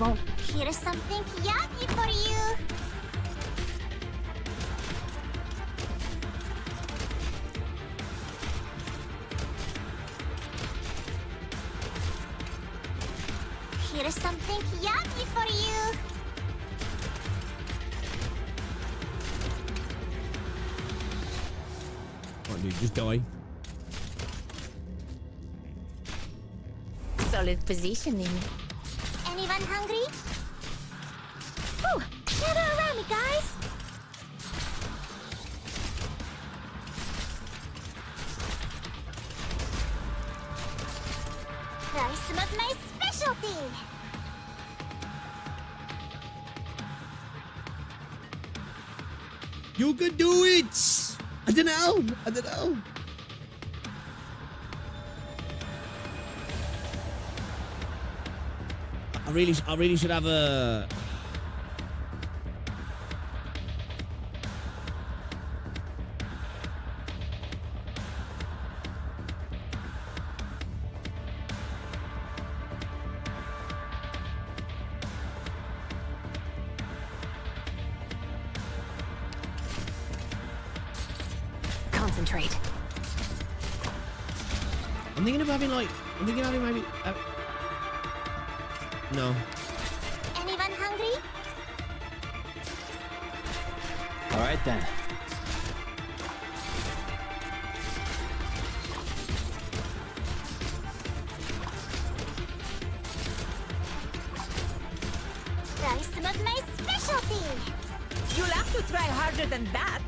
won't. Here's something yummy for you. Here's something yummy for you. Come on, dude, just die. Solid positioning. Anyone hungry? Ooh, gather around me, guys. Try some of my specialty. You can do it! I don't know. I don't know. I really should have a... Concentrate. I'm thinking of having like... I'm thinking of having maybe... no. Anyone hungry? All right then. Try some of my specialty. You'll have to try harder than that.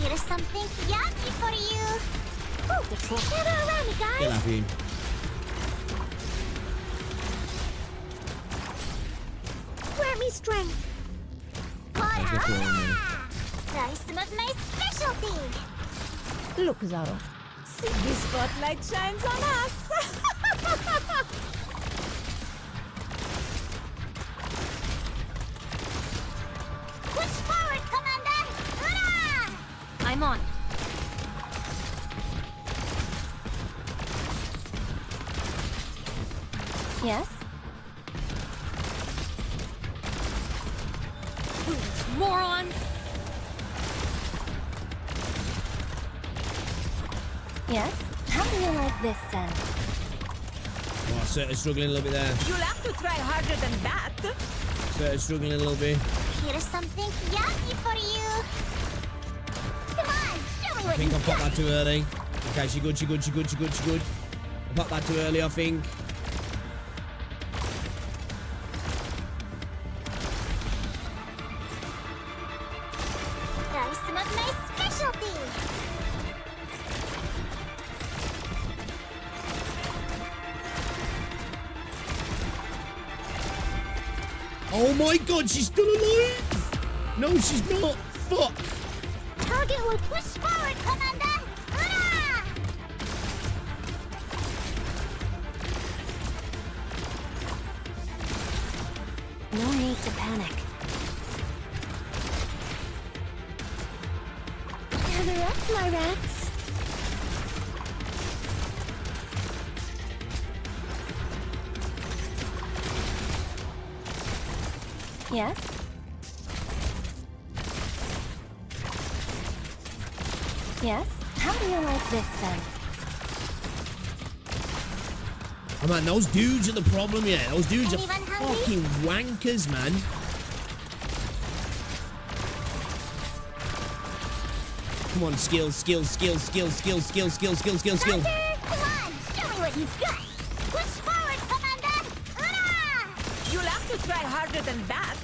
Here's something yummy for you. Ooh, gather around me, guys. Get happy. Wear me strength. Try some of my specialty. Look, Zaro. See, this spotlight shines on us. Push forward, Commander. Hurrah! I'm on. Yes? Moron! Yes? How do you like this, then? Oh, Serta's struggling a little bit there. You'll have to try harder than that. Serta's struggling a little bit. Here's something yummy for you. Come on, show me I what think you I popped got. that too early. Okay, she good. I popped that too early, I think. Try some of my specialty. Oh my god, she's still alive! No, she's not. Fuck. Target will push forward, Commander. Hurrah! No need to panic. Gather up, my rats. Yes? Yes? How do you like this, then? Oh man, those dudes are the problem, yeah. Those dudes are Anyone hungry? fucking wankers, man. Come on, skill. Thunder, come on, show me what you've got. Push forward, Commander. Hurrah! You'll have to try harder than that.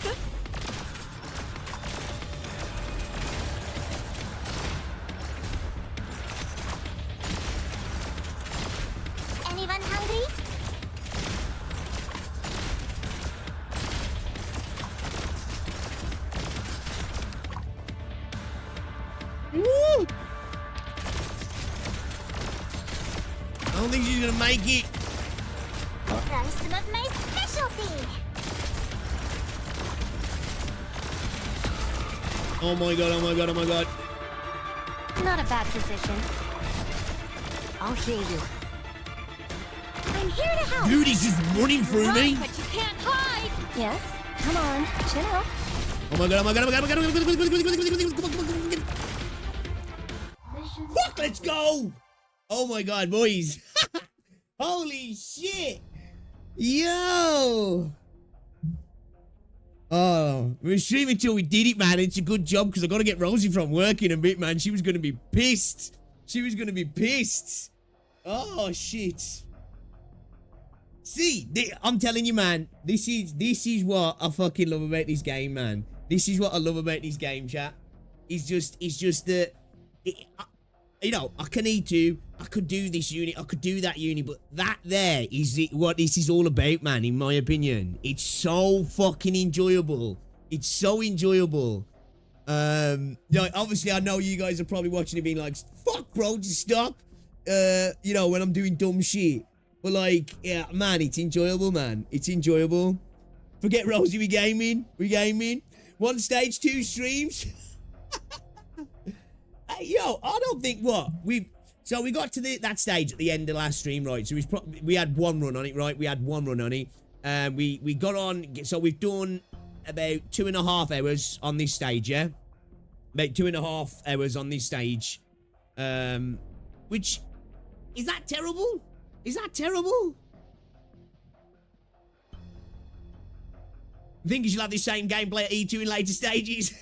Anyone hungry? Woo! I don't think she's gonna make it. Try some of my specialty. Oh my god. Not a bad position. I'll heal you. I'm here to help. Dude, he's just running through me. But you can't hide. Yes. Come on. Chill out. Oh my god, oh my god, oh my god, oh my god. Fuck, let's go. Oh my god, boys. Holy shit. Yo. Oh, we were streaming till we did it, man. It's a good job because I got to get Rosie from work in a bit, man. She was going to be pissed. She was going to be pissed. Oh, shit. See, I'm telling you, man, this is what I fucking love about this game, man. This is what I love about this game, chat. It's just that, you know, I could do this unit, I could do that unit, but that there is what this is all about, man, in my opinion. It's so fucking enjoyable. It's so enjoyable. You know, obviously, I know you guys are probably watching it being like, fuck, bro, just stop. You know, when I'm doing dumb shit. But like, yeah, man, it's enjoyable, man. It's enjoyable. Forget Rosie, we gaming. We gaming. 1 stage, 2 streams. Hey, yo, I don't think so we got to that stage at the end of last stream, right? So we had 1 run on it, right? We had 1 run on it. We got on, so we've done about 2.5 hours on this stage, yeah? About 2.5 hours on this stage. Which, is that terrible? Is that terrible? I think you should have the same gameplay at E2 in later stages.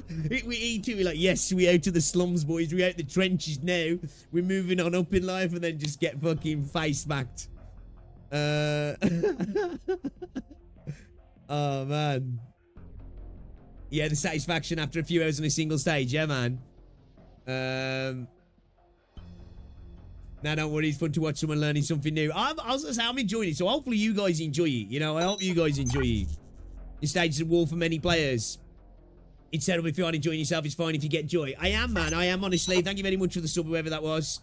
We E2, we're like, yes, we out to the slums, boys. We out the trenches now. We're moving on up in life and then just get fucking face smacked. Oh, man. Yeah, the satisfaction after a few hours on a single stage. Yeah, man. Now, don't worry, it's fun to watch someone learning something new. I was gonna say, I'm enjoying it, so hopefully you guys enjoy it. You know, I hope you guys enjoy it. This stage is a war for many players. It's terrible if you aren't enjoying yourself. It's fine if you get joy. I am, man. I am, honestly. Thank you very much for the sub, whoever that was.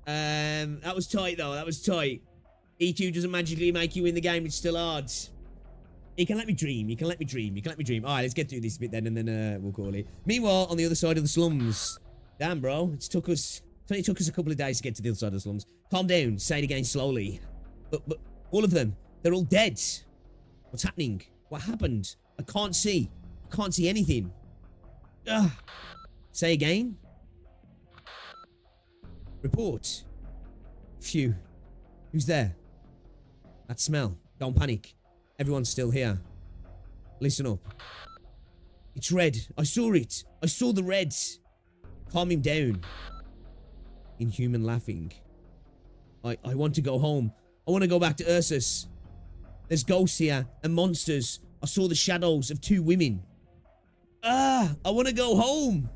That was tight, though. That was tight. E2 doesn't magically make you win the game. It's still hard. You can let me dream. You can let me dream. You can let me dream. All right, let's get through this bit then, and then we'll call it. Meanwhile, on the other side of the slums. Damn, bro. It took us a couple of days to get to the other side of the slums. Calm down. Say it again slowly. But all of them, they're all dead. What's happening? What happened? I can't see. I can't see anything. Ugh. Say again. Report. Phew. Who's there? That smell. Don't panic. Everyone's still here. Listen up. It's red. I saw it. I saw the reds. Calm him down. Inhuman laughing. I want to go home. I want to go back to Ursus. There's ghosts here and monsters. I saw the shadows of 2 women. I want to go home.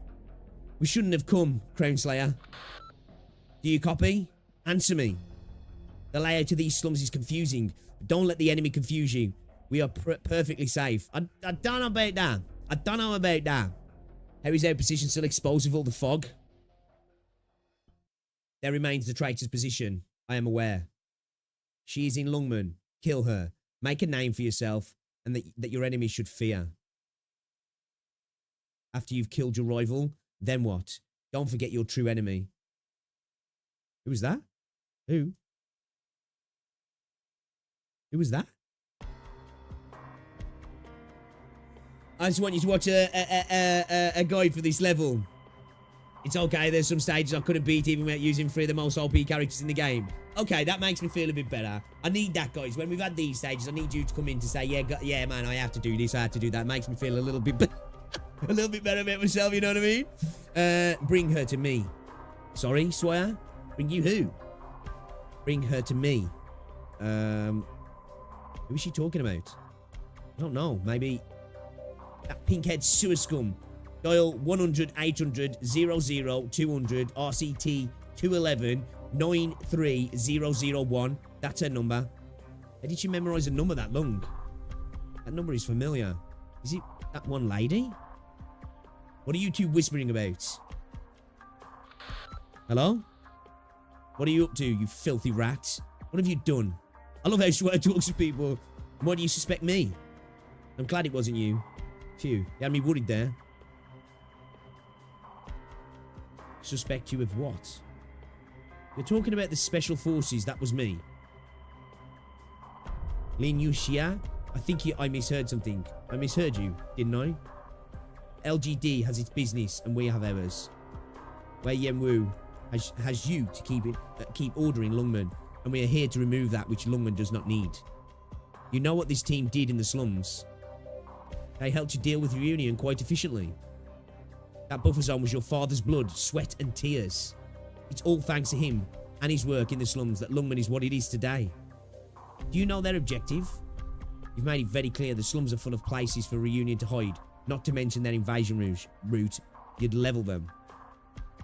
We shouldn't have come, Crown Slayer. Do you copy? Answer me. The layout of these slums is confusing. Don't let the enemy confuse you. We are perfectly safe. I don't know about that. I don't know about that. How is our position still exposed with all the fog? There remains the traitor's position. I am aware. She is in Lungman. Kill her. Make a name for yourself and that your enemy should fear. After you've killed your rival, then what? Don't forget your true enemy. Who was that? Who? Who was that? I just want you to watch a guide for this level. It's okay, there's some stages I couldn't beat even without using 3 of the most OP characters in the game. Okay, that makes me feel a bit better. I need that, guys. When we've had these stages, I need you to come in to say, yeah, man, I have to do this, I have to do that. It makes me feel a little bit better about myself, you know what I mean? Bring her to me. Sorry, Swire? Bring you who? Bring her to me. Who is she talking about? I don't know. Maybe that pink-head sewer scum. Dial 100-800-00-200 RCT 211-93001. That's her number. How did she memorize a number that long? That number is familiar. Is it that one lady? What are you two whispering about? Hello? What are you up to, you filthy rat? What have you done? I love how Swear talks to people. Why do you suspect me? I'm glad it wasn't you. Phew, you had me worried there. Suspect you of what? You're talking about the special forces. That was me. Lin Yuxia? I think I misheard something. I misheard you, didn't I? LGD has its business and we have ours. Wei Yenwu has you to keep order in Lungmen, and we are here to remove that which Lungmen does not need. You know what this team did in the slums. They helped you deal with Reunion quite efficiently. That buffer zone was your father's blood, sweat and tears. It's all thanks to him and his work in the slums that Lungmen is what it is today. Do you know their objective? You've made it very clear the slums are full of places for Reunion to hide, not to mention their invasion route. You'd level them.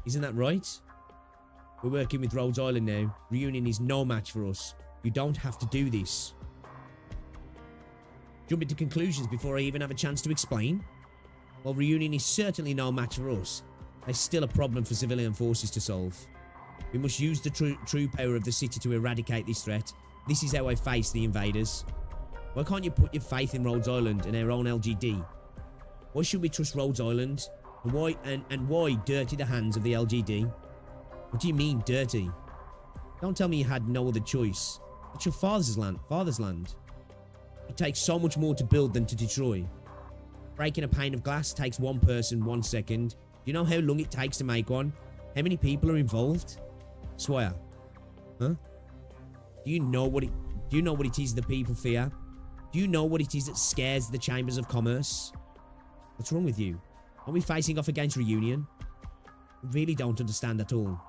Isn't that right? We're working with Rhodes Island now. Reunion is no match for us. You don't have to do this. Jumping to conclusions before I even have a chance to explain? While Reunion is certainly no match for us, there's still a problem for civilian forces to solve. We must use the true power of the city to eradicate this threat. This is how I face the invaders. Why can't you put your faith in Rhodes Island and our own LGD? Why should we trust Rhodes Island? And why dirty the hands of the LGD? What do you mean, dirty? Don't tell me you had no other choice. It's your father's land. It takes so much more to build than to destroy. Breaking a pane of glass takes one person 1 second. Do you know how long it takes to make one? How many people are involved? Swire. Huh? Do you know what it is the people fear? Do you know what it is that scares the chambers of commerce? What's wrong with you? Are we facing off against Reunion? I really don't understand at all.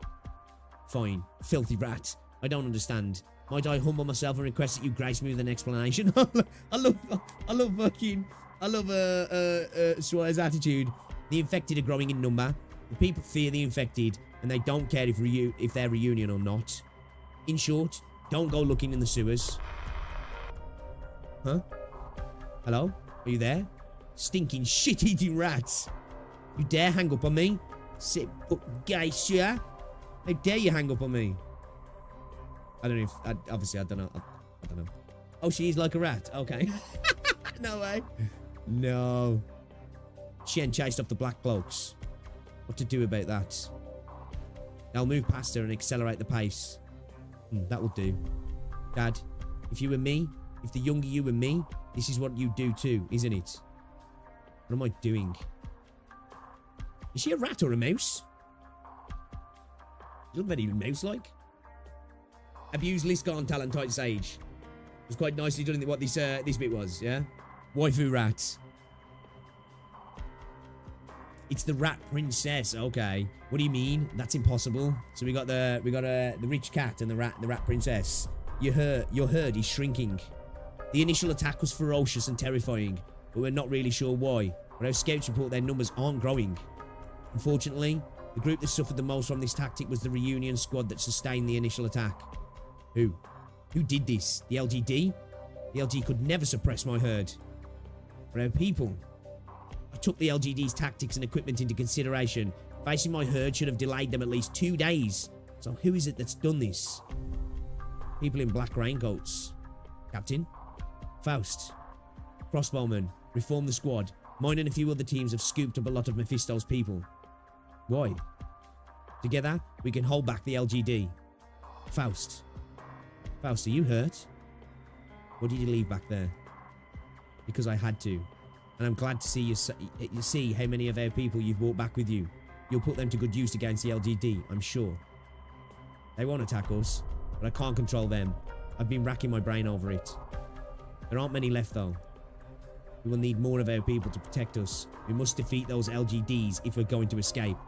Fine. Filthy rat. I don't understand. Might I humble myself and request that you grace me with an explanation? I love Swire's attitude. The infected are growing in number. The people fear the infected, and they don't care if they're Reunion or not. In short, don't go looking in the sewers. Huh? Hello? Are you there? Stinking shit-eating rats. You dare hang up on me? Sit up, Gacha. How dare you hang up on me? I don't know if... obviously, I don't know. I don't know. Oh, she's like a rat. Okay. No way. No. Shen chased off the black cloaks. What to do about that? I'll move past her and accelerate the pace. That will do. Dad, if you were me, if the younger you were me, this is what you do too, isn't it? What am I doing? Is she a rat or a mouse? She looks very mouse-like. Abuse Liscon talent tight sage. It was quite nicely done in what this bit was, yeah? Waifu rat. It's the rat princess. Okay. What do you mean? That's impossible. So we got the rich cat and the rat princess. Your herd is shrinking. The initial attack was ferocious and terrifying, but we're not really sure why. But our scouts report their numbers aren't growing. Unfortunately, the group that suffered the most from this tactic was the Reunion squad that sustained the initial attack. Who? Who did this? The LGD? The LG could never suppress my herd. But our people. I took the LGD's tactics and equipment into consideration. Facing my herd should have delayed them at least 2 days. So who is it that's done this? People in black raincoats. Captain? Faust. Crossbowman. Reform the squad. Mine and a few other teams have scooped up a lot of Mephisto's people. Why? Together, we can hold back the LGD. Faust. Faust, are you hurt? What did you leave back there? Because I had to. And I'm glad to see you see how many of our people you've brought back with you. You'll put them to good use against the LGD, I'm sure. They won't attack us, but I can't control them. I've been racking my brain over it. There aren't many left though. We will need more of our people to protect us. We must defeat those LGDs if we're going to escape.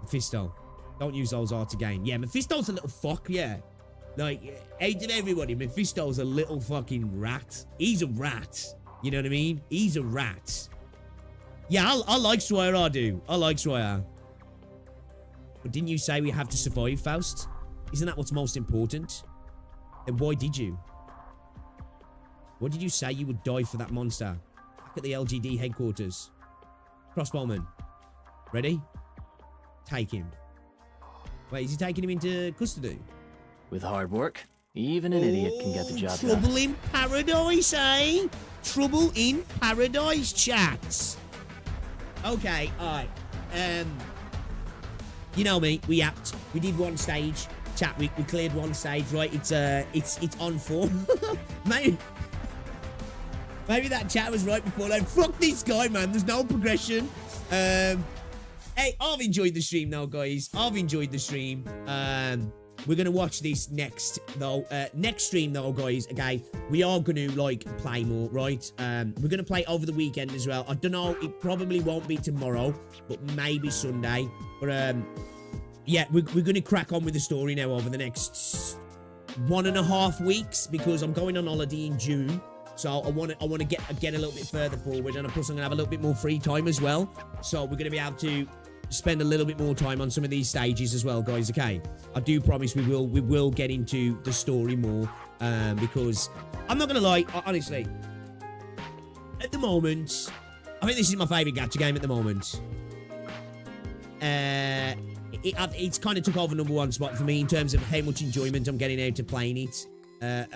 Mephisto. Don't use those arts again. Yeah, Mephisto's a little fuck, yeah. Like, out of everybody, Mephisto's a little fucking rat. He's a rat. You know what I mean? He's a rat. Yeah, I like Swire, I do. I like Swire. But didn't you say we have to survive, Faust? Isn't that what's most important? Then why did you? Why did you say you would die for that monster? Back at the LGD headquarters. Crossbowman. Ready? Take him. Wait, is he taking him into custody? With hard work, even an idiot can get the job done. Trouble in paradise, eh? Trouble in paradise, chats. Okay, alright. You know me, we yapped. We did one stage. Chat, we cleared one stage, right? It's on 4. Maybe that chat was right before, like, fuck this guy, man. There's no progression. Hey, I've enjoyed the stream now, guys. I've enjoyed the stream. We're gonna watch this next, though. Next stream, though, guys. Okay, we are gonna like play more, right? We're gonna play over the weekend as well. I don't know. It probably won't be tomorrow, but maybe Sunday. But yeah, we're gonna crack on with the story now over the next 1.5 weeks because I'm going on holiday in June. So I want to get a little bit further forward, and plus I'm gonna have a little bit more free time as well. So we're gonna be able to spend a little bit more time on some of these stages as well, guys. Okay, I do promise we will get into the story more, because I'm not gonna lie, honestly, at the moment, I think this is my favorite gacha game at the moment. It's kind of took over #1 spot for me in terms of how much enjoyment I'm getting out of playing it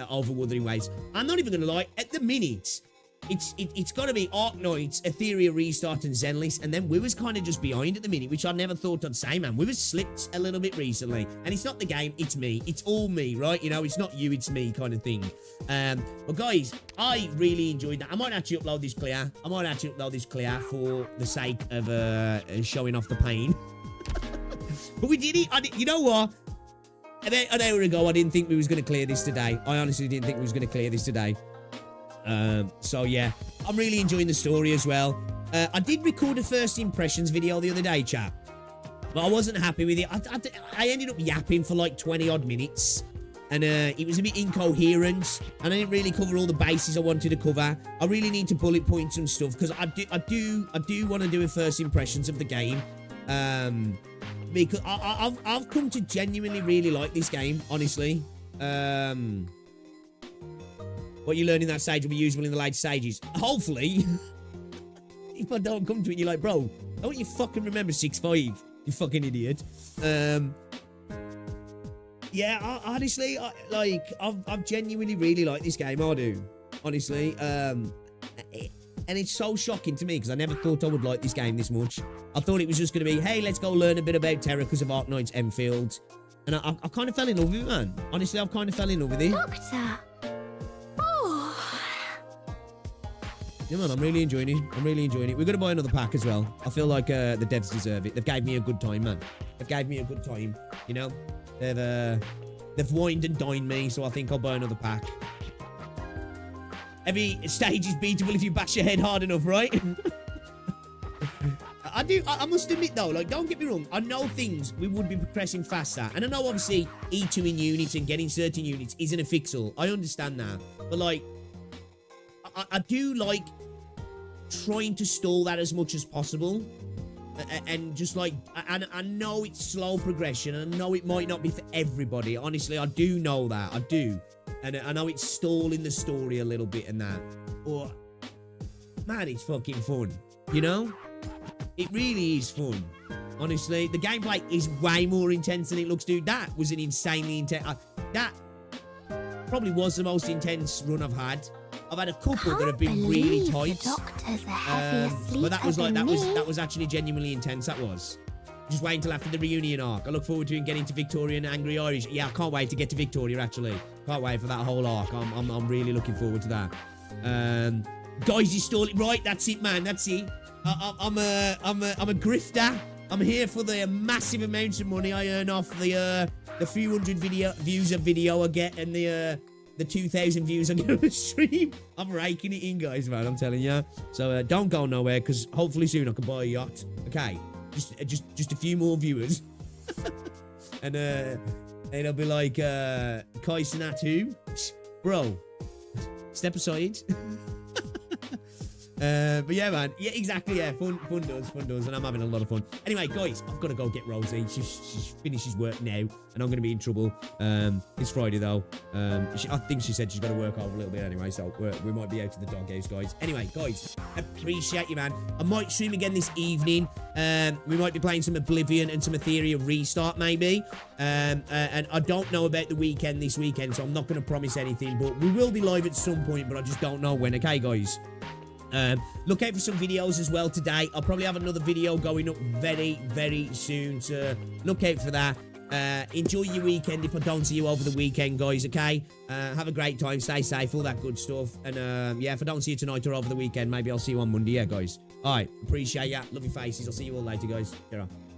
over Wuthering Waves. I'm not even gonna lie, at the minute, it's got to be Arknights, Etheria Restart, and Zenless, and then we was kind of just behind at the minute, which I never thought I'd say, man. We was slipped a little bit recently, and it's not the game, it's me. It's all me, right? You know, it's not you, it's me kind of thing. But guys, I really enjoyed that. I might actually upload this clear. For the sake of showing off the pain. But we did it. You know what? An hour ago, I didn't think we was going to clear this today. I honestly didn't think we was going to clear this today. So yeah, I'm really enjoying the story as well. I did record a first impressions video the other day, chat, but I wasn't happy with it. I ended up yapping for like 20 odd minutes, and it was a bit incoherent, and I didn't really cover all the bases I wanted to cover. I really need to bullet point some stuff because I do want to do a first impressions of the game, because I've come to genuinely really like this game, honestly. What you learn in that stage will be usable in the later stages. Hopefully. If I don't come to it, you're like, bro, don't you fucking remember 6.5? You fucking idiot. Yeah, honestly, I've genuinely really liked this game. I do, honestly. And it's so shocking to me because I never thought I would like this game this much. I thought it was just going to be, hey, let's go learn a bit about Terra because of Arknights Enfield. And I kind of fell in love with it, man. Honestly, I've kind of fell in love with it. Doctor. Yeah, man, I'm really enjoying it. We're going to buy another pack as well. I feel like the devs deserve it. They've gave me a good time, man. They've gave me a good time, you know? They've wined and dined me, so I think I'll buy another pack. Every stage is beatable if you bash your head hard enough, right? I must admit, though, like, don't get me wrong. I know things we would be progressing faster. And I know, obviously, E2 in units and getting certain units isn't a fix-all. I understand that. But, like, I do like trying to stall that as much as possible, and just like, I know it's slow progression, and I know it might not be for everybody. Honestly, I do know that. I do, and I know it's stalling the story a little bit and that. But man, it's fucking fun. You know, it really is fun. Honestly, the gameplay is way more intense than it looks, dude. That was an insanely intense. That probably was the most intense run I've had. I've had a couple that have been really tight, but that was actually genuinely intense. That was. Just wait until after the reunion arc. I look forward to getting to Victoria and Angry Irish. Yeah, I can't wait to get to Victoria. Actually, can't wait for that whole arc. I'm really looking forward to that. Guys, you stole it, right? That's it, man. That's it. I'm a grifter. I'm here for the massive amounts of money I earn off the few hundred views a video I get, and the 2,000 views I get on the stream. I'm raking it in, guys, man. I'm telling you. So don't go nowhere, because hopefully soon I can buy a yacht. Okay, just a few more viewers, and it'll be like Kaisenat who, bro, step aside. But yeah, man. Yeah, exactly. Yeah, fun does, and I'm having a lot of fun. Anyway, guys, I've got to go get Rosie. She finishes work now, and I'm going to be in trouble. It's Friday though. I think she said she's got to work over a little bit anyway, so we might be out to the doghouse, guys. Anyway, guys, appreciate you, man. I might stream again this evening. We might be playing some Oblivion and some Etheria Restart, maybe. And I don't know about the weekend this weekend, so I'm not going to promise anything. But we will be live at some point, but I just don't know when. Okay, guys. Look out for some videos as well today. I'll probably have another video going up very, very soon, so look out for that. Enjoy your weekend if I don't see you over the weekend, guys, okay? Have a great time, stay safe, all that good stuff. And yeah, if I don't see you tonight or over the weekend, maybe I'll see you on Monday, yeah, guys. All right, appreciate ya. Love your faces. I'll see you all later, guys. Get on.